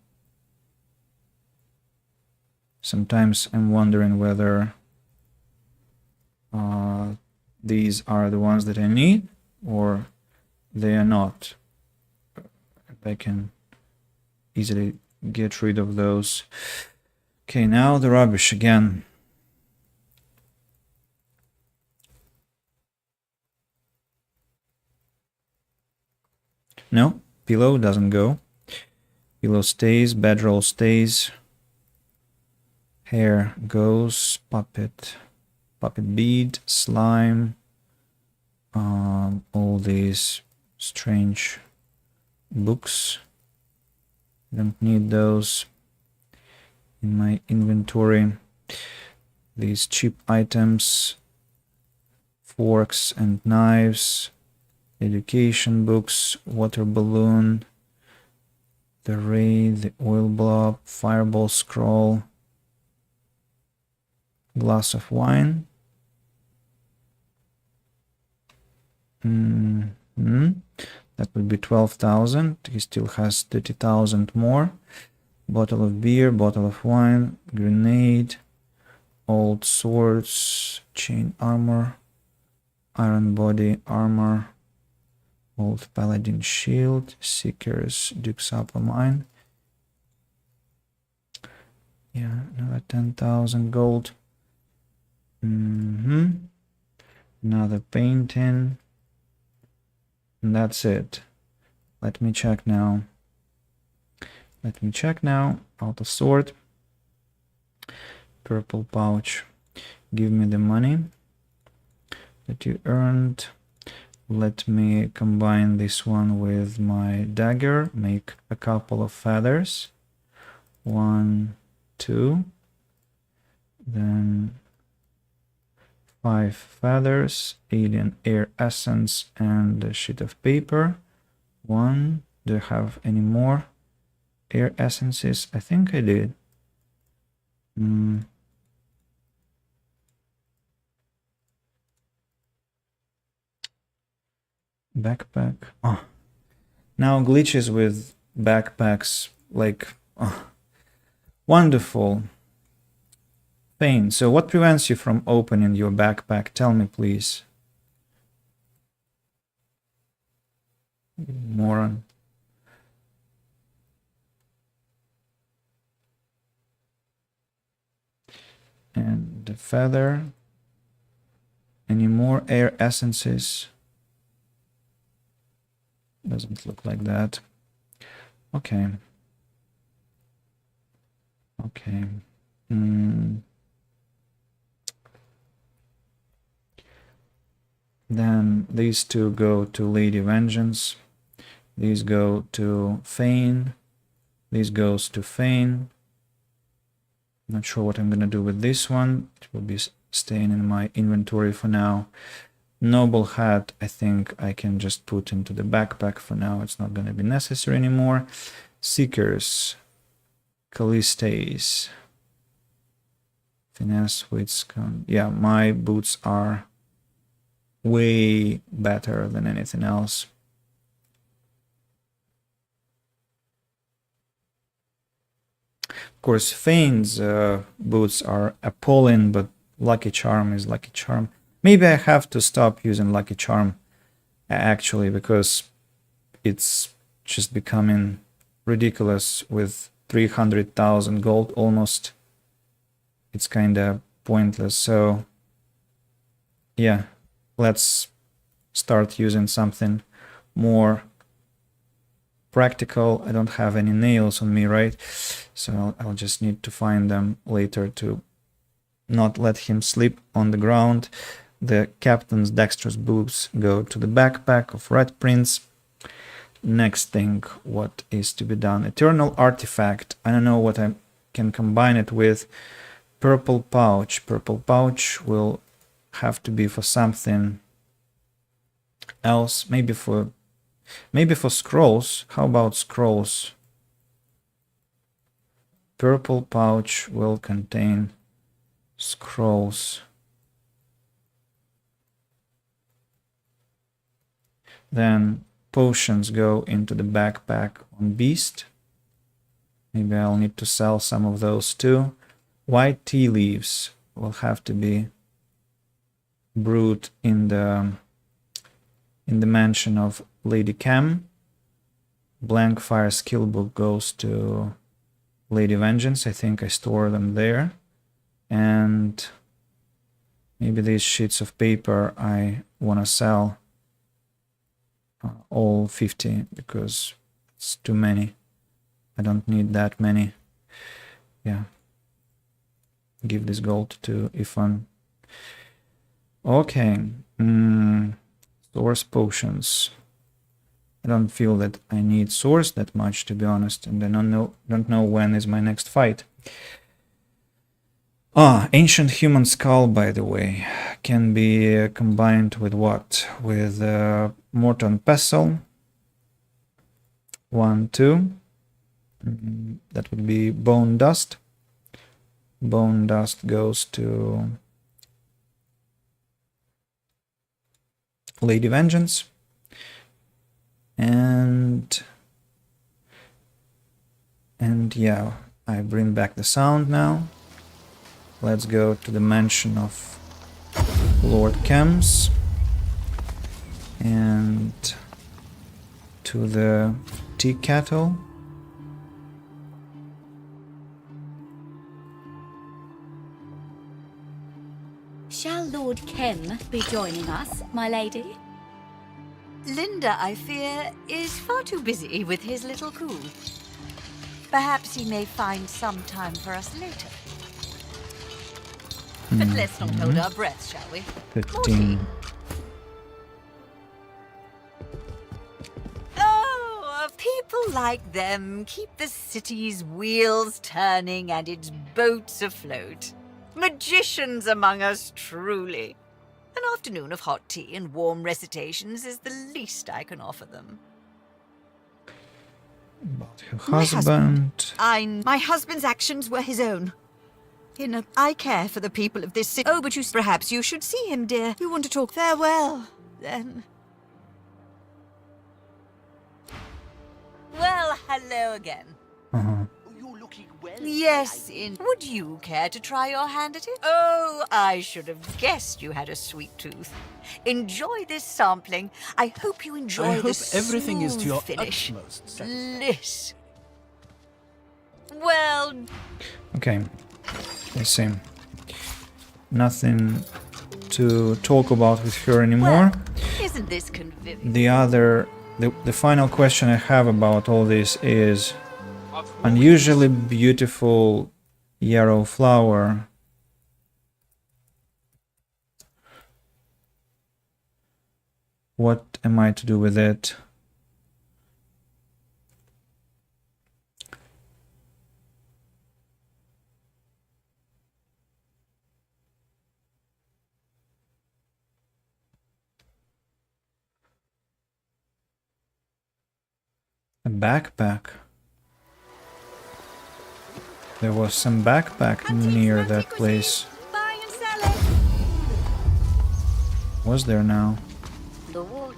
Sometimes I'm wondering whether these are the ones that I need or they are not. I can easily get rid of those. Okay, now the rubbish again. No, pillow doesn't go. Pillow stays, bedroll stays. Hair goes, puppet bead, slime, all these strange books. Don't need those in my inventory. These cheap items, forks and knives, education books, water balloon, the ray, the oil blob, fireball scroll, glass of wine. That would be 12,000. He still has 30,000 more. Bottle of beer, bottle of wine, grenade, old swords, chain armor, iron body armor, old paladin shield, seekers, Duke's upper mine. Yeah, another 10,000 gold. Another painting. And that's it. Let me check now. Out of sword. Purple pouch. Give me the money. that you earned. Let me combine this one with my dagger, make a couple of feathers. 1, 2, then 5 feathers, alien air essence, and a sheet of paper. 1. Do I have any more air essences? I think I did. Backpack. Oh, now glitches with backpacks, like, oh, wonderful. Pain. So what prevents you from opening your backpack? Tell me, please. Moron. And the feather. Any more air essences? Doesn't look like that. Okay. Okay. Then these two go to Lady Vengeance. These go to Fane. This goes to Fane. Not sure what I'm gonna do with this one. It will be staying in my inventory for now. Noble Hat, I think I can just put into the backpack for now. It's not gonna be necessary anymore. Seekers. Callistes. Finesse, Witscon. Yeah, my boots are way better than anything else. Of course, Fane's boots are appalling, but Lucky Charm is Lucky Charm. Maybe I have to stop using Lucky Charm, actually, because it's just becoming ridiculous with 300,000 gold almost. It's kind of pointless. So, yeah, let's start using something more practical. I don't have any nails on me, right? So I'll just need to find them later to not let him sleep on the ground. The captain's dexterous boots go to the backpack of Red Prince. Next thing, what is to be done? Eternal Artifact. I don't know what I can combine it with. Purple Pouch. Purple Pouch will have to be for something else. Maybe for scrolls. How about scrolls? Purple Pouch will contain scrolls. Then potions go into the backpack on Beast. Maybe I'll need to sell some of those too. White tea leaves will have to be brewed in the mansion of Lady Cam. Blank Fire skill book goes to Lady Vengeance. I think I store them there. And maybe these sheets of paper I want to sell all 50 because it's too many. I don't need that many. Yeah. Give this gold to Ifan. Okay. Source potions. I don't feel that I need source that much, to be honest, and I don't know when is my next fight. Ancient human skull, by the way, can be combined with what? With Morton Pestle. 1, 2. That would be Bone Dust. Bone Dust goes to Lady Vengeance. And yeah, I bring back the sound now. Let's go to the mansion of Lord Kems and to the tea kettle. Shall Lord Kem be joining us, my lady? Linda, I fear, is far too busy with his little coup. Perhaps he may find some time for us later. But let's not hold our breath, shall we? 15. People like them keep the city's wheels turning and its boats afloat. Magicians among us, truly. An afternoon of hot tea and warm recitations is the least I can offer them. About her husband. My husband's actions were his own. I care for the people of this city. Oh, but perhaps you should see him, dear. You want to talk farewell, then. Well, hello again. Yes, would you care to try your hand at it? Oh, I should have guessed you had a sweet tooth. Enjoy this sampling. I hope you enjoy I hope the everything is to your finish. utmost satisfaction. Bliss. Well... Okay. Let's see. Nothing to talk about with her anymore. Isn't this convivial? The final question I have about all this is unusually beautiful yarrow flower. What am I to do with it? A backpack. There was some backpack near that place. Was there now? The water,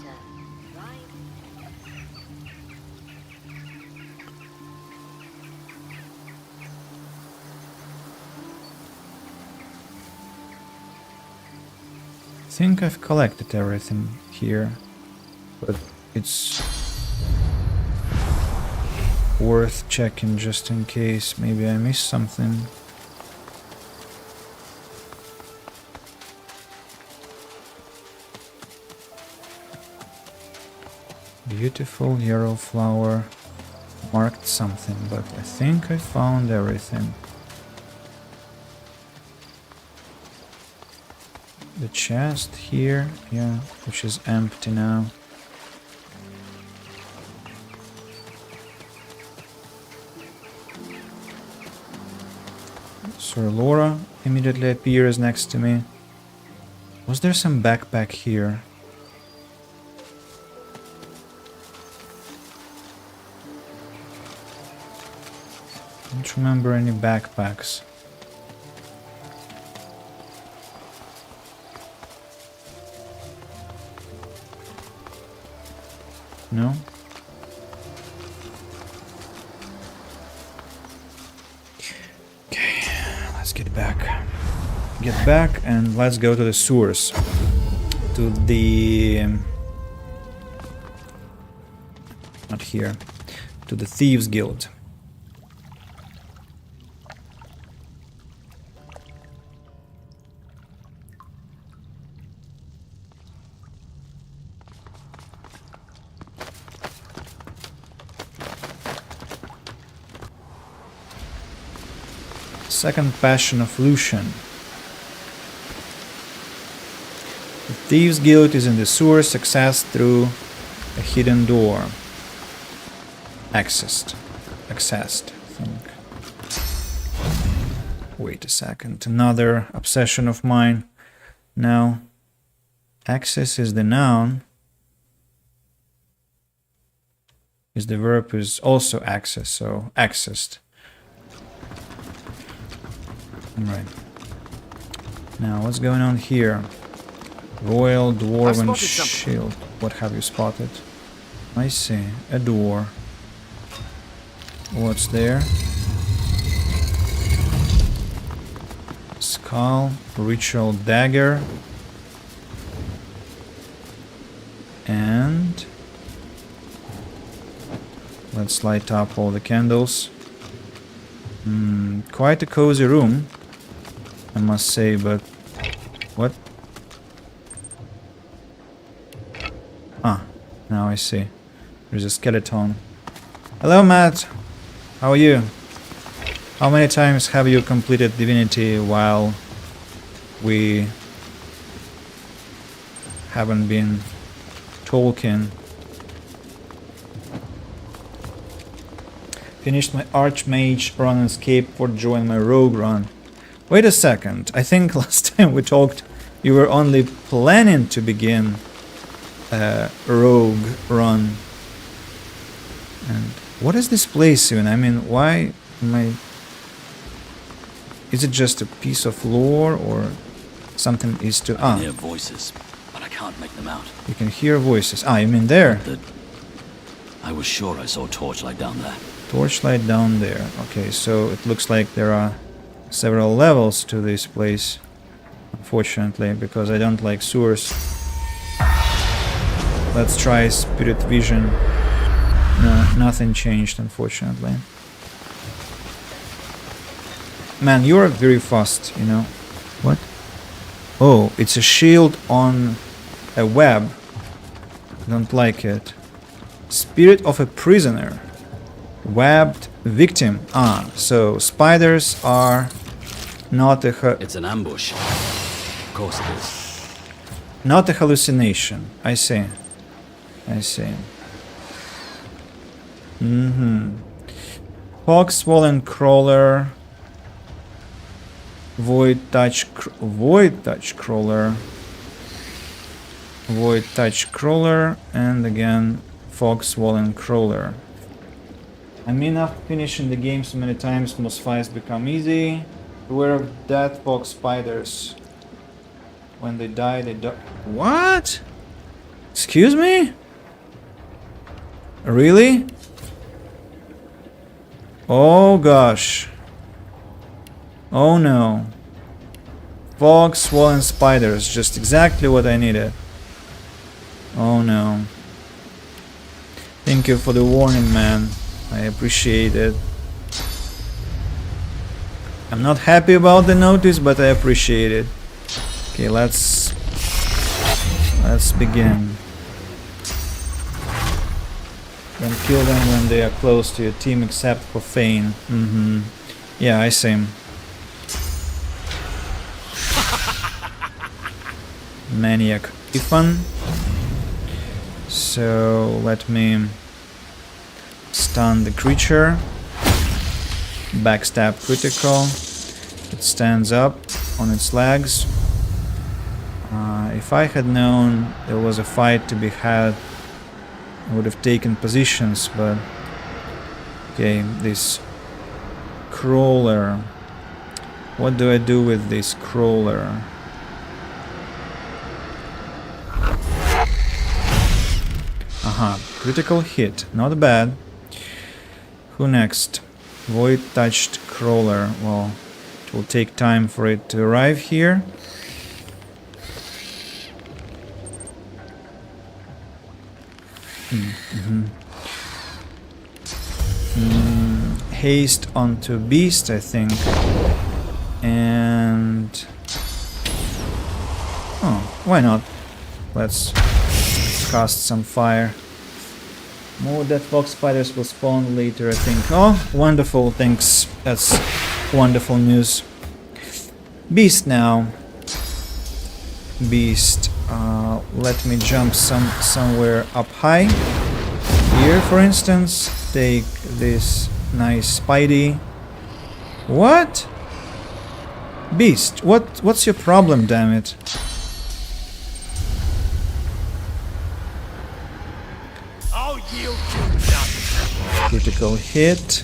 I think I've collected everything here, but it's worth checking just in case. Maybe I missed something. Beautiful yarrow flower. Marked something, but I think I found everything. The chest here, yeah, which is empty now. Sir Laura immediately appears next to me. Was there some backpack here? Don't remember any backpacks. No? Okay, let's get back. Get back and let's go to the sewers. To the... not here. To the Thieves Guild. Second Passion of Lucian. The Thieves Guild is in the sewers, accessed through a hidden door. Accessed, I think. Wait a second, another obsession of mine. Now, access is the noun. Is the verb is also access, so accessed. Right. Now, what's going on here? Royal Dwarven Shield. What have you spotted? I see. A door. What's there? Skull. Ritual dagger. And... let's light up all the candles. Quite a cozy room, I must say, but... what? Ah, now I see. There's a skeleton. Hello, Matt! How are you? How many times have you completed Divinity while we haven't been talking? Finished my Archmage run and escape for join my Rogue run. Wait a second. I think last time we talked, you were only planning to begin a Rogue run. And what is this place even? I mean, why am I... Is it just a piece of lore or something is to... I hear voices, but I can't make them out. You can hear voices. You mean there? I was sure I saw a torchlight down there. Torchlight down there. Okay, so it looks like there are several levels to this place. Unfortunately, because I don't like sewers. Let's try spirit vision. No, nothing changed, unfortunately. Man, you're very fast, you know. What? Oh, it's a shield on a web. Don't like it. Spirit of a prisoner. Webbed victim. So spiders are not a... It's an ambush. Of course it is. Not a hallucination. I see. I see. Hawk swollen crawler. Void touch crawler. Void touch crawler, and again fog swollen crawler. I mean, after finishing the game so many times, most fights become easy. Beware of dead fog spiders. When they die, they die. What? Excuse me? Really? Oh gosh. Oh no. Fog swollen spiders, just exactly what I needed. Oh no. Thank you for the warning, man. I appreciate it. I'm not happy about the notice, but I appreciate it. Okay, let's begin. Don't kill them when they are close to your team, except for Fane. Yeah, I see him. Maniac Ifan. So let me stun the creature. Backstab critical. It stands up on its legs. If I had known there was a fight to be had, I would have taken positions, but okay, this crawler. What do I do with this crawler? Critical hit, not bad. Who next? Void touched crawler. Well, it will take time for it to arrive here. Haste onto beast, I think. And why not? Let's cast some fire. More dead fog spiders will spawn later, I think. Oh, wonderful, thanks. That's wonderful news. Beast now. Beast. Let me jump somewhere up high. Here, for instance. Take this nice Spidey. What? Beast, what's your problem, damn it? Critical hit.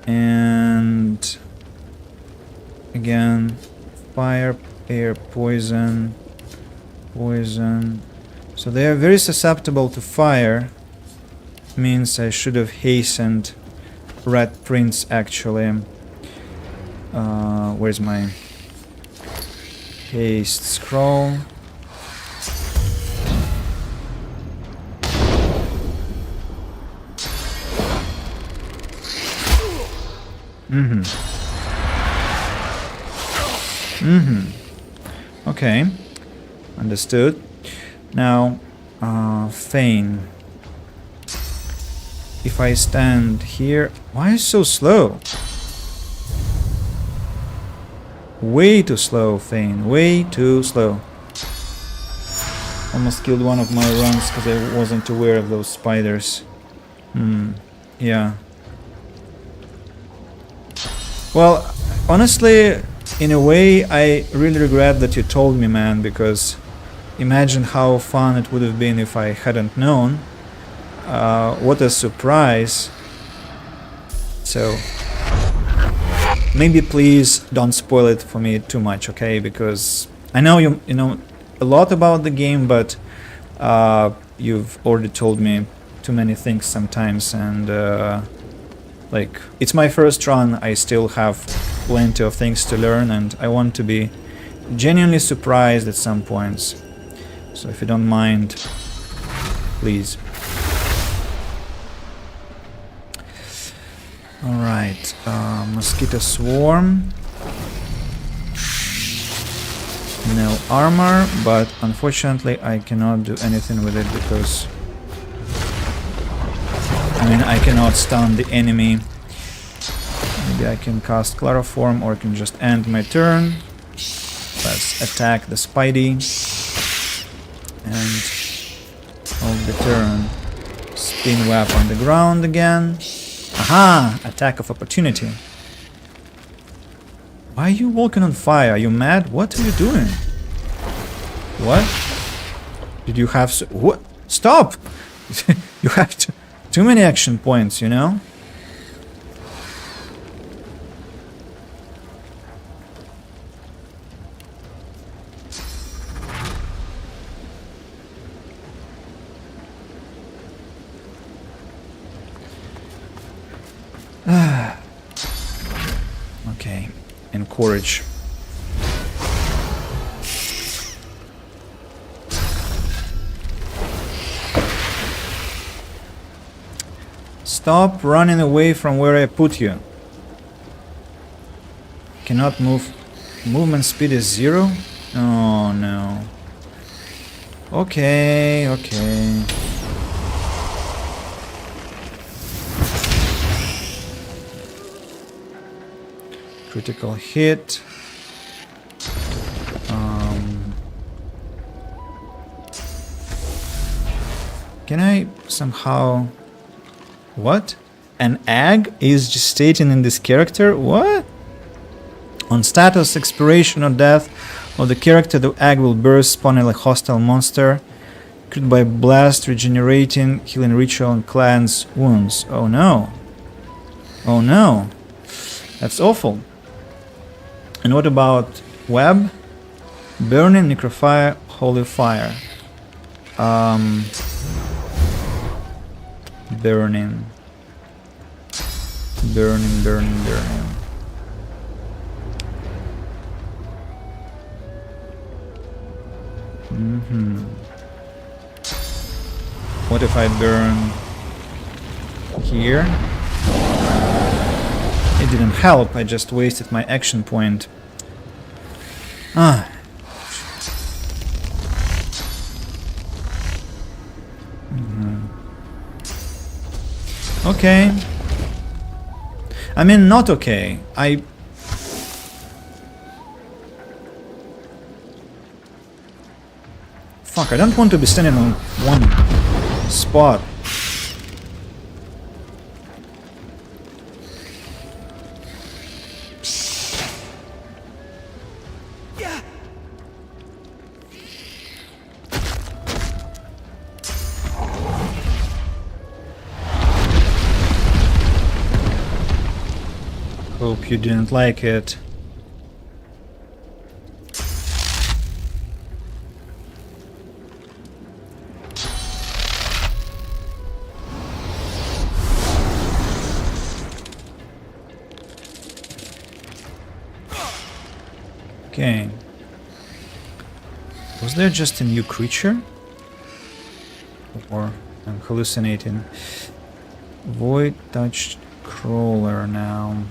And again, fire, air, poison. So they are very susceptible to fire. Means I should have hastened Red Prince, actually. Where's my haste scroll? Okay, understood. Now, Fane. If I stand here... Why is it so slow? Way too slow, Fane. Way too slow. Almost killed one of my runs because I wasn't aware of those spiders. Yeah. Well, honestly, in a way, I really regret that you told me, man, because imagine how fun it would have been if I hadn't known. What a surprise. So, maybe please don't spoil it for me too much, okay? Because I know you know a lot about the game, but you've already told me too many things sometimes, and like, it's my first run, I still have plenty of things to learn, and I want to be genuinely surprised at some points. So if you don't mind, please. Alright, mosquito swarm. No armor, but unfortunately I cannot do anything with it because I cannot stun the enemy. Maybe I can cast Chloroform, or I can just end my turn. Let's attack the Spidey. And hold the turn. Spin web on the ground again. Aha! Attack of opportunity. Why are you walking on fire? Are you mad? What are you doing? What? Did you have... What? Stop! You have too many action points, you know? Okay. Encourage. Stop running away from where I put you. Cannot move. Movement speed is 0? Oh no. Okay, okay. Critical hit. Can I somehow... What? An egg is gestating in this character? What? On status, expiration, or death of the character, the egg will burst, spawning a hostile monster. Created by blast, regenerating, healing ritual, and cleanse wounds. Oh no. Oh no. That's awful. And what about web? Burning, necrofire, holy fire. Burning. Burning, burning, burning. What if I burn here? It didn't help, I just wasted my action point. Ah. Okay. I mean, not okay. Fuck, I don't want to be standing on one spot. Hope you didn't like it. Okay. Was there just a new creature? Or I'm hallucinating. Void touched crawler now.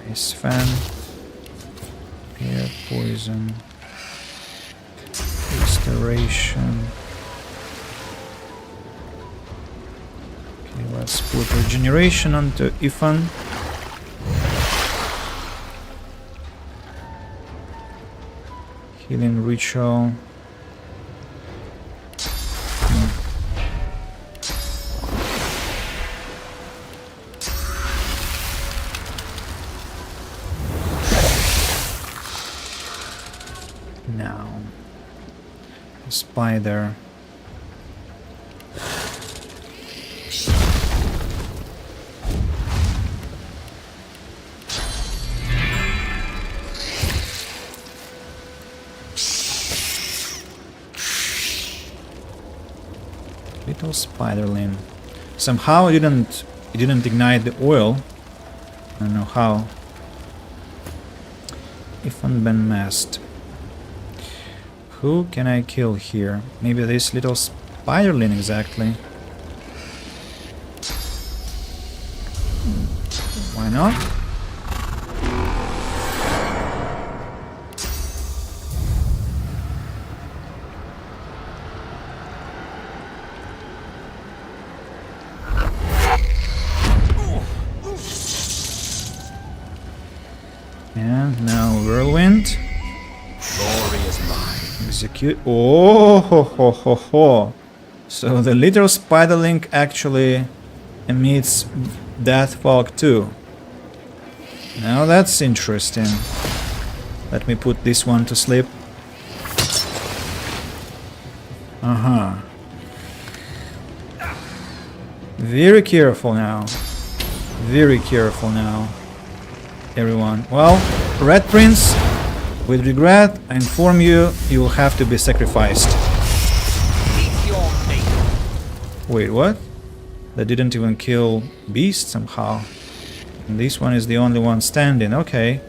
Ice fan. Air poison. Restoration. Okay, let's put regeneration onto Ifan. Healing ritual. spider. Little spiderling. Somehow it didn't ignite the oil. I don't know how. If unbeen masked. Who can I kill here? Maybe this little spiderling exactly. Why not? And now whirlwind. Glory is mine. Execute. Oh ho ho ho ho. So the little spiderling actually emits death fog too. Now that's interesting. Let me put this one to sleep. Uh-huh. Very careful now. Very careful now. Everyone. Well, Red Prince, with regret, I inform you, you will have to be sacrificed. Wait, what? That didn't even kill Beast somehow. And this one is the only one standing. Okay.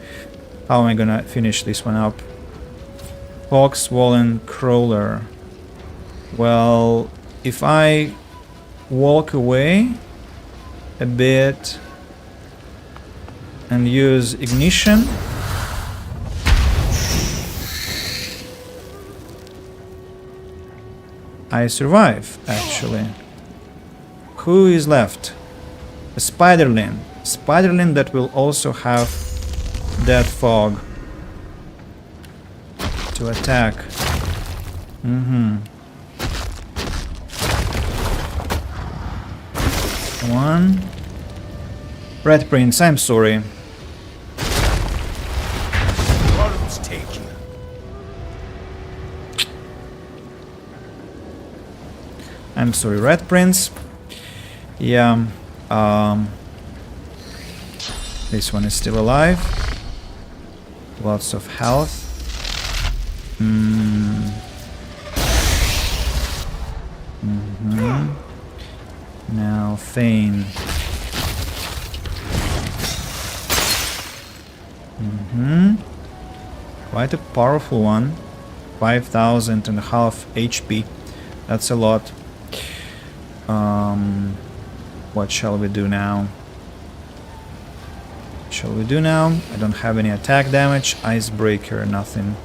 How am I gonna finish this one up? Fox, Swollen, Crawler. Well, if I walk away a bit and use ignition, I survive actually. Who is left? A spiderling. Spiderling that will also have death fog to attack. One. Red Prince, I'm sorry. Take you. I'm sorry, Red Prince. Yeah. This one is still alive. Lots of health. Now Feign. Quite a powerful one. 5,500 HP. That's a lot. What shall we do now? I don't have any attack damage. Icebreaker, nothing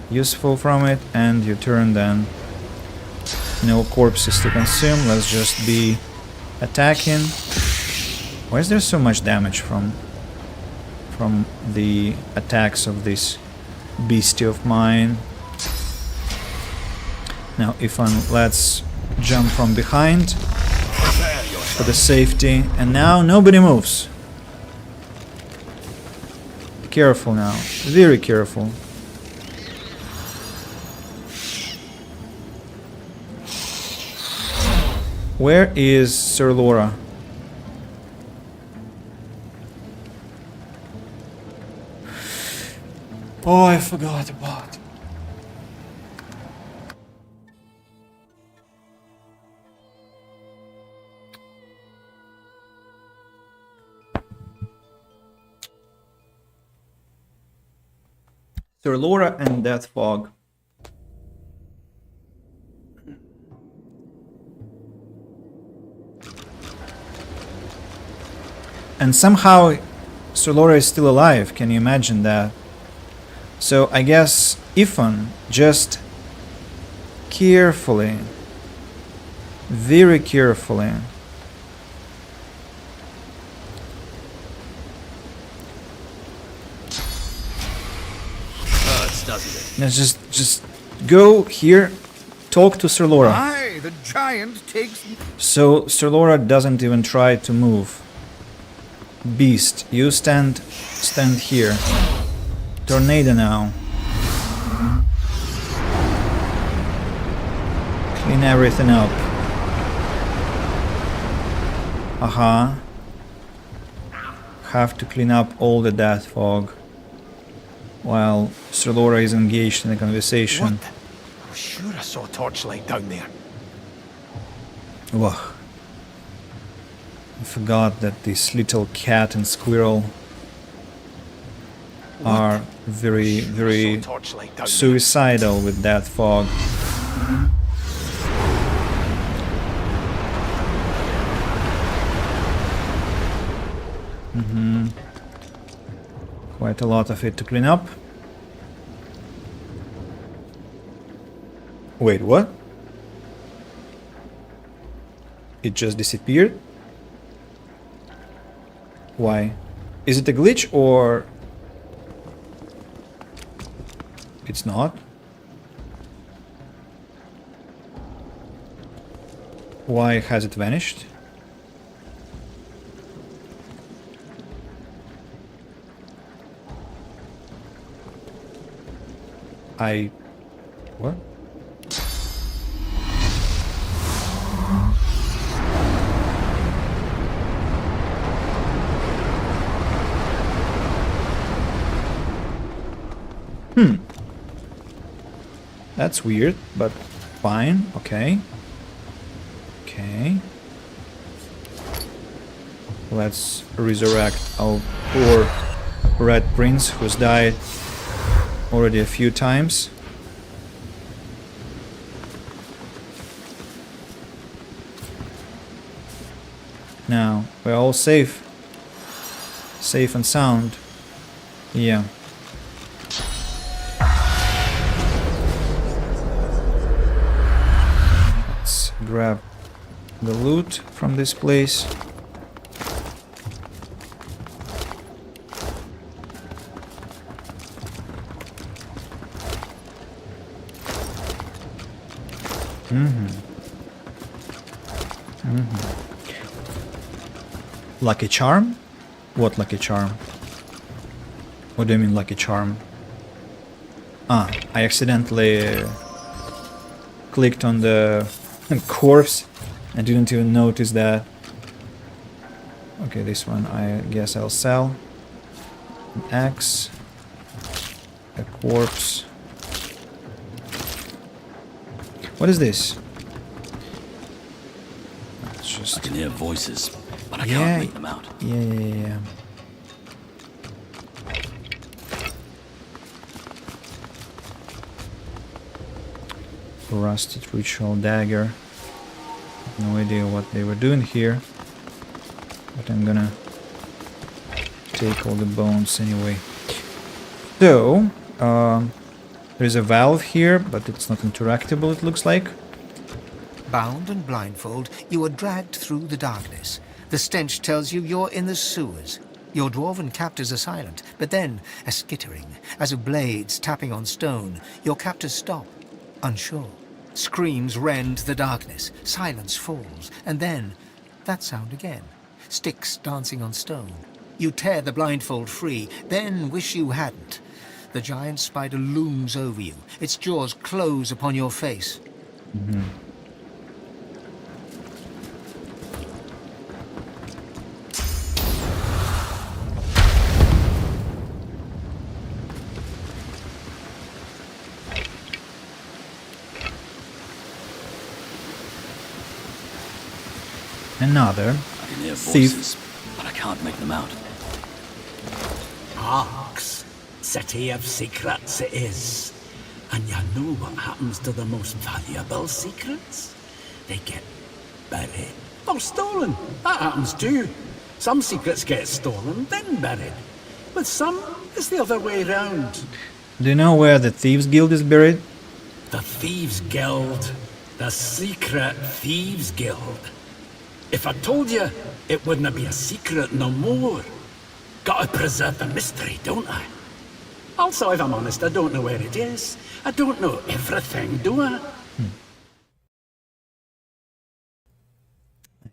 useful from it. And your turn then. No corpses to consume. Let's just be attacking. Why is there so much damage from the attacks of this beastie of mine? Now, let's jump from behind for the safety. And now nobody moves. Careful now, very careful. Where is Sir Laura? Oh, I forgot about. Sir Laura and Death Fog. And somehow Sir Laura is still alive. Can you imagine that? So I guess Ifan just carefully, very carefully, let's just go here, talk to Sir Laura. Aye, the giant takes. So Sir Laura doesn't even try to move. Beast, you stand here. Tornado now. clean everything up. Have to clean up all the death fog while Sir Laura is engaged in a conversation. What? I'm sure I saw a torchlight down there. Ugh. I forgot that this little cat and squirrel are very, very suicidal with death fog. Quite a lot of it to clean up. Wait, what? It just disappeared? Why? Is it a glitch or... It's not? Why has it vanished? What? That's weird, but fine, okay. Okay. Let's resurrect our poor Red Prince who's died already a few times. Now, we're all safe. Safe and sound. Yeah. Let's grab the loot from this place. Lucky charm? What lucky charm? What do you mean lucky charm? Ah, I accidentally clicked on the corpse. I didn't even notice that. Okay, this one I guess I'll sell. An axe. A corpse. What is this? It's just... I can hear voices, but I Yeah, can't make them out. Yeah. Rusted ritual dagger. No idea what they were doing here, but I'm gonna take all the bones anyway. So, there's a valve here, but it's not interactable, it looks like. Bound and blindfold, you are dragged through the darkness. The stench tells you you're in the sewers. Your dwarven captors are silent, but then a skittering, as of blades tapping on stone. Your captors stop, unsure. Screams rend the darkness, silence falls, and then that sound again. Sticks dancing on stone. You tear the blindfold free, then wish you hadn't. The giant spider looms over you. Its jaws close upon your face. Another I can hear thief. voices, but I can't make them out. Arks, city of secrets it is. And you know what happens to the most valuable secrets? They get buried or stolen. That happens too. Some secrets get stolen, then buried. But some, it's the other way round. Do you know where the Thieves Guild is buried? The Thieves Guild. The secret Thieves Guild. If I told you, it wouldn't be a secret no more. Gotta preserve the mystery, don't I? Also, if I'm honest, I don't know where it is. I don't know everything, do I?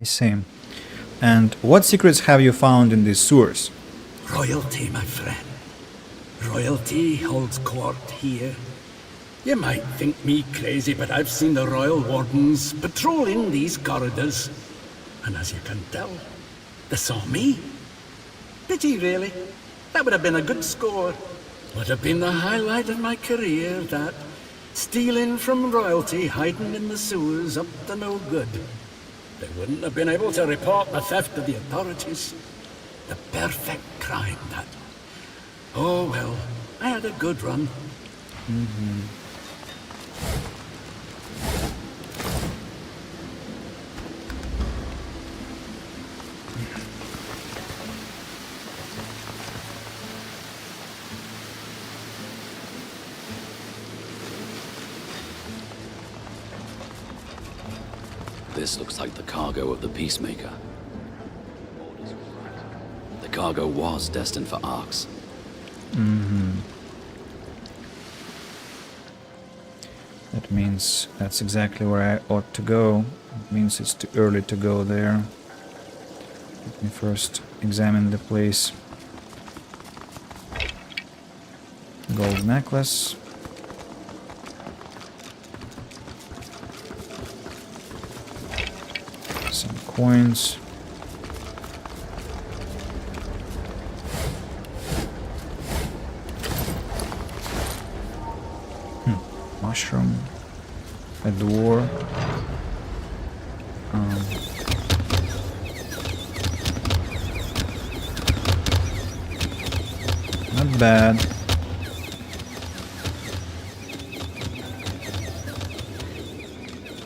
I see. And what secrets have you found in these sewers? Royalty, my friend. Royalty holds court here. You might think me crazy, but I've seen the royal wardens patrolling these corridors. And as you can tell, they saw me. Pity, really. That would have been a good score. Would have been the highlight of my career, that. Stealing from royalty, hiding in the sewers, up to no good. They wouldn't have been able to report the theft to the authorities. The perfect crime, that. Oh, well, I had a good run. This looks like the cargo of the Peacemaker. The cargo was destined for Arks. That means that's exactly where I ought to go. It means it's too early to go there. Let me first examine the place. Gold necklace. Some coins. Mushroom. A door. Not bad.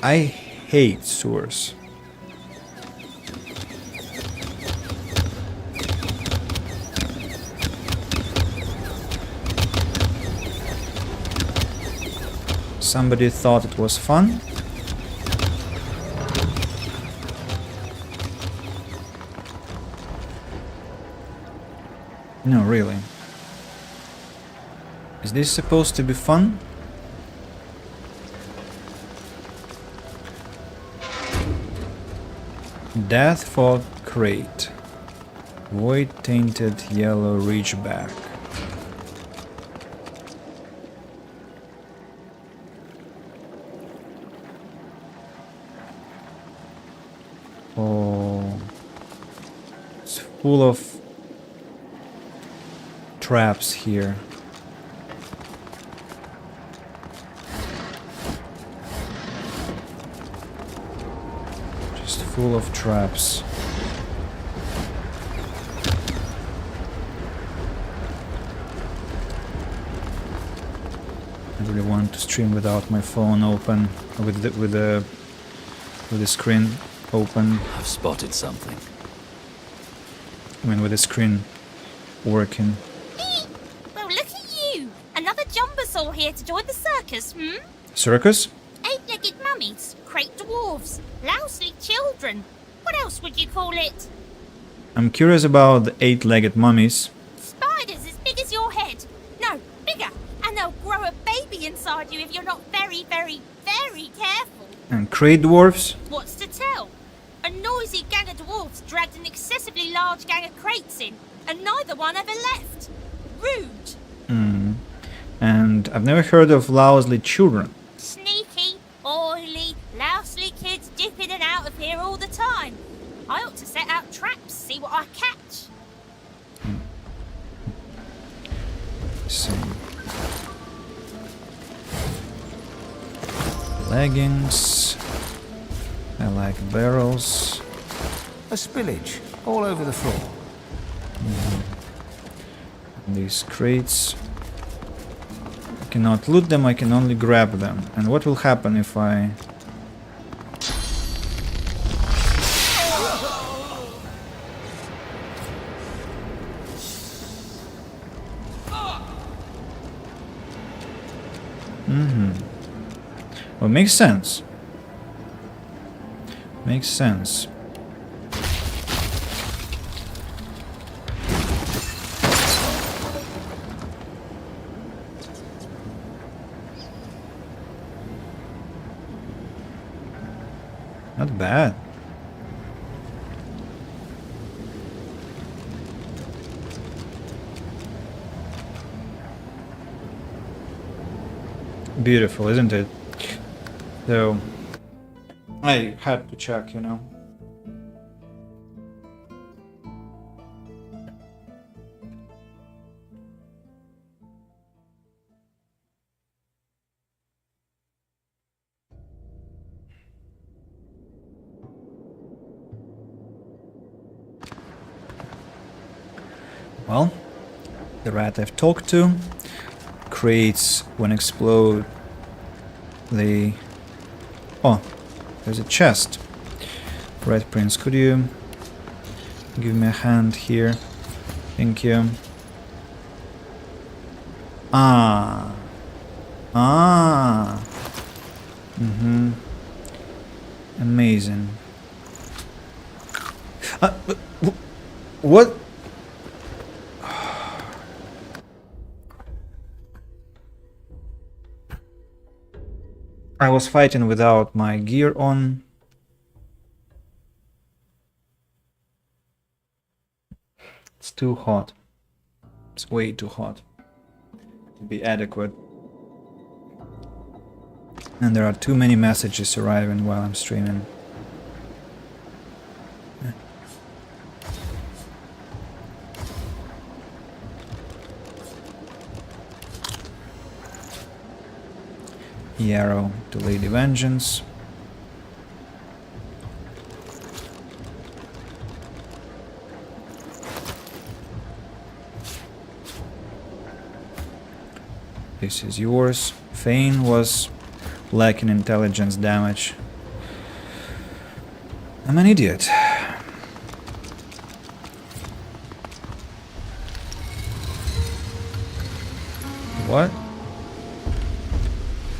I hate sewers. Somebody thought it was fun. No, really. Is this supposed to be fun? Death Fog Crate. Void Tainted Yellow Reachback. Oh, it's full of traps here. Just full of traps. I really want to stream without my phone open, with the screen open. I've spotted something. I mean, with the screen working. Well, look at you! Another jumbasaur here to join the circus, Circus? Eight-legged mummies, crate dwarves, lousy children. What else would you call it? I'm curious about the eight-legged mummies. Spiders as big as your head. No, bigger. And they'll grow a baby inside you if you're not very, very, very careful. And crate dwarfs? What's to tell? A noisy gang of dwarves dragged an excessively large gang of crates in, and neither one ever left. Rude. And I've never heard of lousy children. Sneaky, oily, lousy kids dip in and out of here all the time. I ought to set out traps, see what I catch. Let's see. Leggings. I like barrels. A spillage all over the floor. These crates. I cannot loot them, I can only grab them. And what will happen if I... Well, makes sense. Makes sense. Not bad. beautiful, isn't it? So I had to check, you know. Well, the rat I've talked to creates when explode the... Oh, there's a chest. Red Prince, could you give me a hand here? Thank you. Ah. Ah. Mm-hmm. Amazing. What? I was fighting without my gear on. It's too hot. It's way too hot to be adequate. And there are too many messages arriving while I'm streaming. Yarrow to Lady Vengeance. This is yours. Fane was lacking intelligence damage. I'm an idiot. What?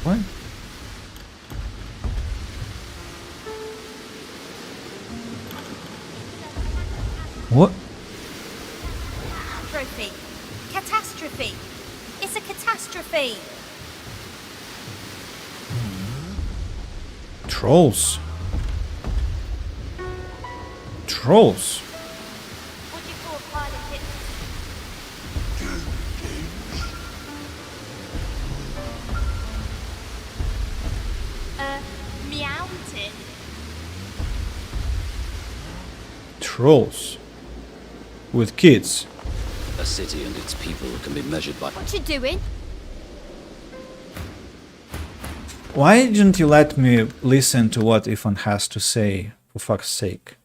What? What? Catastrophe. Catastrophe. It's a catastrophe. Trolls. Trolls. What do you call a pile of kittens? Meowton. Trolls. With kids. A city and its people can be measured by... What you doing? Why didn't you let me listen to what Ethan has to say, for fuck's sake?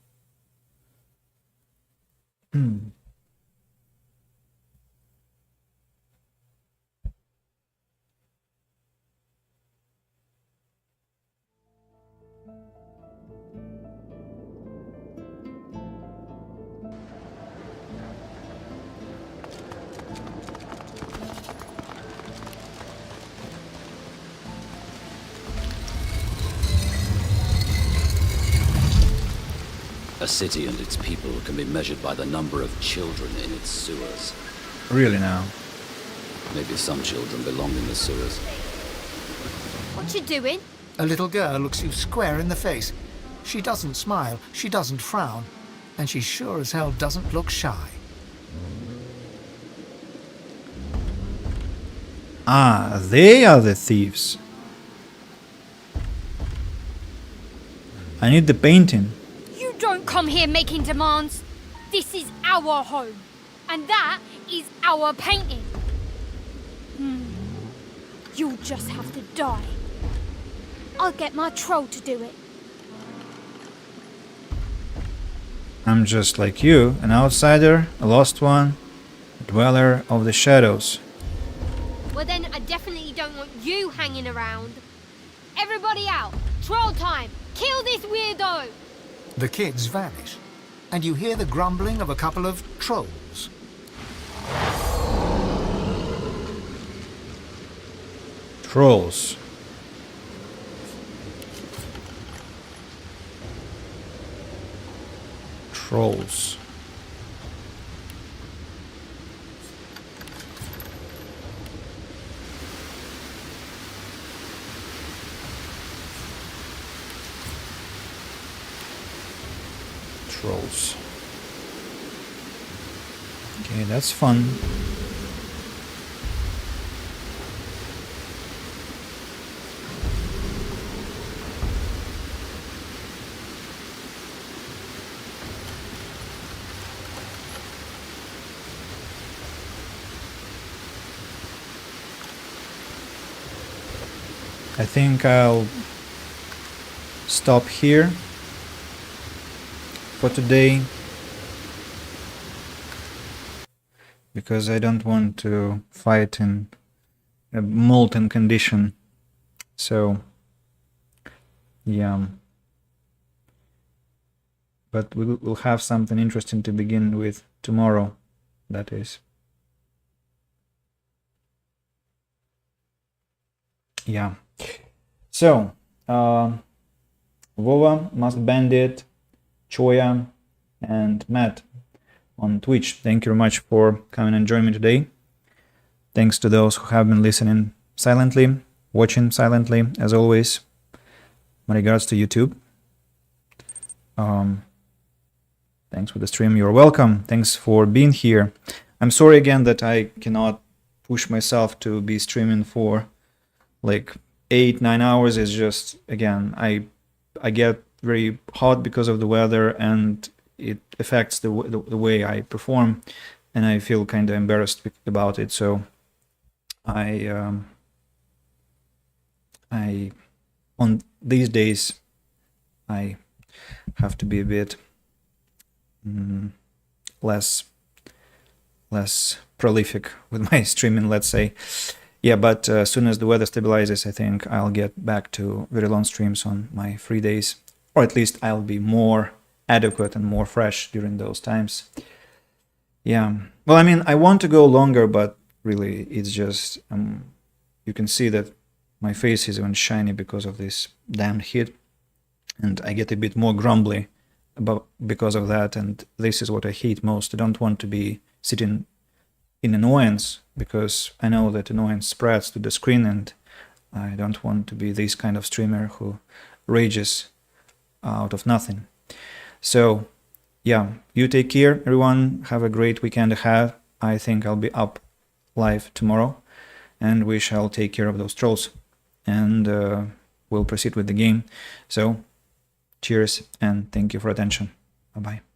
A city and its people can be measured by the number of children in its sewers. Really now? Maybe some children belong in the sewers. What you doing? A little girl looks you square in the face. She doesn't smile, she doesn't frown, and she sure as hell doesn't look shy. Ah, they are the thieves. I need the painting. You don't come here making demands. This is our home. And that is our painting. You'll just have to die. I'll get my troll to do it. I'm just like you, an outsider, a lost one, a dweller of the shadows. Well then, I definitely don't want you hanging around. Everybody out. Troll time. Kill this weirdo. The kids vanish, and you hear the grumbling of a couple of trolls. Trolls. Trolls. Trolls. Okay, that's fun. I think I'll stop here for today, because I don't want to fight in a molten condition. So yeah, but we'll have something interesting to begin with tomorrow, that is. Yeah. So Vova, Masked Bandit, Choya, and Matt on Twitch, thank you very much for coming and joining me today. Thanks to those who have been listening silently, watching silently, as always. My regards to YouTube. Thanks for the stream. You're welcome. Thanks for being here. I'm sorry again that I cannot push myself to be streaming for like 8-9 hours. It's just, again, I get very hot because of the weather, and it affects the way I perform, and I feel kind of embarrassed about it. So I on these days I have to be a bit less prolific with my streaming, let's say. Yeah, but as soon as the weather stabilizes, I think I'll get back to very long streams on my free days, or at least I'll be more adequate and more fresh during those times. Yeah, well, I mean, I want to go longer, but really it's just you can see that my face is even shiny because of this damn heat, and I get a bit more grumbly because of that, and this is what I hate most. I don't want to be sitting in annoyance, because I know that annoyance spreads to the screen, and I don't want to be this kind of streamer who rages out of nothing. So yeah, you take care, everyone. Have a great weekend ahead. I think I'll be up live tomorrow, and we shall take care of those trolls, and we'll proceed with the game. So cheers, and thank you for attention. Bye bye.